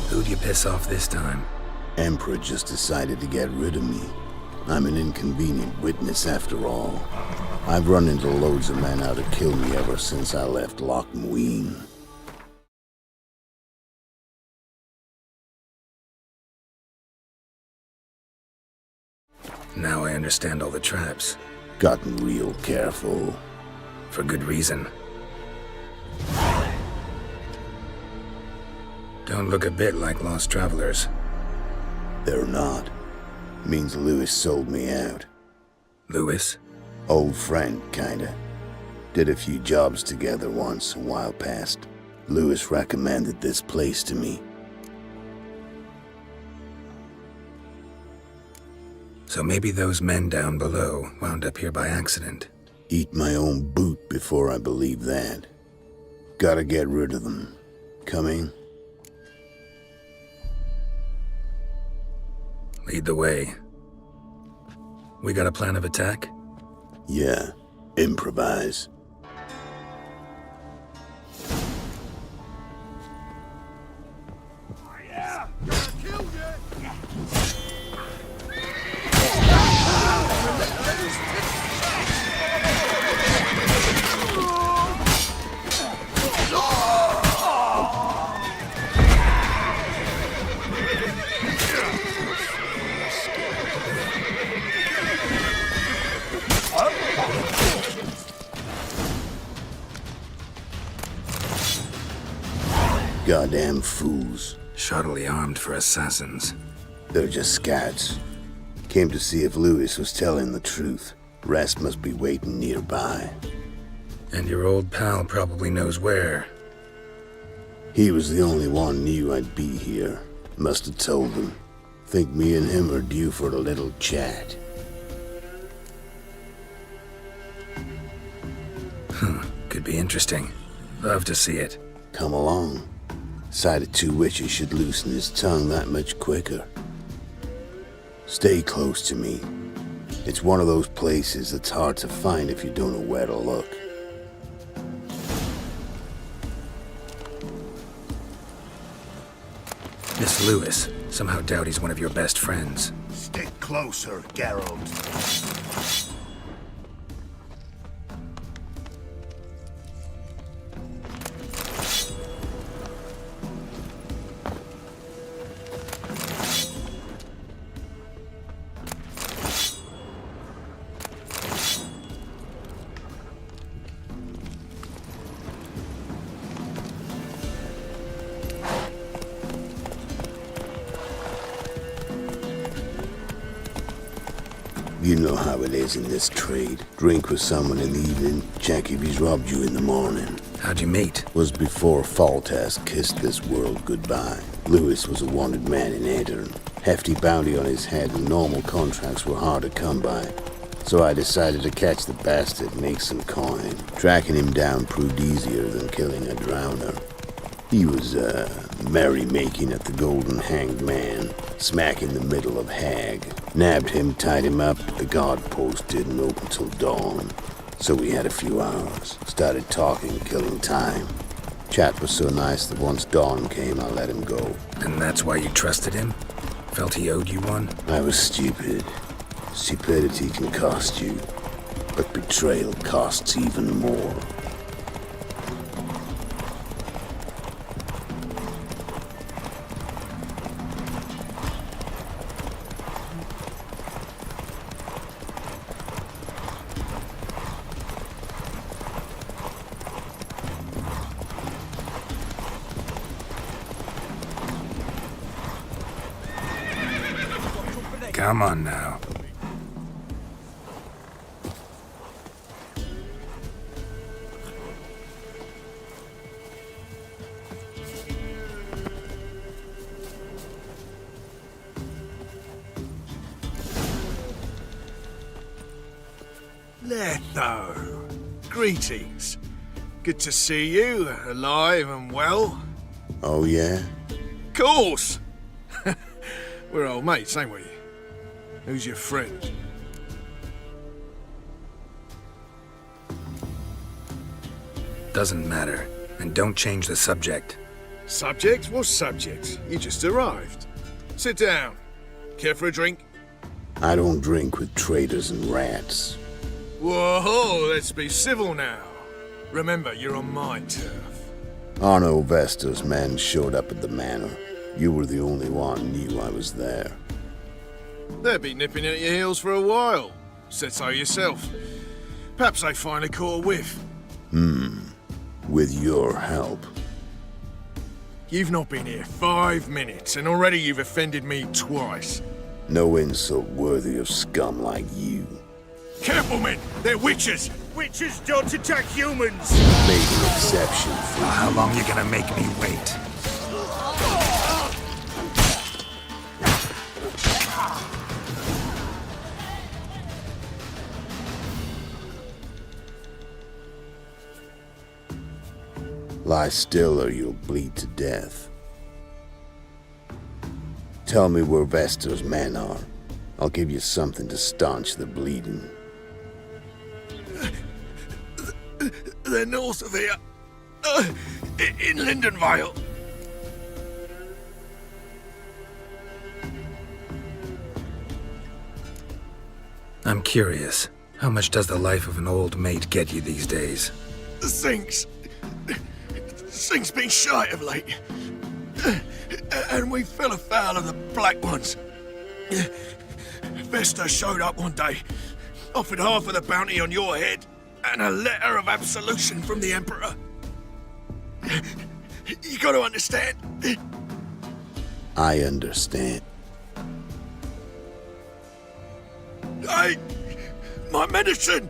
Who'd you piss off this time? Emperor just decided to get rid of me. I'm an inconvenient witness after all. I've run into loads of men out to kill me ever since I left Loch Muin. Now I understand all the traps. Gotten real careful. For good reason. Don't look a bit like lost travelers. They're not. Means Lewis sold me out. Lewis? Old friend, kinda. Did a few jobs together once, a while past. Lewis recommended this place to me. So maybe those men down below wound up here by accident. Eat my own boot before I believe that. Gotta get rid of them. Coming? Lead the way. We got a plan of attack? Yeah. Improvise. Goddamn fools. Shoddily armed for assassins. They're just scouts. Came to see if Lewis was telling the truth. Rest must be waiting nearby. And your old pal probably knows where. He was the only one knew I'd be here. Must have told them. Think me and him are due for a little chat. Could be interesting. Love to see it. Come along. Sight of two witches should loosen his tongue that much quicker. Stay close to me. It's one of those places that's hard to find if you don't know where to look. This Lewis, somehow doubt he's one of your best friends. Stick closer, Geralt. You know how it is in this trade. Drink with someone in the evening, check if he's robbed you in the morning. How'd you meet? Was before Faltas kissed this world goodbye. Lewis was a wanted man in Aedirn. Hefty bounty on his head and normal contracts were hard to come by. So I decided to catch the bastard and make some coin. Tracking him down proved easier than killing a drowner. He was, merrymaking at the Golden Hanged Man, smack in the middle of Hag. Nabbed him, tied him up, the guard post didn't open till dawn. So we had a few hours. Started talking, killing time. Chat was so nice that once dawn came, I let him go. And that's why you trusted him? Felt he owed you one? I was stupid. Stupidity can cost you, but betrayal costs even more. Come on now. Letho. Greetings. Good to see you, alive and well. Oh, yeah? Course! We're old mates, ain't we? Who's your friend? Doesn't matter. And don't change the subject. Subject? What subject? You just arrived. Sit down. Care for a drink? I don't drink with traitors and rats. Whoa, let's be civil now. Remember, you're on my turf. Arno Vestas' men showed up at the manor. You were the only one knew I was there. They'll be nipping at your heels for a while. Said so yourself. Perhaps they finally caught a whiff. With your help. You've not been here 5 minutes, and already you've offended me twice. No insult worthy of scum like you. Careful, men! They're witches! Witches don't attack humans! Made an exception for How long you gonna make me wait? Lie still or you'll bleed to death. Tell me where Vester's men are. I'll give you something to staunch the bleeding. They're north of here. In Lindenvale. I'm curious. How much does the life of an old mate get you these days? The Sinks been shy of late. And we fell afoul of the Black Ones. Vesta showed up one day, offered half of the bounty on your head, and a letter of absolution from the Emperor. You gotta understand. I understand. My medicine!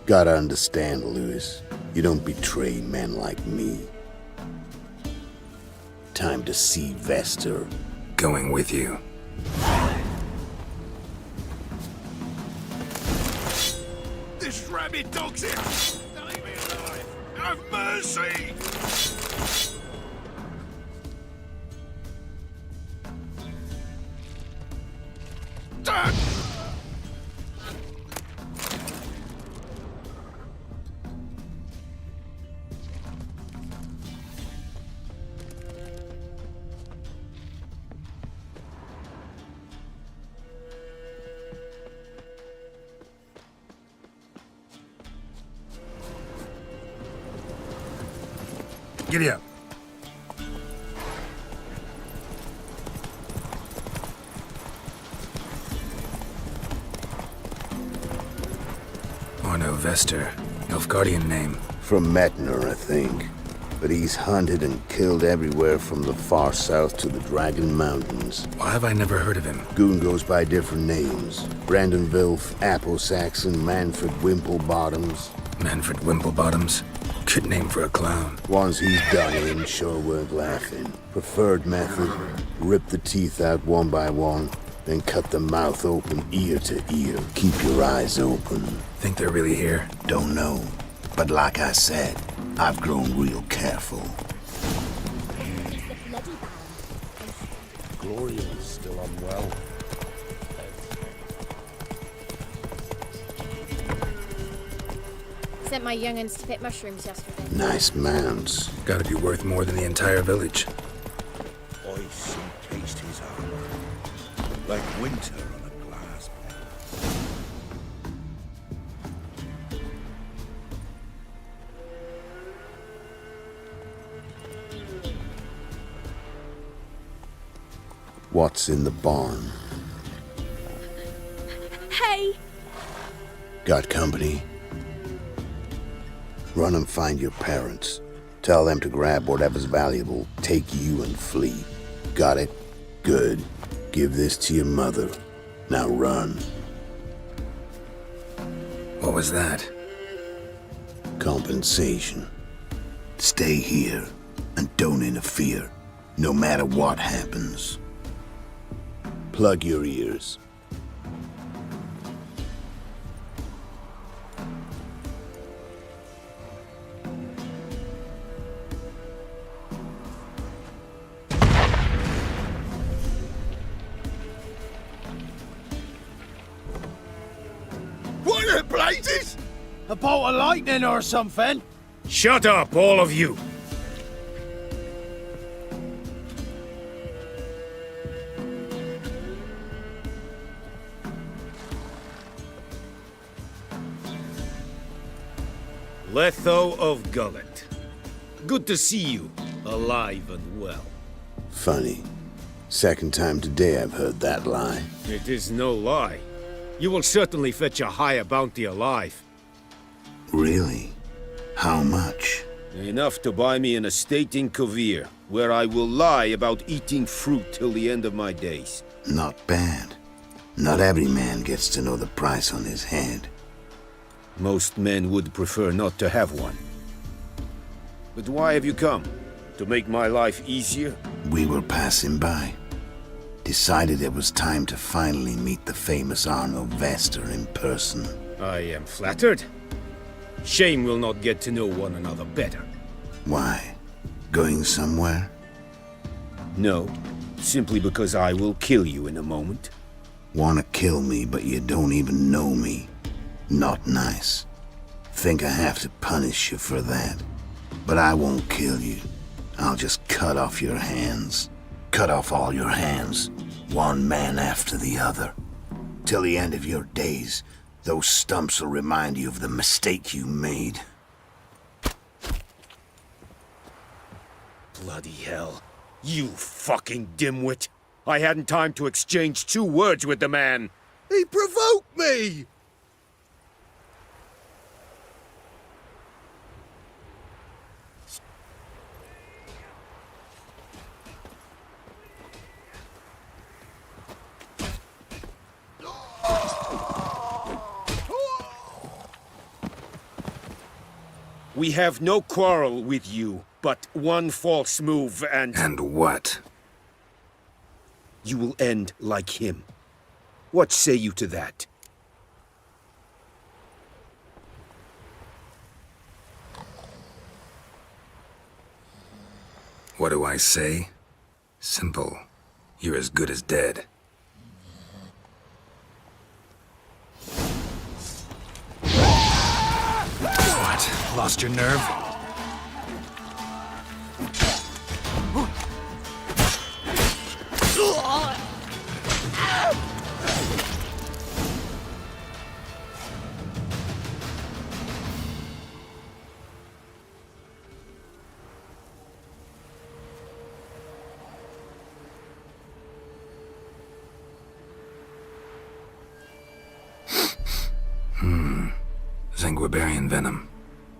Gotta understand, Lewis. You don't betray men like me. Time to see Vester. Going with you. This rabid dog's here! Leave me alive! Have mercy! Dad! Giddy up. Arno Vester. Nilfgaardian name. From Metner, I think. But he's hunted and killed everywhere from the far south to the Dragon Mountains. Why have I never heard of him? Goon goes by different names. Brandon Vilf, Apple Saxon, Manfred Wimplebottoms. Manfred Wimplebottoms? Good name for a clown. Ones he's done in sure weren't laughing. Preferred method, rip the teeth out one by one, then cut the mouth open ear to ear. Keep your eyes open. Think they're really here? Don't know. But like I said, I've grown real careful. Gloria's still unwell. Sent my young'uns to pick mushrooms yesterday. Nice mounts. Gotta be worth more than the entire village. Ice and taste his armor, like winter on a glass plate. What's in the barn? Hey! Got company? Run and find your parents. Tell them to grab whatever's valuable, take you and flee. Got it? Good. Give this to your mother. Now run. What was that? Compensation. Stay here and don't interfere, no matter what happens. Plug your ears. What the blazes? A bolt of lightning or something? Shut up, all of you! Letho of Gullet. Good to see you, alive and well. Funny. Second time today I've heard that lie. It is no lie. You will certainly fetch a higher bounty alive. Really? How much? Enough to buy me an estate in Kovir, where I will lie about eating fruit till the end of my days. Not bad. Not every man gets to know the price on his head. Most men would prefer not to have one. But why have you come? To make my life easier? We were passing by. Decided it was time to finally meet the famous Arno Vester in person. I am flattered. Shame we'll not get to know one another better. Why? Going somewhere? No, simply because I will kill you in a moment. Wanna kill me, but you don't even know me. Not nice. Think I have to punish you for that. But I won't kill you. I'll just cut off your hands. Cut off all your hands, one man after the other. Till the end of your days, those stumps will remind you of the mistake you made. Bloody hell. You fucking dimwit. I hadn't time to exchange 2 words with the man. He provoked me! We have no quarrel with you, but one false move and... And what? You will end like him. What say you to that? What do I say? Simple. You're as good as dead. What? Lost your nerve? Zanguibarian venom.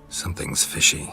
Something's fishy.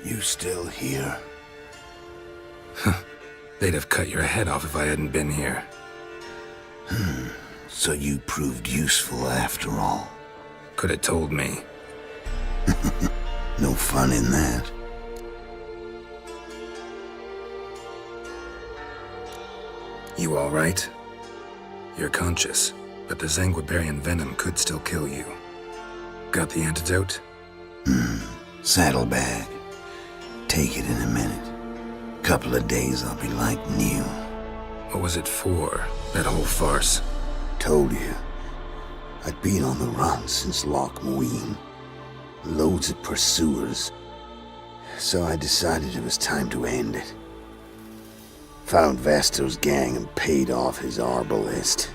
You still here? They'd have cut your head off if I hadn't been here. So you proved useful after all. Could have told me. No fun in that. You all right? You're conscious, but the Zanguibarian venom could still kill you. Got the antidote? Saddlebag. Take it in a minute. Couple of days I'll be like new. What was it for, that whole farce? Told you. I'd been on the run since Loch Muin. Loads of pursuers. So I decided it was time to end it. Found Vasto's gang and paid off his arbalist.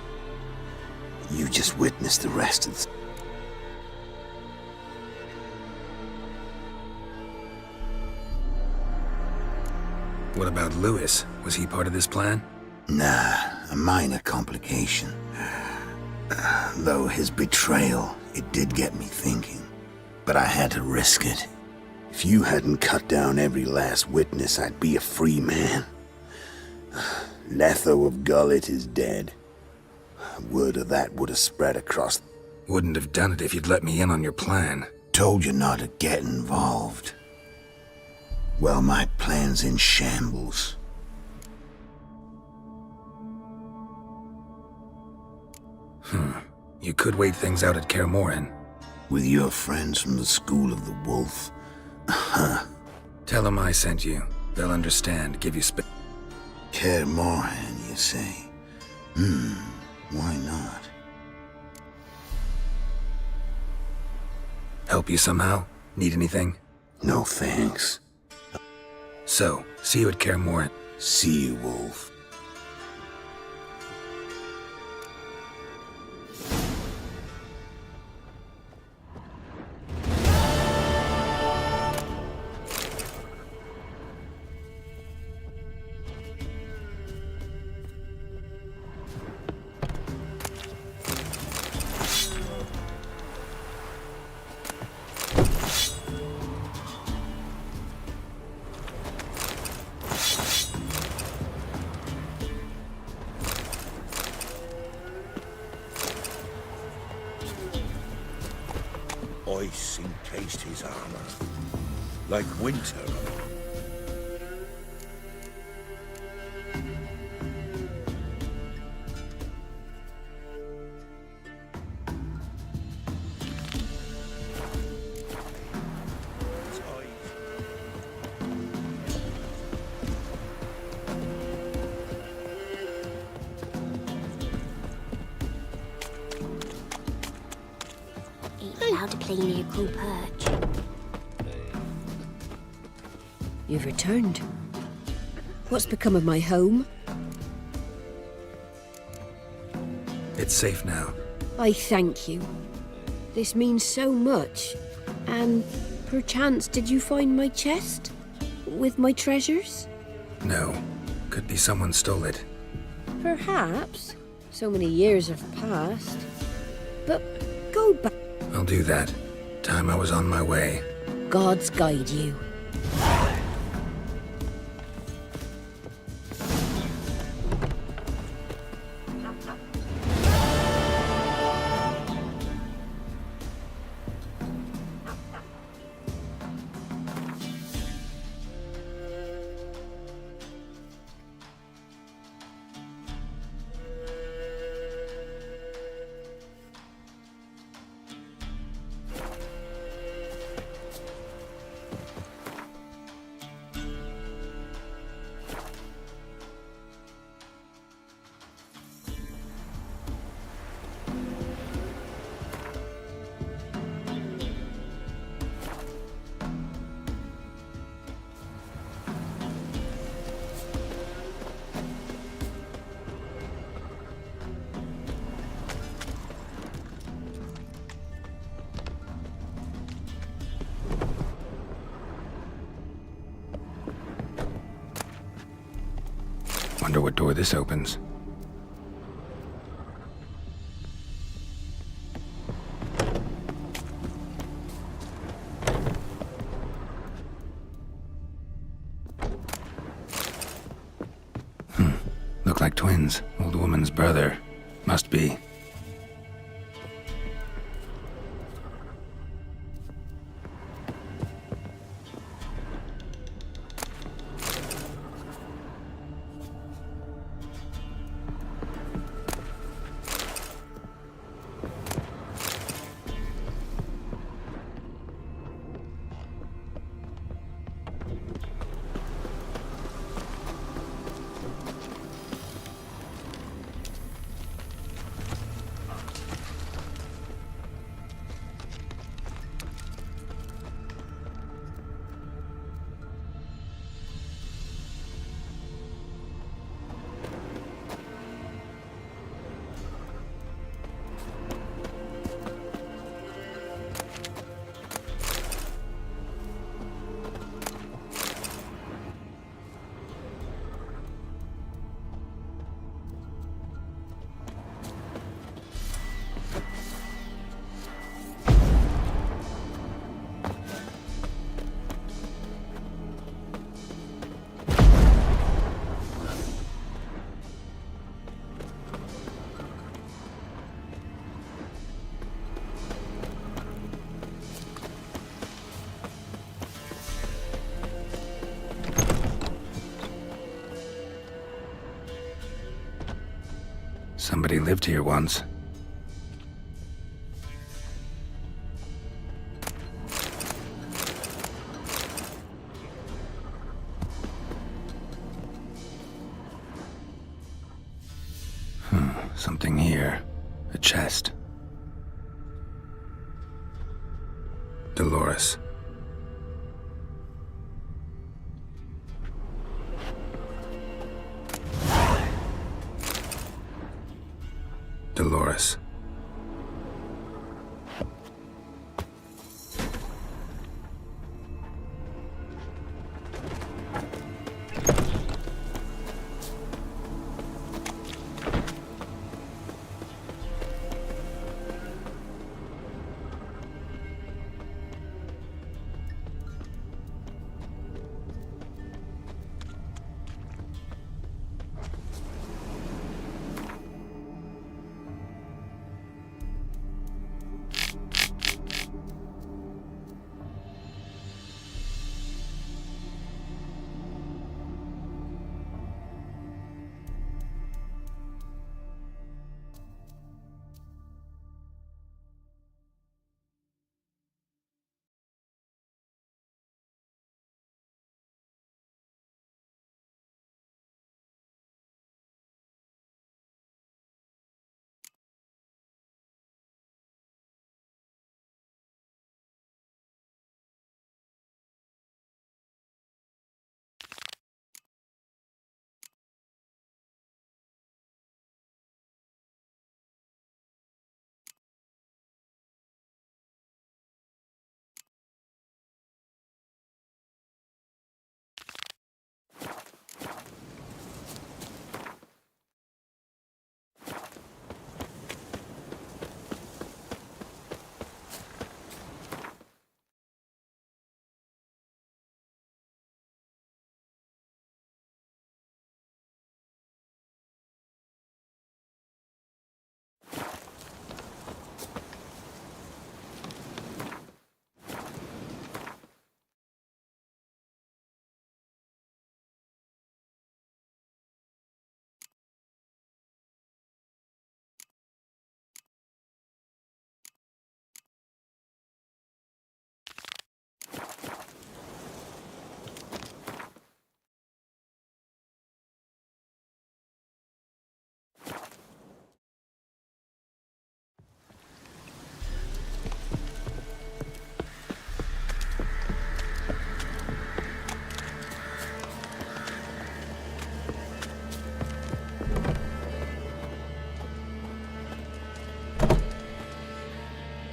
You just witnessed the rest of the... What about Lewis? Was he part of this plan? Nah, a minor complication. Though his betrayal, it did get me thinking. But I had to risk it. If you hadn't cut down every last witness, I'd be a free man. Letho of Gullet is dead. Word of that would have spread across... Wouldn't have done it if you'd let me in on your plan. Told you not to get involved. Well, my plan's in shambles. You could wait things out at Kaer Morhen. With your friends from the School of the Wolf. Tell them I sent you. They'll understand, give you Kaer Morhen, you say? Why not? Help you somehow? Need anything? No thanks. So, see you at Kaer Morhen. See you, Wolf. ice encased his armor, like winter. Allowed to play near Cool Perch. You've returned. What's become of my home? It's safe now. I thank you. This means so much. And perchance did you find my chest? With my treasures? No. Could be someone stole it. Perhaps. So many years have passed. But go back. I'll do that. Time I was on my way. Gods guide you. Wonder what door this opens. Look like twins. Old woman's brother. Must be. Somebody lived here once. Something here. A chest. Dolores. Dolores.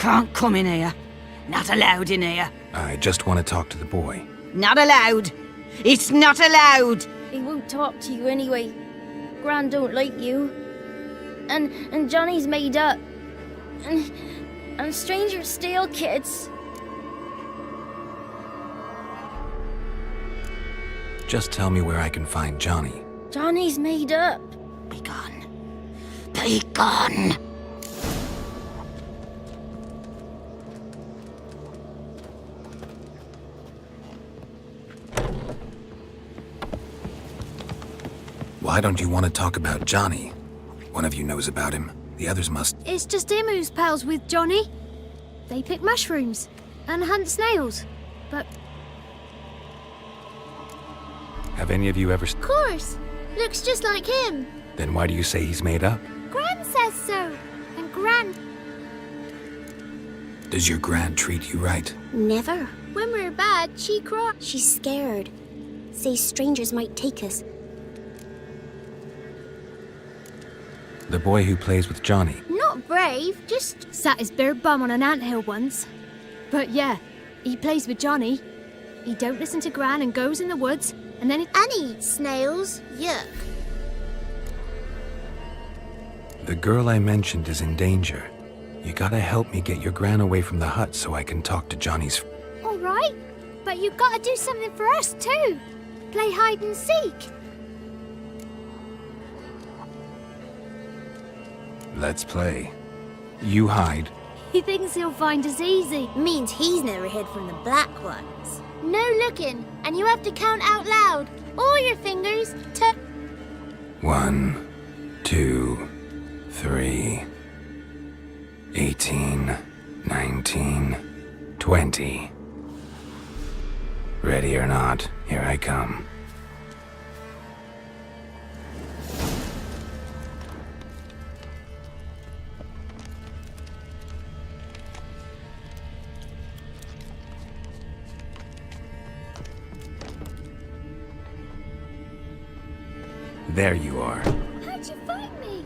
can't come in here. Not allowed in here. I just want to talk to the boy. Not allowed. It's not allowed. He won't talk to you anyway. Gran don't like you. And Johnny's made up. And strangers steal kids. Just tell me where I can find Johnny. Johnny's made up. Be gone. Be gone. Why don't you want to talk about Johnny? One of you knows about him. The others must. It's just him who's pals with Johnny. They pick mushrooms and hunt snails. But Have any of you ever... of course, looks just like him. Then why do you say he's made up? Gran says so. And Gran, Does your gran treat you right? never. When we're bad, she cries. She's scared. Says strangers might take us. The boy who plays with Johnny. Not brave, just sat his bare bum on an anthill once. But yeah, he plays with Johnny. He don't listen to Gran and goes in the woods, and then and he eats snails. Yuck. The girl I mentioned is in danger. You gotta help me get your gran away from the hut so I can talk to Johnny's... All right, but you gotta do something for us too. Play hide and seek. Let's play. You hide. He thinks he'll find us easy. Means he's never hid from the black ones. No looking, and you have to count out loud. All your fingers to... 1, 2, 3, 18, 19, 20. Ready or not, here I come. There you are. How'd you find me?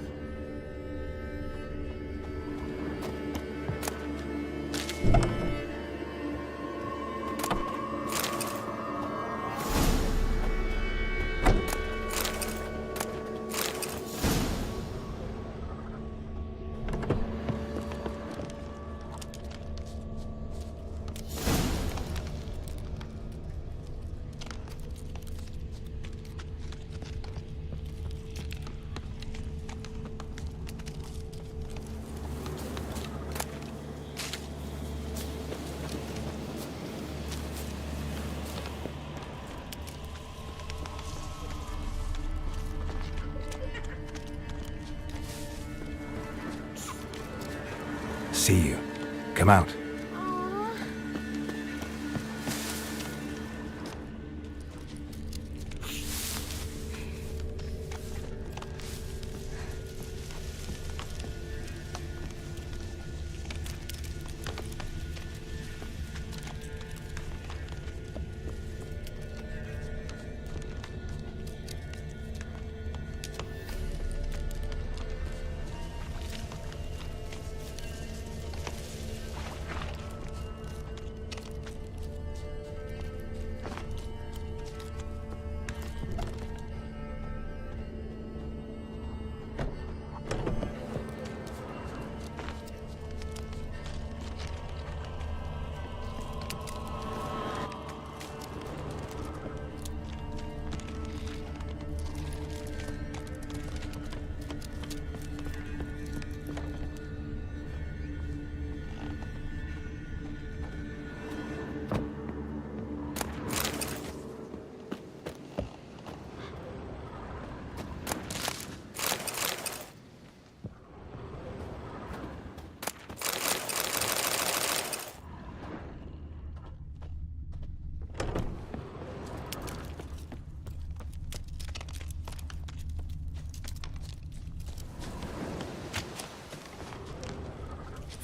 See you. Come out.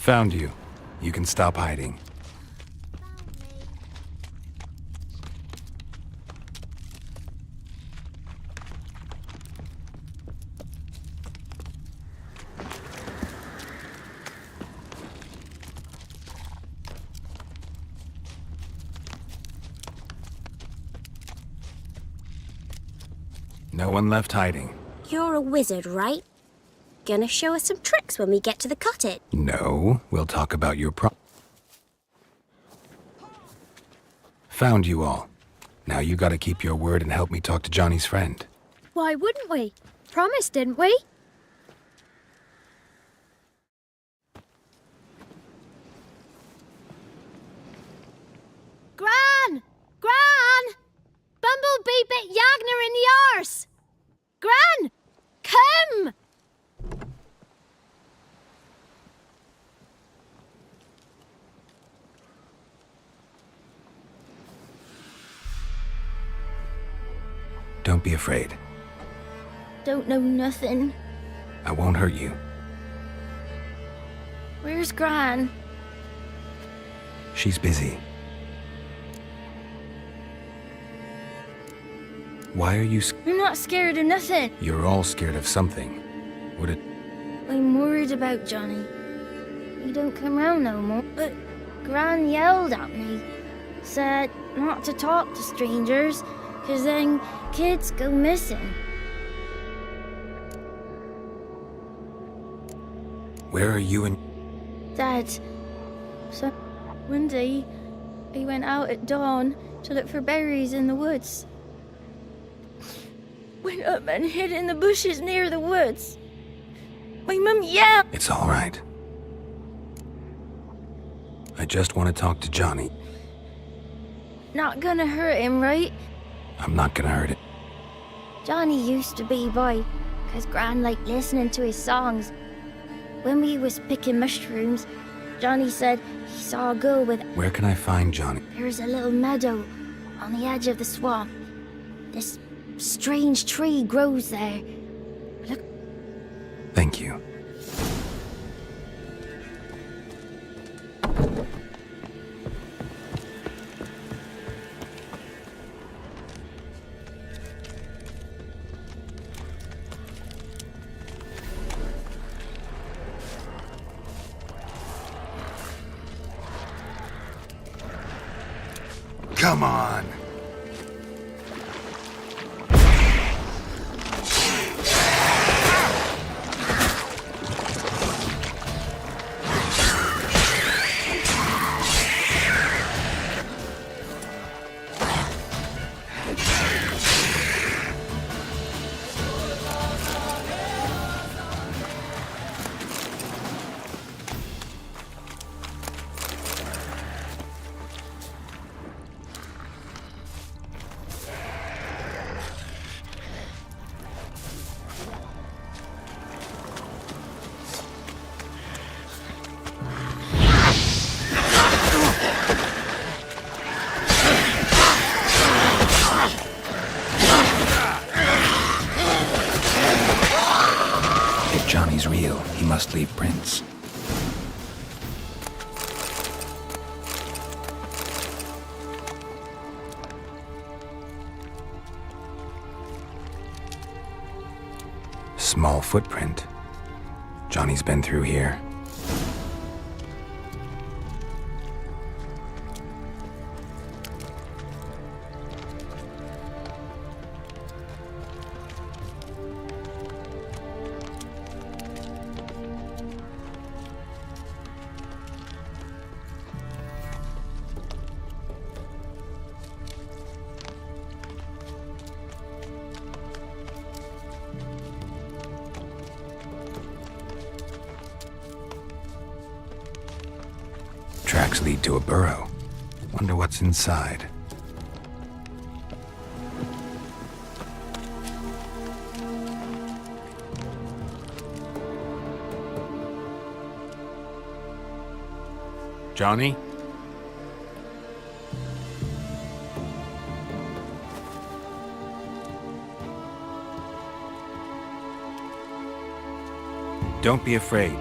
Found you. You can stop hiding. No one left hiding. You're a wizard, right? Gonna show us some tricks when we get to the cottage. No, we'll talk about your Found you all. Now you gotta keep your word and help me talk to Johnny's friend. Why wouldn't we? Promised, didn't we? Gran! Gran! Bumblebee bit Yagner in the arse! Gran! Come! Don't be afraid. Don't know nothing. I won't hurt you. Where's Gran? She's busy. Why are you I'm not scared of nothing. You're all scared of something. Would it... I'm worried about Johnny. He don't come round no more. But Gran yelled at me. Said not to talk to strangers, 'cause then kids go missing. Where are you and... Dad, so one day I went out at dawn to look for berries in the woods. Went up and hid in the bushes near the woods. My mum yelled. It's all right. I just want to talk to Johnny. Not gonna hurt him, right? I'm not gonna hurt it. Johnny used to be boy, 'cause Gran liked listening to his songs. When we was picking mushrooms, Johnny said he saw a girl with... Where can I find Johnny? There's a little meadow on the edge of the swamp. This strange tree grows there. Look. Thank you. Come on. Johnny's real. He must leave prints. Small footprint. Johnny's been through here. Tracks lead to a burrow. Wonder what's inside. Johnny? Don't be afraid.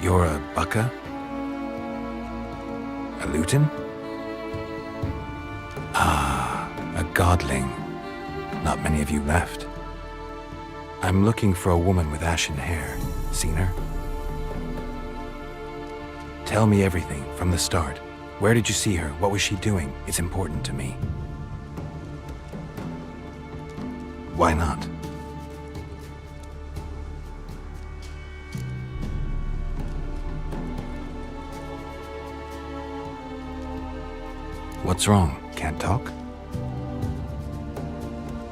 You're a Bucka? A Luton? Ah, a godling. Not many of you left. I'm looking for a woman with ashen hair. Seen her? Tell me everything, from the start. Where did you see her? What was she doing? It's important to me. Why not? What's wrong? Can't talk?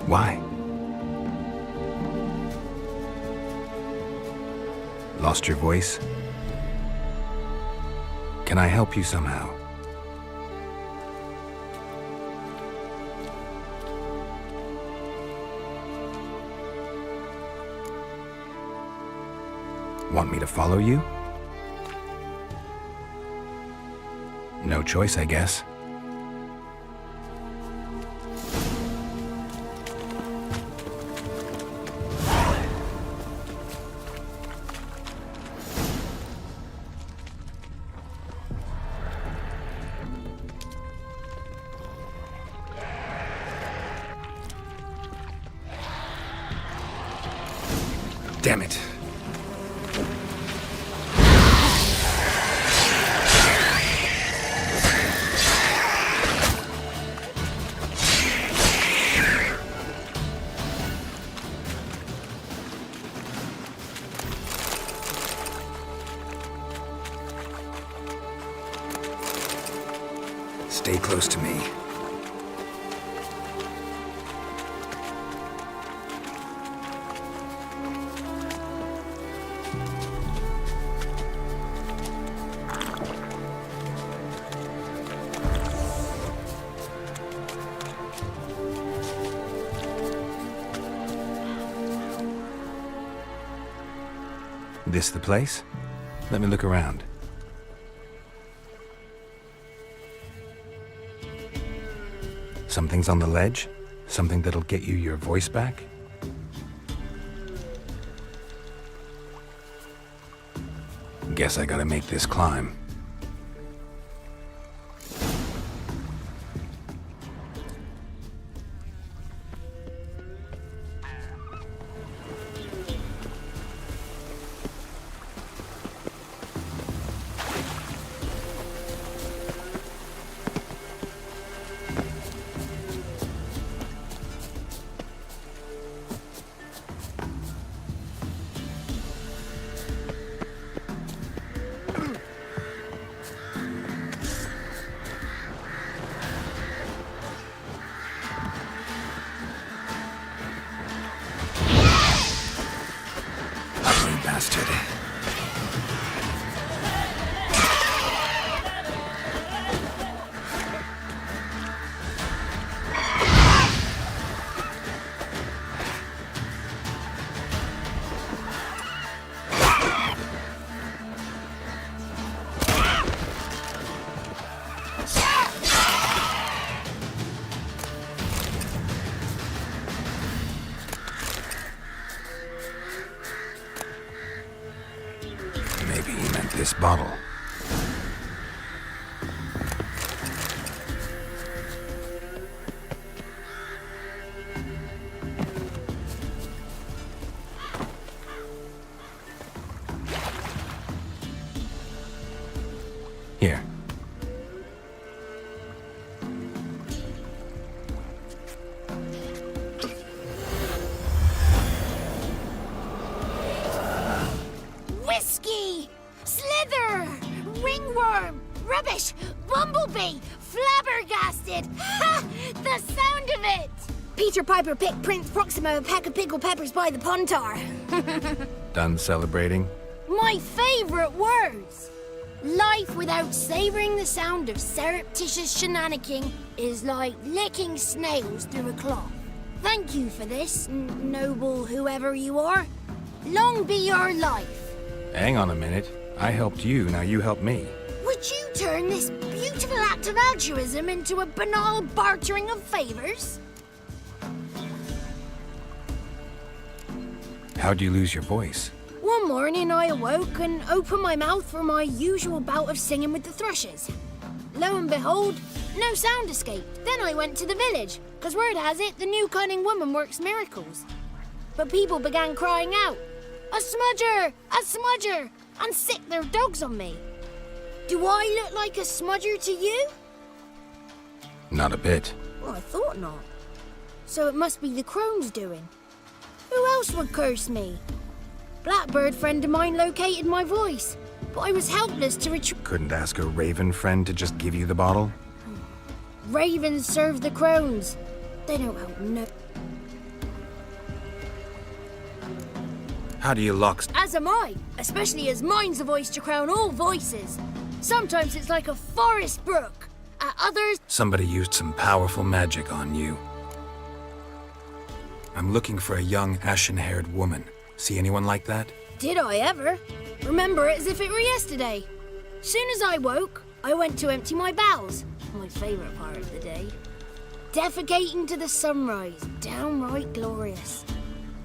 Why? Lost your voice? Can I help you somehow? Want me to follow you? No choice, I guess. Damn it. Stay close to me. This the place? Let me look around. Something's on the ledge? Something that'll get you your voice back? Guess I gotta make this climb. Bastard. This bottle. Here. Whiskey! Slither! Ringworm! Rubbish! Bumblebee! Flabbergasted! Ha! The sound of it! Peter Piper picked Prince Proximo a pack of pickled peppers by the puntar. Done celebrating? My favourite words! Life without savouring the sound of surreptitious shenanigans is like licking snails through a cloth. Thank you for this, noble whoever you are. Long be your life. Hang on a minute. I helped you, now you help me. Would you turn this beautiful act of altruism into a banal bartering of favours? How'd you lose your voice? One morning I awoke and opened my mouth for my usual bout of singing with the thrushes. Lo and behold, no sound escaped. Then I went to the village, because word has it the new cunning woman works miracles. But people began crying out, "A smudger! A smudger!" and sick their dogs on me. Do I look like a smudger to you? Not a bit. Well, I thought not. So it must be the crone's doing. Who else would curse me? Blackbird friend of mine located my voice, but I was helpless to retrieve. Couldn't ask a raven friend to just give you the bottle? Ravens serve the crones. They don't help no. How do you lock... As am I, especially as mine's a voice to crown all voices. Sometimes it's like a forest brook. At others... Somebody used some powerful magic on you. I'm looking for a young, ashen-haired woman. See anyone like that? Did I ever? Remember it as if it were yesterday. Soon as I woke, I went to empty my bowels. My favourite part of the day. Defecating to the sunrise, downright glorious.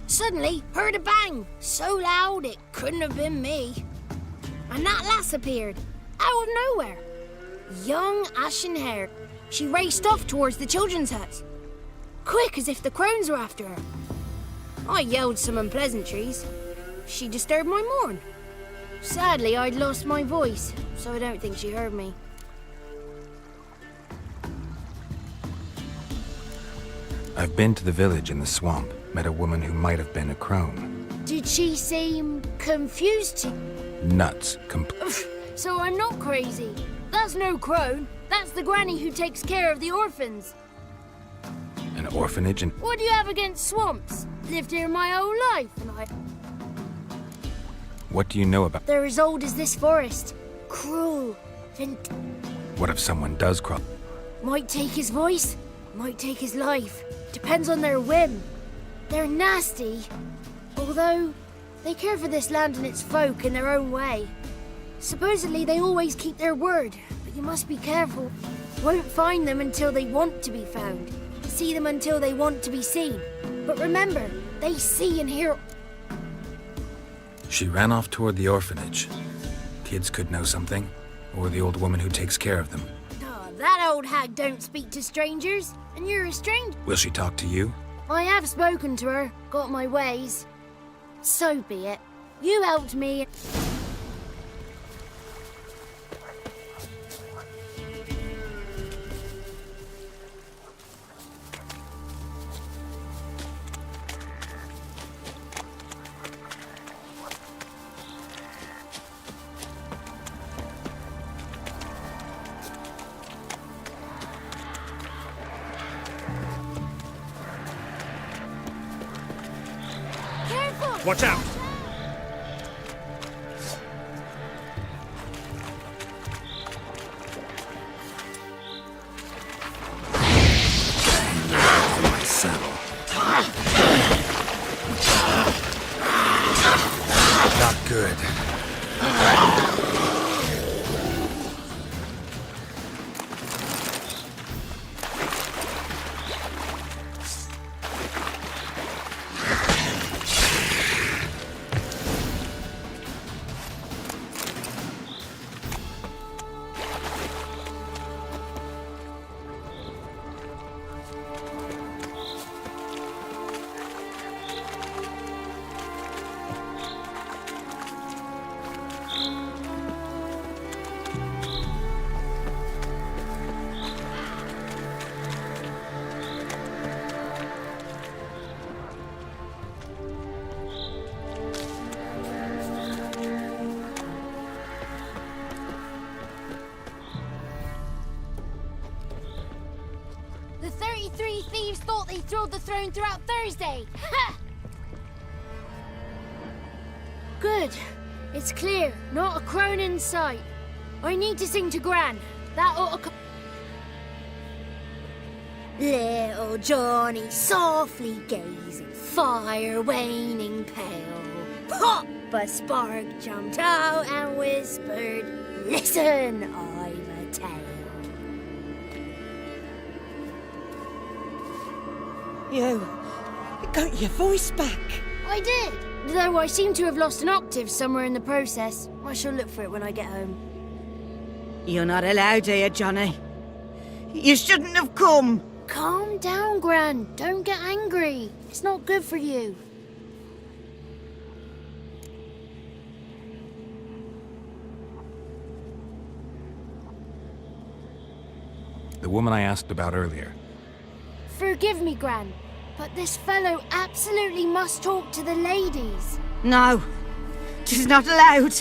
Suddenly, heard a bang, so loud it couldn't have been me. And that lass appeared, out of nowhere. Young, ashen hair. She raced off towards the children's huts. Quick as if the crones were after her. I yelled some unpleasantries. She disturbed my morn. Sadly, I'd lost my voice, so I don't think she heard me. I've been to the village in the swamp, met a woman who might have been a crone. Did she seem confused to... Nuts. So I'm not crazy. That's no crone. That's the granny who takes care of the orphans. An orphanage and... What do you have against swamps? Lived here my whole life, and I... What do you know about... They're as old as this forest. Cruel. What if someone does crawl? Might take his voice, might take his life. Depends on their whim. They're nasty. Although, they care for this land and its folk in their own way. Supposedly they always keep their word, but you must be careful. Won't find them until they want to be found. See them until they want to be seen. But remember, they see and hear... She ran off toward the orphanage. Kids could know something, or the old woman who takes care of them. Oh, that old hag don't speak to strangers, and you're a stranger. Will she talk to you? I have spoken to her, got my ways. So be it. You helped me. Watch out! My saddle. Not good. The 33 thieves thought they thrilled the throne throughout Thursday. Ha! Good. It's clear. Not a crone in sight. I need to sing to Gran. That ought to... Little Johnny softly gazing, fire waning pale. Pop! A spark jumped out and whispered, "Listen, I've a tale." You got your voice back. I did. Though I seem to have lost an octave somewhere in the process. I shall look for it when I get home. You're not allowed here, Johnny. You shouldn't have come. Calm down, Gran. Don't get angry. It's not good for you. The woman I asked about earlier. Forgive me, Gran, but this fellow absolutely must talk to the ladies. No, she's not allowed.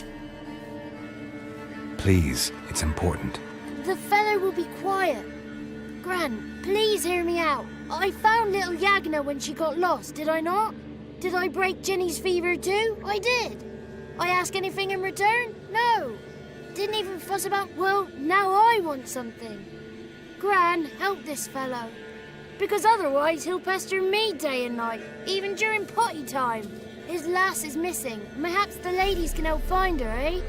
Please, it's important. The fellow will be quiet. Gran, please hear me out. I found little Yagna when she got lost, did I not? Did I break Ginny's fever too? I did. I ask anything in return? No. Didn't even fuss about, well, now I want something. Gran, help this fellow. Because otherwise he'll pester me day and night, even during potty time. His lass is missing. Perhaps the ladies can help find her, eh?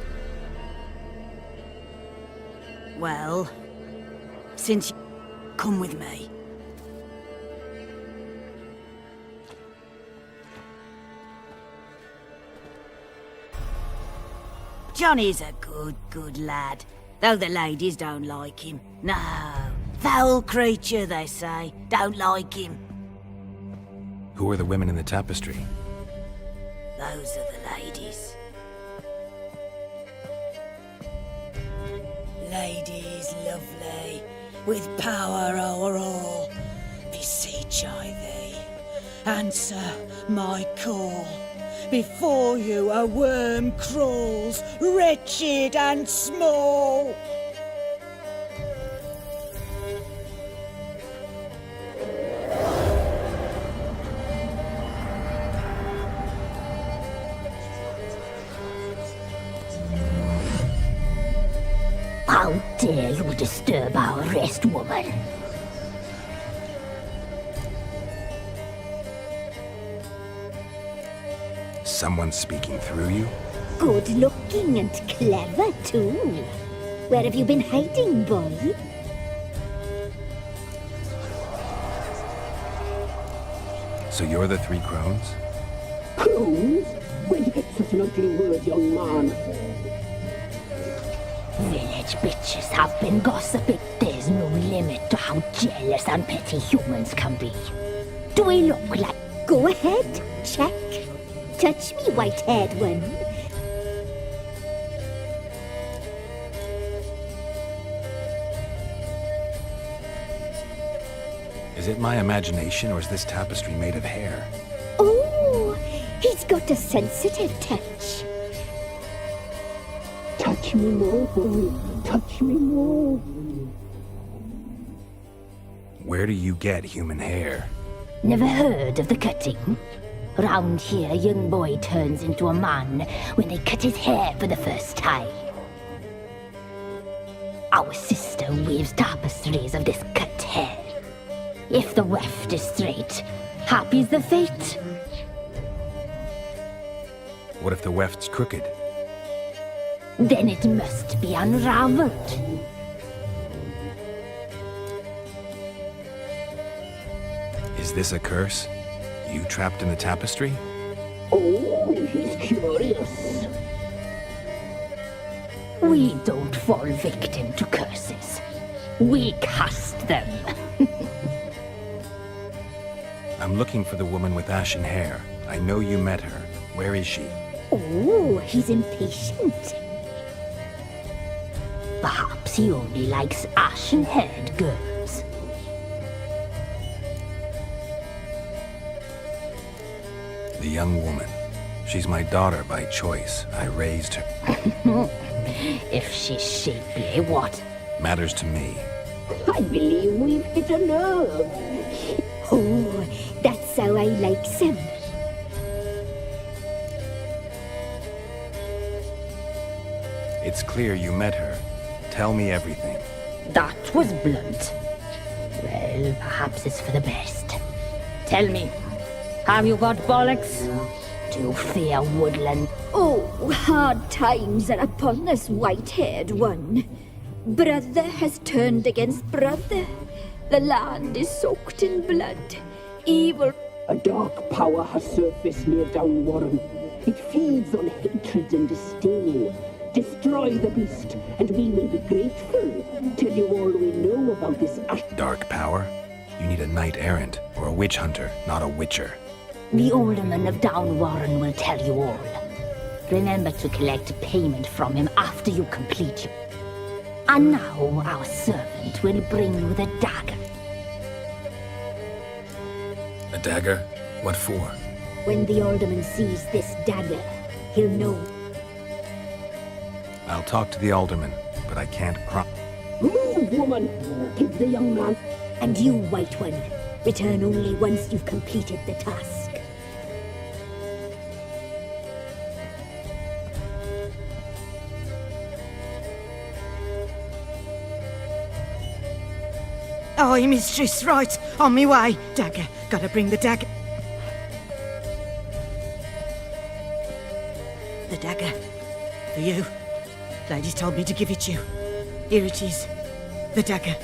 Well, since you come with me. Johnny's a good lad, though the ladies don't like him. No, foul creature, they say. Don't like him. Who are the women in the tapestry? Those are the ladies. Ladies lovely, with power o'er all, beseech I thee, answer my call. Before you a worm crawls, wretched and small. How dare you disturb our rest, woman? Someone speaking through you? Good looking and clever, too. Where have you been hiding, boy? So you're the three crones? Crones? Where'd you get such an ugly word, young man? Village bitches have been gossiping. There's no limit to how jealous and petty humans can be. Do we look like... Go ahead, check. Touch me, white-haired one. Is it my imagination, or is this tapestry made of hair? Oh, he's got a sensitive touch. Touch me more, boy. Touch me more. Where do you get human hair? Never heard of the cutting? Round here, a young boy turns into a man when they cut his hair for the first time. Our sister weaves tapestries of this cut hair. If the weft is straight, happy's the fate. What if the weft's crooked? Then it must be unraveled. Is this a curse? You trapped in the tapestry? Oh, he's curious. We don't fall victim to curses. We cast them. I'm looking for the woman with ashen hair. I know you met her. Where is she? Oh, he's impatient. Perhaps he only likes ashen-haired girls. The young woman. She's my daughter by choice. I raised her. If she's shapely, what? Matters to me. I believe we've hit a nerve. Oh, that's how I like them. It's clear you met her. Tell me everything. That was blunt. Well, perhaps it's for the best. Tell me, have you got bollocks? Do you fear woodland? Oh, hard times are upon us, white-haired one. Brother has turned against brother. The land is soaked in blood. Evil... A dark power has surfaced near Downwarren. It feeds on hatred and disdain. Destroy the beast, and we will be grateful. Tell you all we know about this Dark power? You need a knight-errant, or a witch hunter, not a witcher. The alderman of Downwarren will tell you all. Remember to collect payment from him after you complete your... And now our servant will bring you the dagger. A dagger? What for? When the alderman sees this dagger, he'll know. I'll talk to the alderman, but I can't Move, woman! Give the young man. And you, White One, return only once you've completed the task. Aye, mistress, right. On me way. Dagger. Gotta bring the dagger. The dagger. For you. Ladies told me to give it you. Here it is. The dagger.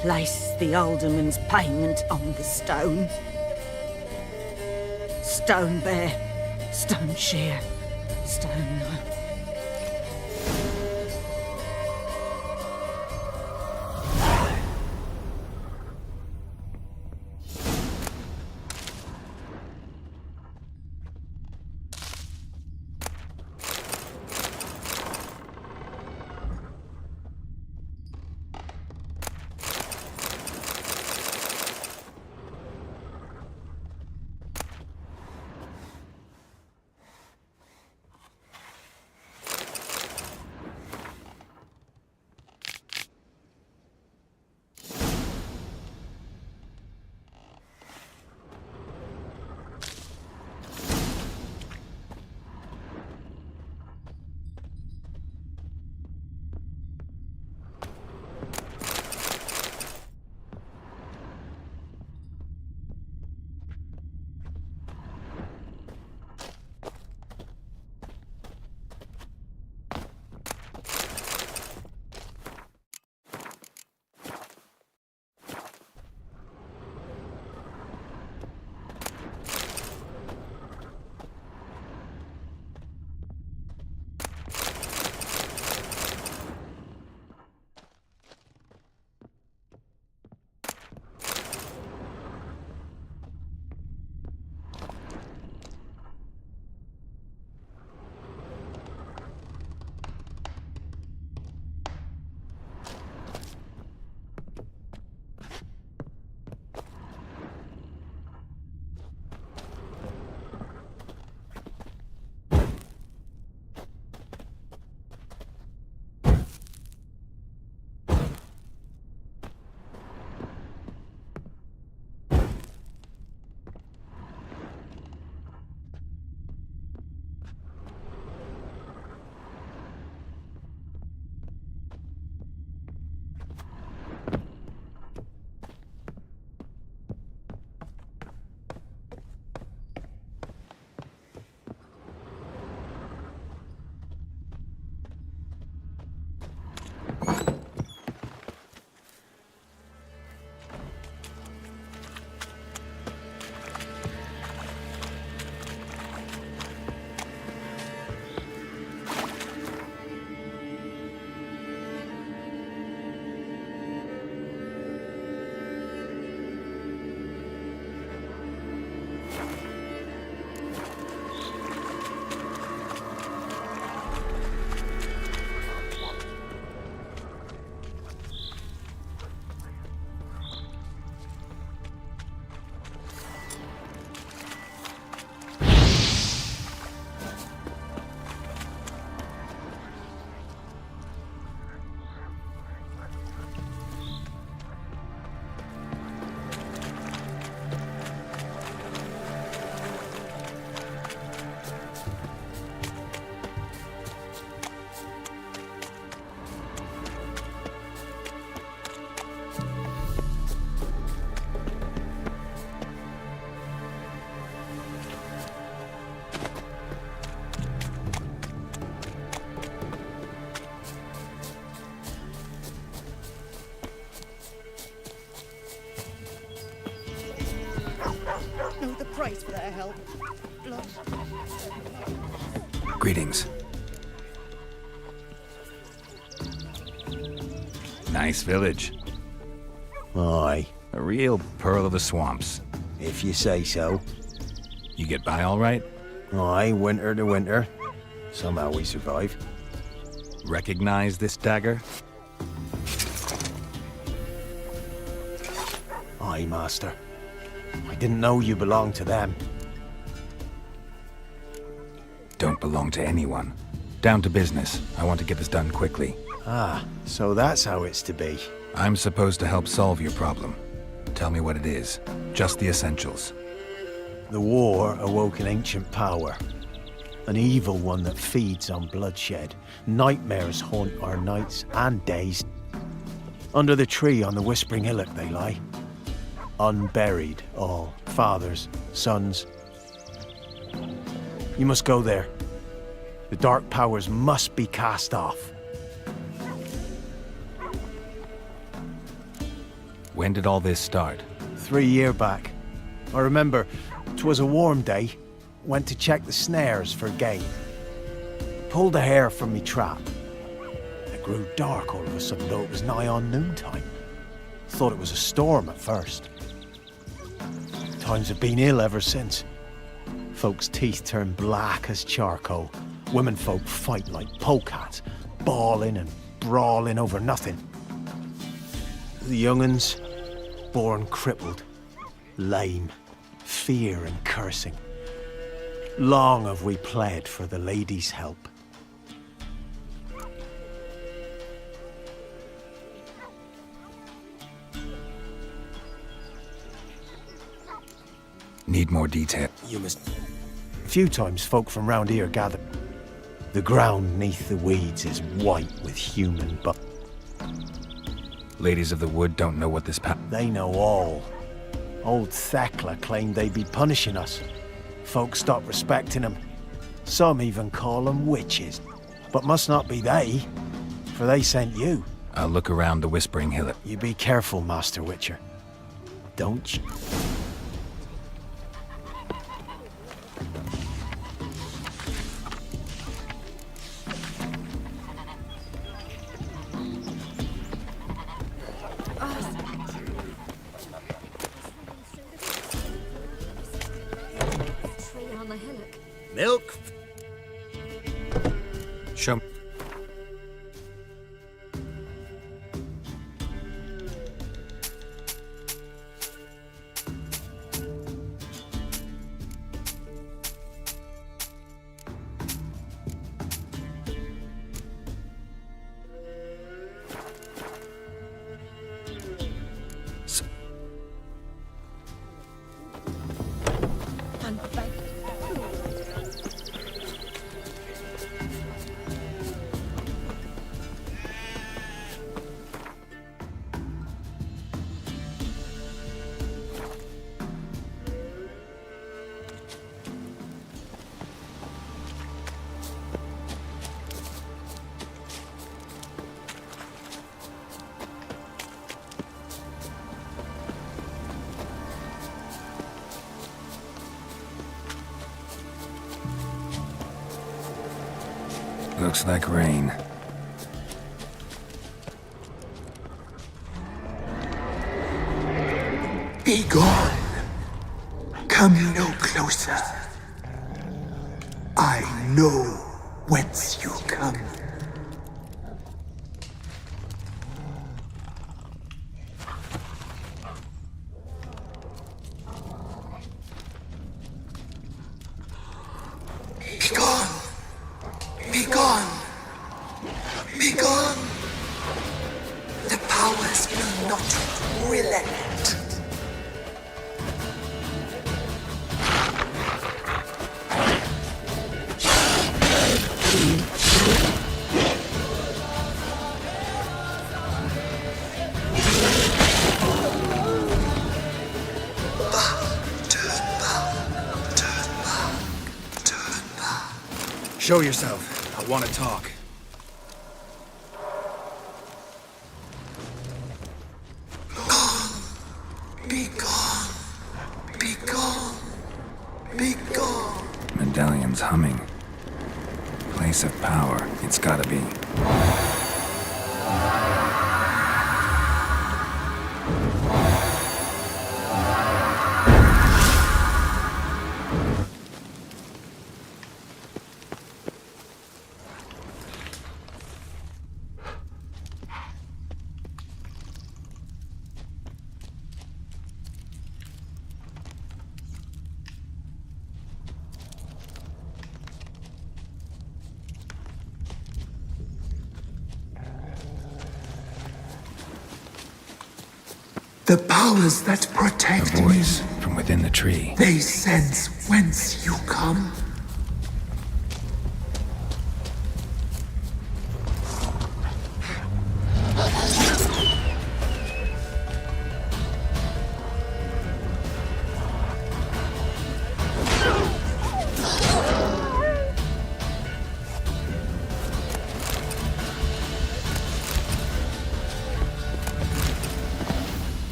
Place the alderman's payment on the stone. Stone bare. Stone sheer. Stone. Praise for their help. Greetings. Nice village. Aye. A real pearl of the swamps. If you say so. You get by all right? Aye, winter to winter. Somehow we survive. Recognize this dagger? Aye, Master. I didn't know you belonged to them. Don't belong to anyone. Down to business. I want to get this done quickly. Ah, so that's how it's to be. I'm supposed to help solve your problem. Tell me what it is. Just the essentials. The war awoke an ancient power. An evil one that feeds on bloodshed. Nightmares haunt our nights and days. Under the tree on the Whispering Hillock they lie. Unburied, all. Fathers, sons. You must go there. The dark powers must be cast off. When did all this start? 3 years back. I remember 'twas a warm day. Went to check the snares for game. Pulled a hare from me trap. It grew dark all of a sudden, though it was nigh on noontime. Thought it was a storm at first. Times have been ill ever since. Folks' teeth turn black as charcoal. Women folk fight like polecats, bawling and brawling over nothing. The young'uns, born crippled, lame, fear and cursing. Long have we pled for the lady's help. Need more detail. You must... A few times folk from round here gather. The ground neath the weeds is white with human blood. Ladies of the Wood don't know what this They know all. Old Thekla claimed they'd be punishing us. Folk stopped respecting them. Some even call them witches. But must not be they, for they sent you. I'll look around the Whispering Hillock. You be careful, Master Witcher. Don't you? Milk? Show me. Looks like rain. Be gone. Come no closer. I know whence you come. Be gone. Be gone. Be gone. The powers will not relent. Show yourself. I want to talk. Be gone. Be gone. Be gone. Medallion's humming. Place of power. It's gotta be. The powers that protect A voice from within the tree. They sense whence you come.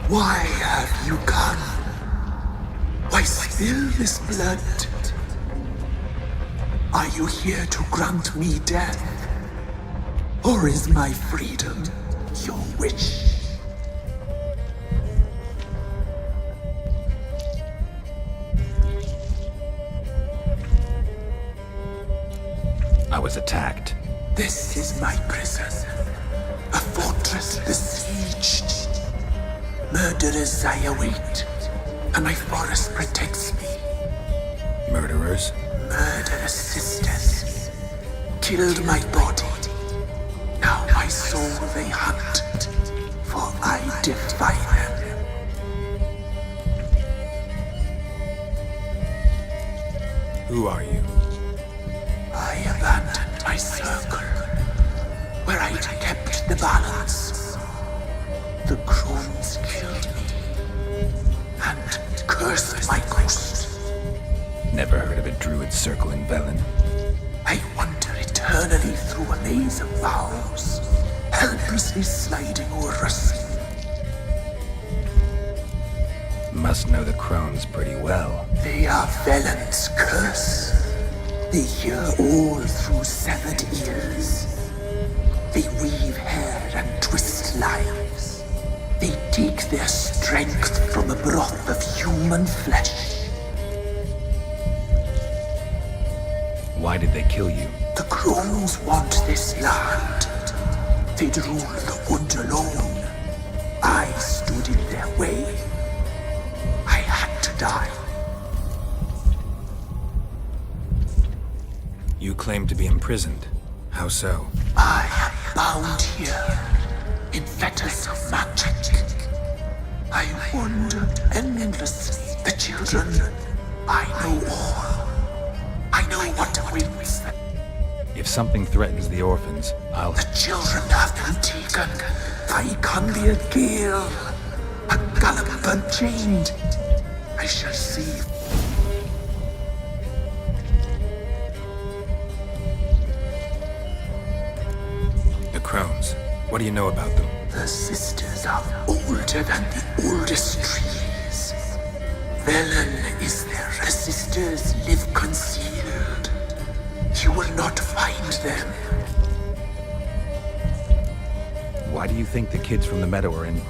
Why have you come? Why spill this blood? Are you here to grant me death? Or is my freedom your wish? I was attacked. This is my prison. A fortress besieged. Murderers I await, and my forest protects me. Murderers? Murderous sisters killed my body. Now my soul they hunt, for I defy them. Who are you? I abandoned my circle, where I'd kept the balance. The crones killed me, and cursed my ghost. Never heard of a druid circle in Velen. I wander eternally through a maze of vows, helplessly sliding o'er us. Must know the crones pretty well. They are Velen's curse. They hear all through severed ears. They weave hair and twist lives. They take their strength from the broth of human flesh. Why did they kill you? The crones want this land. They'd rule the wood alone. I stood in their way. I had to die. You claim to be imprisoned. How so? I am bound here in fetters of magic. I wander endlessly. The children, I know all. I know what awaits them. If something threatens the orphans, I'll... The children have been taken. I can be a gale, a gallop unchained. I shall see. The crones. What do you know about them? The sisters are older than the oldest trees. Velen is there. The sisters live concealed. You will not find them. Why do you think the kids from the meadow are in?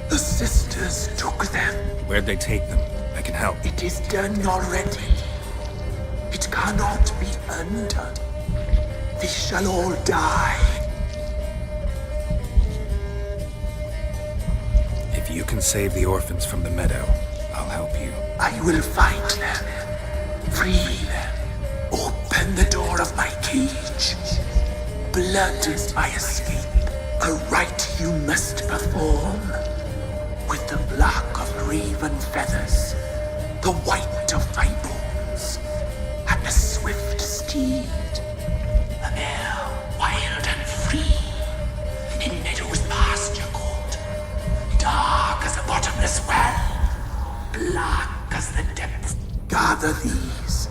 The sisters took them. Where'd they take them? I can help. It is done already. It cannot be undone. They shall all die. If you can save the orphans from the meadow, I'll help you. I will find them. Free them. Open the door of my cage. blood is my escape, a rite you must perform. With the black of raven feathers, the white of my bones, and a swift steed, a mare wild and free, in meadows pasture cold, dark as a bottomless well, black as the depths. Gather these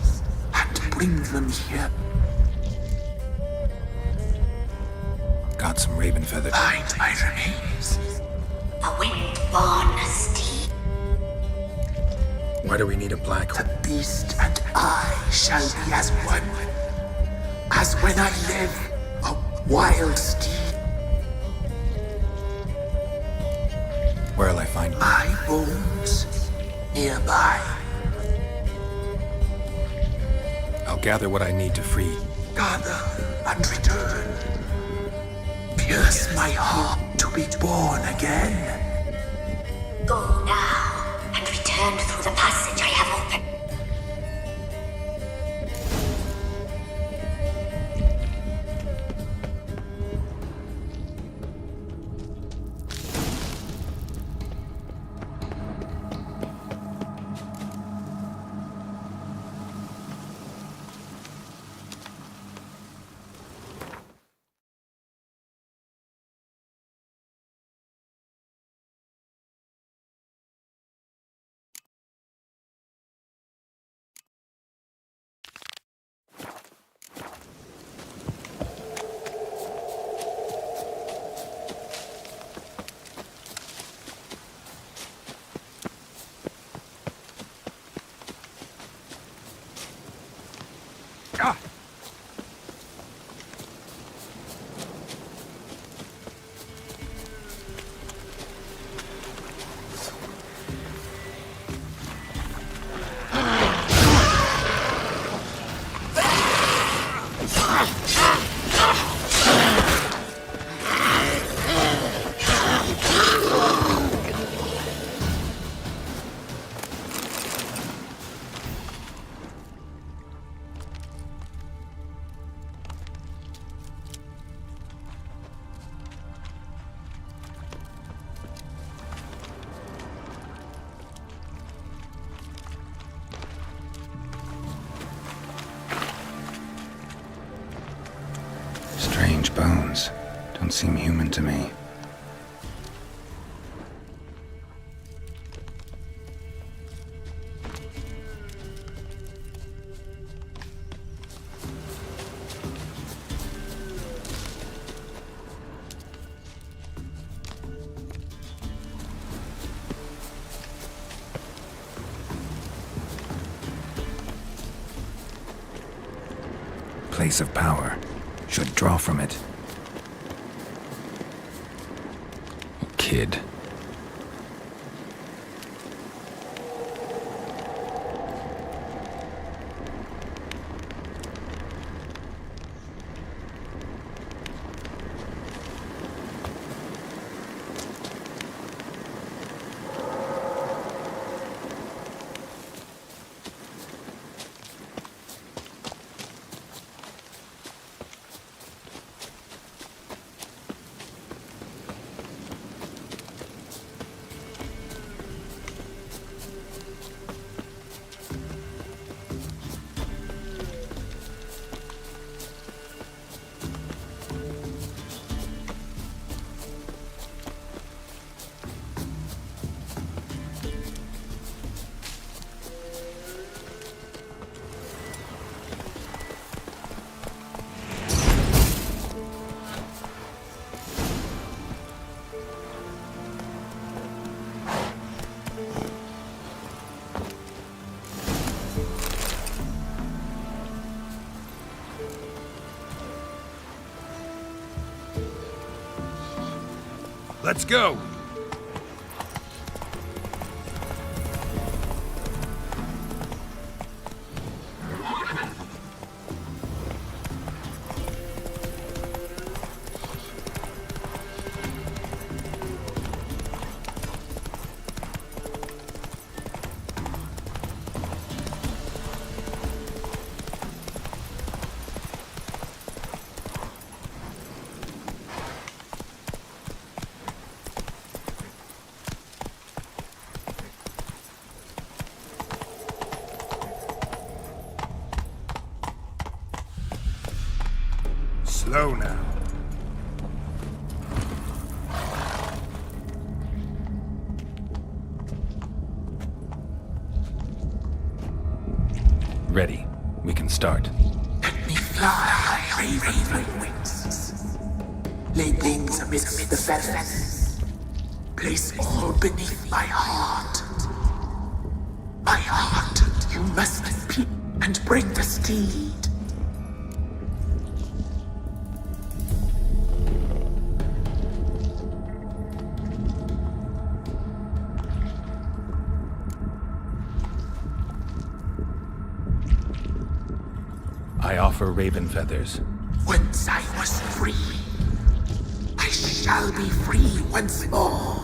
and bring them here. Got some raven feathered. Find my remains. A wind-born steed. Why do we need a black? The beast and I shall be as one. As when I live, a wild steed. Where'll I find my bones? Nearby. I'll gather what I need to free. Gather and return. Pierce my heart to be born again. Go now and return through the passage I have opened. Strange bones. Don't seem human to me. Place of power. Should draw from it. Kid. Let's go! Slow now. Ready. We can start. Fly, raven wings. Lay wings amidst the feathers. Place all beneath my heart. My heart, you must peep and bring the steed. I offer raven feathers. Once I was free, I shall be free once more.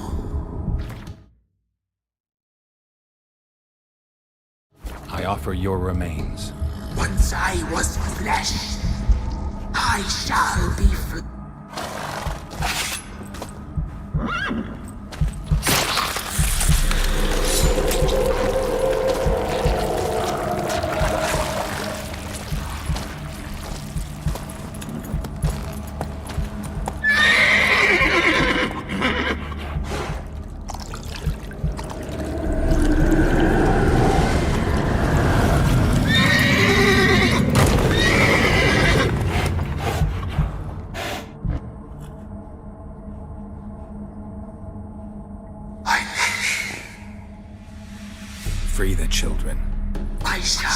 I offer your remains. Once I was flesh, I shall be free. Free the children. I shall.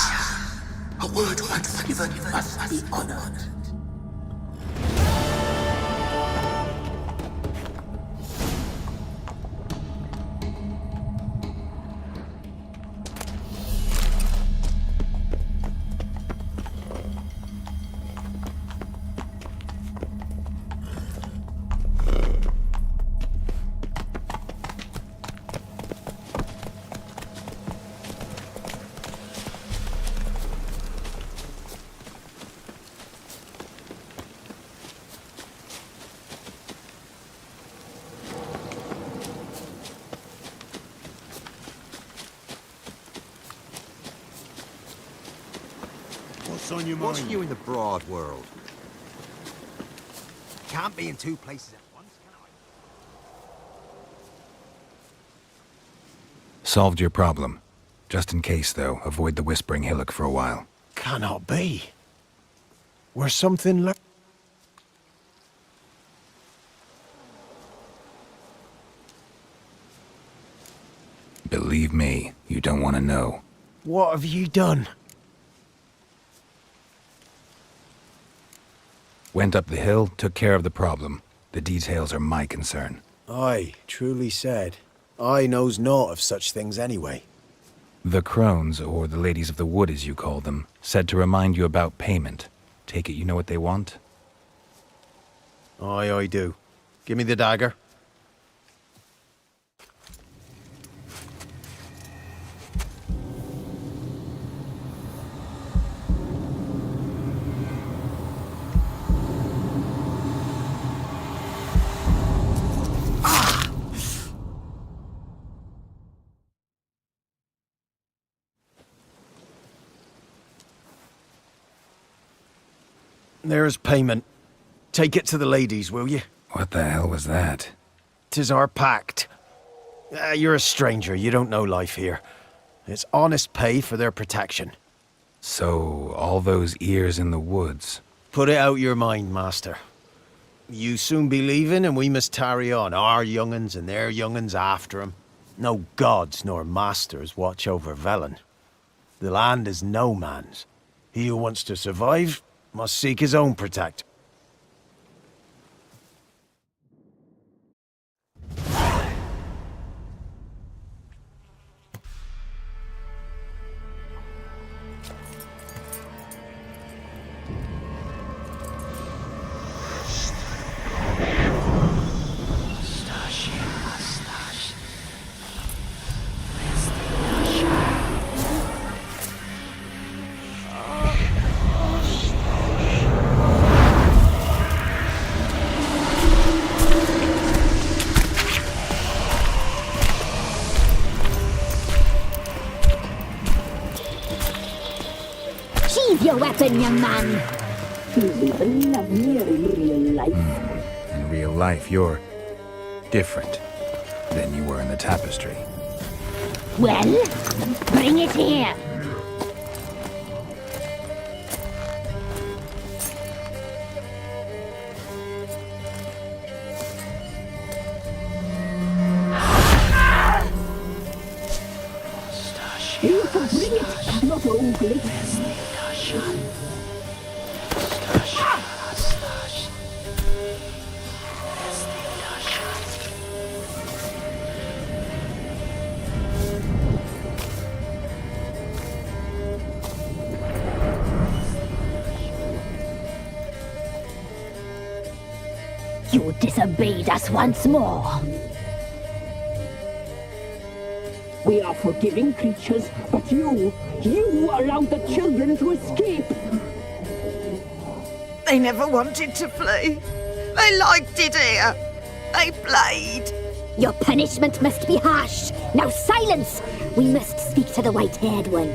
A word once given must be honored. What's on your mind? What's new in the broad world? Can't be in two places at once, can I? Solved your problem. Just in case, though, avoid the Whispering Hillock for a while. Cannot be. Where something Believe me, you don't want to know. What have you done? Went up the hill, took care of the problem. The details are my concern. Aye, truly said. I knows naught of such things anyway. The crones, or the ladies of the wood as you call them, said to remind you about payment. Take it you know what they want? Aye, I do. Give me the dagger. There's payment. Take it to the ladies, will you? What the hell was that? 'Tis our pact. You're a stranger, you don't know life here. It's honest pay for their protection. So, all those ears in the woods. Put it out your mind, master. You soon be leaving and we must tarry on, our young'uns and their young'uns after 'em. No gods nor masters watch over Velen. The land is no man's. He who wants to survive must seek his own protector. Sheathe your weapon, young man. He's even lovelier in real life. In real life, you're different than you were in the tapestry. Well, bring it here. You can bring it, not ugly. You disobeyed us once more. We are forgiving creatures, but you allowed the children to escape. They never wanted to flee. They liked it here. They played. Your punishment must be harsh. Now silence! We must speak to the white-haired one.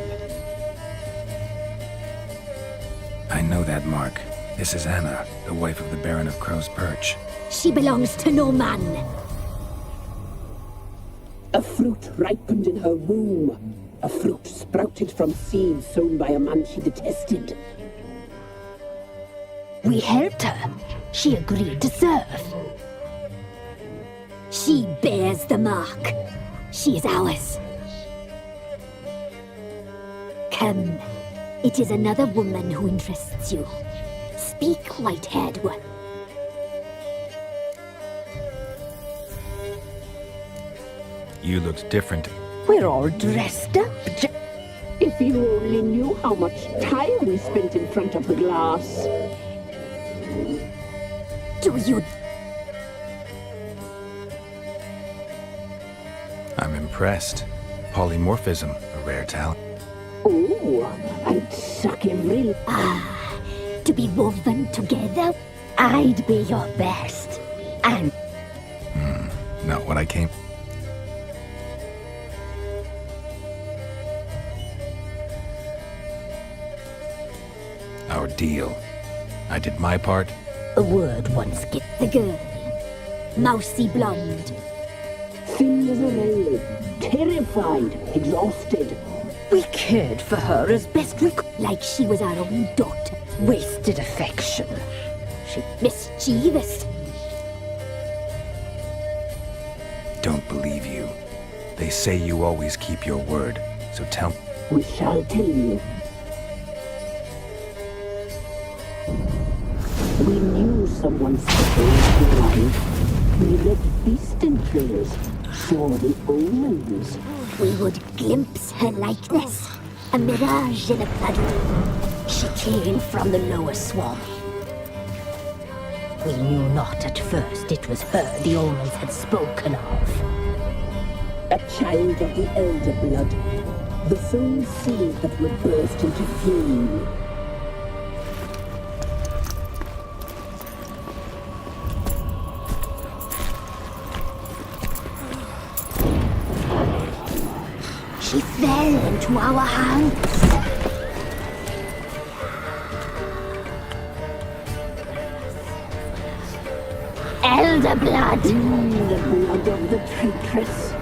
I know that mark. This is Anna, the wife of the Baron of Crow's Perch. She belongs to no man. A fruit ripened in her womb. A fruit sprouted from seeds sown by a man she detested. We helped her. She agreed to serve. She bears the mark. She is ours. Come. It is another woman who interests you. Speak, white-haired one. You looked different. We're all dressed up. If you only knew how much time we spent in front of the glass. Do you? I'm impressed. Polymorphism, a rare talent. Oh, I'd suck every... To be woven together, I'd be your best. And... Not what I came... Our deal. I did my part. A word once get the girl. Mousy blonde. Thin as a rail. Terrified. Exhausted. We cared for her as best we could. Like she was our own daughter. Wasted affection. She mischievous. Don't believe you. They say you always keep your word, so tell me. We shall tell you. We knew someone supposed to arrive. We left beast entrails, saw the omens. We would glimpse her likeness, a mirage in a puddle. She came from the lower swamp. We knew not at first it was her the omens had spoken of. A child of the elder blood, the soul seed that would burst into flame. She fell into our hands. Elder blood! The blood of the traitress.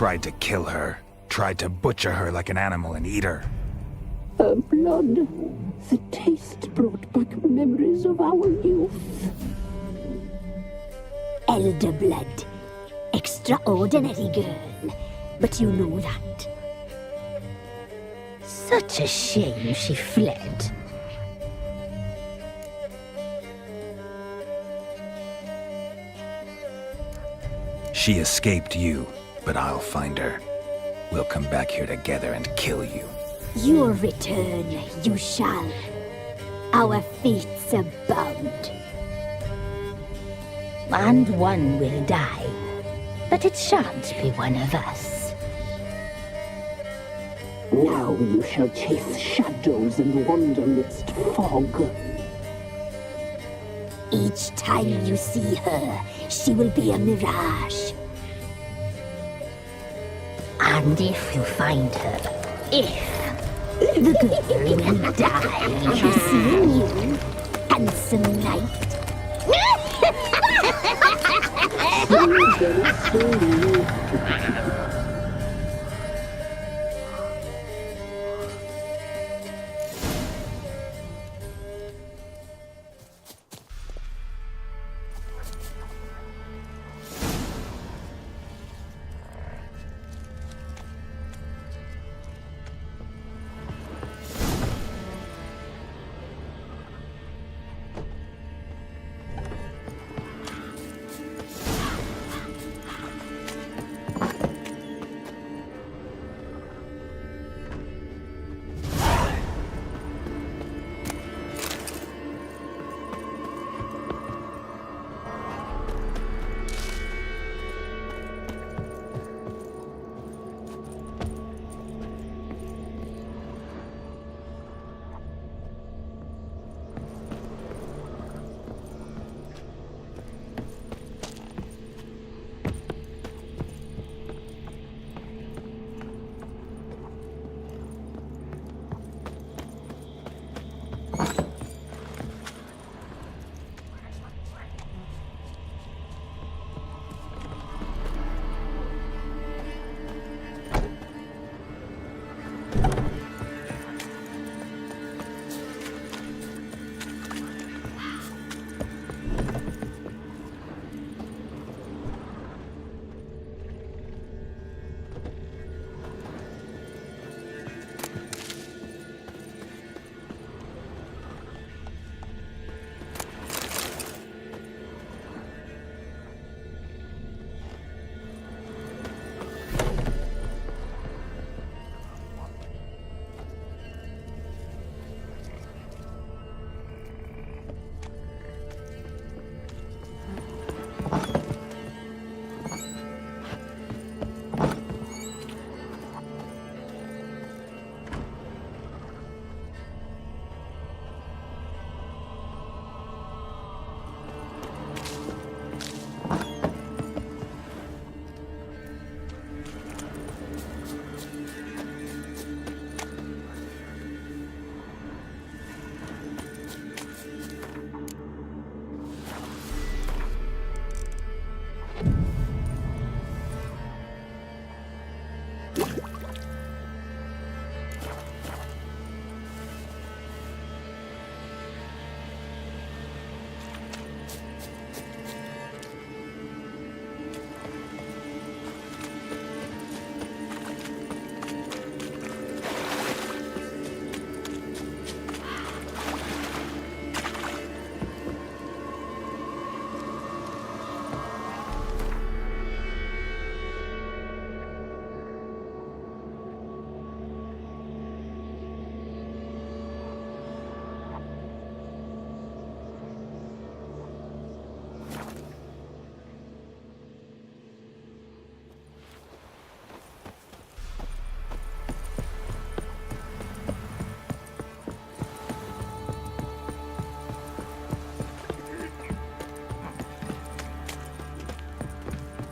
tried to kill her. Tried to butcher her like an animal and eat her. Her blood, the taste brought back memories of our youth. Elder blood. Extraordinary girl. But you know that. Such a shame she fled. She escaped you, but I'll find her. We'll come back here together and kill you. Your return you shall. Our fates are bound. And one will die, but it shan't be one of us. Now you shall chase shadows and wander midst fog. Each time you see her, she will be a mirage. And if you find her, the girl will die. Seeing you, handsome knight.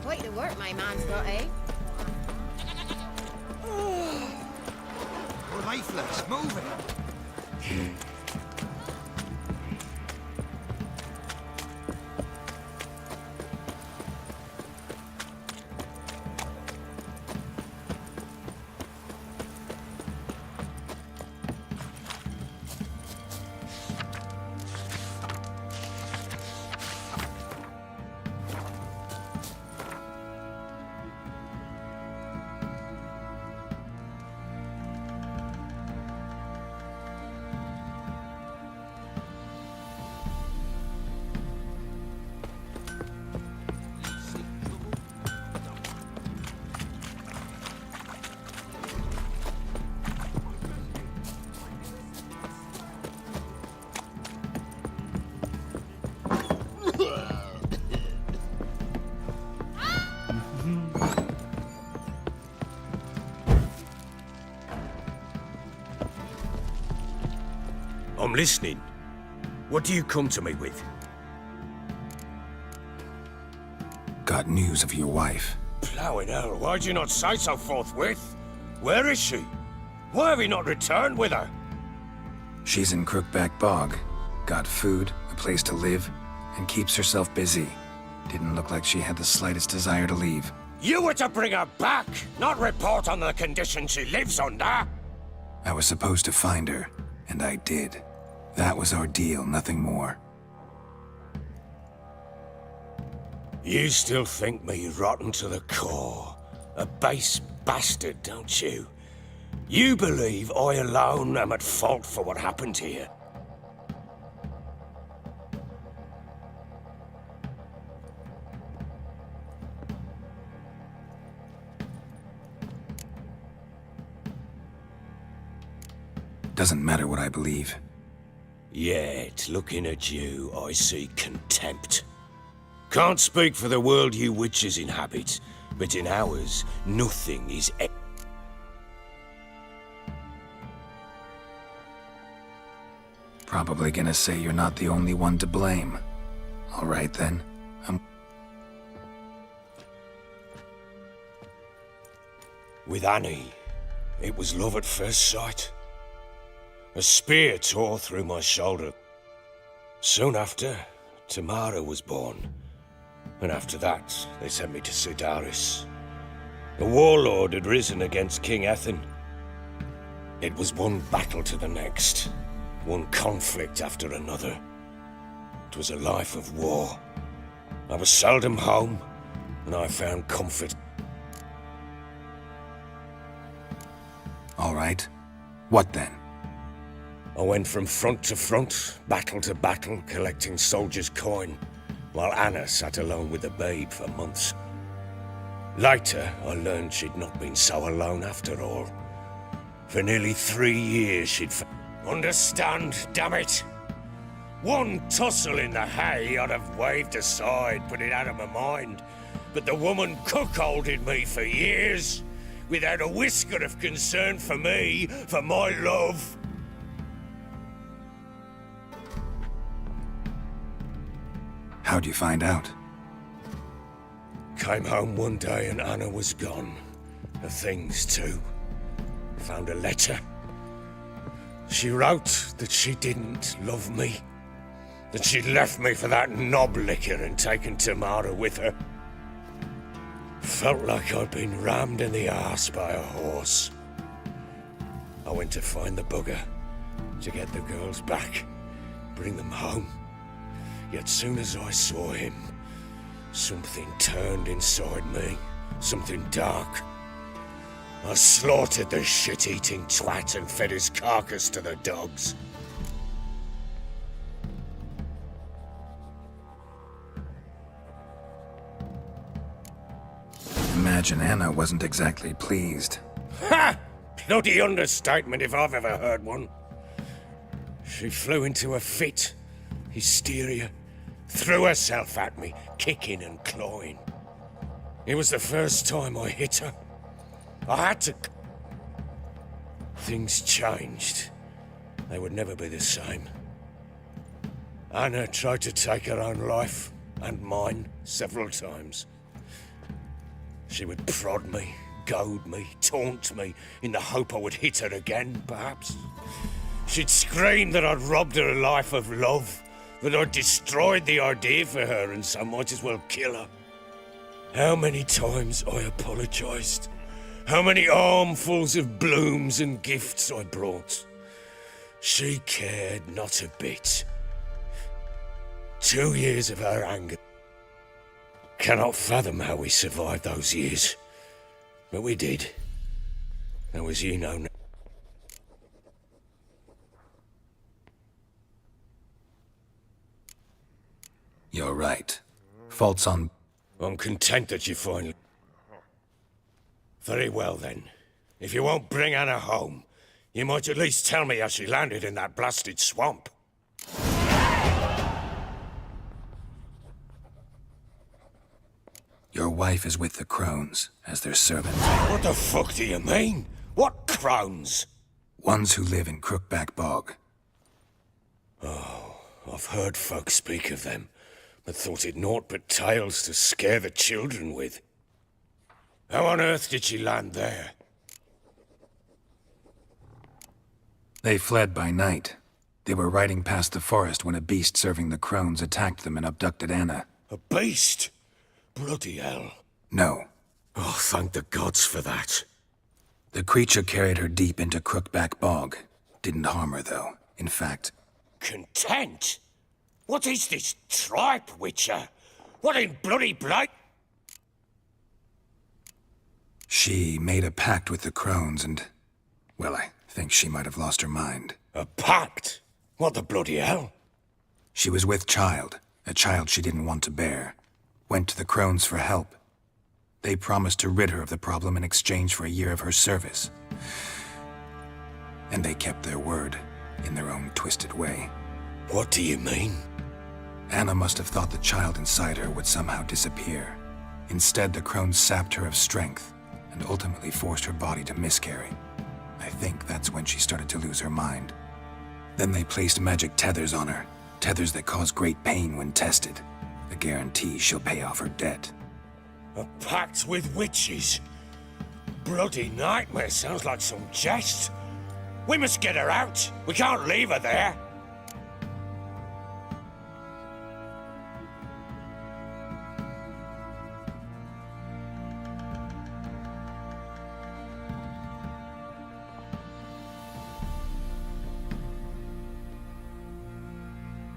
Quite the work my man's got, eh? We're lifeless, moving. I'm listening. What do you come to me with? Got news of your wife. Plowing hell, why'd you not say so forthwith? Where is she? Why have you not returned with her? She's in Crookback Bog. Got food, a place to live, and keeps herself busy. Didn't look like she had the slightest desire to leave. You were to bring her back, not report on the conditions she lives under. I was supposed to find her, and I did. That was our deal, nothing more. You still think me rotten to the core. A base bastard, don't you? You believe I alone am at fault for what happened here. Doesn't matter what I believe. Yet, looking at you, I see contempt. Can't speak for the world you witches inhabit, but in ours, nothing is Probably gonna say you're not the only one to blame. All right then. With Annie, it was love at first sight. A spear tore through my shoulder. Soon after, Tamara was born. And after that, they sent me to Sidaris. The warlord had risen against King Ethan. It was one battle to the next, one conflict after another. It was a life of war. I was seldom home, and I found comfort. All right. What then? I went from front to front, battle to battle, collecting soldiers' coin, while Anna sat alone with the babe for months. Later, I learned she'd not been so alone after all. For nearly 3 years she'd... Understand, damn it! One tussle in the hay I'd have waved aside, put it out of my mind. But the woman cuckolded me for years, without a whisker of concern for me, for my love. How'd you find out? Came home one day and Anna was gone. Her things too. Found a letter. She wrote that she didn't love me. That she'd left me for that knob licker and taken Tamara with her. Felt like I'd been rammed in the arse by a horse. I went to find the bugger, to get the girls back, bring them home. Yet soon as I saw him, something turned inside me, something dark. I slaughtered the shit-eating twat and fed his carcass to the dogs. Imagine Anna wasn't exactly pleased. Ha! Bloody understatement if I've ever heard one. She flew into a fit, hysteria, threw herself at me, kicking and clawing. It was the first time I hit her. I had to... Things changed. They would never be the same. Anna tried to take her own life, and mine, several times. She would prod me, goad me, taunt me, in the hope I would hit her again, perhaps. She'd scream that I'd robbed her life of love, that I'd destroyed the idea for her and so might as well kill her. How many times I apologized. How many armfuls of blooms and gifts I brought. She cared not a bit. 2 years of her anger. Cannot fathom how we survived those years. But we did. And as you know now. You're right. Fault's on... I'm content that you finally... Very well then. If you won't bring Anna home, you might at least tell me how she landed in that blasted swamp. Your wife is with the Crones, as their servant. What the fuck do you mean? What Crones? Ones who live in Crookback Bog. I've heard folk speak of them, but thought it naught but tales to scare the children with. How on earth did she land there? They fled by night. They were riding past the forest when a beast serving the crones attacked them and abducted Anna. A beast? Bloody hell. No. Oh, thank the gods for that. The creature carried her deep into Crookback Bog. Didn't harm her, though. In fact... Content? What is this tripe, Witcher? What in bloody blight? She made a pact with the crones and... well, I think she might have lost her mind. A pact? What the bloody hell? She was with child, a child she didn't want to bear. Went to the crones for help. They promised to rid her of the problem in exchange for a year of her service. And they kept their word, in their own twisted way. What do you mean? Anna must have thought the child inside her would somehow disappear. Instead, the crones sapped her of strength, and ultimately forced her body to miscarry. I think that's when she started to lose her mind. Then they placed magic tethers on her, tethers that cause great pain when tested. A guarantee she'll pay off her debt. A pact with witches? Bloody nightmare, sounds like some jest. We must get her out. We can't leave her there.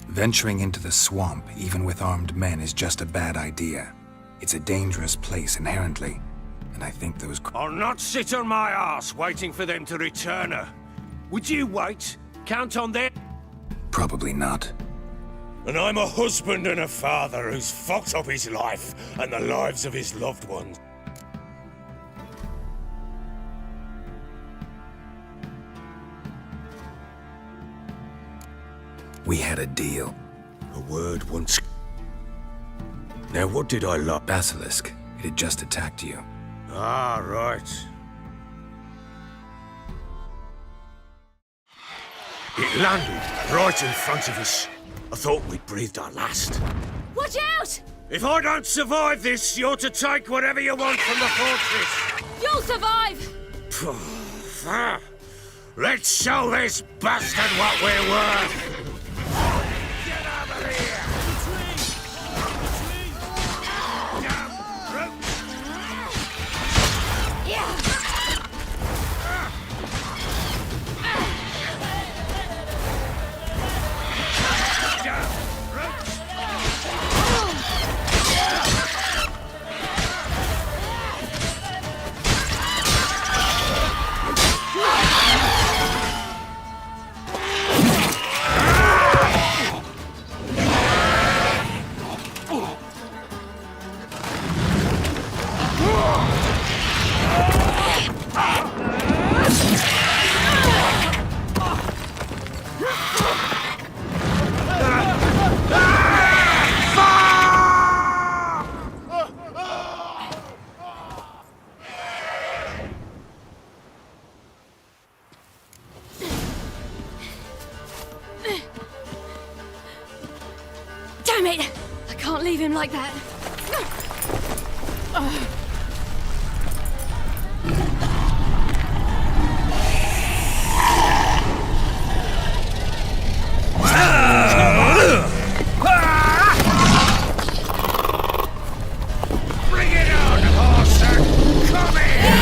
Venturing into the swamp, even with armed men, is just a bad idea. It's a dangerous place inherently, and I think those... I'll not sit on my ass waiting for them to return her. Would you wait? Count on them? Probably not. And I'm a husband and a father who's fucked up his life and the lives of his loved ones. We had a deal. A word once... Now what did I love? Basilisk. It had just attacked you. Ah, right. It landed right in front of us. I thought we'd breathed our last. Watch out! If I don't survive this, you're to take whatever you want from the fortress. You'll survive! Let's show this bastard what we're worth. Damn it! I can't leave him like that. Bring it on, horser! Come here!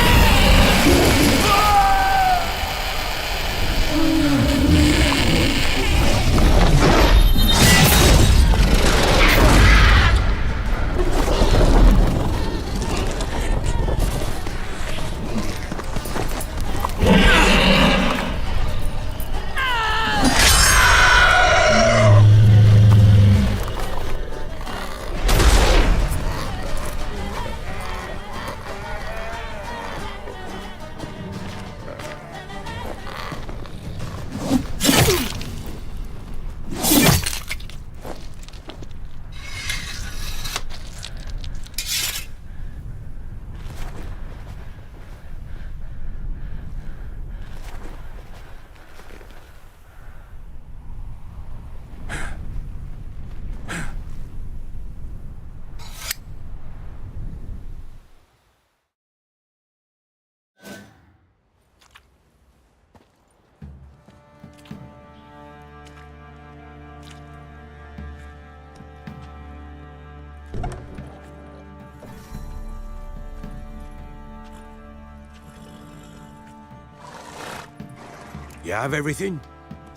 You have everything?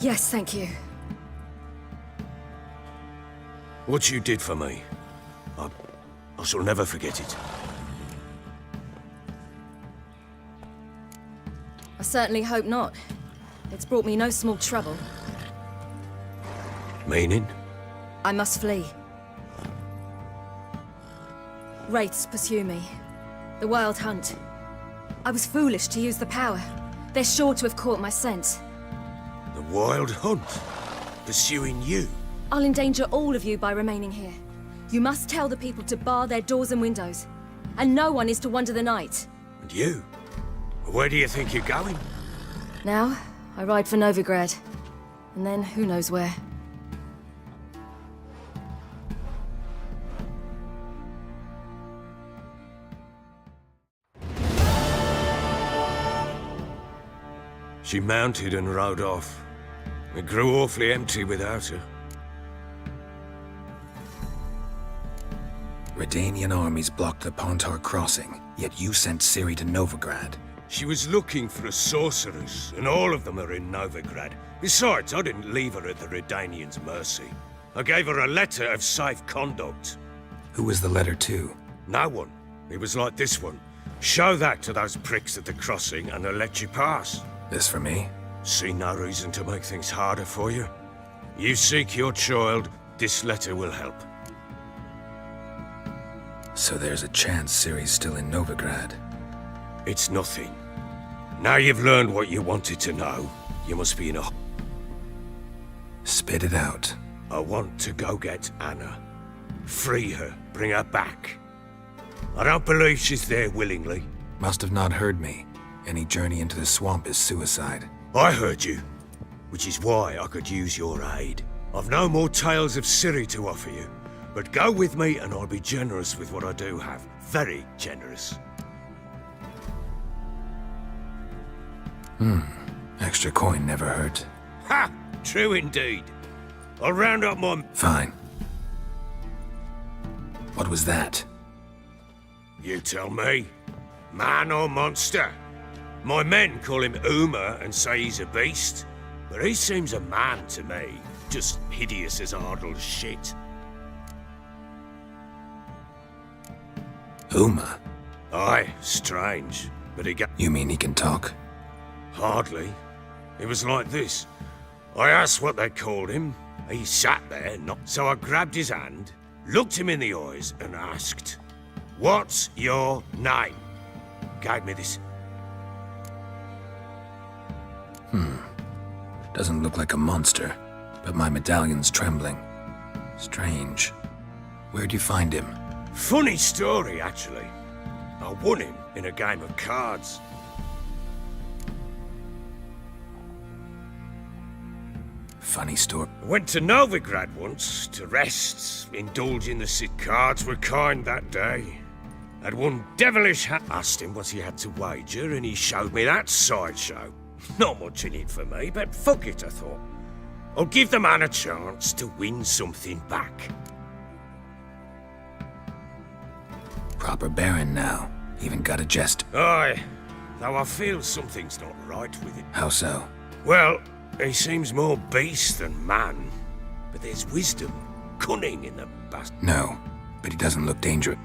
Yes, thank you. What you did for me, I shall never forget it. I certainly hope not. It's brought me no small trouble. Meaning? I must flee. Wraiths pursue me. The Wild Hunt. I was foolish to use the power. They're sure to have caught my scent. The Wild Hunt? Pursuing you? I'll endanger all of you by remaining here. You must tell the people to bar their doors and windows. And no one is to wander the night. And you? Where do you think you're going? Now, I ride for Novigrad. And then, who knows where. She mounted and rode off. It grew awfully empty without her. Redanian armies blocked the Pontar crossing, yet you sent Ciri to Novigrad. She was looking for a sorceress, and all of them are in Novigrad. Besides, I didn't leave her at the Redanians' mercy. I gave her a letter of safe conduct. Who was the letter to? No one. It was like this one. Show that to those pricks at the crossing, and they'll let you pass. This for me? See no reason to make things harder for you. You seek your child, this letter will help. So there's a chance Ciri's still in Novigrad. It's nothing. Now you've learned what you wanted to know, you must be in a... Spit it out. I want to go get Anna. Free her, bring her back. I don't believe she's there willingly. Must have not heard me. Any journey into the swamp is suicide. I heard you, which is why I could use your aid. I've no more tales of Ciri to offer you, but go with me and I'll be generous with what I do have. Very generous. Extra coin never hurt. Ha! True indeed. I'll round up my... Fine. What was that? You tell me. Man or monster? My men call him Uma and say he's a beast, but he seems a man to me. Just hideous as Ardle's shit. Uma? Aye, strange, but he got... You mean he can talk? Hardly. It was like this. I asked what they called him. He sat there, not... So I grabbed his hand, looked him in the eyes, and asked, "What's your name?" Gave me this. Doesn't look like a monster, but my medallion's trembling. Strange. Where'd you find him? Funny story, actually. I won him in a game of cards. Funny story. I went to Novigrad once to rest, indulge in the sit. Cards were kind that day. I'd won devilish asked him what he had to wager, and he showed me that sideshow. Not much in it for me, but fuck it, I thought. I'll give the man a chance to win something back. Proper baron now. Even got a jest. Aye, though I feel something's not right with it. How so? Well, he seems more beast than man, but there's wisdom, cunning in the bastard. No, but he doesn't look dangerous.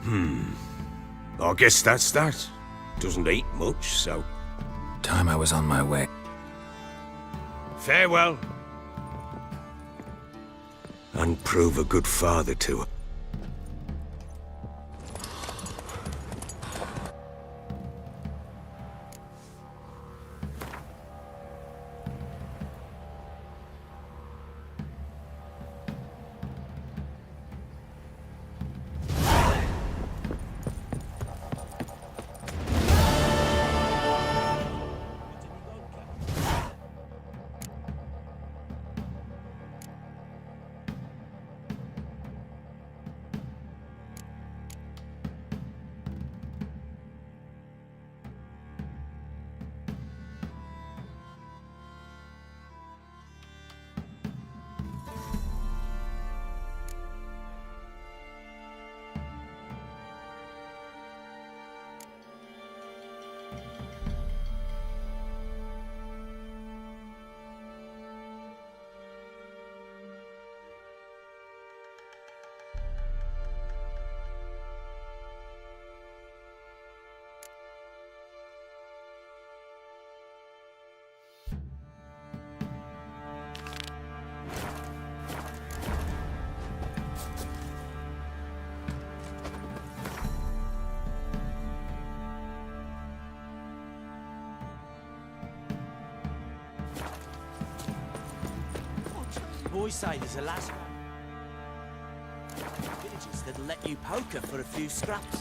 I guess that's that. Doesn't eat much, so... Time I was on my way. Farewell. And prove a good father to her. boys say there's a lass villages that'll let you poker for a few scraps.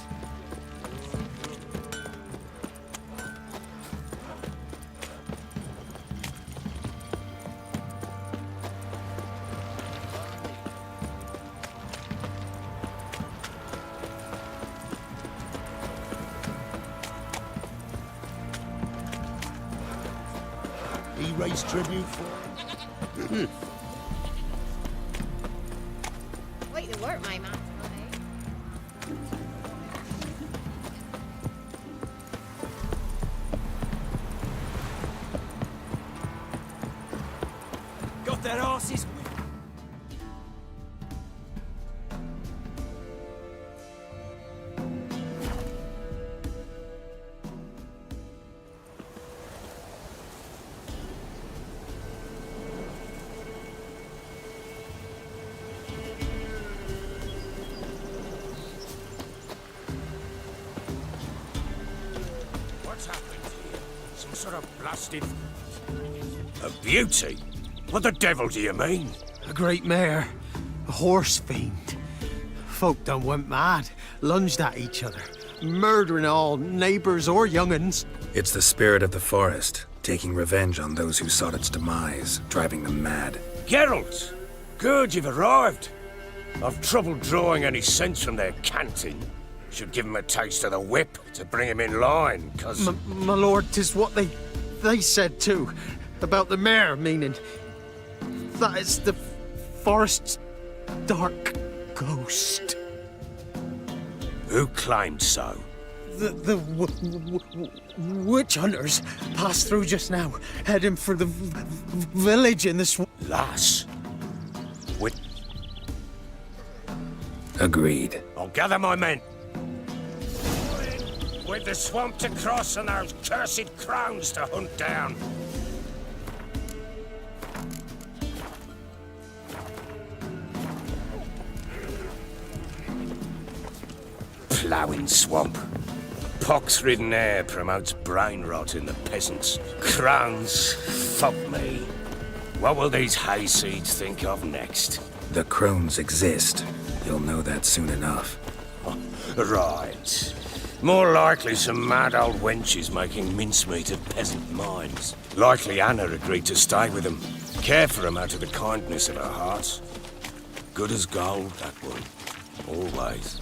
He raised tribute for... Wait to work, my man. Got their asses. What's happened here? Some sort of blasted... A beauty? What the devil do you mean? A great mare. A horse fiend. Folk done went mad, lunged at each other, murdering all neighbours or young'uns. It's the spirit of the forest, taking revenge on those who sought its demise, driving them mad. Geralt! Good, you've arrived. I've trouble drawing any sense from their canting. Should give 'em a taste of the whip to bring 'em in line, 'cause... My lord, 'tis what they said too. About the mare, meaning... that is the forest's dark ghost. Who claimed so? The witch hunters passed through just now, heading for the village in the swamp. Lass. Agreed. I'll gather my men. With the swamp to cross and those cursed crowns to hunt down. Ploughing swamp. Pox-ridden air promotes brain rot in the peasants. Crowns, fuck me. What will these hayseeds think of next? The crones exist. You'll know that soon enough. Right. More likely some mad old wenches making mincemeat of peasant minds. Likely Anna agreed to stay with them. Care for them out of the kindness of her heart. Good as gold, that one. Always.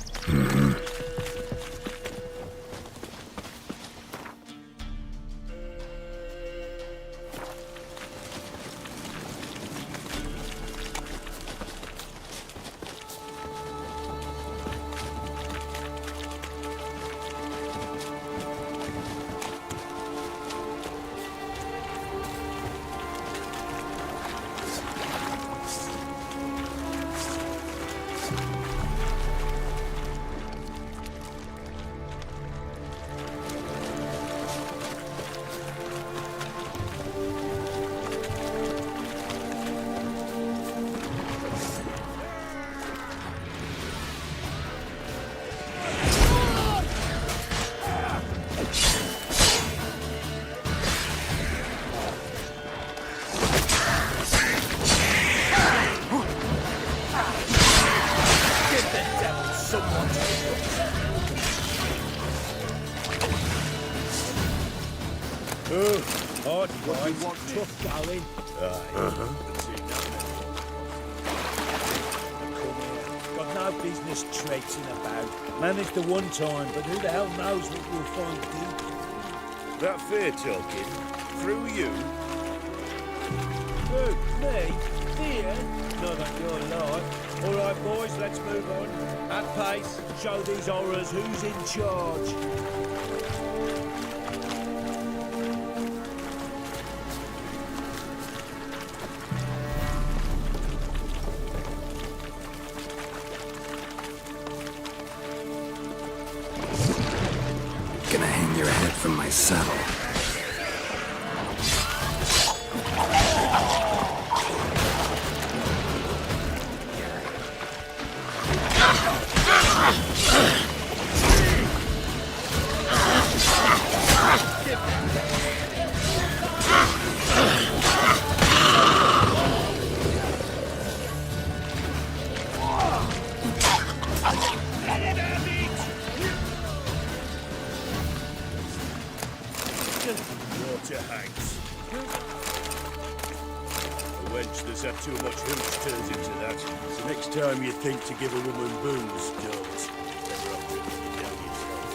Tough going. Got no business traipsing about. Managed the one time, but who the hell knows what we'll find deep. That fair talking? Through you? Who? Me? Fear? Not on your life. All right, boys, let's move on. At pace, show these horrors who's in charge. Gonna hang your head from my saddle. wench that's had too much hooch turns into that. So next time you think to give a woman booze, don't. Better off drinking it down yourself.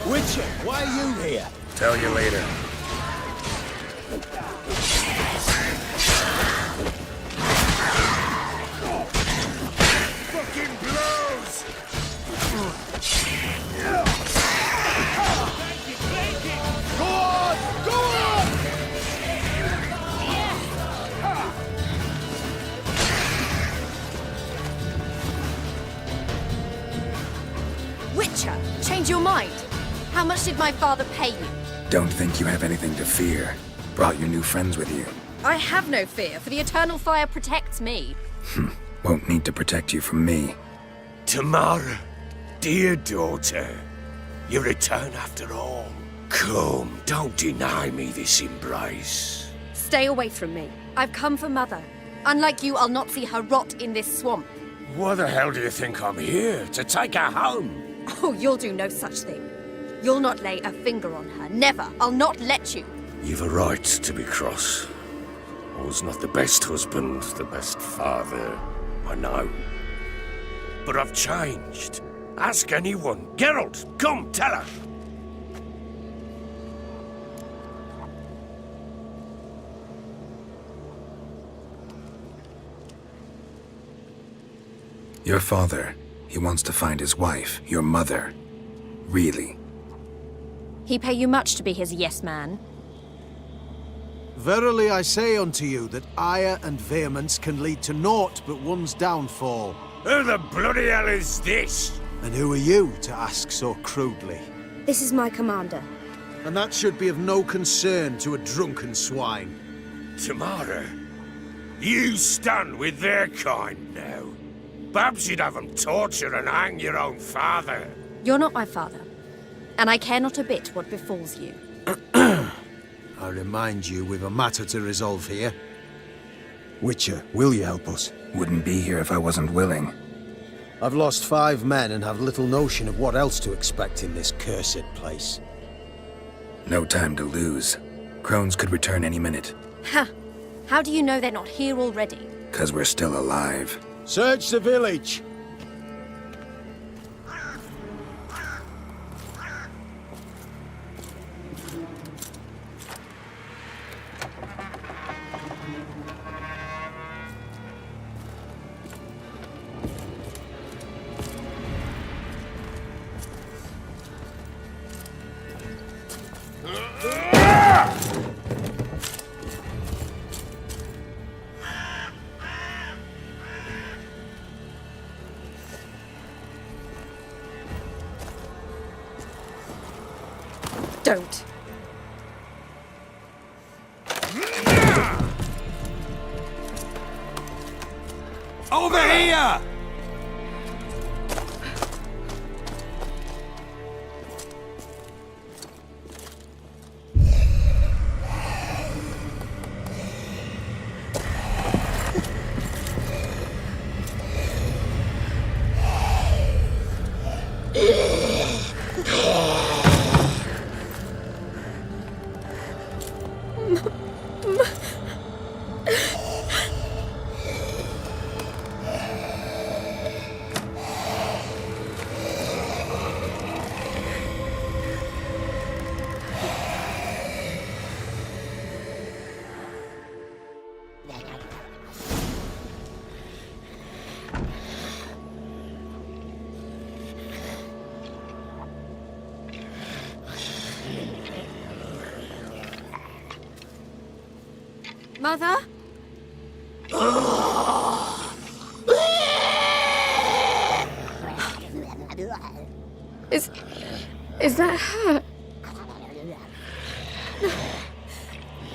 Witcher, why are you here? Tell you later. Fucking blows! Go on! Go on! Witcher, change your mind. How much did my father pay you? Don't think you have anything to fear. Brought your new friends with you. I have no fear, for the eternal fire protects me. Won't need to protect you from me. Tamara, dear daughter, you return after all. Come, don't deny me this embrace. Stay away from me. I've come for Mother. Unlike you, I'll not see her rot in this swamp. Why the hell do you think I'm here? To take her home? Oh, you'll do no such thing. You'll not lay a finger on her. Never. I'll not let you. You've a right to be cross. I was not the best husband, the best father, I know. But I've changed. Ask anyone. Geralt, come, tell her. Your father, he wants to find his wife, your mother. Really? He pay you much to be his yes man. Verily I say unto you that ire and vehemence can lead to naught but one's downfall. Who the bloody hell is this? And who are you to ask so crudely? This is my commander. And that should be of no concern to a drunken swine. Tamara, you stand with their kind now. Perhaps you'd have them torture and hang your own father. You're not my father, and I care not a bit what befalls you. I remind you we've a matter to resolve here. Witcher, will you help us? Wouldn't be here if I wasn't willing. I've lost 5 men and have little notion of what else to expect in this cursed place. No time to lose. Crones could return any minute. Ha! How do you know they're not here already? 'Cause we're still alive. Search the village! Don't. Over here! Mother? Is that her?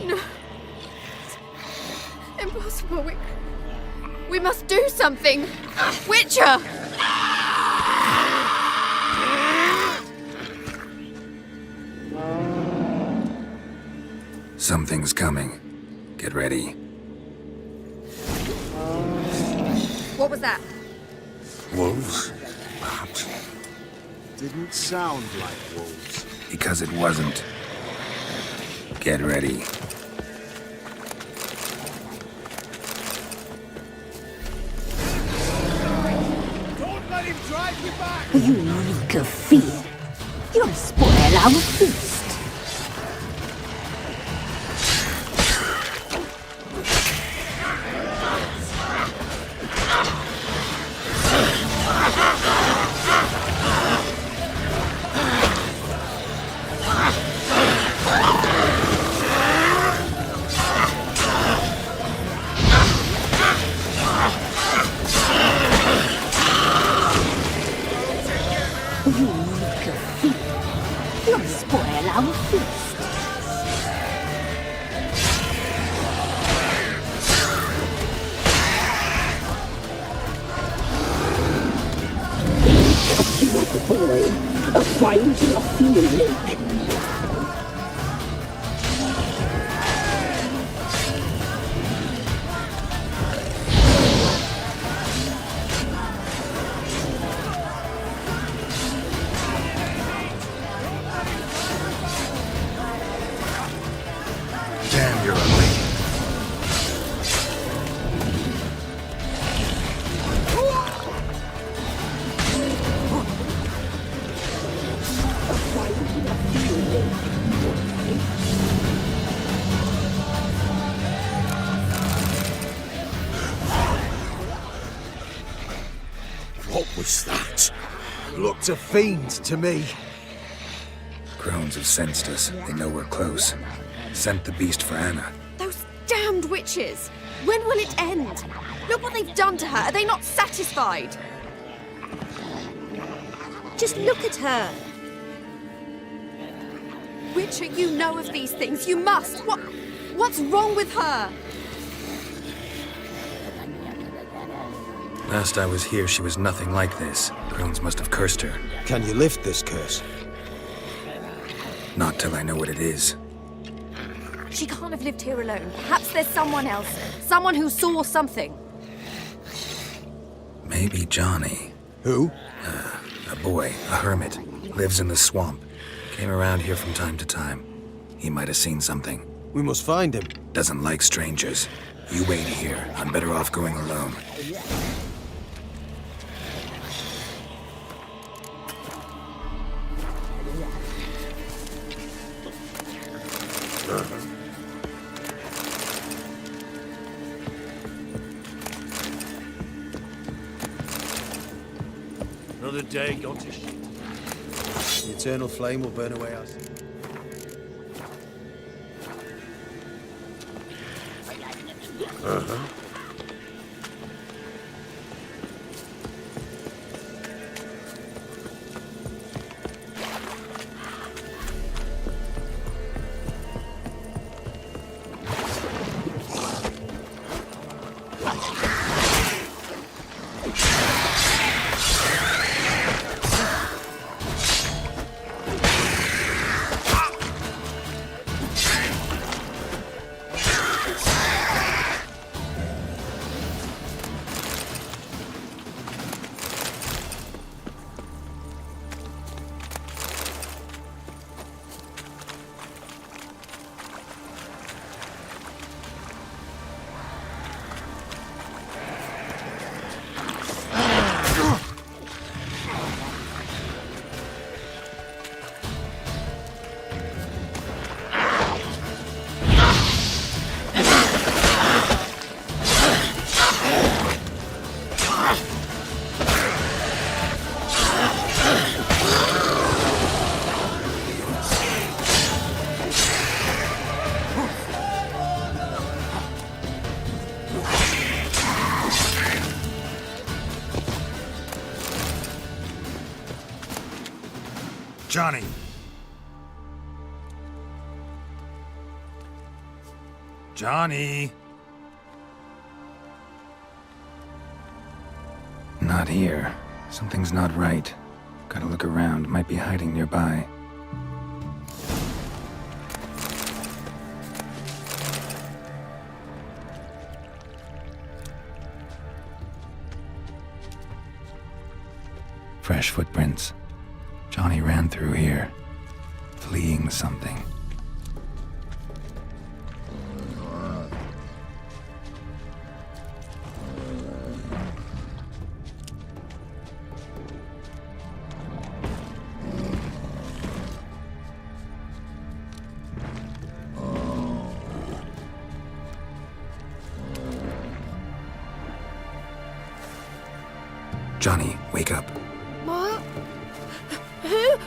No. It's impossible. We must do something. Witcher! Something's coming. Get ready. What was that? Wolves? Perhaps. Didn't sound like wolves. Because it wasn't. Get ready. Don't let him drive you back! You reek of fear. You'll spoil our feast. You reek of fear. You'll spoil our feast. Boy, a fine fluffy lake. Damn, you're ugly. What was that? Looked a fiend to me. Crones have sensed us. They know we're close. Sent the beast for Anna. Those damned witches! When will it end? Look what they've done to her. Are they not satisfied? Just look at her. Witcher, you know of these things. You must. What's wrong with her? Last I was here, she was nothing like this. Crones must have cursed her. Can you lift this curse? Not till I know what it is. She can't have lived here alone. Perhaps there's someone else. Someone who saw something. Maybe Johnny. Who? A boy, a hermit. Lives in the swamp. Came around here from time to time. He might have seen something. We must find him. Doesn't like strangers. You wait here. I'm better off going alone. Another day gone to shit. The eternal flame will burn away us. Johnny. Johnny. Not here. Something's not right. Gotta look around. Might be hiding nearby. fresh footprints. Johnny ran through here, fleeing something. Johnny, wake up. What? Who?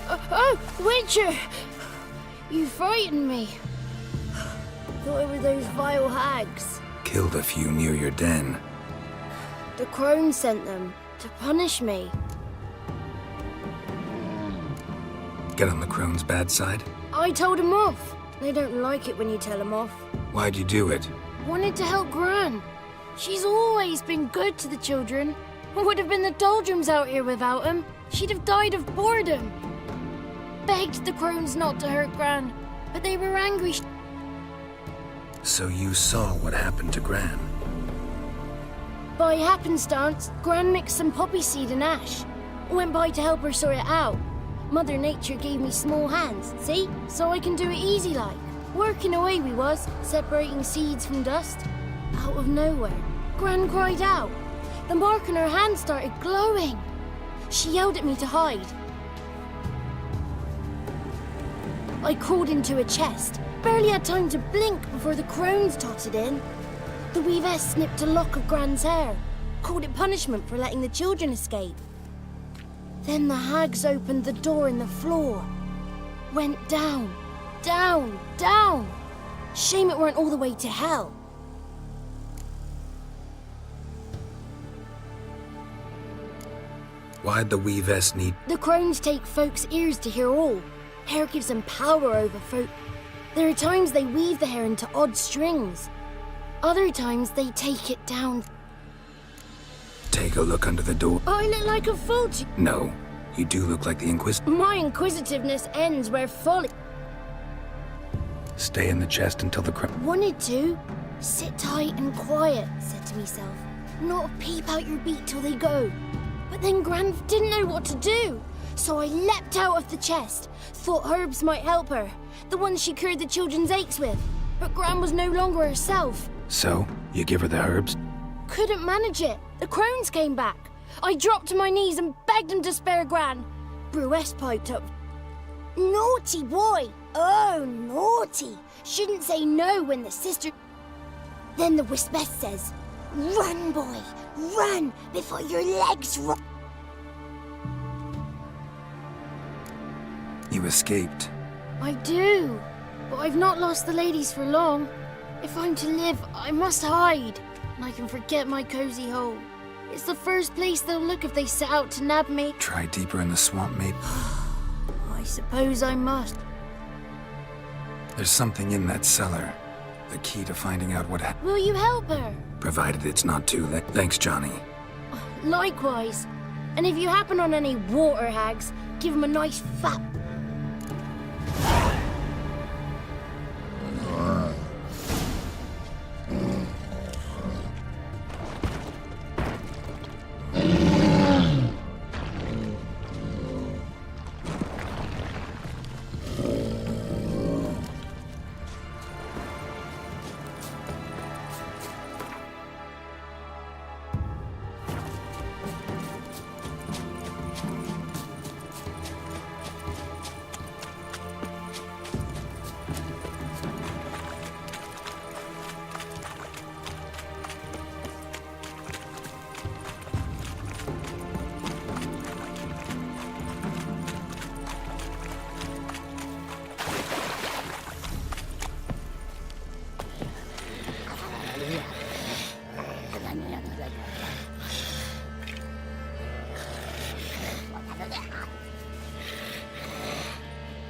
Oh, Witcher! You frightened me. Thought it were those vile hags. Killed a few near your den. The crone sent them to punish me. Get on the crone's bad side? I told them off. They don't like it when you tell them off. Why'd you do it? Wanted to help Gran. She's always been good to the children. Would have been the doldrums out here without him. She'd have died of boredom. Begged the crones not to hurt Gran, but they were angry. So you saw what happened to Gran? By happenstance, Gran mixed some poppy seed and ash. Went by to help her sort it out. Mother Nature gave me small hands, see? So I can do it easy like. Working away we was, separating seeds from dust. Out of nowhere, Gran cried out. The mark on her hand started glowing. She yelled at me to hide. I crawled into a chest. Barely had time to blink before the crones tottered in. The weavess snipped a lock of Gran's hair. Called it punishment for letting the children escape. Then the hags opened the door in the floor. Went down, down, down. Shame it weren't all the way to hell. Why'd the weavess need... The crones take folks' ears to hear all. Hair gives them power over folk. There are times they weave the hair into odd strings. Other times they take it down. Take a look under the door. I look like a fool to... No, you do look like the Inquisitor. My inquisitiveness ends where folly... Stay in the chest until the Wanted to. Sit tight and quiet, said to myself. Not peep out your beat till they go. But then Gran didn't know what to do. So I leapt out of the chest. Thought herbs might help her. The ones she cured the children's aches with. But Gran was no longer herself. So, you give her the herbs? Couldn't manage it. The crones came back. I dropped to my knees and begged them to spare Gran. Bruess piped up. Naughty boy. Oh, naughty. Shouldn't say no when the sister... Then the Wispess says, run, boy. Run before your legs rot. You escaped. I do. But I've not lost the ladies for long. If I'm to live, I must hide. And I can forget my cozy hole. It's the first place they'll look if they set out to nab me. Try deeper in the swamp, maybe. I suppose I must. There's something in that cellar. The key to finding out what happened. Will you help her? Provided it's not too late. Thanks, Johnny. Likewise. And if you happen on any water hags, give them a nice fat...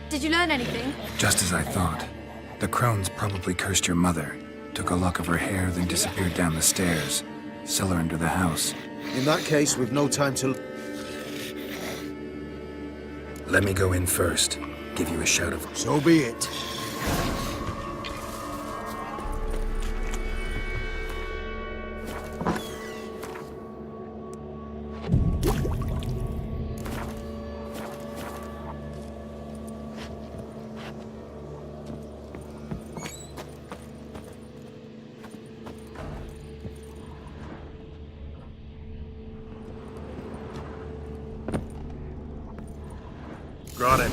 Did you learn anything? Just as I thought. The crones probably cursed your mother. Took a lock of her hair, then disappeared down the stairs. Cellar under the house. In that case, we've no time to... Let me go in first. Give you a shout of... So be it. Got it.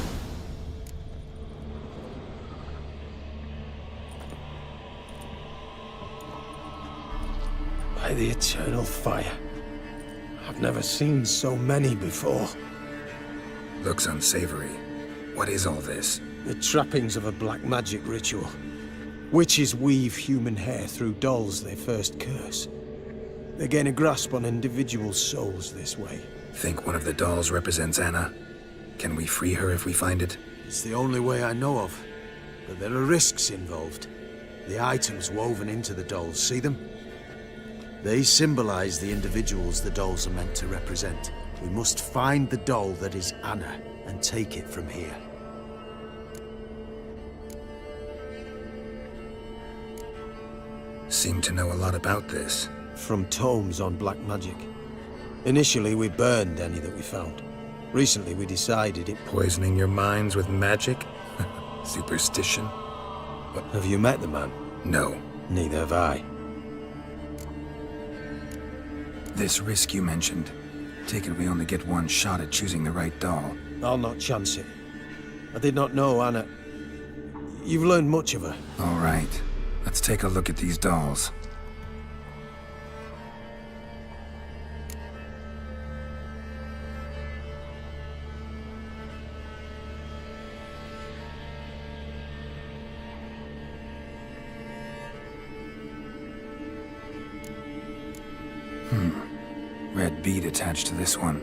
By the eternal fire. I've never seen so many before. Looks unsavory. What is all this? The trappings of a black magic ritual. Witches weave human hair through dolls they first curse. They gain a grasp on individual souls this way. Think one of the dolls represents Anna? Can we free her if we find it? It's the only way I know of. But there are risks involved. The items woven into the dolls, see them? They symbolize the individuals the dolls are meant to represent. We must find the doll that is Anna and take it from here. Seem to know a lot about this. From tomes on black magic. Initially, we burned any that we found. Recently, we decided it... Poisoning your minds with magic? Superstition? What? Have you met the man? No. Neither have I. This risk you mentioned. Take it we only get one shot at choosing the right doll. I'll not chance it. I did not know Anna. You've learned much of her. All right. Let's take a look at these dolls. Red bead attached to this one.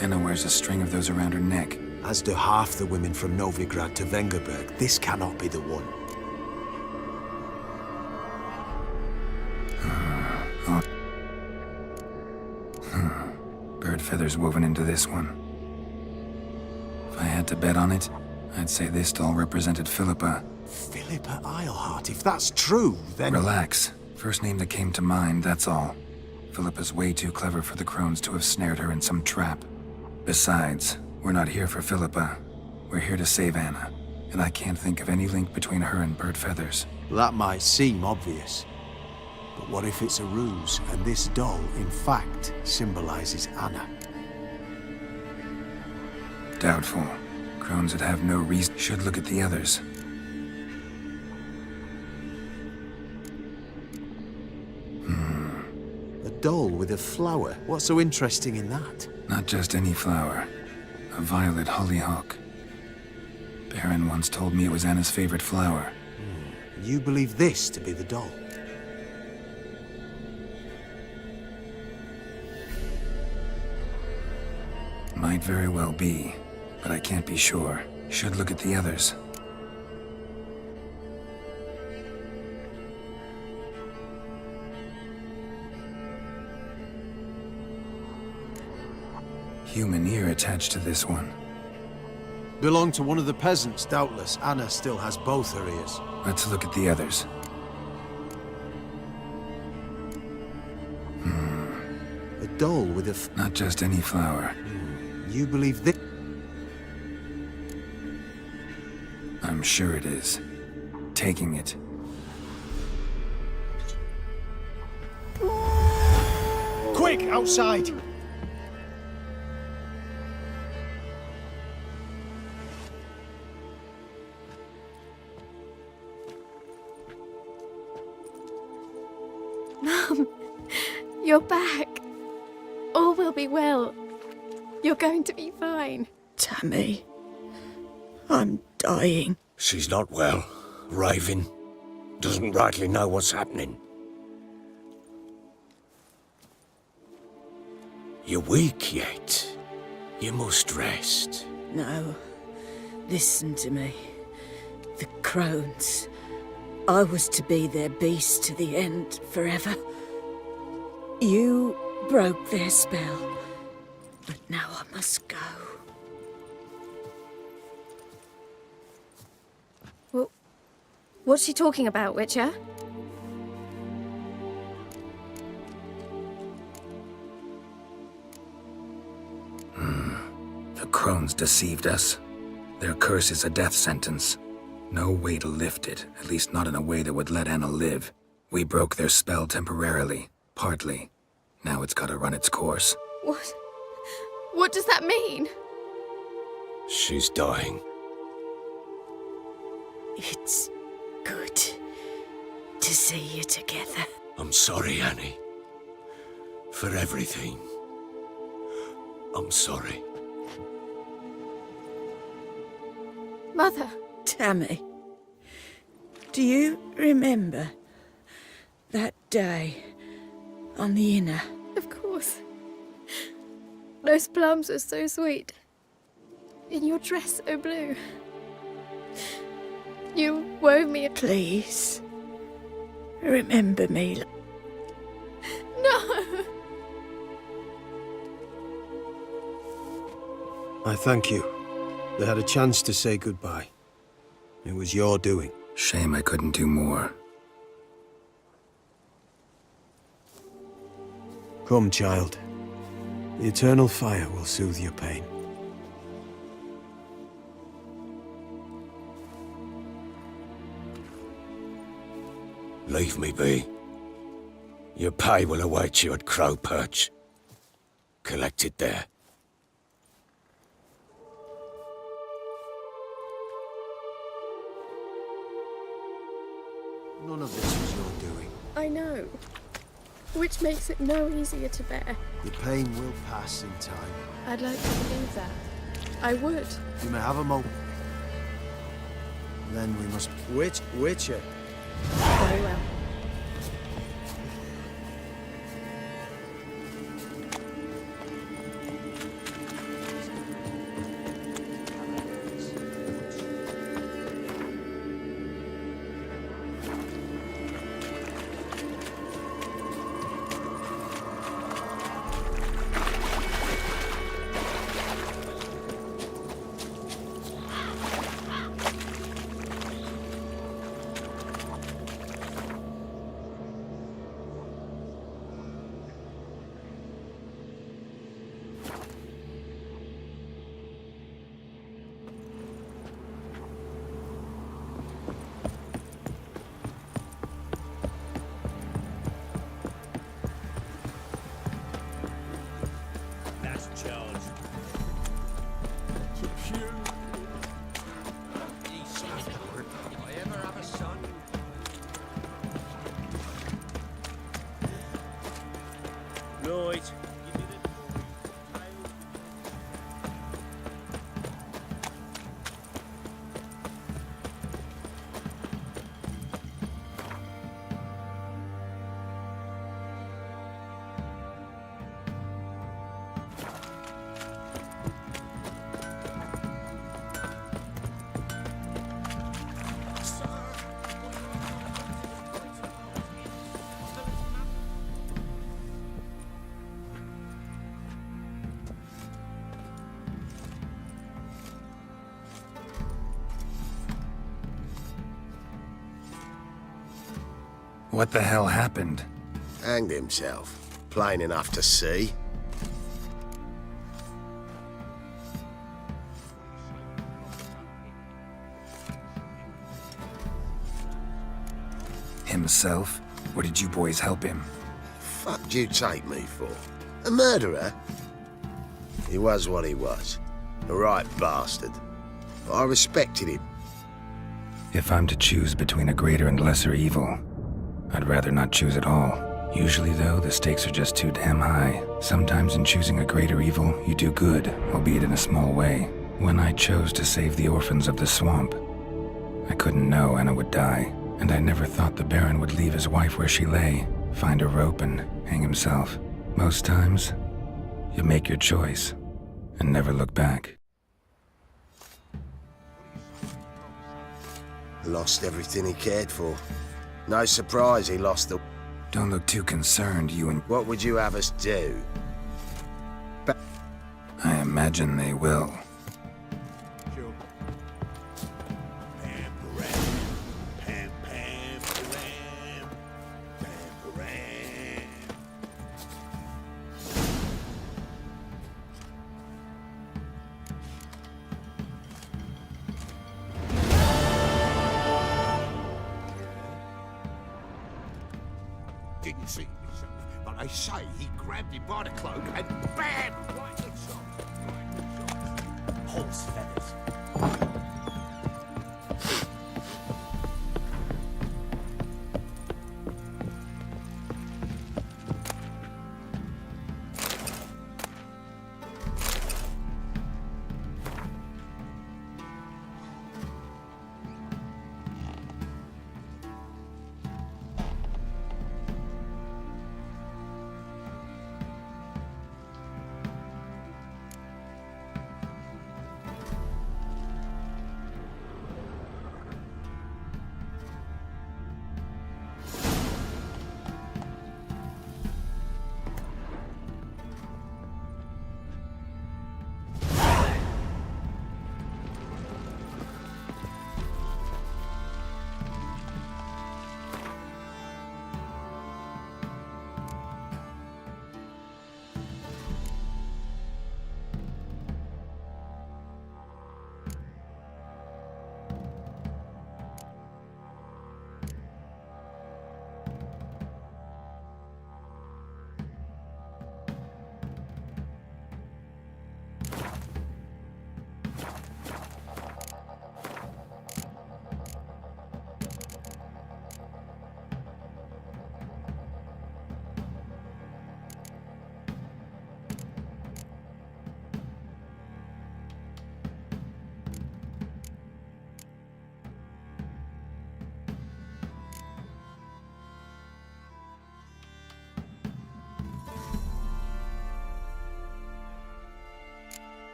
Anna wears a string of those around her neck. As do half the women from Novigrad to Vengerberg. This cannot be the one. Bird feathers woven into this one. If I had to bet on it, I'd say this doll represented Philippa. Philippa Eilhart, if that's true, then... Relax. First name that came to mind, that's all. Philippa's way too clever for the crones to have snared her in some trap. Besides, we're not here for Philippa. We're here to save Anna. And I can't think of any link between her and Bird Feathers. That might seem obvious. But what if it's a ruse, and this doll, in fact, symbolizes Anna? Doubtful. Crones would have no reason. Should look at the others. A doll with a flower. What's so interesting in that? Not just any flower. A violet hollyhock. Baron once told me it was Anna's favorite flower. You believe this to be the doll? Might very well be, but I can't be sure. Should look at the others. Human ear attached to this one. Belonged to one of the peasants, doubtless. Anna still has both her ears. Let's look at the others. A doll with a... Not just any flower. You believe this? I'm sure it is. Taking it. Quick, outside! Mum, you're back. All will be well. You're going to be fine. Tammy, I'm dying. She's not well. Raving. Doesn't rightly know what's happening. You're weak yet. You must rest. No. Listen to me. The crones. I was to be their beast to the end, forever. You broke their spell. But now I must go. Well, what's she talking about, Witcher? The crones deceived us. Their curse is a death sentence. No way to lift it, at least not in a way that would let Anna live. We broke their spell temporarily, partly. Now it's gotta run its course. What? What does that mean? She's dying. It's good to see you together. I'm sorry, Annie. For everything. I'm sorry. Mother! Tammy, do you remember that day on the Inner? Of course. Those plums were so sweet. In your dress so blue. You wove me. Please, remember me. No! I thank you. They had a chance to say goodbye. It was your doing. Shame I couldn't do more. Come, child. The eternal fire will soothe your pain. Leave me be. Your pay will await you at Crow Perch. Collect it there. None of this was your doing. I know. Which makes it no easier to bear. The pain will pass in time. I'd like to believe that. I would. You may have a moment. Then we must... Witcher. Very well. Right. What the hell happened? Hanged himself. Plain enough to see. Himself? Or did you boys help him? Fuck'd you take me for? A murderer? He was what he was. A right bastard. But I respected him. If I'm to choose between a greater and lesser evil, I'd rather not choose at all. Usually, though, the stakes are just too damn high. Sometimes in choosing a greater evil, you do good, albeit in a small way. When I chose to save the orphans of the swamp, I couldn't know Anna would die, and I never thought the Baron would leave his wife where she lay, find a rope and hang himself. Most times, you make your choice and never look back. Lost everything he cared for. No surprise he lost the... Don't look too concerned, you and... What would you have us do? I imagine they will. Didn't see me, son. But I say he grabbed him by the cloak and BAM! Right in the shot. horse feathers.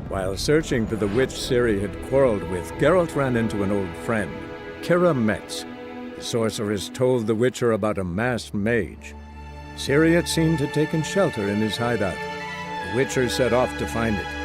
While searching for the witch Ciri had quarreled with, Geralt ran into an old friend, Kira Metz. The sorceress told the Witcher about a masked mage. Ciri had seemed to have taken shelter in his hideout. The Witcher set off to find it.